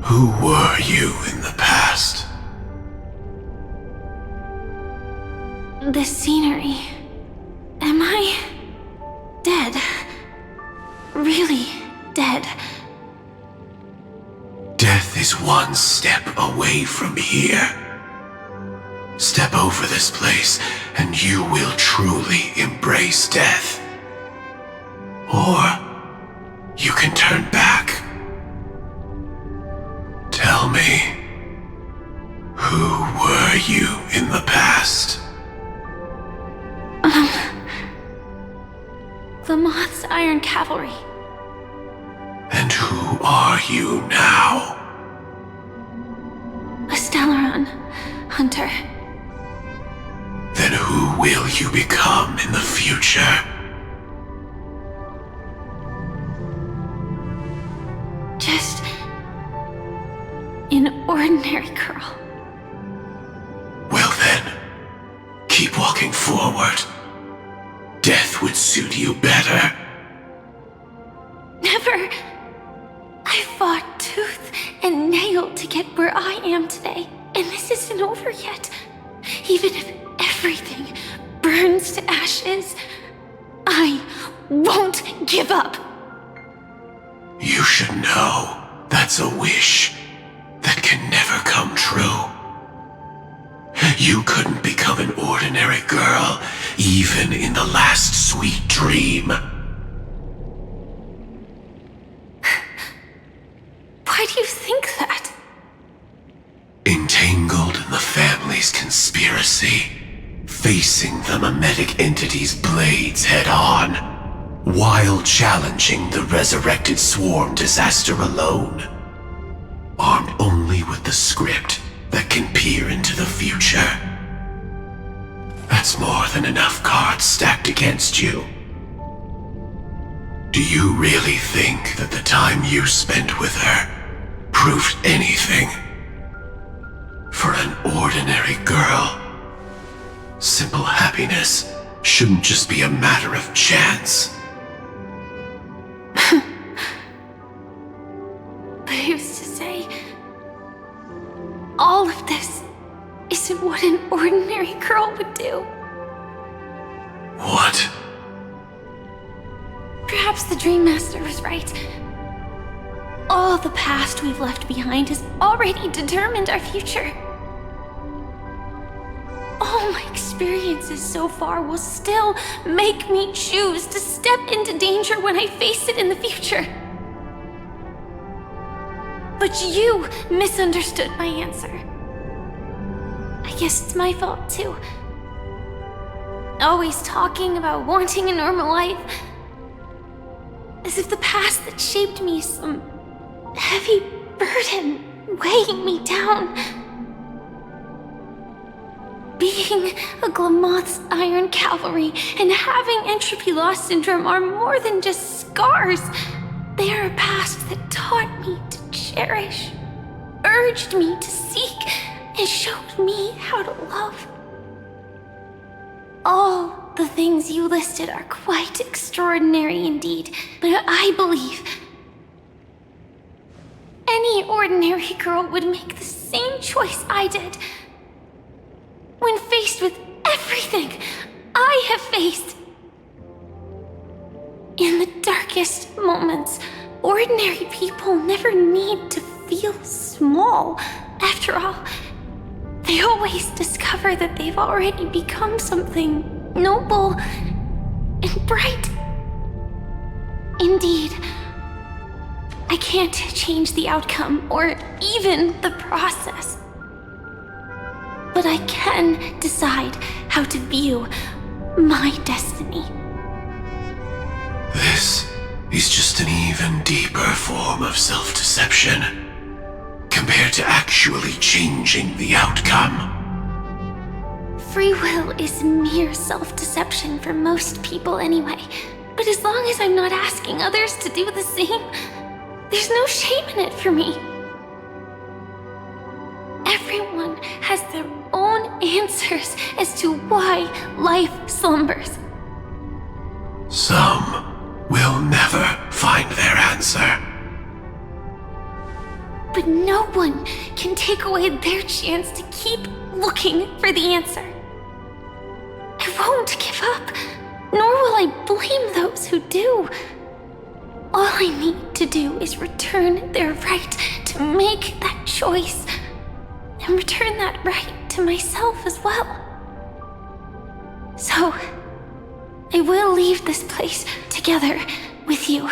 Who were you in the past? The scenery. Am I dead? Really dead? Death is one step away from here. Step over this place, and you will truly embrace death. Or you can turn back. Tell me, who were you in the past? The Moth's Iron Cavalry. And who are you now? A Stellaron hunter. Then who will you become in the future? Just an ordinary girl. Well then, keep walking forward. Death would suit you better. Never. I fought tooth and nail to get where I am today, and this isn't over yet. Even if everything burns to ashes, I won't give up. You should know that's a wish that can never come true. You couldn't become an ordinary girl, even in the last sweet dream. Why do you think that? Entangled in the family's conspiracy, facing the mimetic entity's blades head-on, while challenging the resurrected swarm disaster alone, armed only with the script that can peer into the future. That's more than enough cards stacked against you. Do you really think that the time you spent with her proved anything? For an ordinary girl, simple happiness shouldn't just be a matter of chance. But who's to say all of this isn't what an ordinary girl would do? What? Perhaps the Dream Master was right. All the past we've left behind has already determined our future. All my experiences so far will still make me choose to step into danger when I face it in the future. But you misunderstood my answer. I guess it's my fault too. Always talking about wanting a normal life. As if the past that shaped me is some heavy burden weighing me down. being a Glamoth's Iron Cavalry and having entropy loss syndrome are more than just scars. They are a past that taught me to cherish, urged me to seek, and showed me how to love. All the things you listed are quite extraordinary indeed, but I believe any ordinary girl would make the same choice I did. When faced with everything I have faced, in the darkest moments, ordinary people never need to feel small. After all, they always discover that they've already become something noble and bright. Indeed, I can't change the outcome or even the process. But I can decide how to view my destiny. This is just an even deeper form of self-deception, compared to actually changing the outcome. Free will is mere self-deception for most people anyway. But as long as I'm not asking others to do the same, there's no shame in it for me. Everyone has their own answers as to why life slumbers. Some will never find their answer. But no one can take away their chance to keep looking for the answer. I won't give up, nor will I blame those who do. All I need to do is return their right to make that choice, and return that right to myself as well. So, I will leave this place together with you.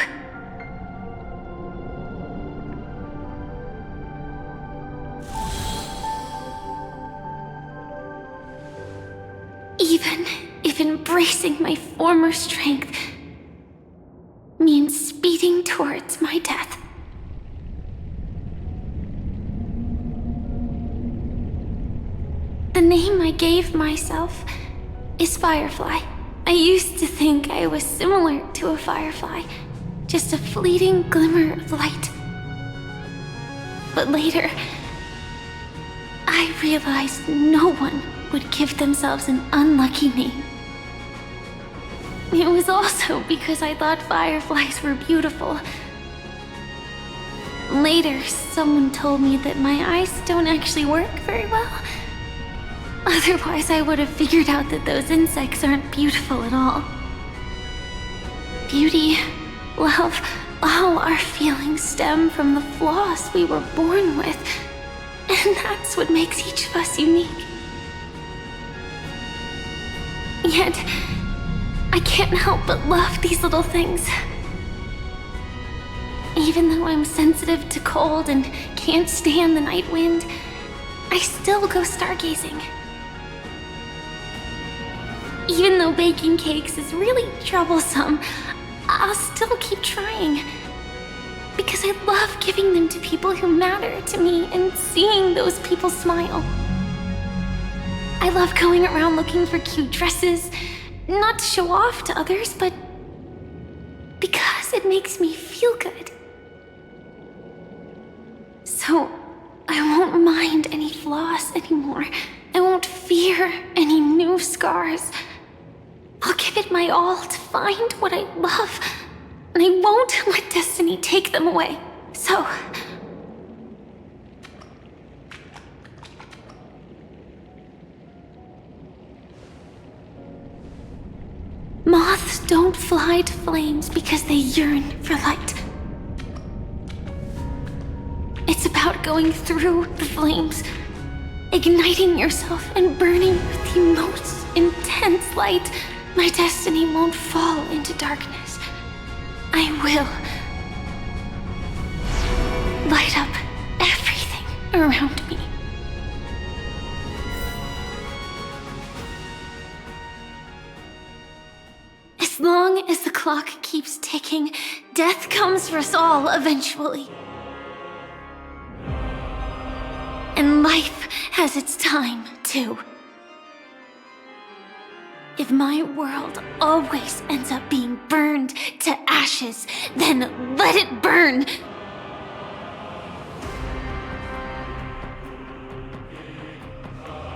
Even if embracing my former strength means speeding towards my death. The name I gave myself is Firefly. I used to think I was similar to a firefly, just a fleeting glimmer of light. But later, I realized no one would give themselves an unlucky name. It was also because I thought fireflies were beautiful. Later, someone told me that my eyes don't actually work very well. Otherwise, I would have figured out that those insects aren't beautiful at all. Beauty, love, all our feelings stem from the flaws we were born with. And that's what makes each of us unique. Yet, I can't help but love these little things. Even though I'm sensitive to cold and can't stand the night wind, I still go stargazing. Even though baking cakes is really troublesome, I'll still keep trying. Because I love giving them to people who matter to me and seeing those people smile. I love going around looking for cute dresses, not to show off to others, but because it makes me feel good. So, I won't mind any flaws anymore. I won't fear any new scars. I'll give it my all to find what I love, and I won't let destiny take them away. So, moths don't fly to flames because they yearn for light. It's about going through the flames, igniting yourself and burning with the most intense light. My destiny won't fall into darkness. I will light up everything around me. As long as the clock keeps ticking, death comes for us all eventually. And life has its time, too. If my world always ends up being burned to ashes, then let it burn!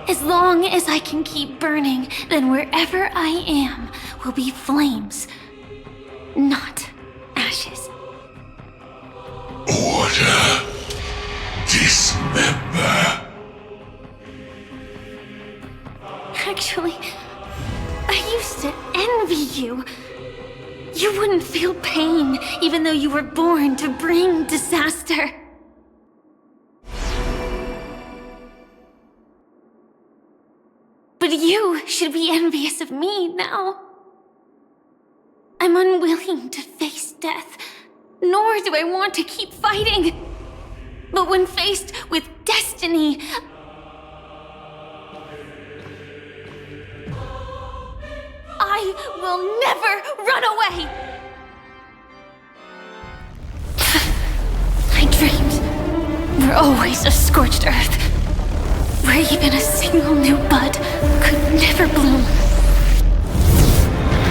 As long as I can keep burning, then wherever I am will be flames, not ashes. Order. Dismember. Actually, I used to envy you. You wouldn't feel pain, even though you were born to bring disaster. But you should be envious of me now. I'm unwilling to face death, nor do I want to keep fighting. But when faced with destiny, I will never run away! I dreamed we're always a scorched earth, where even a single new bud could never bloom.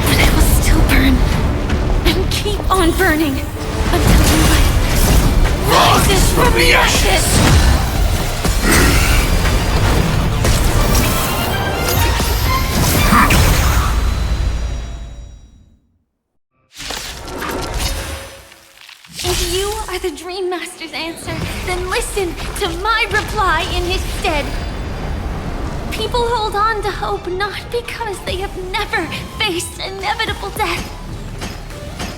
But I will still burn, and keep on burning, until the light rises from the ashes! If you are the Dream Master's answer, then listen to my reply in his stead. People hold on to hope not because they have never faced inevitable death.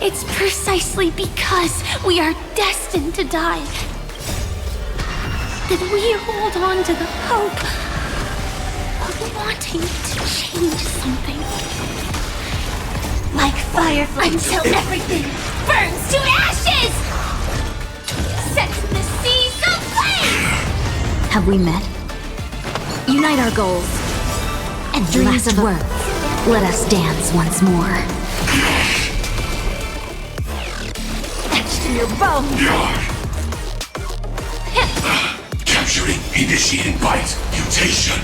It's precisely because we are destined to die that we hold on to the hope of wanting to change something. Like fireflies until everything burns to ashes! Set the seas aflame! Have we met? Unite our goals. And dreams of words. Let us dance once more. Etched in your bones! Capturing, initiating bite, mutation.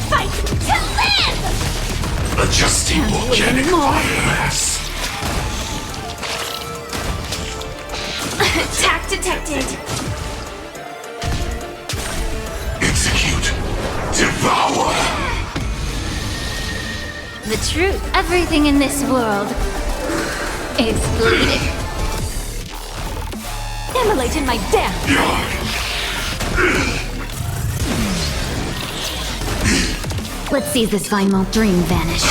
Fight to live! Adjusting organic biomass. Attack detected. Execute. Devour. The truth. Everything in this world is bleeding. Immolate in my death! Let's seize this vine while Dream vanished.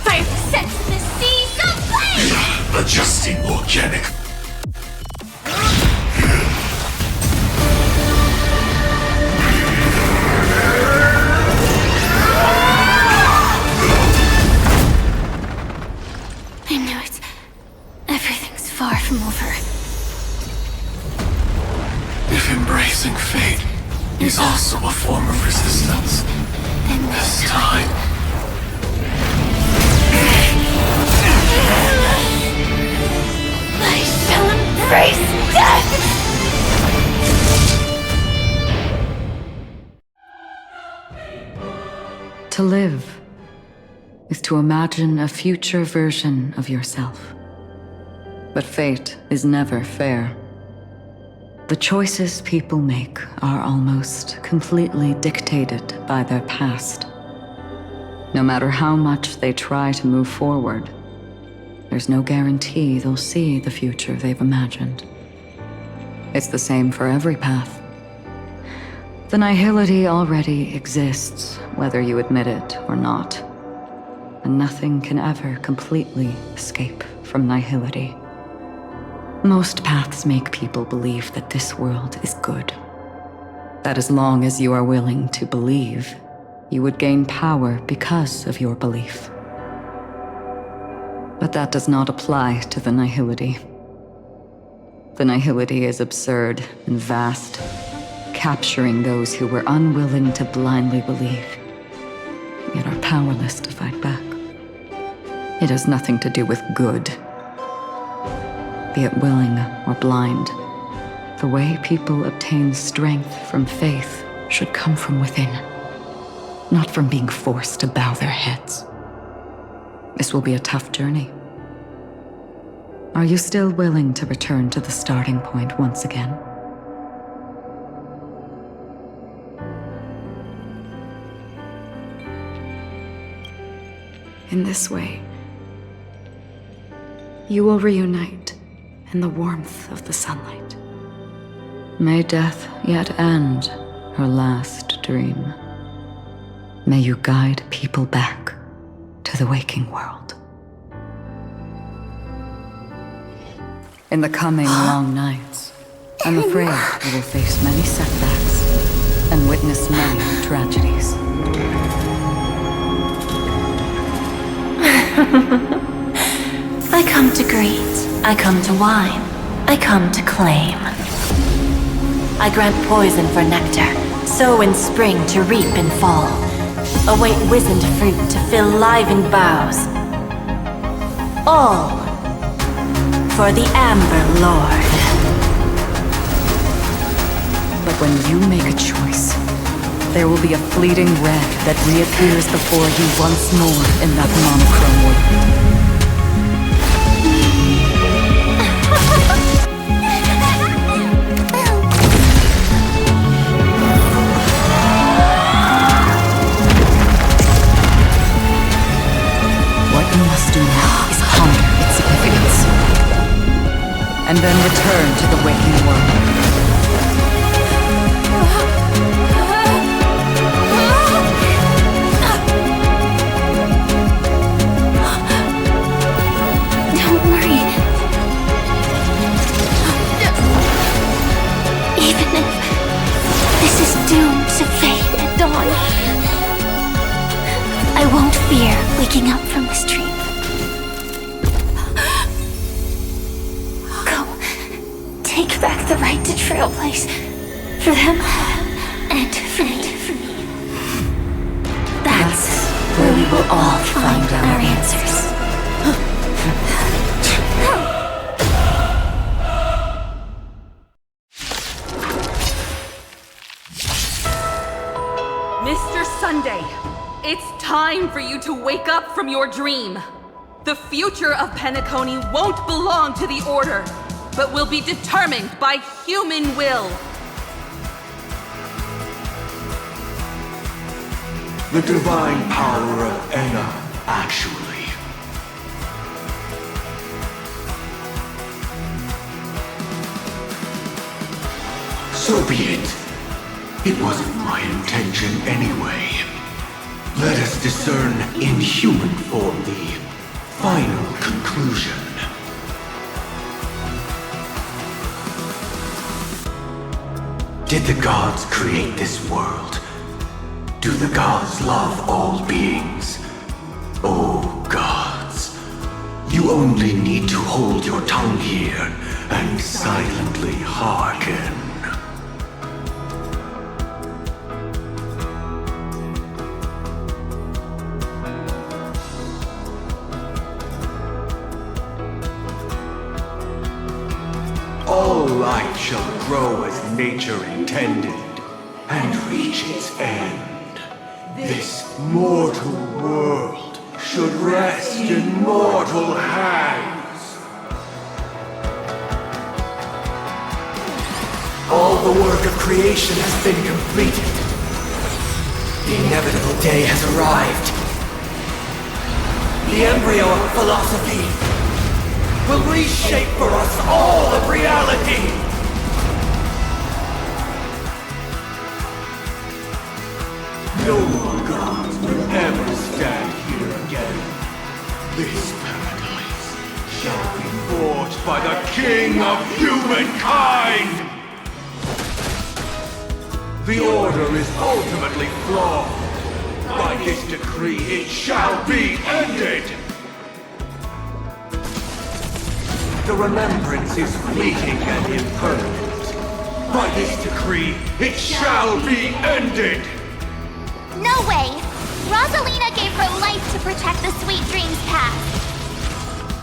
Fire sets the seas aflame! Adjusting organic. I knew it. Everything's far from over. If embracing fate is also a form of resistance, then this time. I shall embrace death! To live is to imagine a future version of yourself. But fate is never fair. The choices people make are almost completely dictated by their past. No matter how much they try to move forward, there's no guarantee they'll see the future they've imagined. It's the same for every path. The nihility already exists, whether you admit it or not. And nothing can ever completely escape from nihility. Most paths make people believe that this world is good. That as long as you are willing to believe, you would gain power because of your belief. But that does not apply to the nihility. The nihility is absurd and vast, capturing those who were unwilling to blindly believe, yet are powerless to fight back. It has nothing to do with good. Be it willing or blind, the way people obtain strength from faith should come from within. not from being forced to bow their heads. This will be a tough journey. Are you still willing to return to the starting point once again? In this way, you will reunite in the warmth of the sunlight. May death yet end her last dream. May you guide people back to the waking world. In the coming long nights, I'm afraid you will face many setbacks and witness many tragedies. I come to greet, I come to wine, I come to claim. I grant poison for nectar, sow in spring to reap in fall. Await wizened fruit to fill livened boughs. All for the Amber Lord. But when you make a choice, there will be a fleeting red that reappears before you once more in that monochrome world. What you must do now is ponder its significance, and then return to the waking world. Doomed to fade at dawn. I won't fear waking up from this dream. Go. Take back the right to trailblaze. For them and for me. That's where we will all find our answers. Mr. Sunday, it's time for you to wake up from your dream. The future of Penacony won't belong to the Order, but will be determined by human will. The divine power of Enna, actually. So be it. It wasn't my intention anyway. Let us discern in human form the final conclusion. Did the gods create this world? Do the gods love all beings? Oh gods, you only need to hold your tongue here and silently hearken. All life shall grow as nature intended, and reach its end. This mortal world should rest in mortal hands. All the work of creation has been completed. The inevitable day has arrived. The embryo of philosophy will reshape for us all of reality! No more gods will ever stand here again. This paradise shall be forged by the King of Humankind! The Order is ultimately flawed. By this decree, it shall be ended! The remembrance is fleeting and impermanent. By this decree, it shall be ended! No way! Rosalina gave her life to protect the sweet dreams past.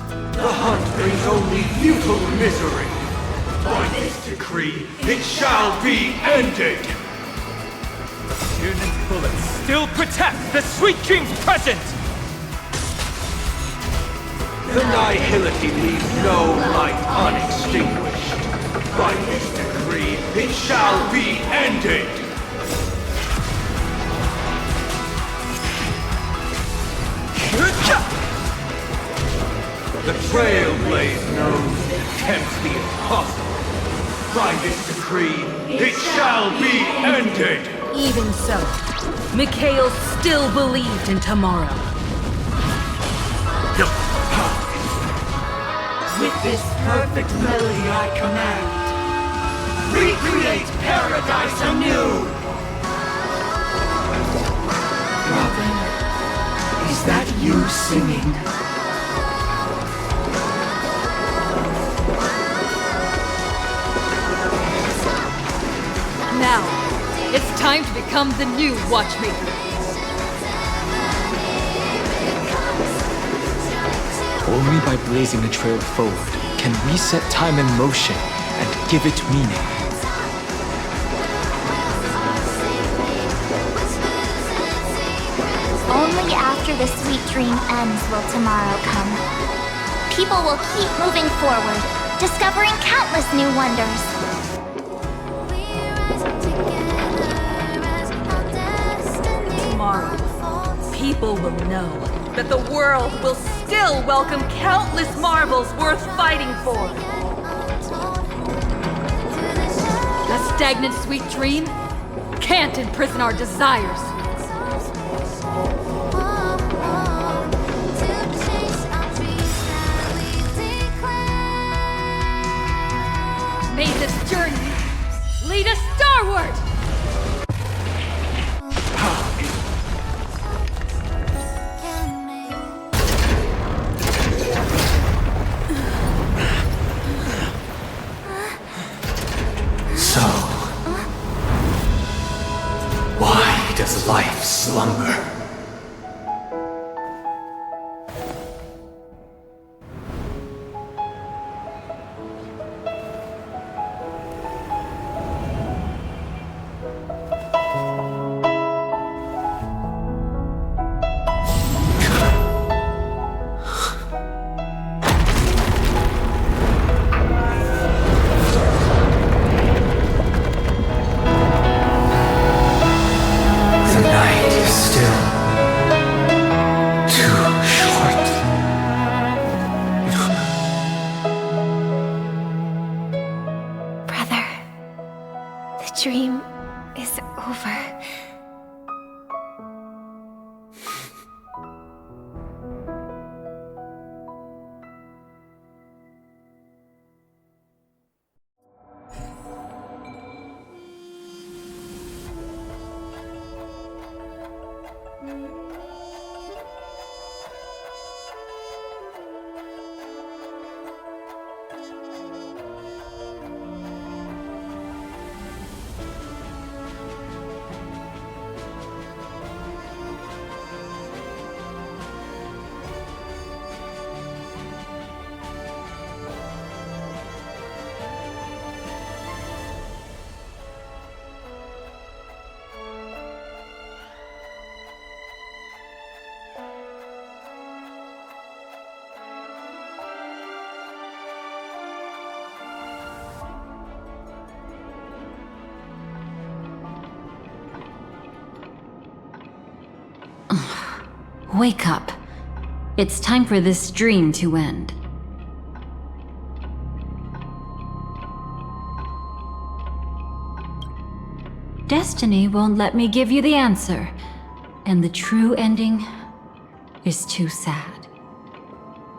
The hunt brings only futile misery. By this decree, it shall be ended! Tyrann's bullets still protect the sweet dreams present! The nihility leaves no light unextinguished. By this decree, it shall be ended! The Trailblaze knows it attempts the impossible. By this decree, it shall be ended! Even so, Mikhail still believed in tomorrow. With this perfect melody I command, recreate paradise anew! Robin, is that you singing? Now, it's time to become the new Watchmaker. Only by blazing a trail forward can we set time in motion and give it meaning. Only after the sweet dream ends will tomorrow come. People will keep moving forward, discovering countless new wonders. Tomorrow, people will know that the world will still welcome countless marvels worth fighting for. A stagnant sweet dream can't imprison our desires. May this journey lead us starward! So, why does life slumber? dream is over. Wake up. It's time for this dream to end. Destiny won't let me give you the answer, and the true ending is too sad.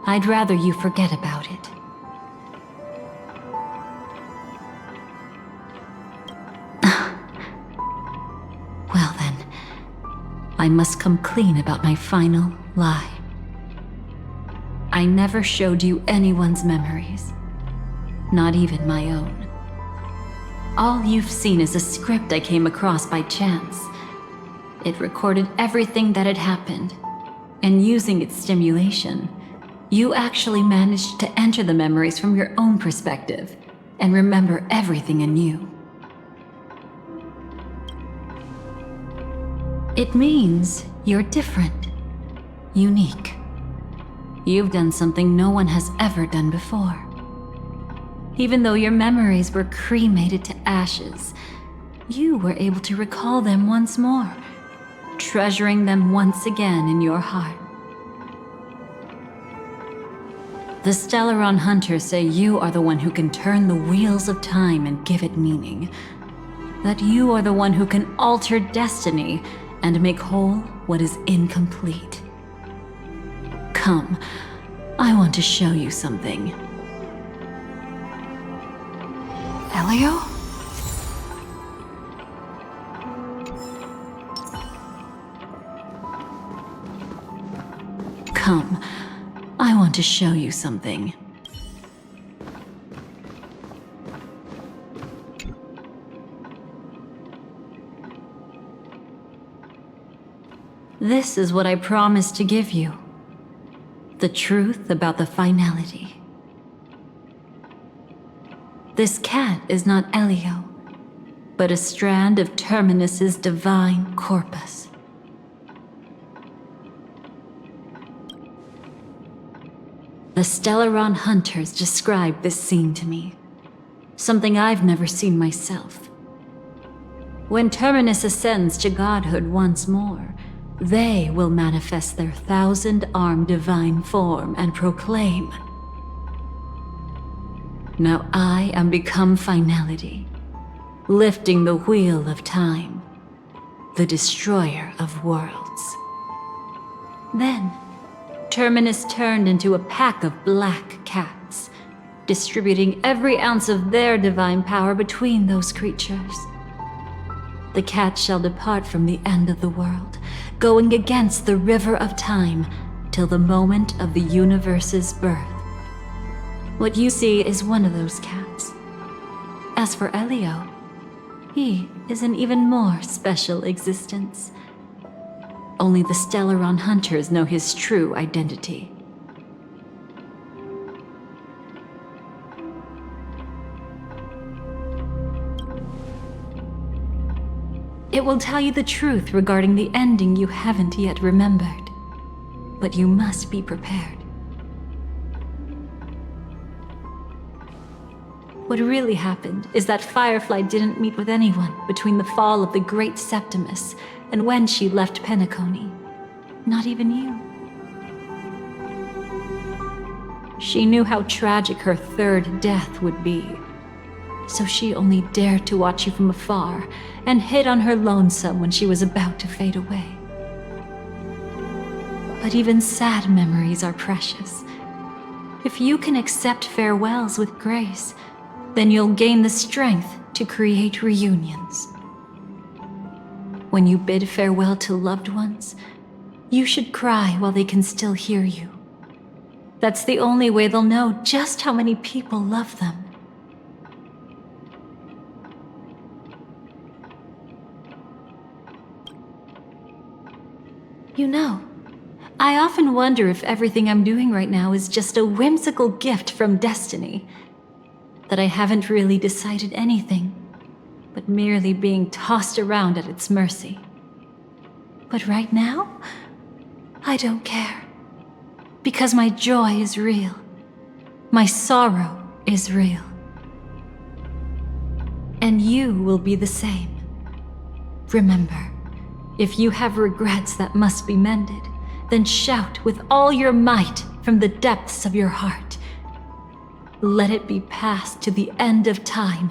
I'd rather you forget about it. Well then, I must come clean about my final lie. I never showed you anyone's memories, not even my own. All you've seen is a script I came across by chance. It recorded everything that had happened, and using its stimulation, you actually managed to enter the memories from your own perspective and remember everything anew. It means you're different, unique. You've done something no one has ever done before. Even though your memories were cremated to ashes, you were able to recall them once more, treasuring them once again in your heart. The Stellaron Hunters say you are the one who can turn the wheels of time and give it meaning. That you are the one who can alter destiny and make whole what is incomplete. Come, I want to show you something. Elio? Come, I want to show you something. This is what I promised to give you. The truth about the finality. This cat is not Elio, but a strand of Terminus's divine corpus. The Stellaron Hunters described this scene to me. Something I've never seen myself. When Terminus ascends to godhood once more, they will manifest their 1,000-armed divine form and proclaim, "Now I am become finality, lifting the wheel of time, the destroyer of worlds." Then, Terminus turned into a pack of black cats, distributing every ounce of their divine power between those creatures. The cats shall depart from the end of the world, going against the river of time till the moment of the universe's birth. What you see is one of those cats. As for Elio, he is an even more special existence. Only the Stellaron Hunters know his true identity. It will tell you the truth regarding the ending you haven't yet remembered. But you must be prepared. What really happened is that Firefly didn't meet with anyone between the fall of the Great Septimus and when she left Penacony. Not even you. She knew how tragic her third death would be. So she only dared to watch you from afar and hid on her lonesome when she was about to fade away. But even sad memories are precious. If you can accept farewells with grace, then you'll gain the strength to create reunions. When you bid farewell to loved ones, you should cry while they can still hear you. That's the only way they'll know just how many people love them. You know, I often wonder if everything I'm doing right now is just a whimsical gift from destiny. That I haven't really decided anything, but merely being tossed around at its mercy. But right now, I don't care. Because my joy is real. My sorrow is real. And you will be the same. Remember, if you have regrets that must be mended, then shout with all your might from the depths of your heart. Let it be passed to the end of time,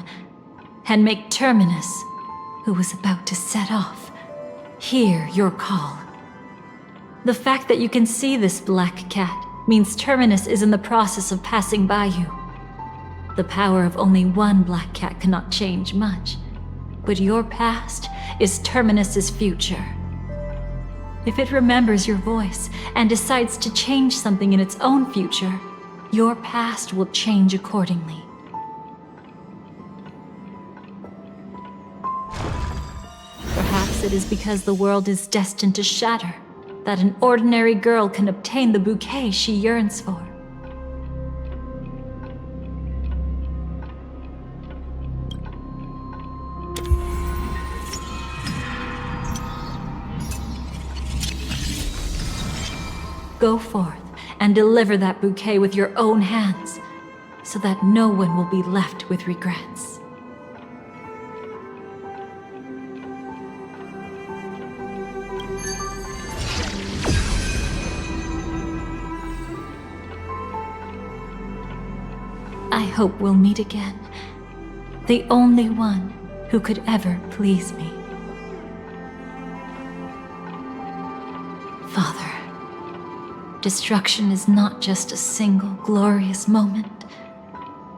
and make Terminus, who was about to set off, hear your call. The fact that you can see this black cat means Terminus is in the process of passing by you. The power of only one black cat cannot change much, but your past is Terminus's future. If it remembers your voice and decides to change something in its own future, your past will change accordingly. Perhaps it is because the world is destined to shatter that an ordinary girl can obtain the bouquet she yearns for. Go forth and deliver that bouquet with your own hands, so that no one will be left with regrets. I hope we'll meet again. The only one who could ever please me. Father, destruction is not just a single glorious moment,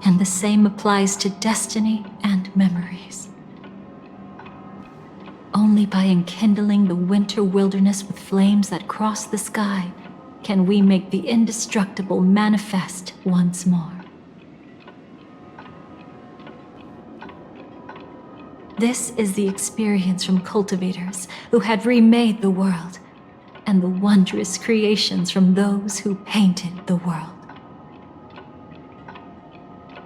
and the same applies to destiny and memories. Only by enkindling the winter wilderness with flames that cross the sky can we make the indestructible manifest once more. This is the experience from cultivators who had remade the world, and the wondrous creations from those who painted the world.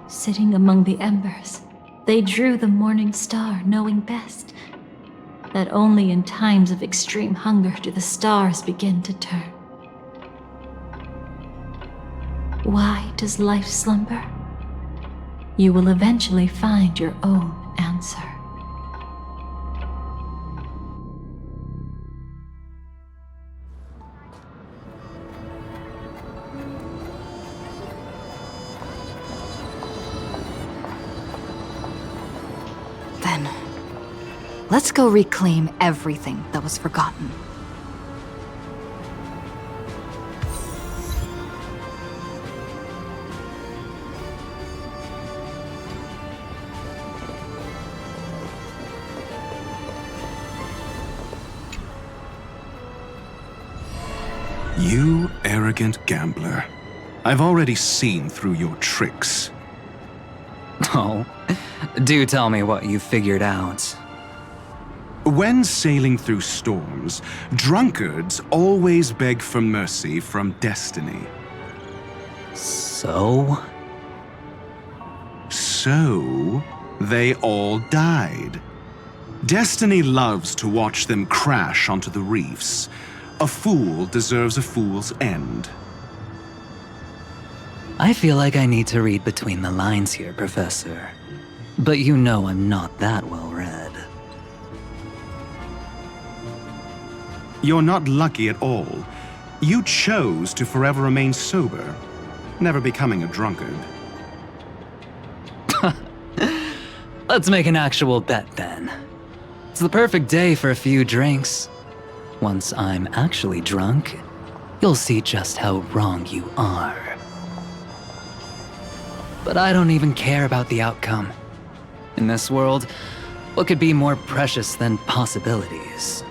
Sitting among the embers, they drew the morning star, knowing best that only in times of extreme hunger do the stars begin to turn. Why does life slumber? You will eventually find your own answer. Then, let's go reclaim everything that was forgotten. You arrogant gambler. I've already seen through your tricks. Oh, do tell me what you figured out. When sailing through storms, drunkards always beg for mercy from destiny. So? So, they all died. Destiny loves to watch them crash onto the reefs. A fool deserves a fool's end. I feel like I need to read between the lines here, Professor. But you know I'm not that well read. You're not lucky at all. You chose to forever remain sober, never becoming a drunkard. Let's make an actual bet then. It's the perfect day for a few drinks. Once I'm actually drunk, you'll see just how wrong you are. But I don't even care about the outcome. In this world, what could be more precious than possibilities?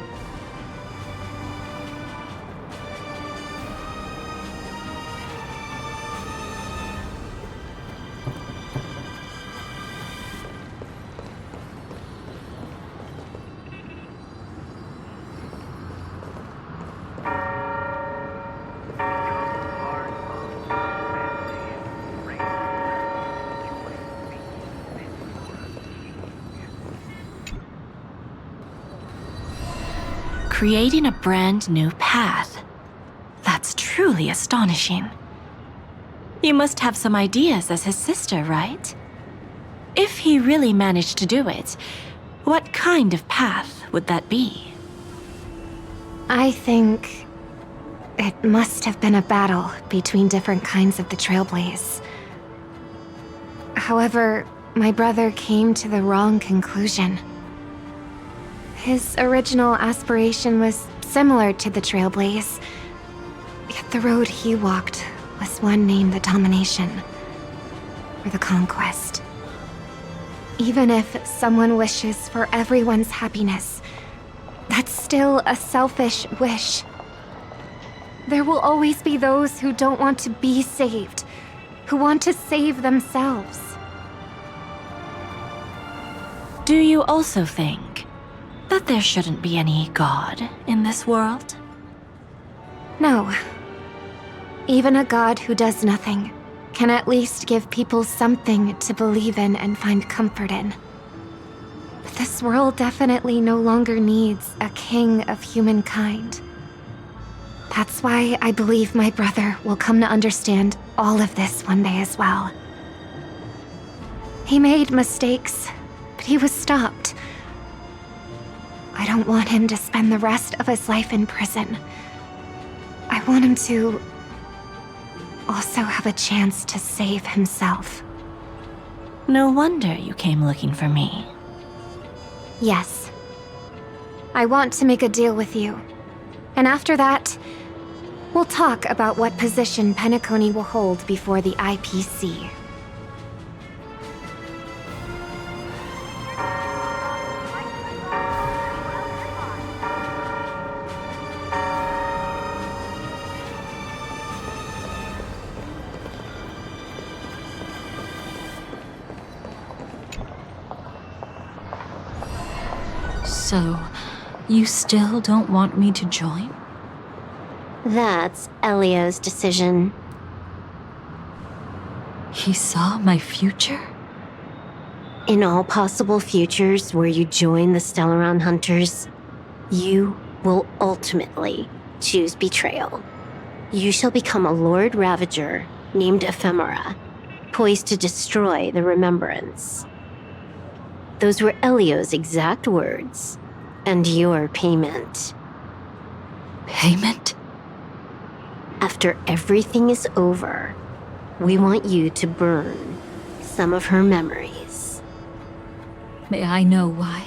Creating a brand new path. That's truly astonishing. You must have some ideas as his sister, right? If he really managed to do it, what kind of path would that be? I think it must have been a battle between different kinds of the Trailblaze. However, my brother came to the wrong conclusion. His original aspiration was similar to the Trailblaze, yet the road he walked was one named the Domination, or the Conquest. Even if someone wishes for everyone's happiness, that's still a selfish wish. There will always be those who don't want to be saved, who want to save themselves. Do you also think that there shouldn't be any god in this world? No. Even a god who does nothing can at least give people something to believe in and find comfort in. But this world definitely no longer needs a king of humankind. That's why I believe my brother will come to understand all of this one day as well. He made mistakes, but he was stopped. I don't want him to spend the rest of his life in prison. I want him to also have a chance to save himself. No wonder you came looking for me. Yes. I want to make a deal with you. And after that, we'll talk about what position Penacony will hold before the IPC. So, you still don't want me to join? That's Elio's decision. He saw my future? In all possible futures where you join the Stellaron Hunters, you will ultimately choose betrayal. You shall become a Lord Ravager named Ephemera, poised to destroy the Remembrance. Those were Elio's exact words, and your payment. Payment? After everything is over, we want you to burn some of her memories. May I know why?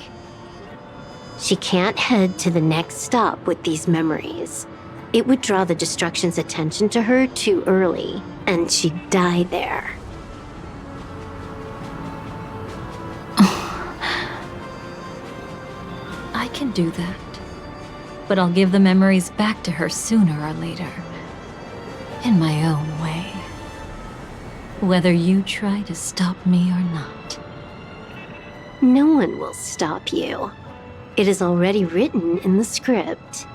She can't head to the next stop with these memories. It would draw the Destruction's attention to her too early, and she'd die there. I can do that. But I'll give the memories back to her sooner or later. In my own way. Whether you try to stop me or not. No one will stop you. It is already written in the script.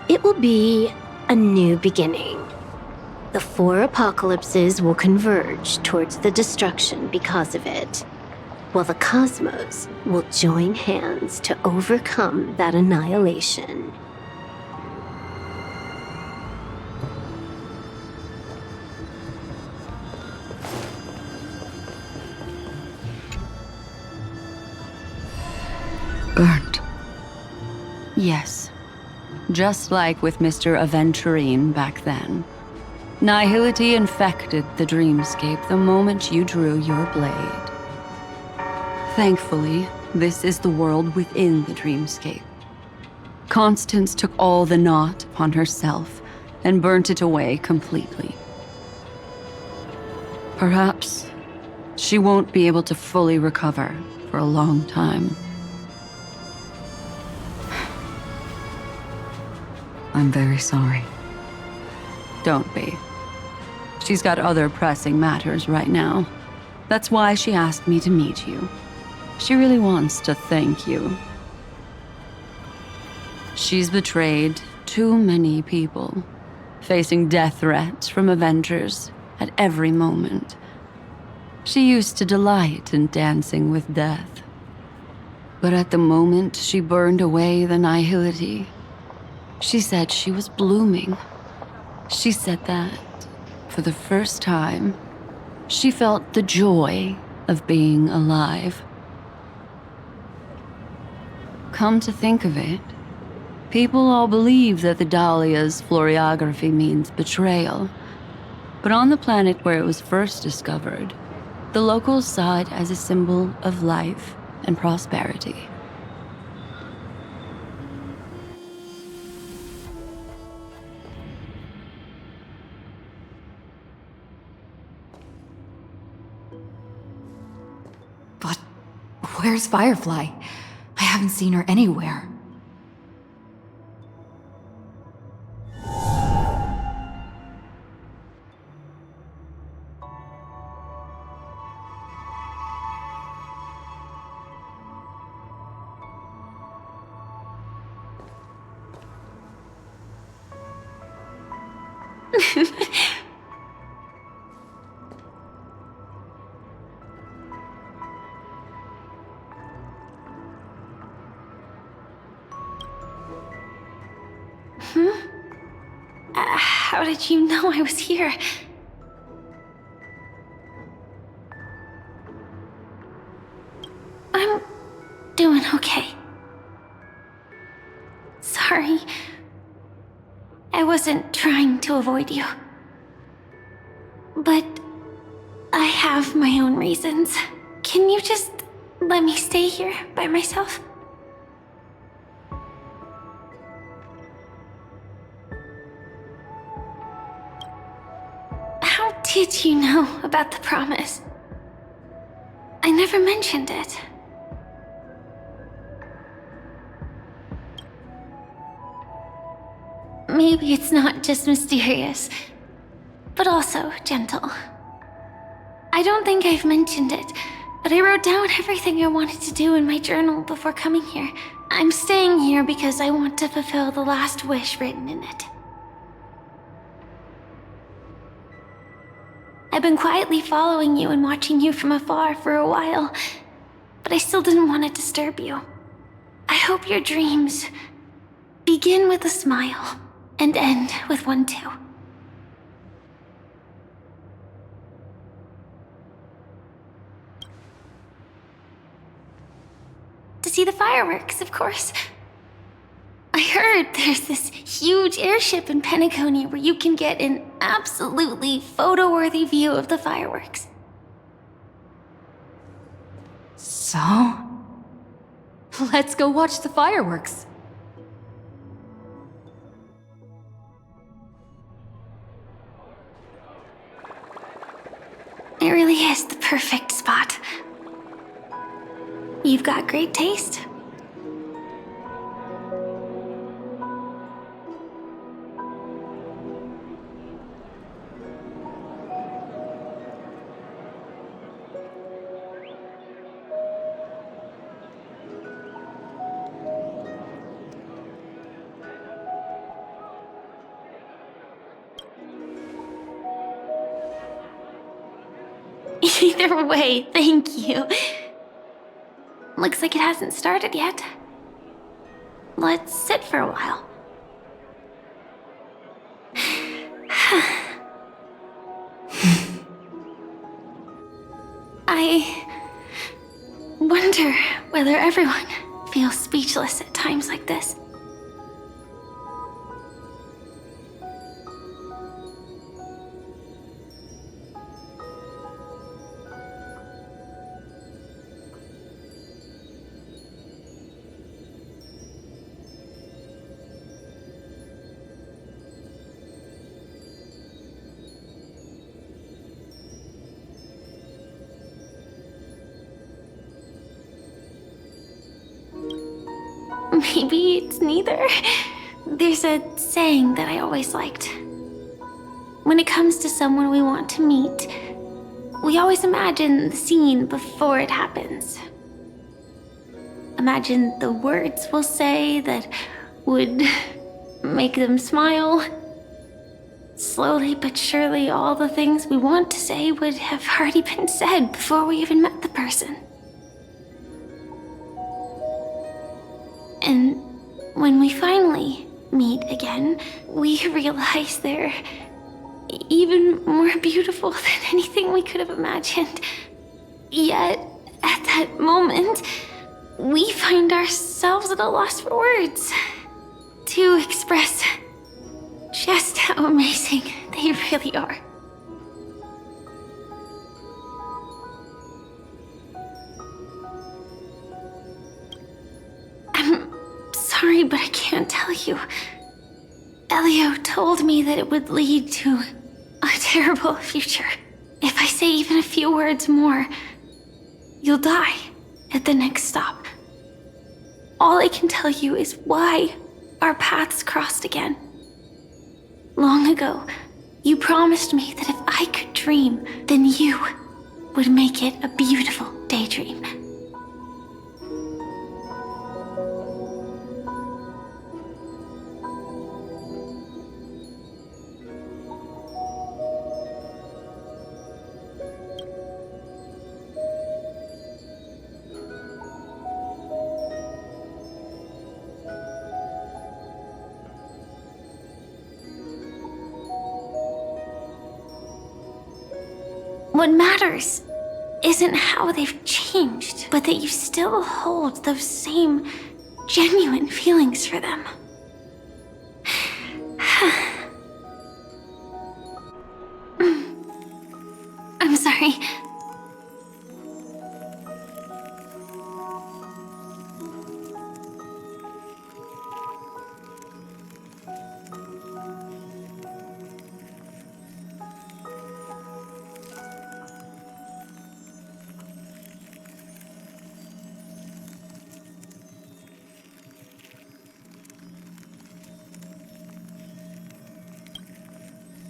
It will be a new beginning. The 4 apocalypses will converge towards the destruction because of it, while the cosmos will join hands to overcome that annihilation. Burnt. Yes. Just like with Mr. Aventurine back then. Nihility infected the dreamscape the moment you drew your blade. Thankfully, this is the world within the dreamscape. Constance took all the knot upon herself and burnt it away completely. Perhaps she won't be able to fully recover for a long time. I'm very sorry. Don't be. She's got other pressing matters right now. That's why she asked me to meet you. She really wants to thank you. She's betrayed too many people, facing death threats from Avengers at every moment. She used to delight in dancing with death. But at the moment she burned away the nihility, she said she was blooming. She said that, for the first time, she felt the joy of being alive. Come to think of it, people all believe that the Dahlia's floriography means betrayal. But on the planet where it was first discovered, the locals saw it as a symbol of life and prosperity. But where's Firefly? I haven't seen her anywhere. How did you know I was here? I'm doing okay. Sorry. I wasn't trying to avoid you. But I have my own reasons. Can you just let me stay here by myself? How did you know about the promise? I never mentioned it. Maybe it's not just mysterious, but also gentle. I don't think I've mentioned it, but I wrote down everything I wanted to do in my journal before coming here. I'm staying here because I want to fulfill the last wish written in it. I've been quietly following you and watching you from afar for a while, but I still didn't want to disturb you. I hope your dreams begin with a smile and end with one too. To see the fireworks, of course. I heard there's this huge airship in Penacony where you can get an absolutely photo-worthy view of the fireworks. So? Let's go watch the fireworks. It really is the perfect spot. You've got great taste. Either way, thank you. Looks like it hasn't started yet. Let's sit for a while. I wonder whether everyone feels speechless at times like this. Maybe it's neither. There's a saying that I always liked. When it comes to someone we want to meet, we always imagine the scene before it happens. Imagine the words we'll say that would make them smile. Slowly but surely, all the things we want to say would have already been said before we even met the person. And when we finally meet again, we realize they're even more beautiful than anything we could have imagined. Yet, at that moment, we find ourselves at a loss for words to express just how amazing they really are. I'm sorry, but I can't tell you. Elio told me that it would lead to a terrible future. If I say even a few words more, you'll die at the next stop. All I can tell you is why our paths crossed again. Long ago, you promised me that if I could dream, then you would make it a beautiful daydream. What matters isn't how they've changed, but that you still hold those same genuine feelings for them. I'm sorry.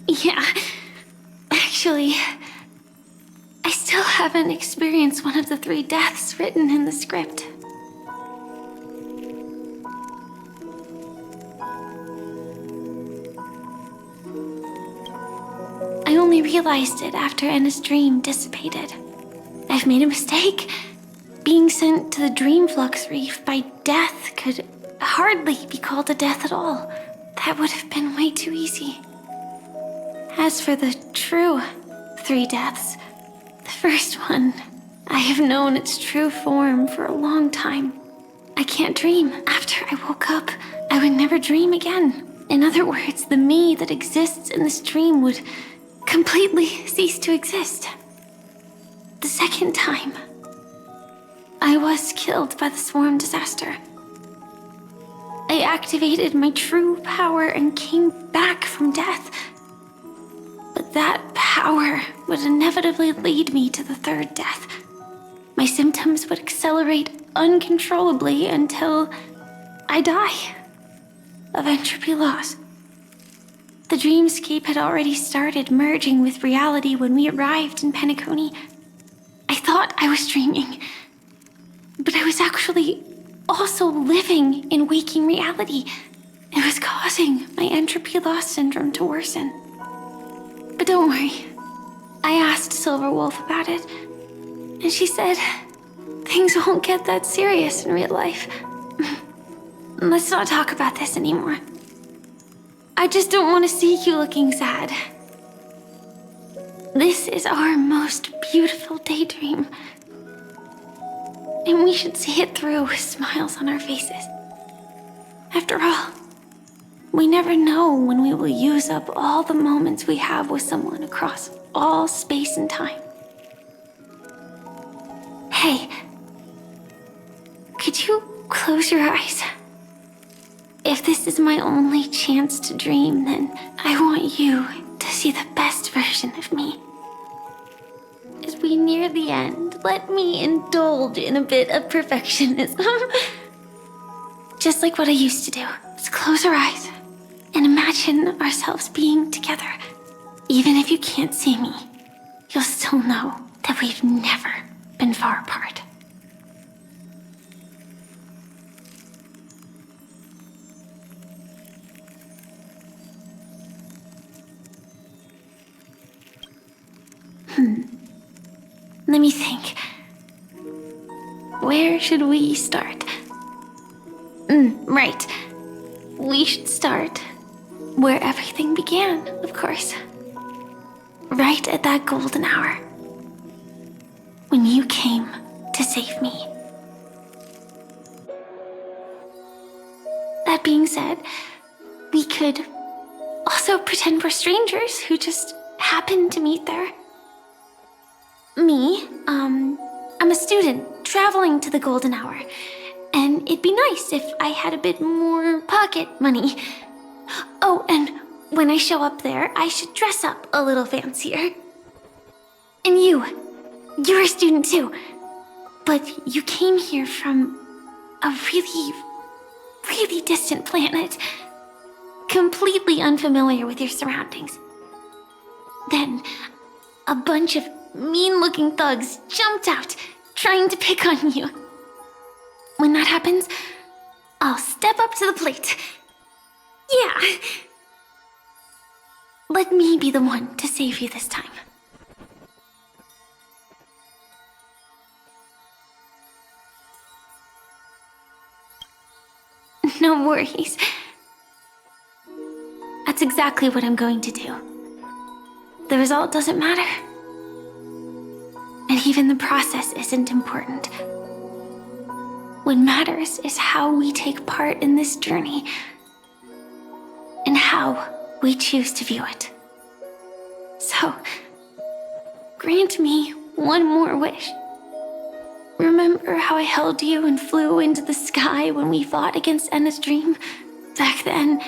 Yeah, actually, I still haven't experienced one of the 3 deaths written in the script. I only realized it after Anna's dream dissipated. I've made a mistake. Being sent to the Dream Flux Reef by death could hardly be called a death at all. That would have been way too easy. As for the true 3 deaths, the first one, I have known its true form for a long time. I can't dream. After I woke up, I would never dream again. In other words, the me that exists in this dream would completely cease to exist. The second time, I was killed by the swarm disaster. I activated my true power and came back from death. But that power would inevitably lead me to the 3rd death. My symptoms would accelerate uncontrollably until I die of entropy loss. The dreamscape had already started merging with reality when we arrived in Penacony. I thought I was dreaming, but I was actually also living in waking reality. It was causing my entropy loss syndrome to worsen. But don't worry. I asked Silverwolf about it, and she said things won't get that serious in real life. Let's not talk about this anymore. I just don't want to see you looking sad. This is our most beautiful daydream, and we should see it through with smiles on our faces. After all, we never know when we will use up all the moments we have with someone across all space and time. Hey, could you close your eyes? If this is my only chance to dream, then I want you to see the best version of me. As we near the end, let me indulge in a bit of perfectionism. Just like what I used to do. Let's close our eyes and imagine ourselves being together. Even if you can't see me, you'll still know that we've never been far apart. Let me think. Where should we start? Right. We should start where everything began, of course. Right at that golden hour. When you came to save me. That being said, we could also pretend we're strangers who just happened to meet there. Me, I'm a student traveling to the golden hour, and it'd be nice if I had a bit more pocket money. Oh, and when I show up there, I should dress up a little fancier. And you're a student too, but you came here from a really, really distant planet, completely unfamiliar with your surroundings. Then, a bunch of mean-looking thugs jumped out, trying to pick on you. When that happens, I'll step up to the plate. Yeah. Let me be the one to save you this time. No worries. That's exactly what I'm going to do. The result doesn't matter. even the process isn't important. What matters is how we take part in this journey and how we choose to view it. So, grant me one more wish. Remember how I held you and flew into the sky when we fought against Enna's dream? Back then,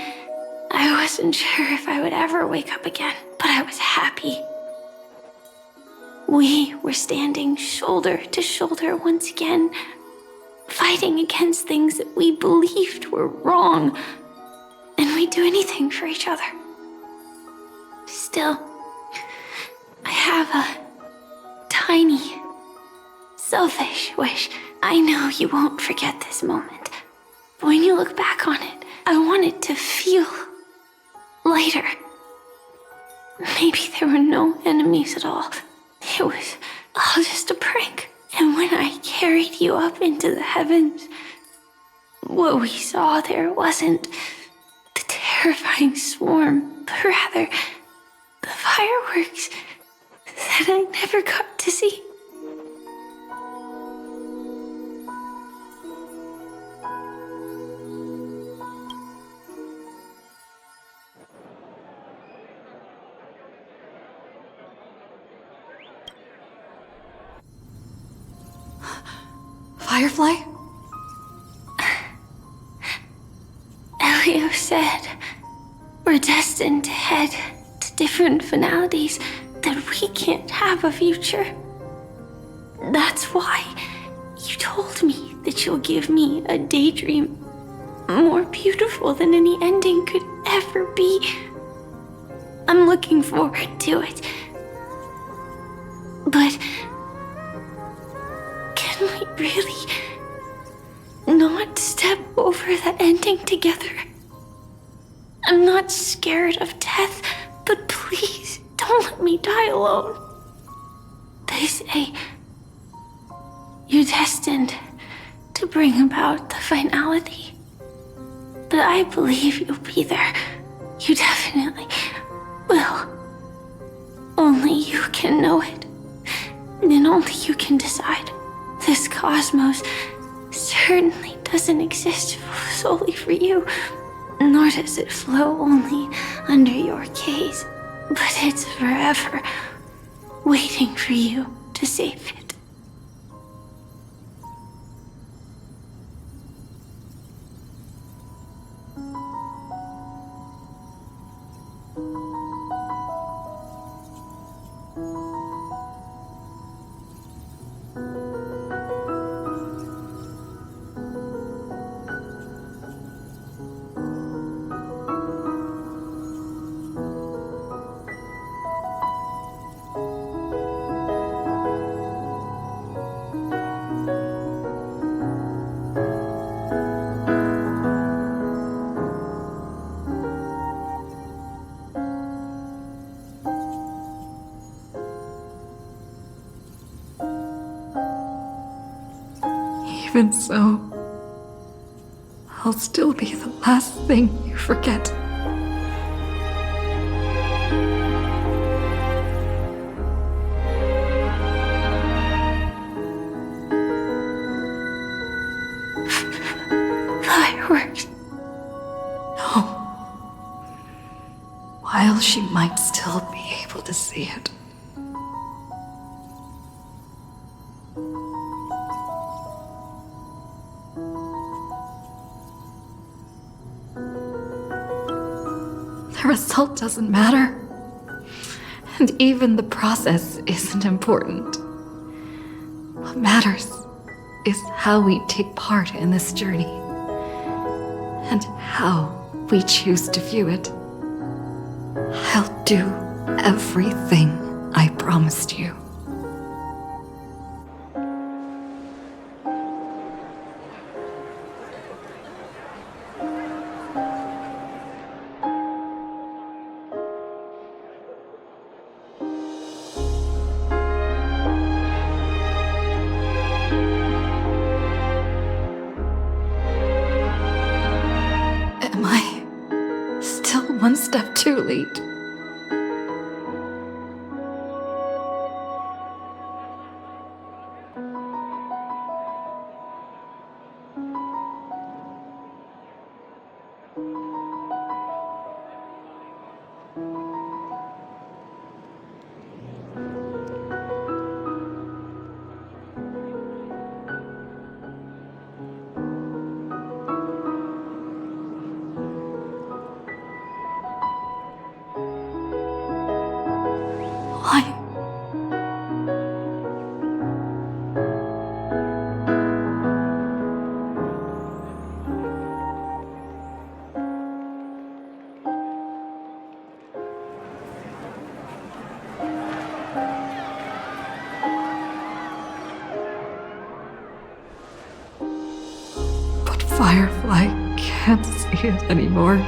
I wasn't sure if I would ever wake up again, but I was happy. We were standing shoulder to shoulder once again, fighting against things that we believed were wrong, and we'd do anything for each other. Still, I have a tiny, selfish wish. I know you won't forget this moment, but when you look back on it, I want it to feel lighter. Maybe there were no enemies at all. It was all just a prank. And when I carried you up into the heavens, what we saw there wasn't the terrifying swarm, but rather the fireworks that I never got to see. Firefly? Elio said we're destined to head to different finalities, that we can't have a future. That's why you told me that you'll give me a daydream more beautiful than any ending could ever be. I'm looking forward to it. But can we really not step over the ending together? I'm not scared of death, but please don't let me die alone. They say you're destined to bring about the finality, but I believe you'll be there. You definitely will. Only you can know it, and only you can decide. This cosmos certainly doesn't exist solely for you, nor does it flow only under your gaze, but it's forever waiting for you to save it. Even so, I'll still be the last thing you forget. Fireworks. No. While she might still be able to see it. The result doesn't matter. And even the process isn't important. What matters is how we take part in this journey. And how we choose to view it. I'll do everything I promised you. Am I still one step too late? Firefly can't see it anymore.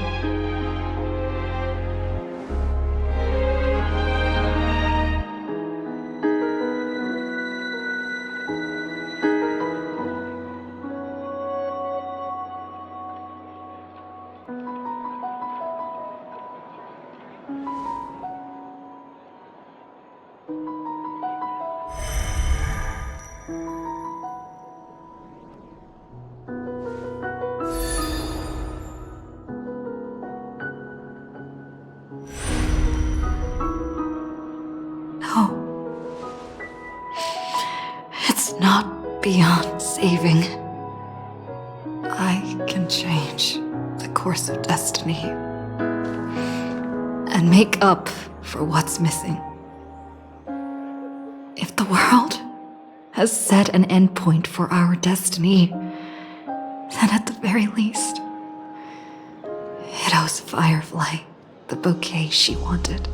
Not beyond saving. I can change the course of destiny and make up for what's missing. If the world has set an endpoint for our destiny, then at the very least, it owes Firefly the bouquet she wanted.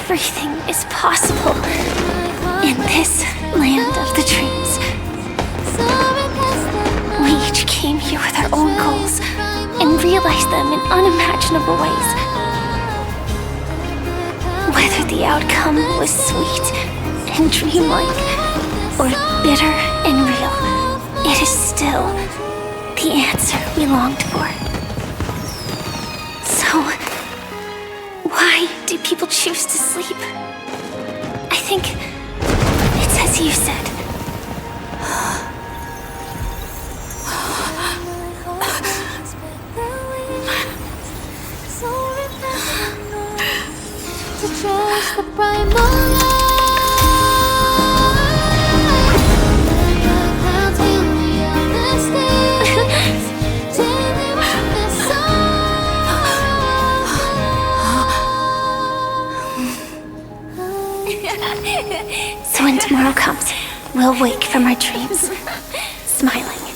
Everything is possible in this land of the dreams. We each came here with our own goals and realized them in unimaginable ways. Whether the outcome was sweet and dreamlike or bitter and real, it is still the answer we longed for. So, why do people choose to sleep? I think it's as you said. To trust the primal So when tomorrow comes, we'll wake from our dreams, smiling.